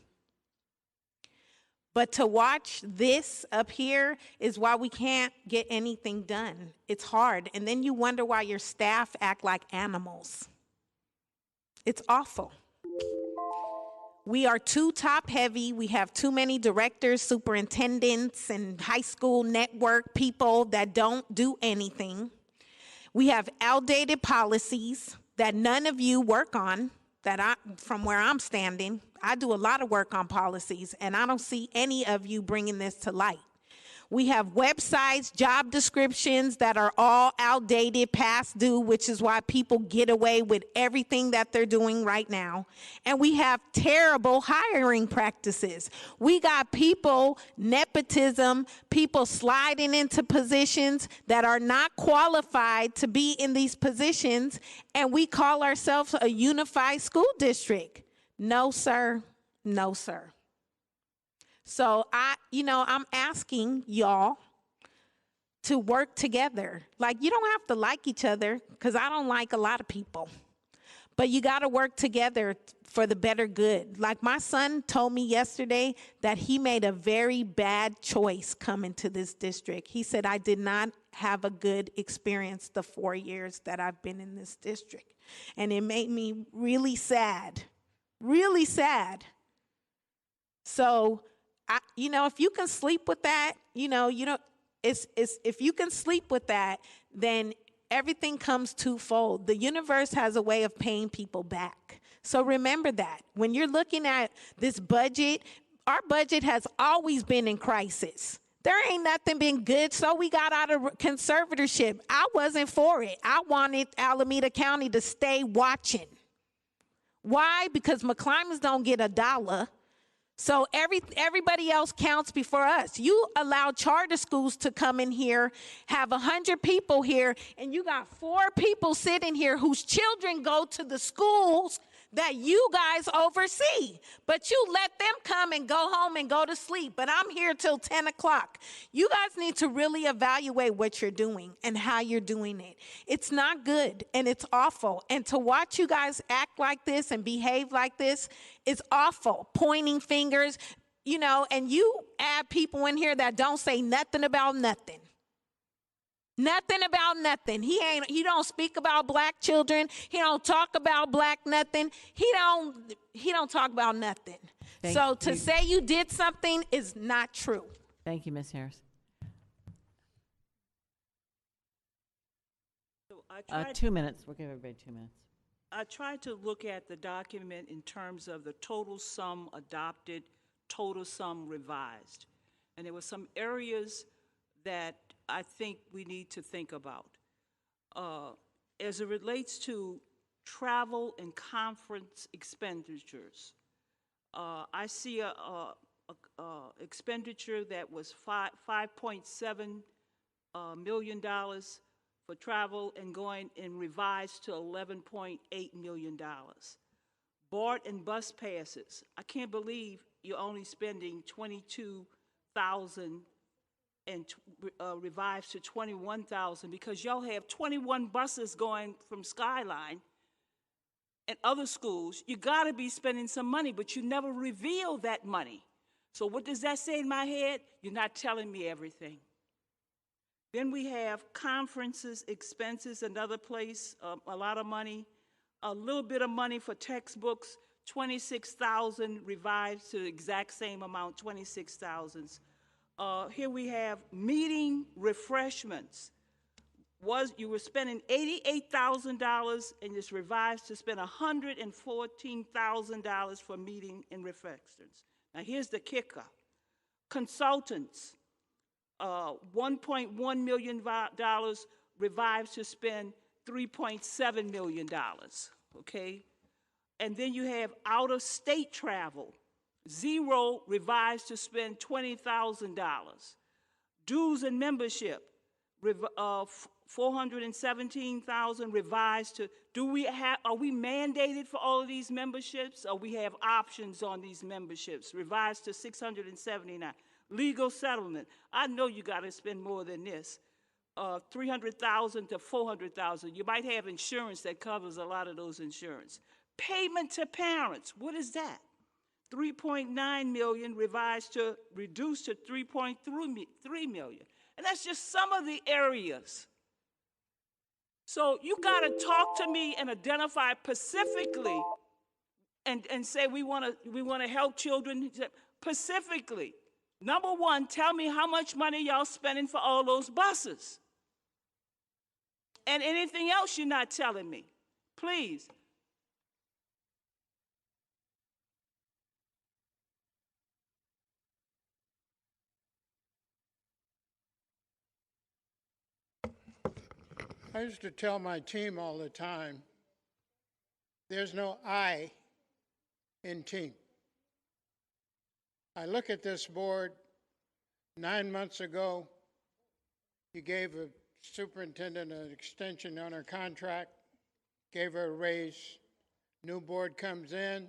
But to watch this up here is why we can't get anything done. It's hard. And then you wonder why your staff act like animals. It's awful. We are too top heavy. We have too many directors, superintendents, and high school network people that don't do anything. We have outdated policies that none of you work on, from where I'm standing. I do a lot of work on policies, and I don't see any of you bringing this to light. We have websites, job descriptions that are all outdated, past due, which is why people get away with everything that they're doing right now. And we have terrible hiring practices. We got people, nepotism, people sliding into positions that are not qualified to be in these positions, and we call ourselves a unified school district. No, sir. No, sir. So I'm asking y'all to work together. Like, you don't have to like each other, because I don't like a lot of people. But you got to work together for the better good. Like, my son told me yesterday that he made a very bad choice coming to this district. He said, I did not have a good experience the 4 years that I've been in this district. And it made me really sad, really sad. So, if you can sleep with that, if you can sleep with that, then everything comes twofold. The universe has a way of paying people back. So remember that. When you're looking at this budget, our budget has always been in crisis. There ain't nothing been good, so we got out of conservatorship. I wasn't for it. I wanted Alameda County to stay watching. Why? Because McClymonds don't get $1. So everybody else counts before us. You allow charter schools to come in here, have 100 people here, and you got 4 people sitting here whose children go to the schools that you guys oversee. But you let them come and go home and go to sleep. But I'm here till 10 o'clock. You guys need to really evaluate what you're doing and how you're doing it. It's not good, and it's awful. And to watch you guys act like this and behave like this is awful. Pointing fingers, and you add people in here that don't say nothing about nothing. Nothing about nothing. He don't speak about black children. He don't talk about black nothing. He don't talk about nothing. So to say you did something is not true. Thank you, Ms. Harris. So I tried 2 minutes. We'll give everybody 2 minutes. I tried to look at the document in terms of the total sum adopted, total sum revised. And there were some areas that I think we need to think about. As it relates to travel and conference expenditures, I see a expenditure that was $5.7 million for travel and going and revised to $11.8 million. Board and bus passes. I can't believe you're only spending $22,000 and revised to $21,000 because y'all have 21 buses going from Skyline and other schools. You got to be spending some money, but you never reveal that money. So what does that say in my head? You're not telling me everything. Then we have conferences, expenses, another place, a lot of money, a little bit of money for textbooks, $26,000 revised to the exact same amount, $26,000. Here we have meeting refreshments. You were spending $88,000 and it's revised to spend $114,000 for meeting and refreshments. Now here's the kicker. Consultants, $1.1 million revised to spend $3.7 million, okay? And then you have out-of-state travel. 0 revised to spend $20,000. Dues and membership, $417,000 revised to. Are we mandated for all of these memberships, or we have options on these memberships? Revised to $679. Legal settlement. I know you got to spend more than this. $300,000 to $400,000. You might have insurance that covers a lot of those insurance. Payment to parents. What is that? $3.9 million revised to reduced to $3.3 million. And that's just some of the areas. So you got to talk to me and identify specifically and say we want to help children specifically. Number one, tell me how much money y'all spending for all those buses. And anything else you're not telling me. Please. I used to tell my team all the time, there's no I in team. I look at this board, 9 months ago, you gave a superintendent an extension on her contract, gave her a raise, new board comes in.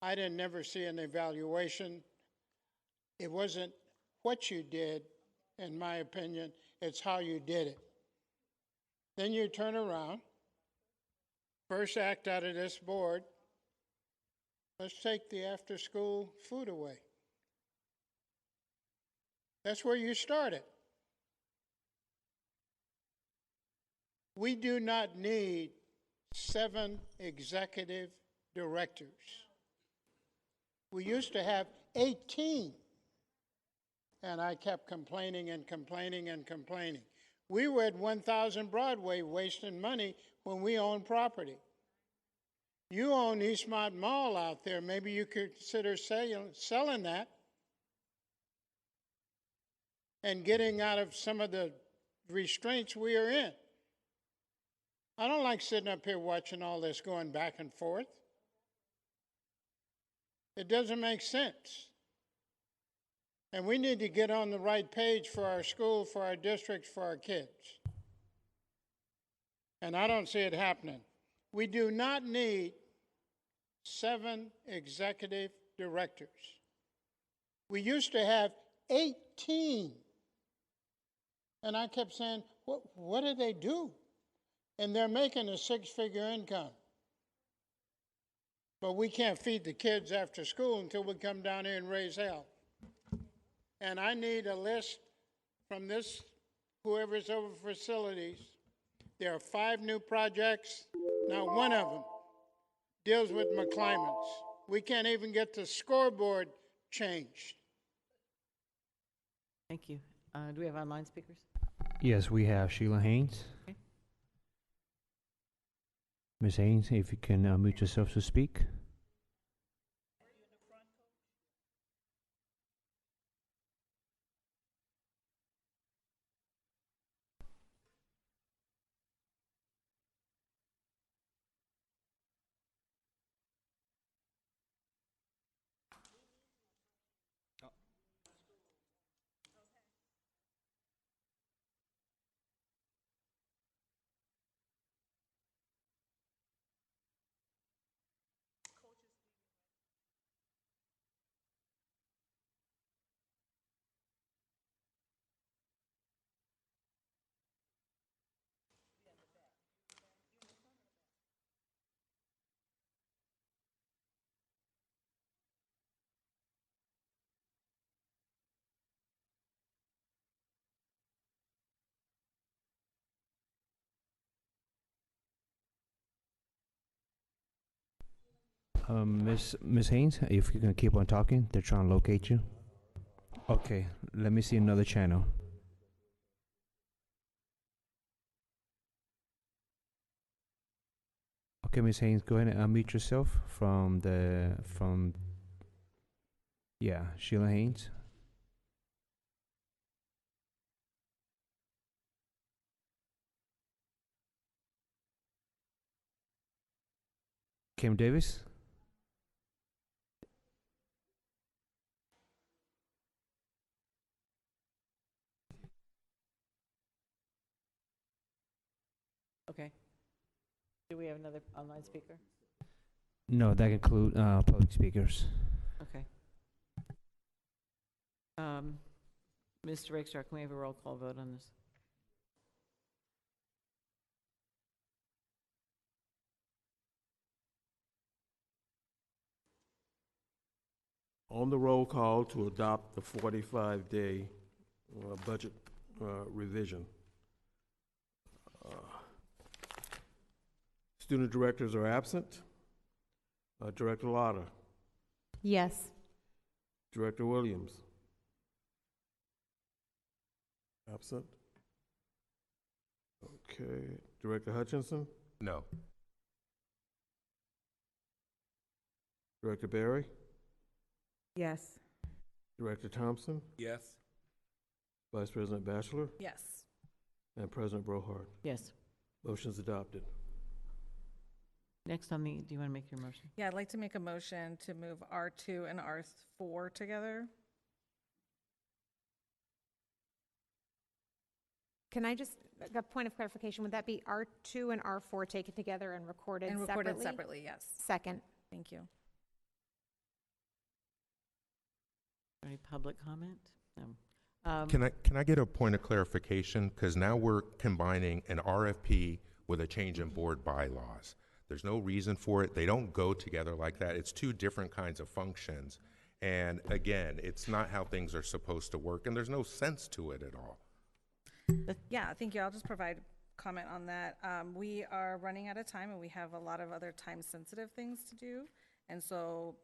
I didn't never see an evaluation. It wasn't what you did, in my opinion, it's how you did it. Then you turn around, first act out of this board, let's take the after-school food away. That's where you started. We do not need 7 executive directors. We used to have 18. And I kept complaining and complaining and complaining. We were at 1000 Broadway wasting money when we owned property. You own Eastmont Mall out there. Maybe you could consider selling that and getting out of some of the restraints we are in. I don't like sitting up here watching all this going back and forth. It doesn't make sense. And we need to get on the right page for our school, for our districts, for our kids. And I don't see it happening. We do not need 7 executive directors. We used to have 18. And I kept saying, what do they do? And they're making a 6-figure income. But we can't feed the kids after school until we come down here and raise hell. And I need a list from this, whoever's over facilities. There are 5 new projects. Not one of them deals with McClymonds. We can't even get the scoreboard changed. Thank you. Do we have online speakers? Yes, we have Sheila Haynes. Okay. Ms. Haynes, if you can mute yourself to speak. Miss Haynes, if you can keep on talking, they're trying to locate you. Okay, let me see another channel. Okay, Miss Haynes, go ahead and unmute yourself from Sheila Haynes. Kim Davis. Okay. Do we have another online speaker? No, that include public speakers. Okay. Mr. Rakestraw, can we have a roll call vote on this? On the roll call to adopt the 45-day budget revision. Student directors are absent. Director Lotta. Yes. Director Williams. Absent. Okay. Director Hutchinson. No. Director Barry. Yes. Director Thompson. Yes. Vice President Batchelor. Yes. And President Brohard. Yes. Motion's adopted. Next on the, do you want to make your motion? Yeah, I'd like to make a motion to move R2 and R4 together. Can I just, a point of clarification, would that be R2 and R4 taken together and recorded separately? And recorded separately, yes. Second. Thank you. Any public comment? No. Can I get a point of clarification? Because now we're combining an RFP with a change in board bylaws. There's no reason for it. They don't go together like that. It's two different kinds of functions. And again, it's not how things are supposed to work, and there's no sense to it at all. Yeah, thank you. I'll just provide comment on that. We are running out of time, and we have a lot of other time-sensitive things to do. And so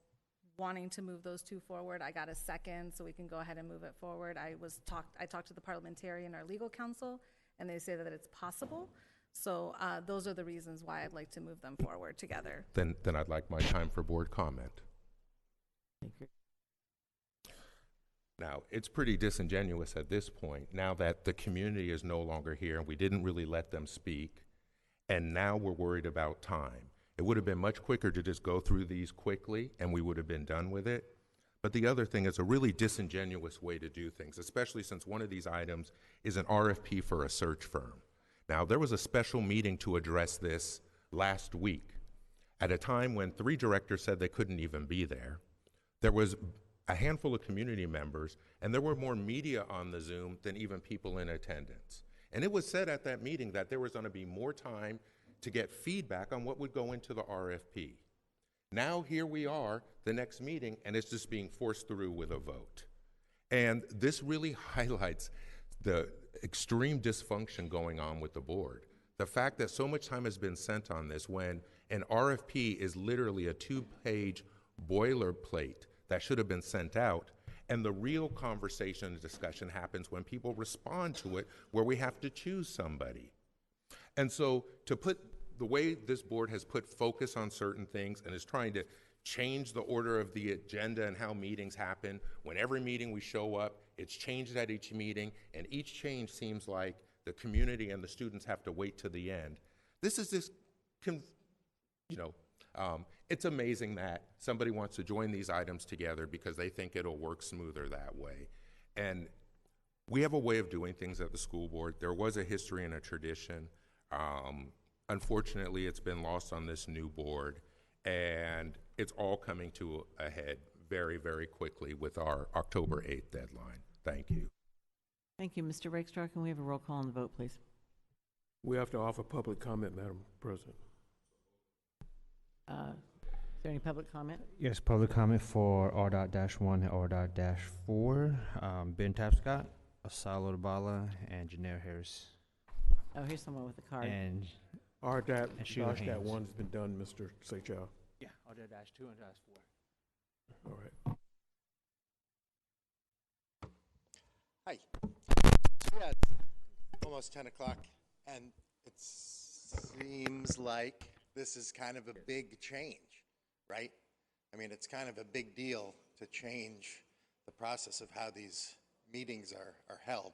wanting to move those two forward, I got a second, so we can go ahead and move it forward. I talked to the parliamentarian, our legal counsel, and they say that it's possible. So those are the reasons why I'd like to move them forward together. Then I'd like my time for board comment. Thank you. Now, it's pretty disingenuous at this point, now that the community is no longer here and we didn't really let them speak, and now we're worried about time. It would have been much quicker to just go through these quickly and we would have been done with it. But the other thing is a really disingenuous way to do things, especially since one of these items is an RFP for a search firm. Now, there was a special meeting to address this last week at a time when 3 directors said they couldn't even be there. There was a handful of community members, and there were more media on the Zoom than even people in attendance. And it was said at that meeting that there was going to be more time to get feedback on what would go into the RFP. Now here we are, the next meeting, and it's just being forced through with a vote. And this really highlights the extreme dysfunction going on with the board. The fact that so much time has been spent on this when an RFP is literally a 2-page boilerplate that should have been sent out, and the real conversation and discussion happens when people respond to it, where we have to choose somebody. And so to put the way this board has put focus on certain things and is trying to change the order of the agenda and how meetings happen, when every meeting we show up, it's changed at each meeting, and each change seems like the community and the students have to wait to the end. This is just, it's amazing that somebody wants to join these items together because they think it'll work smoother that way. And we have a way of doing things at the school board. There was a history and a tradition. Unfortunately, it's been lost on this new board, and it's all coming to a head very, very quickly with our October 8th deadline. Thank you. Thank you. Mr. Rakestraw, can we have a roll call on the vote, please? We have to offer public comment, Madam President. Is there any public comment? Yes, public comment for R.-1 and R.-4. Ben Tapscott, Asalo Dabala, and Janelle Harris. Oh, here's someone with a card. And R.-1's been done, Mr. Seychow. yeah, R.-2 and R.-4. All right. Hi. So yeah, it's almost 10 o'clock, and it seems like this is kind of a big change, right? I mean, it's kind of a big deal to change the process of how these meetings are held.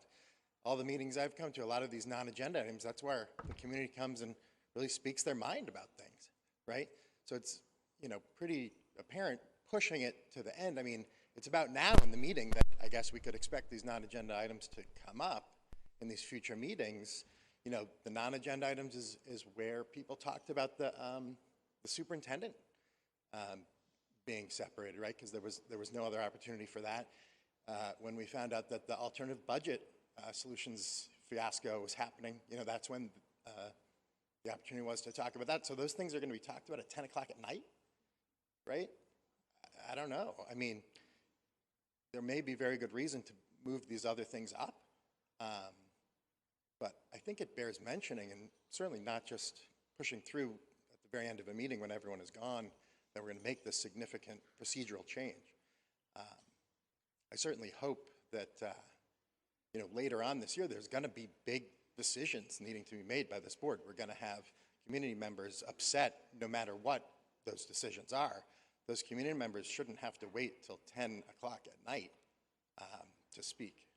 All the meetings I've come to, a lot of these non-agenda items, that's where the community comes and really speaks their mind about things, right? So it's, pretty apparent pushing it to the end. I mean, it's about now in the meeting that I guess we could expect these non-agenda items to come up in these future meetings. The non-agenda items is where people talked about the superintendent being separated, right? Because there was no other opportunity for that. When we found out that the alternative budget solutions fiasco was happening, that's when the opportunity was to talk about that. So those things are going to be talked about at 10 o'clock at night, right? I don't know. I mean, there may be very good reason to move these other things up, but I think it bears mentioning, and certainly not just pushing through at the very end of a meeting when everyone is gone, that we're going to make this significant procedural change. I certainly hope that later on this year, there's going to be big decisions needing to be made by this board. We're going to have community members upset no matter what those decisions are. Those community members shouldn't have to wait till 10 o'clock at night to speak.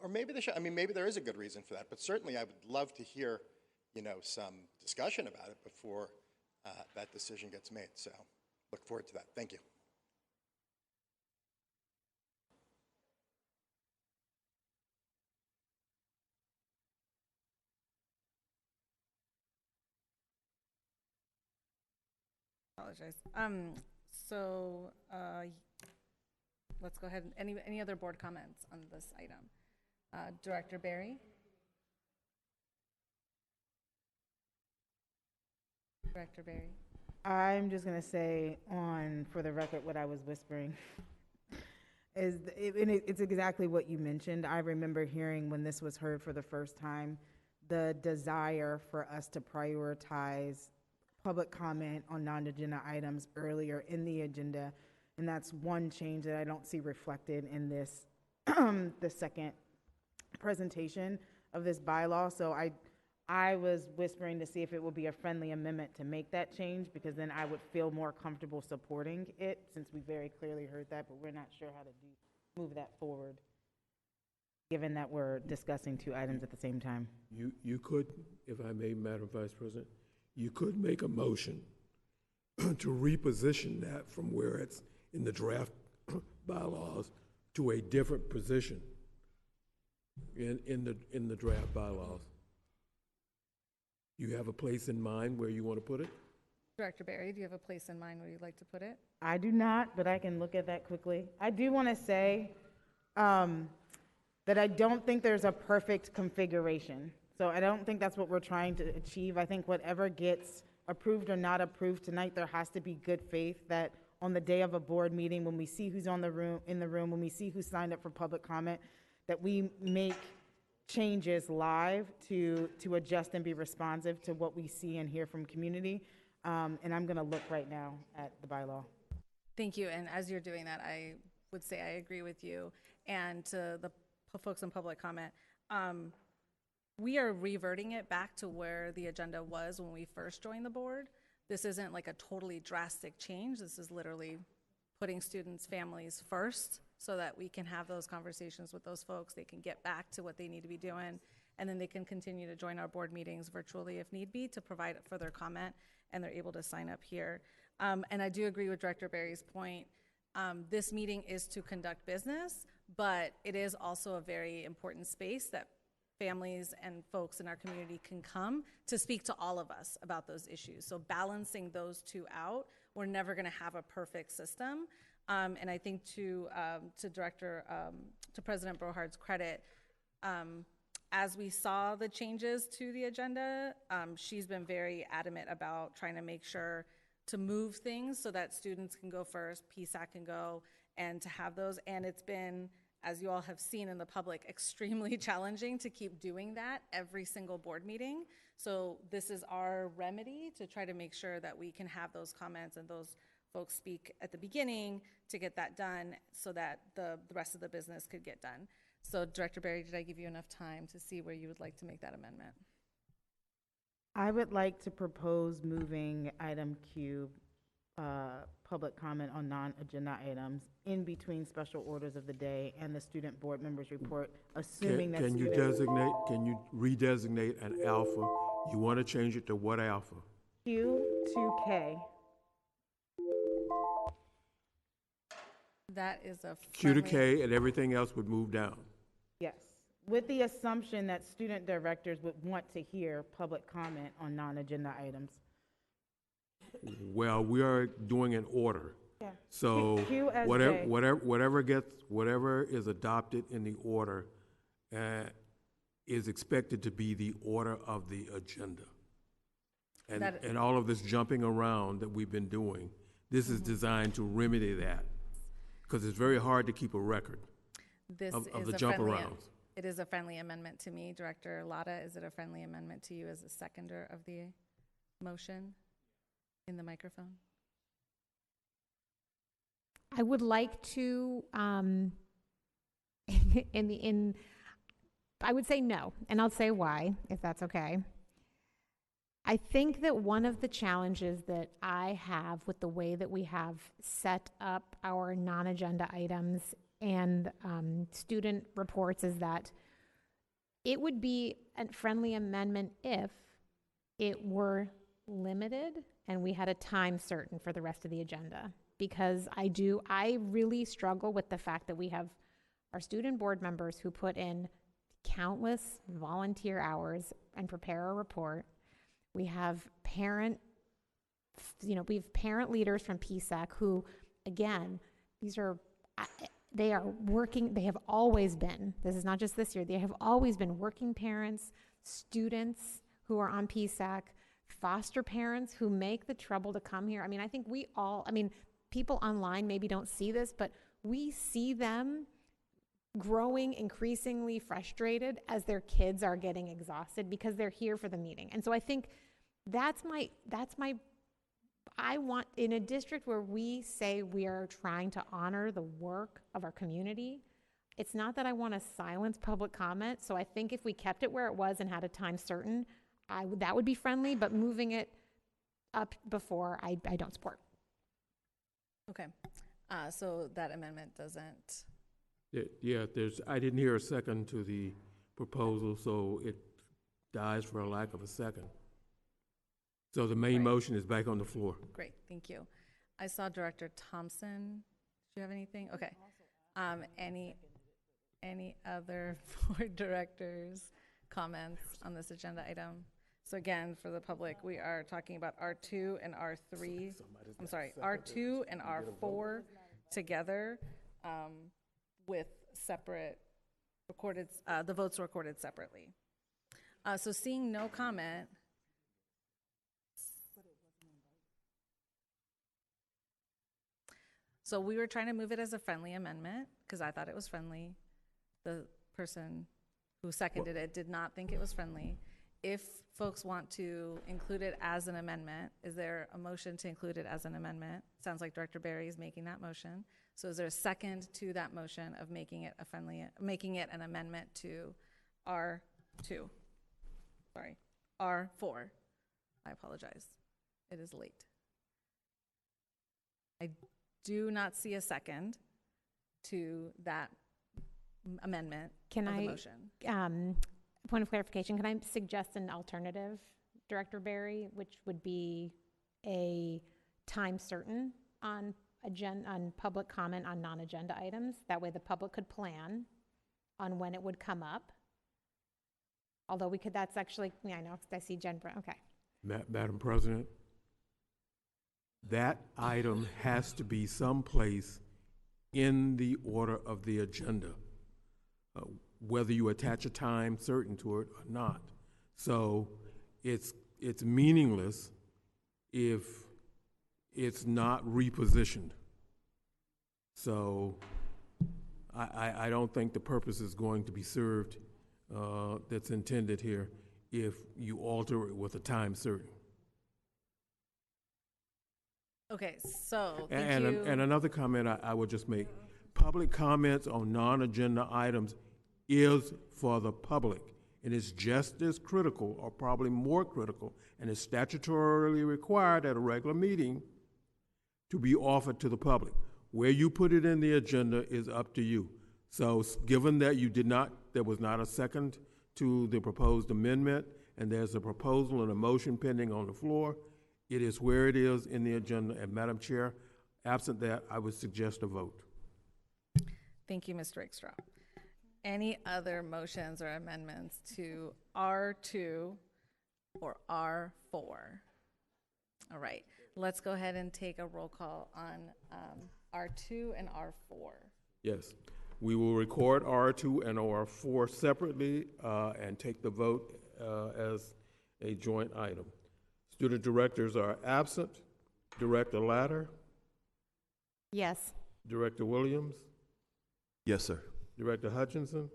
Or maybe they should, I mean, maybe there is a good reason for that, but certainly I would love to hear, you know, some discussion about it before that decision gets made. So look forward to that. Thank you. Apologize. So let's go ahead. Any other board comments on this item? Director Barry? Director Barry? I'm just going to say for the record, what I was whispering it's exactly what you mentioned. I remember hearing when this was heard for the first time, the desire for us to prioritize public comment on non-agenda items earlier in the agenda. And that's one change that I don't see reflected in this, the second presentation of this bylaw. So I was whispering to see if it would be a friendly amendment to make that change, because then I would feel more comfortable supporting it, since we very clearly heard that, but we're not sure how to move that forward, given that we're discussing two items at the same time. You could, if I may, Madam Vice President, you could make a motion to reposition that from where it's in the draft bylaws to a different position in the draft bylaws. You have a place in mind where you want to put it? Director Barry, do you have a place in mind where you'd like to put it? I do not, but I can look at that quickly. I do want to say that I don't think there's a perfect configuration. So I don't think that's what we're trying to achieve. I think whatever gets approved or not approved tonight, there has to be good faith that on the day of a board meeting, when we see who's in the room, when we see who signed up for public comment, that we make changes live to adjust and be responsive to what we see and hear from community. And I'm going to look right now at the bylaw. Thank you. And as you're doing that, I would say I agree with you. And to the folks in public comment, we are reverting it back to where the agenda was when we first joined the board. This isn't like a totally drastic change. This is literally putting students' families first so that we can have those conversations with those folks. They can get back to what they need to be doing, and then they can continue to join our board meetings virtually if need be to provide further comment, and they're able to sign up here. And I do agree with Director Barry's point. This meeting is to conduct business, but it is also a very important space that families and folks in our community can come to speak to all of us about those issues. So balancing those two out, we're never going to have a perfect system. And I think to President Brohard's credit, as we saw the changes to the agenda, she's been very adamant about trying to make sure to move things so that students can go first, PSAC can go, and to have those. And it's been, as you all have seen in the public, extremely challenging to keep doing that every single board meeting. So this is our remedy to try to make sure that we can have those comments and those folks speak at the beginning to get that done so that the rest of the business could get done. So Director Barry, did I give you enough time to see where you would like to make that amendment? I would like to propose moving item Q, public comment on non-agenda items, in between special orders of the day and the student board members report, assuming that Can you redesignate an alpha? You want to change it to what alpha? Q to K. That is a Q to K, and everything else would move down. Yes, with the assumption that student directors would want to hear public comment on non-agenda items. Well, we are doing an order. Yeah. So Q as J. whatever is adopted in the order is expected to be the order of the agenda. And all of this jumping around that we've been doing, this is designed to remedy that, because it's very hard to keep a record of the jump arounds. It is a friendly amendment to me. Director Latta, is it a friendly amendment to you as a seconder of the motion in the microphone? I would like to, I would say no, and I'll say why, if that's okay. I think that one of the challenges that I have with the way that we have set up our non-agenda items and student reports is that it would be a friendly amendment if it were limited and we had a time certain for the rest of the agenda. Because I really struggle with the fact that we have our student board members who put in countless volunteer hours and prepare a report. We have parent leaders from PSAC who, again, they are working, they have always been, this is not just this year, they have always been working parents, students who are on PSAC, foster parents who make the trouble to come here. I mean, I think people online maybe don't see this, but we see them growing increasingly frustrated as their kids are getting exhausted because they're here for the meeting. And so I think I want, in a district where we say we are trying to honor the work of our community, it's not that I want to silence public comment. So I think if we kept it where it was and had a time certain, that would be friendly, but moving it up before, I don't support. Okay, so that amendment doesn't. Yeah, I didn't hear a second to the proposal, so it dies for a lack of a second. So the main motion is back on the floor. Great, thank you. I saw Director Thompson. Do you have anything? Okay. Any other board directors' comments on this agenda item? So again, for the public, we are talking about R2 and R3. I'm sorry, R2 and R4 together with separate recorded, the votes were recorded separately. So seeing no comment. So we were trying to move it as a friendly amendment because I thought it was friendly. The person who seconded it did not think it was friendly. If folks want to include it as an amendment, is there a motion to include it as an amendment? Sounds like Director Berry is making that motion. So is there a second to that motion of making it an amendment to R2? Sorry, R4. I apologize. It is late. I do not see a second to that amendment of the motion. Point of clarification, can I suggest an alternative, Director Berry, which would be a time certain on public comment on non-agenda items? That way the public could plan on when it would come up. Although that's actually, yeah, I know, I see Jen, okay. Madam President, that item has to be someplace in the order of the agenda, whether you attach a time certain to it or not. So it's meaningless if it's not repositioned. So I don't think the purpose is going to be served that's intended here if you alter it with a time certain. Okay, so thank you. And another comment I would just make, public comments on non-agenda items is for the public. It is just as critical, or probably more critical, and is statutorily required at a regular meeting to be offered to the public. Where you put it in the agenda is up to you. So given that there was not a second to the proposed amendment, and there's a proposal and a motion pending on the floor, it is where it is in the agenda. And Madam Chair, absent that, I would suggest a vote. Thank you, Mr. Rakestraw. Any other motions or amendments to R2 or R4? All right, let's go ahead and take a roll call on R2 and R4. Yes, we will record R2 and R4 separately and take the vote as a joint item. Student directors are absent. Director Latter? Yes. Director Williams? Yes, sir. Director Hutchinson?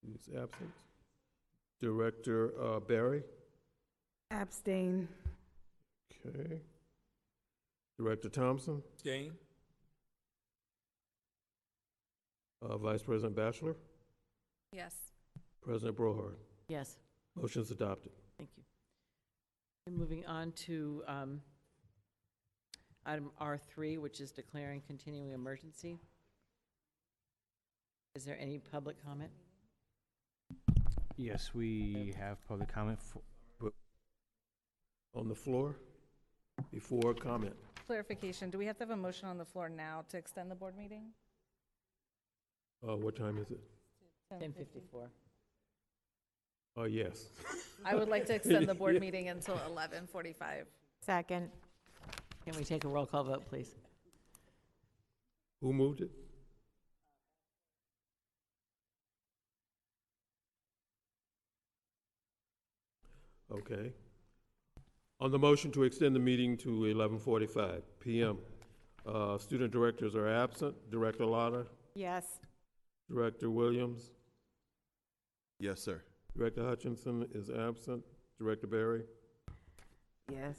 He's absent. Director Berry? Abstain. Okay. Director Thompson? Abstain. Vice President Batchelor? Yes. President Brohard? Yes. Motion's adopted. Thank you. And moving on to item R3, which is declaring continuing emergency. Is there any public comment? Yes, we have public comment. On the floor, before comment. Clarification, do we have to have a motion on the floor now to extend the board meeting? What time is it? 10:54. Oh, yes. I would like to extend the board meeting until 11:45. Second. Can we take a roll call vote, please? Who moved it? Okay. On the motion to extend the meeting to 11:45 p.m., student directors are absent. Director Lotter, Yes. Director Williams, Yes, sir. Director Hutchinson is absent. Director Barry, Yes.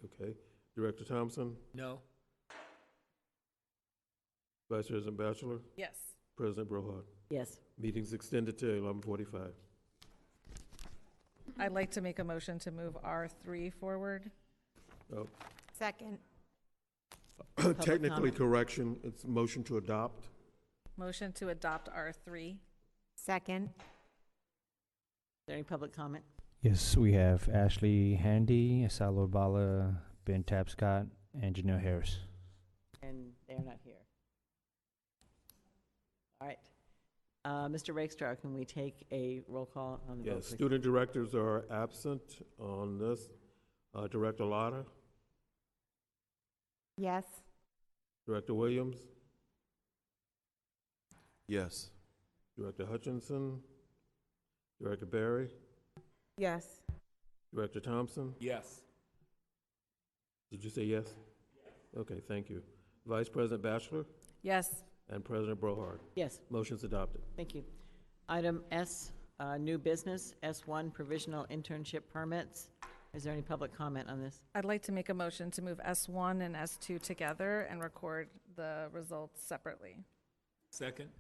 okay. Director Thompson, No. Vice President Batchelor, Yes. President Brohard. Yes. Meeting's extended to 11:45. I'd like to make a motion to move R3 forward. Oh, Second. technically, comment. correction, it's motion to adopt. Motion to adopt R3. Second. Is there any public comment? Yes, we have Ashley Handy, Asalo Bala, Ben Tapscott, and Janelle Harris. And they're not here. All right. Mr. Rakestraw, can we take a roll call on the vote, Yes, please? student directors are absent on this. Director Lotter, Yes. Director Williams, Yes. Director Hutchinson, Director Barry, Yes. Director Thompson. Yes. Did you say yes? Okay, thank you. Vice President Batchelor Yes. and President Brohard. Yes. Motion's adopted. Thank you. Item S, new business, S1, provisional internship permits. Is there any public comment on this? I'd like to make a motion to move S1 and S2 together and record the results separately. Second.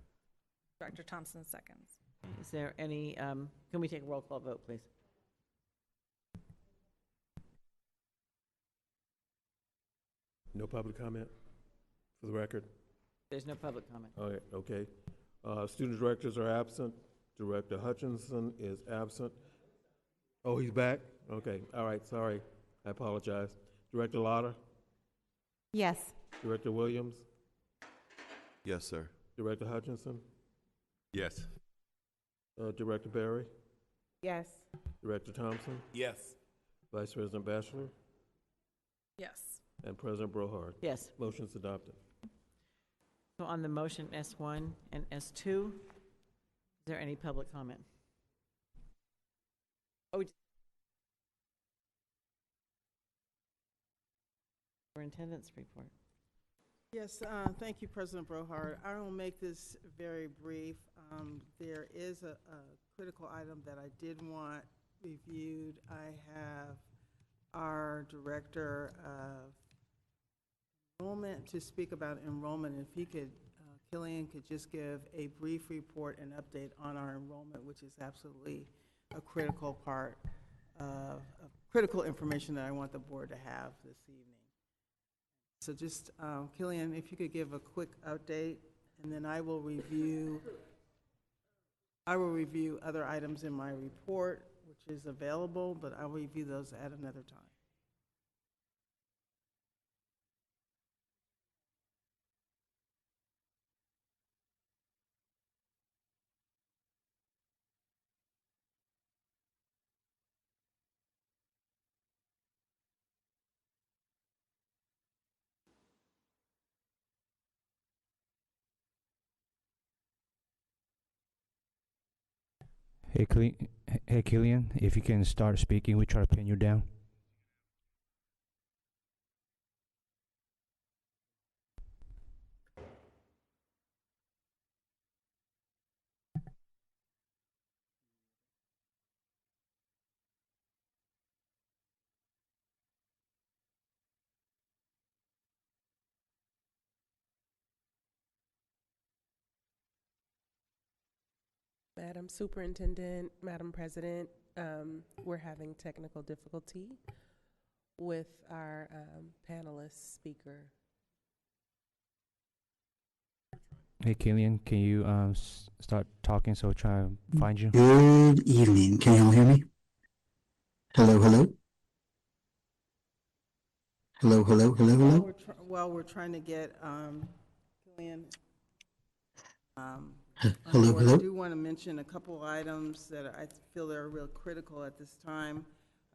Director Thompson seconds. Is there any, can we take a roll call vote, please? No public comment for the record? There's no public comment. All right, okay. Student directors are absent. Director Hutchinson is absent. Oh, he's back? Okay, all right, sorry. I apologize. Director Lotter, Yes. Director Williams, Yes, sir. Director Hutchinson, Yes. Director Barry, Yes. Director Thompson, Yes. Vice President Batchelor, Yes. and President Brohard. Yes. Motion's adopted. So on the motion S1 and S2, is there any public comment? Oh, Superintendent's report. Yes, thank you, President Brohard. I will make this very brief. There is a critical item that I did want reviewed. I have our Director of Enrollment to speak about enrollment. If he could, Killian could just give a brief report and update on our enrollment, which is absolutely a critical part of critical information that I want the board to have this evening. So just, Killian, if you could give a quick update, and then I will review other items in my report, which is available, but I'll review those at another time. Hey, Killian, if you can start speaking, we try to pin you down. Madam Superintendent, Madam President, we're having technical difficulty with our panelist speaker. Hey, Killian, can you start talking so we'll try to find you? Good evening. Can y'all hear me? Hello, hello. Hello, hello, hello, hello. While we're trying to get Killian Hello, board, hello. I do want to mention a couple items that I feel are real critical at this time.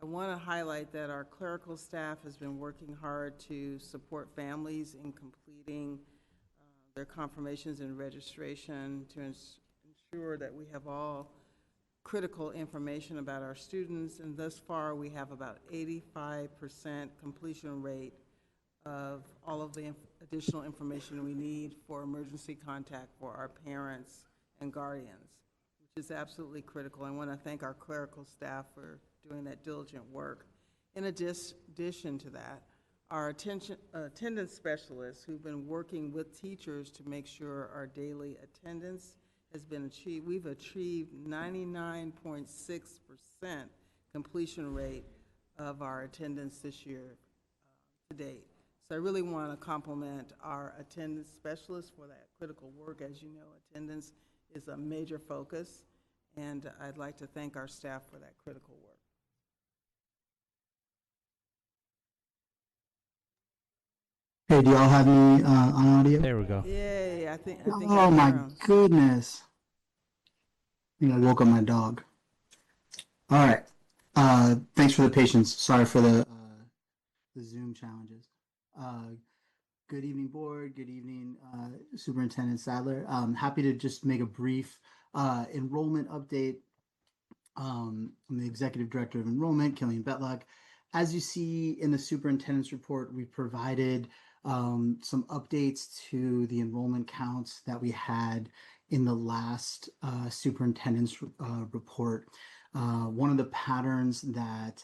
I want to highlight that our clerical staff has been working hard to support families in completing their confirmations and registration to ensure that we have all critical information about our students, and thus far we have about 85% completion rate of all of the additional information we need for emergency contact for our parents and guardians, which is absolutely critical. I want to thank our clerical staff for doing that diligent work. In addition to that, our attendance specialists who've been working with teachers to make sure our daily attendance has been achieved. We've achieved 99.6% completion rate of our attendance this year to date. So I really want to compliment our attendance specialists for that critical work. As you know, attendance is a major focus, and I'd like to thank our staff for that critical work. Hey, do y'all have me on audio? There we go. Yay, I think Oh my goodness. I think I woke up my dog. All right. Thanks for the patience. Sorry for the Zoom challenges. Good evening, board. Good evening, Superintendent Sadler. Happy to just make a brief enrollment update. I'm the Executive Director of Enrollment, Killian Betluck. As you see in the superintendent's report, we provided some updates to the enrollment counts that we had in the last superintendent's report. One of the patterns that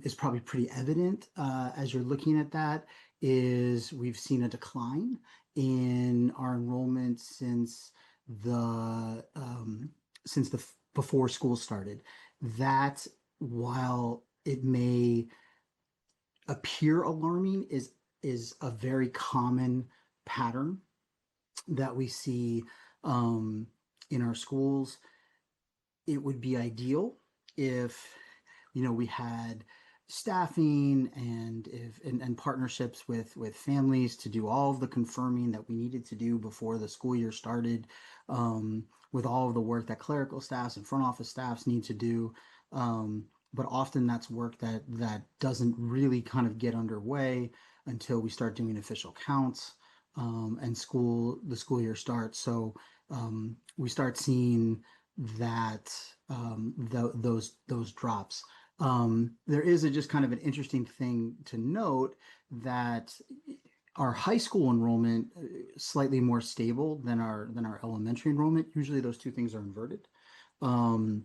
is probably pretty evident as you're looking at that is we've seen a decline in our enrollment since the before school started. That, while it may appear alarming, is a very common pattern that we see in our schools. It would be ideal if we had staffing and partnerships with families to do all of the confirming that we needed to do before the school year started, with all of the work that clerical staffs and front office staffs need to do. But often that's work that doesn't really kind of get underway until we start doing official counts and the school year starts. So we start seeing that those drops. There is just kind of an interesting thing to note that our high school enrollment is slightly more stable than our elementary enrollment. Usually those two things are inverted. And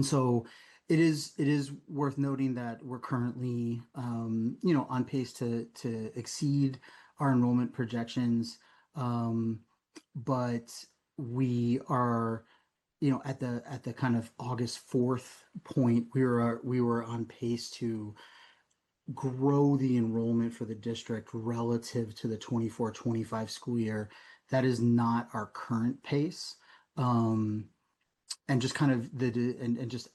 so it is worth noting that we're currently on pace to exceed our enrollment projections, but we are at the kind of August 4th point, we were on pace to grow the enrollment for the district relative to the 24-25 school year. That is not our current pace, and just kind of and just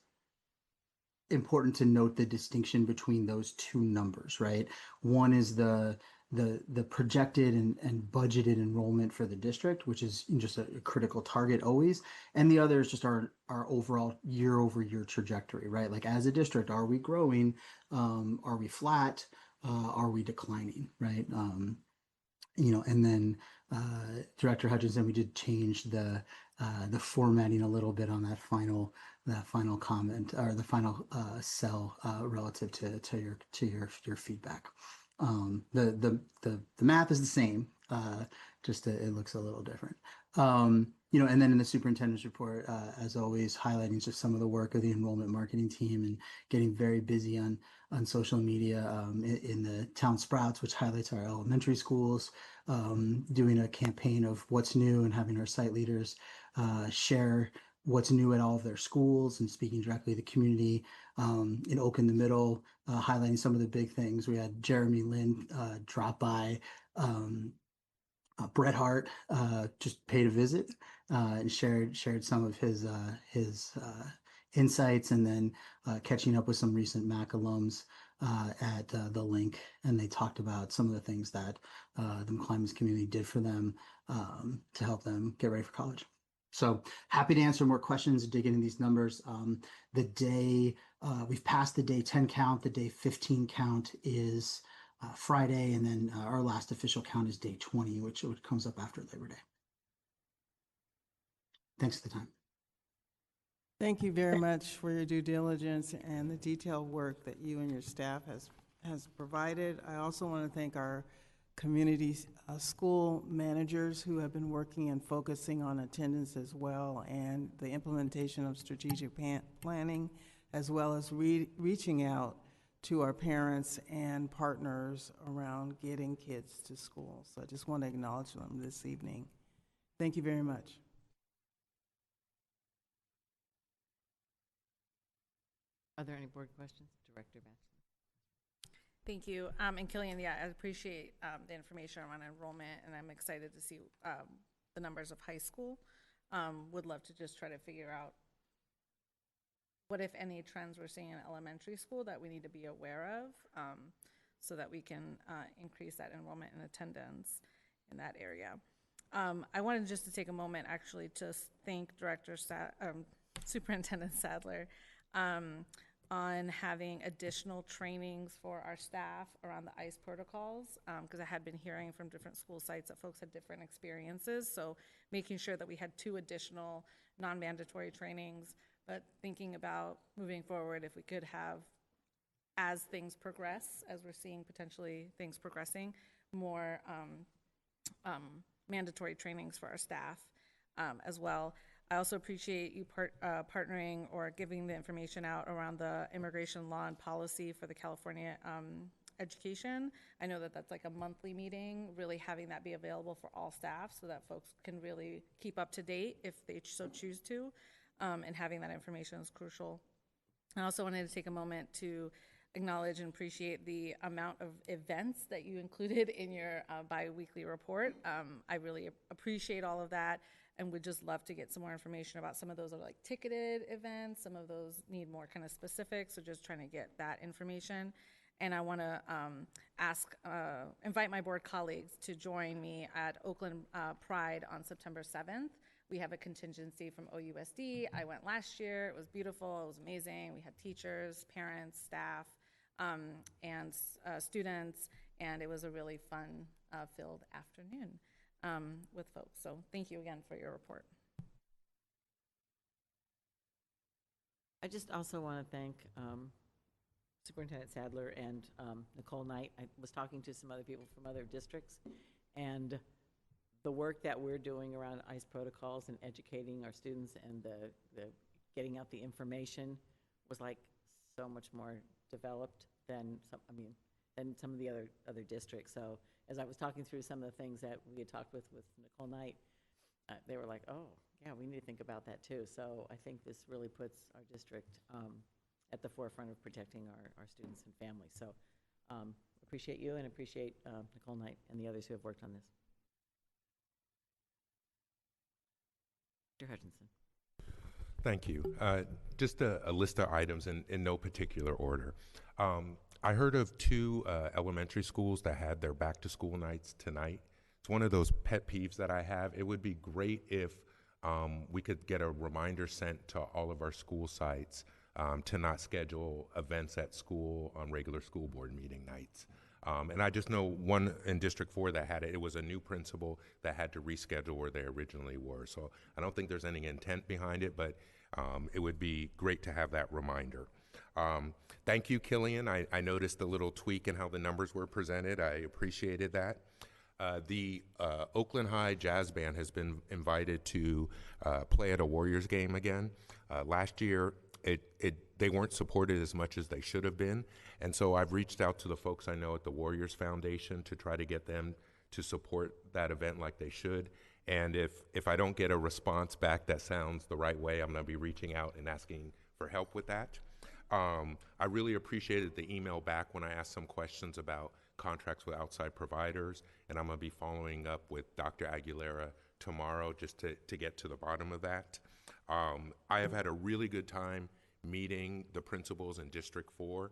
important to note the distinction between those two numbers, right? One is the projected and budgeted enrollment for the district, which is just a critical target always, and the other is just our overall year-over-year trajectory, right? Like, as a district, are we growing? Are we flat? Are we declining, right? And then Director Hutchinson, we did change the formatting a little bit on that final comment, or the final cell, relative to your feedback. The math is the same, just it looks a little different. And then in the superintendent's report, as always, highlighting just some of the work of the enrollment marketing team and getting very busy on social media, in the Town Sprouts, which highlights our elementary schools, doing a campaign of what's new and having our site leaders share what's new at all of their schools and speaking directly to the community. In Oakland, the Middle, highlighting some of the big things. We had Jeremy Lin drop by. Bret Hart just paid a visit and shared some of his insights, and then catching up with some recent MAC alums at the link, and they talked about some of the things that the McClymonds community did for them to help them get ready for college. So happy to answer more questions and dig into these numbers. The day we've passed the day 10 count, the day 15 count is Friday, and then our last official count is day 20, which comes up after Labor Day. Thanks for the time. Thank you very much for your due diligence and the detailed work that you and your staff has provided. I also want to thank our community school managers who have been working and focusing on attendance as well, and the implementation of strategic planning, as well as reaching out to our parents and partners around getting kids to school. So I just want to acknowledge them this evening. Thank you very much. Are there any board questions? Director Batchelor. Thank you. And Killian, yeah, I appreciate the information around enrollment, and I'm excited to see the numbers of high school. Would love to just try to figure out what, if any, trends we're seeing in elementary school that we need to be aware of, so that we can increase that enrollment and attendance in that area. I wanted just to take a moment actually to thank Superintendent Sadler on having additional trainings for our staff around the ICE protocols, because I had been hearing from different school sites that folks had different experiences. So making sure that we had 2 additional non-mandatory trainings, but thinking about moving forward, if we could have, as things progress, as we're seeing potentially things progressing, more mandatory trainings for our staff as well. I also appreciate you partnering or giving the information out around the immigration law and policy for the California education. I know that that's like a monthly meeting, really having that be available for all staff so that folks can really keep up to date if they so choose to, and having that information is crucial. I also wanted to take a moment to acknowledge and appreciate the amount of events that you included in your bi-weekly report. I really appreciate all of that, and would just love to get some more information about some of those are like ticketed events, some of those need more kind of specifics, so just trying to get that information. And I want to invite my board colleagues to join me at Oakland Pride on September 7th. We have a contingency from OUSD. I went last year. It was beautiful. It was amazing. We had teachers, parents, staff, and students, and it was a really fun-filled afternoon with folks. So thank you again for your report. I just also want to thank Superintendent Sadler and Nicole Knight. I was talking to some other people from other districts, and the work that we're doing around ICE protocols and educating our students and the getting out the information was like so much more developed than some of the other districts. So as I was talking through some of the things that we had talked with Nicole Knight, they were like, oh, yeah, we need to think about that too. So I think this really puts our district at the forefront of protecting our students and families. So appreciate you and appreciate Nicole Knight and the others who have worked on this. Dr. Hutchinson. Thank you. Just a list of items in no particular order. I heard of 2 elementary schools that had their back-to-school nights tonight. It's one of those pet peeves that I have. It would be great if we could get a reminder sent to all of our school sites to not schedule events at school on regular school board meeting nights. And I just know one in District 4 that had it. It was a new principal that had to reschedule where they originally were. So I don't think there's any intent behind it, but it would be great to have that reminder. Thank you, Killian. I noticed the little tweak in how the numbers were presented. I appreciated that. The Oakland High Jazz Band has been invited to play at a Warriors game again. Last year, they weren't supported as much as they should have been, and so I've reached out to the folks I know at the Warriors Foundation to try to get them to support that event like they should, And if I don't get a response back that sounds the right way, I'm going to be reaching out and asking for help with that. I really appreciated the email back when I asked some questions about contracts with outside providers, and I'm going to be following up with Dr. Aguilera tomorrow just to get to the bottom of that. I have had a really good time meeting the principals in District 4.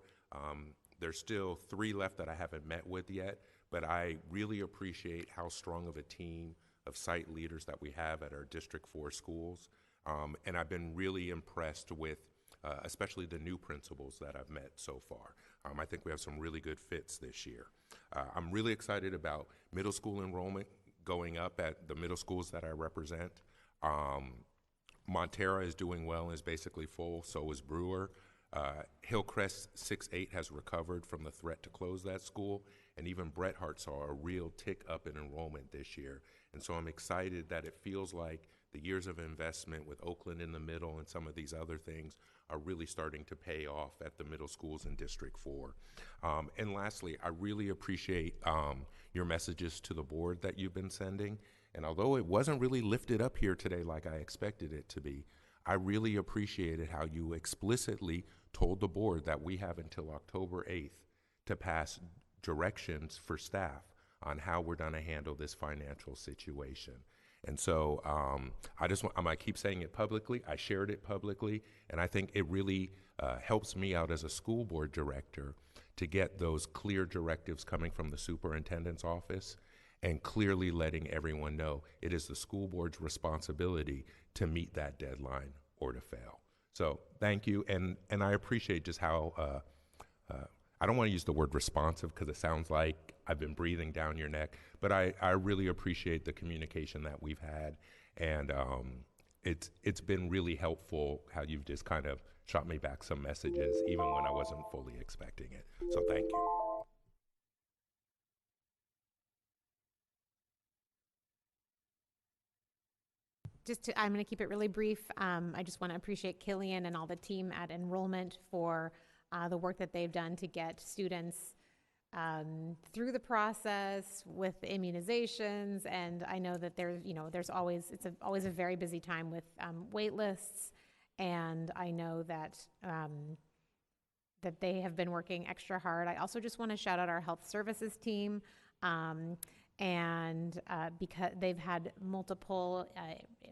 There's still 3 left that I haven't met with yet, but I really appreciate how strong of a team of site leaders that we have at our District 4 schools. And I've been really impressed with especially the new principals that I've met so far. I think we have some really good fits this year. I'm really excited about middle school enrollment going up at the middle schools that I represent. Montera is doing well and is basically full, so is Brewer. Hillcrest 6-8 has recovered from the threat to close that school, and even Bret Harte saw a real tick up in enrollment this year. And so I'm excited that it feels like the years of investment with Oakland in the middle and some of these other things are really starting to pay off at the middle schools in District 4. And lastly, I really appreciate your messages to the board that you've been sending. And although it wasn't really lifted up here today like I expected it to be, I really appreciated how you explicitly told the board that we have until October 8th to pass directions for staff on how we're going to handle this financial situation. And so I'm going to keep saying it publicly. I shared it publicly, and I think it really helps me out as a school board director to get those clear directives coming from the superintendent's office and clearly letting everyone know it is the school board's responsibility to meet that deadline or to fail. So thank you, and I appreciate just how, I don't want to use the word responsive because it sounds like I've been breathing down your neck, but I really appreciate the communication that we've had, and it's been really helpful how you've just kind of shot me back some messages even when I wasn't fully expecting it. So thank you. I'm going to keep it really brief. I just want to appreciate Killian and all the team at Enrollment for the work that they've done to get students through the process with immunizations. And I know that it's always a very busy time with wait lists. And I know that that they have been working extra hard. I also just want to shout out our health services team. Because they've had multiple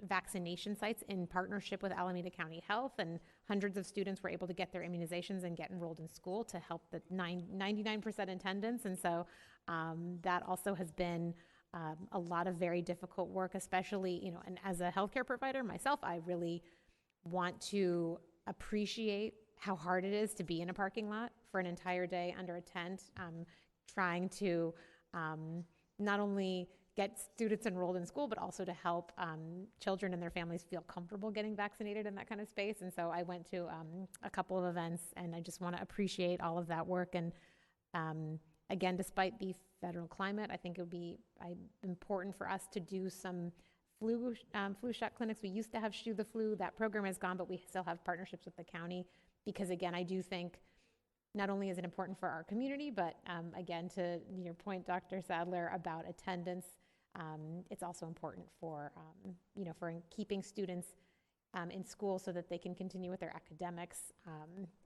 vaccination sites in partnership with Alameda County Health, and hundreds of students were able to get their immunizations and get enrolled in school to help the 99% attendance. And so that also has been a lot of very difficult work, especially, and as a healthcare provider myself, I really want to appreciate how hard it is to be in a parking lot for an entire day under a tent, trying to not only get students enrolled in school, but also to help children and their families feel comfortable getting vaccinated in that kind of space. And so I went to a couple of events, and I just want to appreciate all of that work. And again, despite the federal climate, I think it would be important for us to do some flu shot clinics. We used to have Shoe the Flu. That program is gone, but we still have partnerships with the county because, again, I do think not only is it important for our community, but again, to your point, Dr. Sadler, about attendance, it's also important for, for keeping students in school so that they can continue with their academics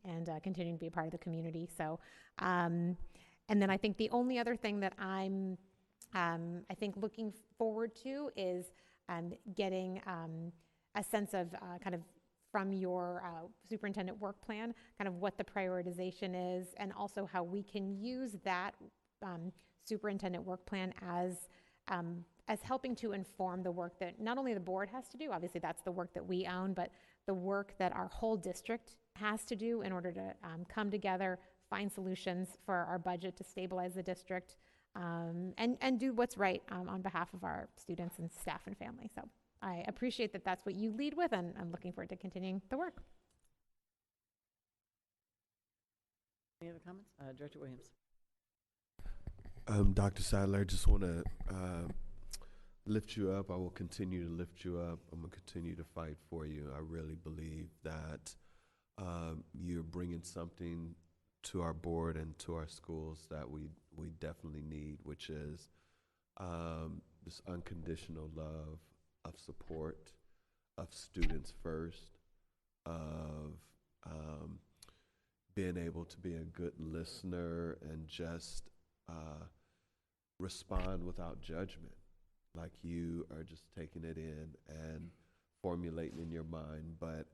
and continue to be a part of the community. So, and then I think the only other thing that I'm, I think, looking forward to is getting a sense of kind of from your superintendent work plan, kind of what the prioritization is, and also how we can use that superintendent work plan as helping to inform the work that not only the board has to do, obviously that's the work that we own, but the work that our whole district has to do in order to come together, find solutions for our budget to stabilize the district, and do what's right on behalf of our students and staff and family. So I appreciate that that's what you lead with, and I'm looking forward to continuing the work. Any other comments? Director Williams. Dr. Sadler, I just want to lift you up. I will continue to lift you up. I'm going to continue to fight for you. I really believe that you're bringing something to our board and to our schools that we definitely need, which is this unconditional love, of support, of students first, of being able to be a good listener and just respond without judgment. Like you are just taking it in and formulating in your mind. But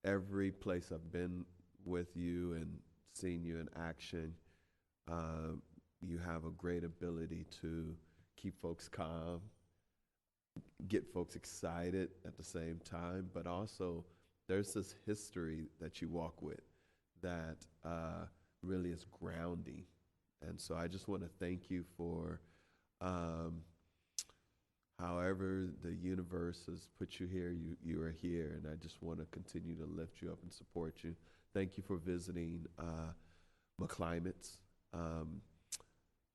every place I've been with you and seen you in action, you have a great ability to keep folks calm, get folks excited at the same time, but also there's this history that you walk with that really is grounding. And so I just want to thank you for however the universe has put you here, you are here, and I just want to continue to lift you up and support you. Thank you for visiting McClimate's.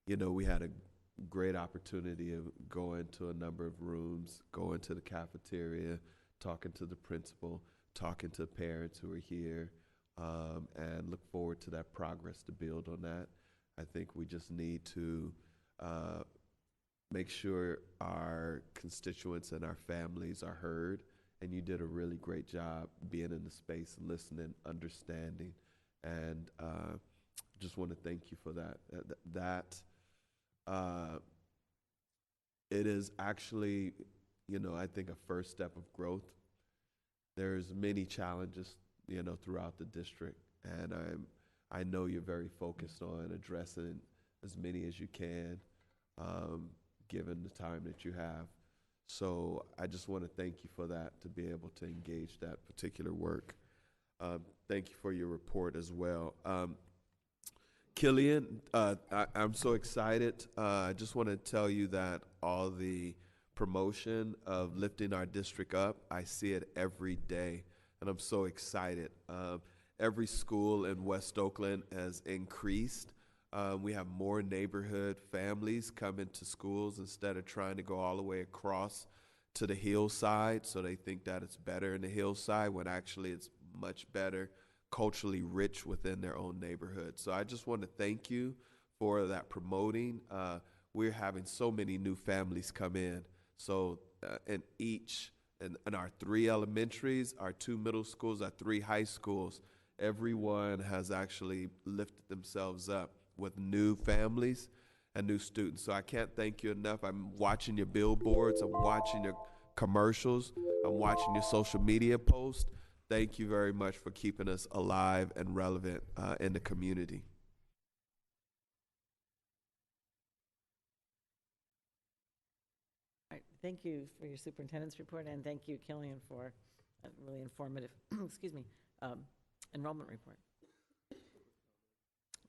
You know, we had a great opportunity of going to a number of rooms, going to the cafeteria, talking to the principal, talking to parents who are here, and look forward to that progress to build on that. I think we just need to make sure our constituents and our families are heard, and you did a really great job being in the space, listening, understanding, and just want to thank you for that. It is actually, you know, I think a first step of growth. There's many challenges, you know, throughout the district, and I know you're very focused on addressing as many as you can, given the time that you have. So I just want to thank you for that, to be able to engage that particular work. Thank you for your report as well. Killian, I'm so excited. I just want to tell you that all the promotion of lifting our district up, I see it every day, and I'm so excited. Every school in West Oakland has increased. We have more neighborhood families coming to schools instead of trying to go all the way across to the hillside, so they think that it's better in the hillside when actually it's much better, culturally rich within their own neighborhood. So I just want to thank you for that promoting. We're having so many new families come in. So in our 3 elementaries, our 2 middle schools, our 3 high schools, everyone has actually lifted themselves up with new families and new students. So I can't thank you enough. I'm watching your billboards, I'm watching your commercials, I'm watching your social media posts. Thank you very much for keeping us alive and relevant in the community. All right, thank you for your superintendent's report, and thank you, Killian, for a really informative, excuse me, enrollment report.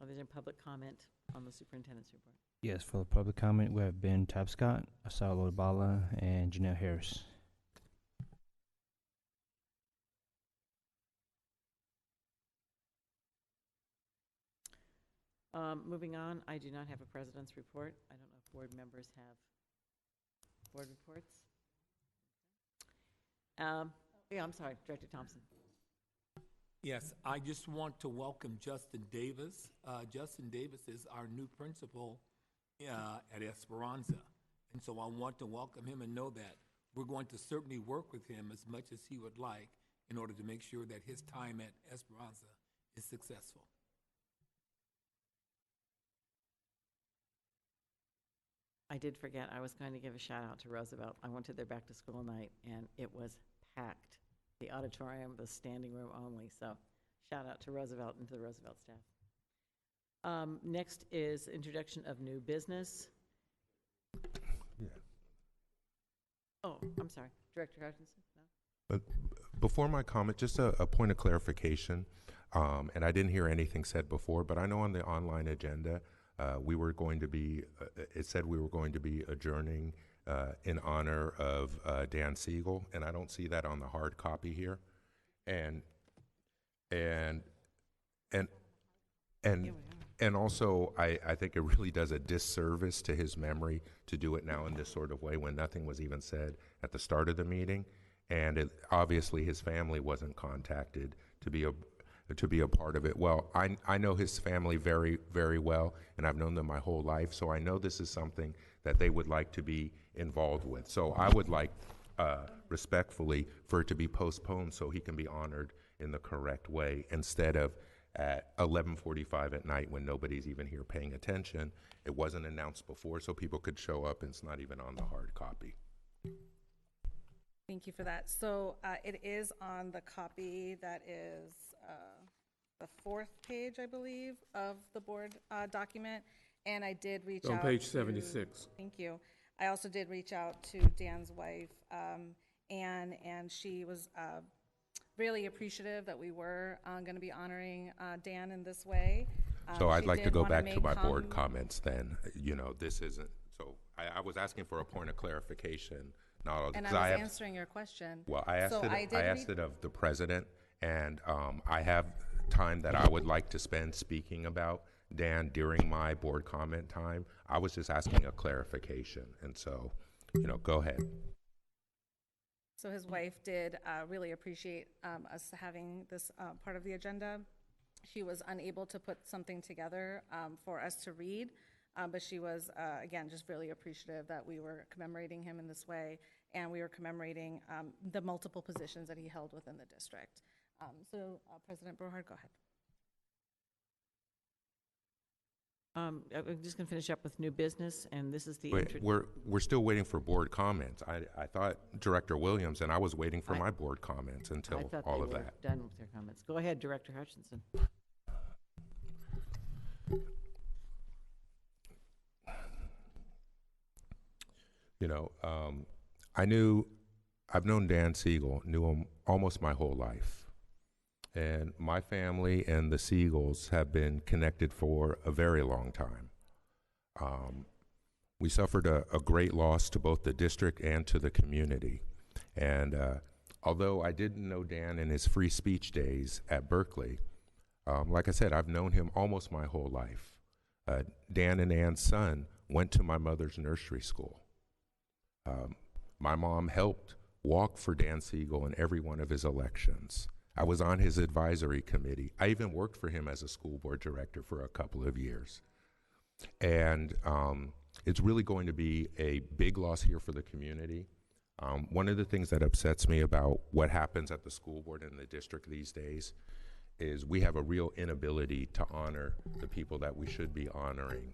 Are there any public comment on the superintendent's report? Yes, for the public comment, we have Ben Tapscott, Asalo Bala, and Janelle Harris. Moving on, I do not have a president's report. I don't know if board members have board reports. Yeah, I'm sorry, Director Thompson. Yes, I just want to welcome Justin Davis. Justin Davis is our new principal at Esperanza. And so I want to welcome him and know that we're going to certainly work with him as much as he would like in order to make sure that his time at Esperanza is successful. I did forget, I was going to give a shout out to Roosevelt. I went to their back to school night and it was packed. The auditorium was standing room only, so shout out to Roosevelt and to the Roosevelt staff. Next is introduction of new business. Yeah. Oh, I'm sorry, Director Hutchinson? No? But before my comment, just a point of clarification, and I didn't hear anything said before, but I know on the online agenda, we were going to be, it said we were going to be adjourning in honor of Dan Siegel, and I don't see that on the hard copy here. And also, I think it really does a disservice to his memory to do it now in this sort of way when nothing was even said at the start of the meeting. And obviously his family wasn't contacted to be to be a part of it. Well, I know his family very, very well, and I've known them my whole life, so I know this is something that they would like to be involved with. So I would like, respectfully, for it to be postponed so he can be honored in the correct way, instead of at 11:45 at night when nobody's even here paying attention. It wasn't announced before, so people could show up, and it's not even on the hard copy. Thank you for that. So it is on the copy that is the 4th page, I believe, of the board document. And I did reach out On page to- 76. Thank you. I also did reach out to Dan's wife, Anne, and she was really appreciative that we were going to be honoring Dan in this way. So I'd She like to did go wanna back to make my board comments then. You know, this isn't, so I was asking for a point of clarification. Not And because I was have- answering your question. Well, I asked So it. I I did asked read- it of the president, and I have time that I would like to spend speaking about Dan during my board comment time. I was just asking a clarification, and so, you know, go ahead. So his wife did really appreciate us having this part of the agenda. She was unable to put something together for us to read, but she was, again, just really appreciative that we were commemorating him in this way, and we were commemorating the multiple positions that he held within the district. So President Brohard, go ahead. I'm just going to finish up with new business, and this is the Wait, we're still waiting for board comments. I thought Director Williams, and I was waiting for my board comments until all of that. Done with their comments. Go ahead, Director Hutchinson. You know, I've known Dan Siegel, knew him almost my whole life. And my family and the Siegels have been connected for a very long time. We suffered a great loss to both the district and to the community. And although I didn't know Dan in his free speech days at Berkeley, like I said, I've known him almost my whole life. Dan and Ann's son went to my mother's nursery school. My mom helped walk for Dan Siegel in every one of his elections. I was on his advisory committee. I even worked for him as a school board director for a couple of years. And it's really going to be a big loss here for the community. One of the things that upsets me about what happens at the school board in the district these days is we have a real inability to honor the people that we should be honoring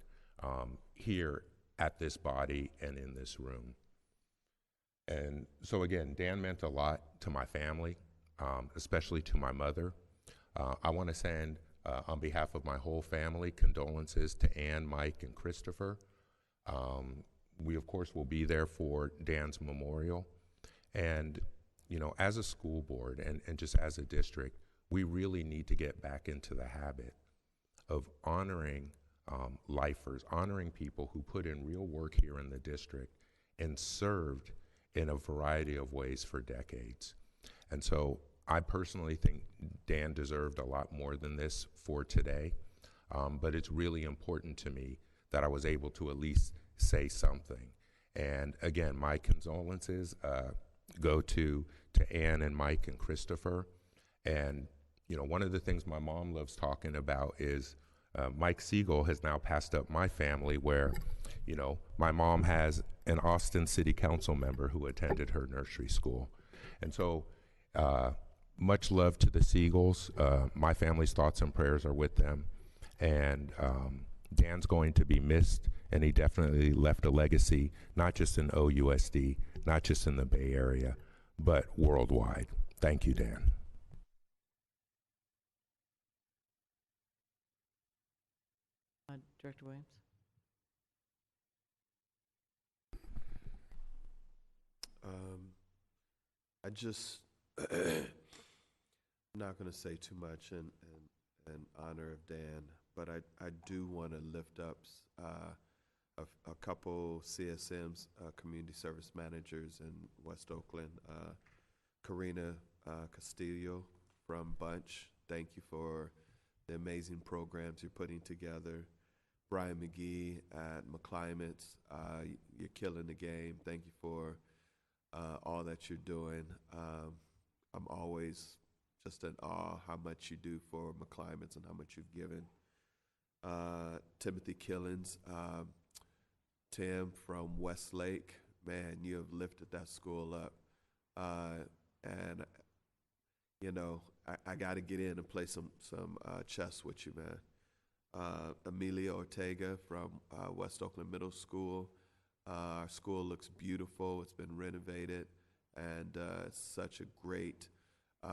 here at this body and in this room. And so again, Dan meant a lot to my family, especially to my mother. I want to send, on behalf of my whole family, condolences to Ann, Mike, and Christopher. We, of course, will be there for Dan's memorial. And, you know, as a school board and just as a district, we really need to get back into the habit of honoring lifers, honoring people who put in real work here in the district and served in a variety of ways for decades. And so I personally think Dan deserved a lot more than this for today, but it's really important to me that I was able to at least say something. And again, my condolences go to Ann and Mike and Christopher. And, you know, one of the things my mom loves talking about is Mike Siegel has now passed up my family where, you know, my mom has an Austin City Council member who attended her nursery school. And so much love to the Siegels. My family's thoughts and prayers are with them. And Dan's going to be missed, and he definitely left a legacy, not just in OUSD, not just in the Bay Area, but worldwide. Thank you, Dan. Director Williams. I just, I'm not going to say too much in honor of Dan, but I do want to lift up a couple CSMs, community service managers in West Oakland. Karina Castillo from Bunch, thank you for the amazing programs you're putting together. Brian McGee at McClimates, you're killing the game. Thank you for all that you're doing. I'm always just in awe how much you do for McClymonds and how much you've given. Timothy Killens, Tim from Westlake, man, you have lifted that school up. And, you know, I got to get in and play some chess with you, man. Amelia Ortega from West Oakland Middle School. Our school looks beautiful. It's been renovated, and it's such a great,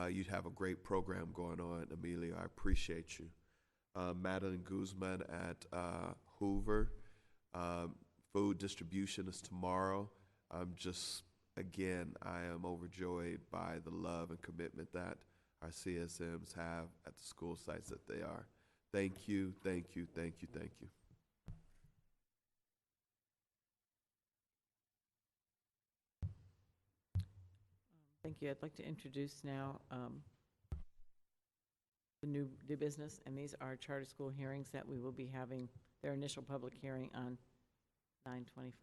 you have a great program going on, Amelia. I appreciate you. Madeline Guzman at Hoover. Food distribution is tomorrow. I'm just, again, I am overjoyed by the love and commitment that our CSMs have at the school sites that they are. Thank you, thank you, thank you, thank you. Thank you. I'd like to introduce now the new business, and these are charter school hearings that we will be having their initial public hearing on 9/25.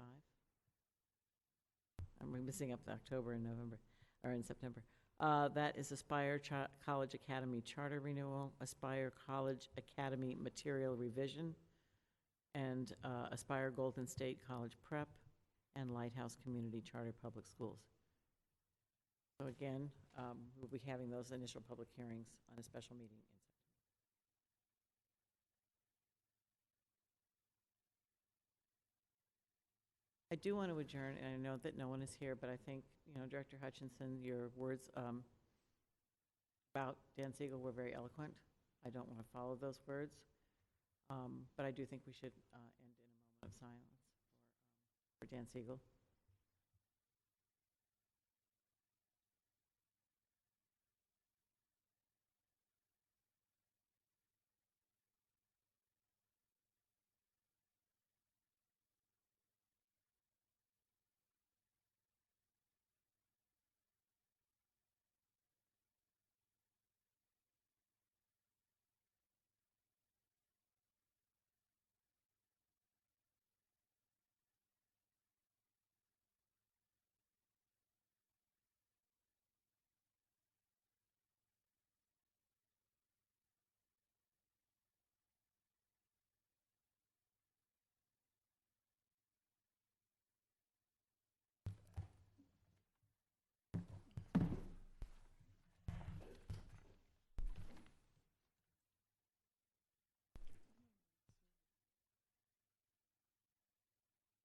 I'm missing up the October and November, or in September. That is Aspire College Academy Charter Renewal, Aspire College Academy Material Revision, and Aspire Golden State College Prep, and Lighthouse Community Charter Public Schools. So again, we'll be having those initial public hearings on a special meeting in September. I do want to adjourn, and I know that no one is here, but I think, you know, Director Hutchinson, your words about Dan Siegel were very eloquent. I don't want to follow those words, but I do think we should end in a moment of silence for Dan Siegel.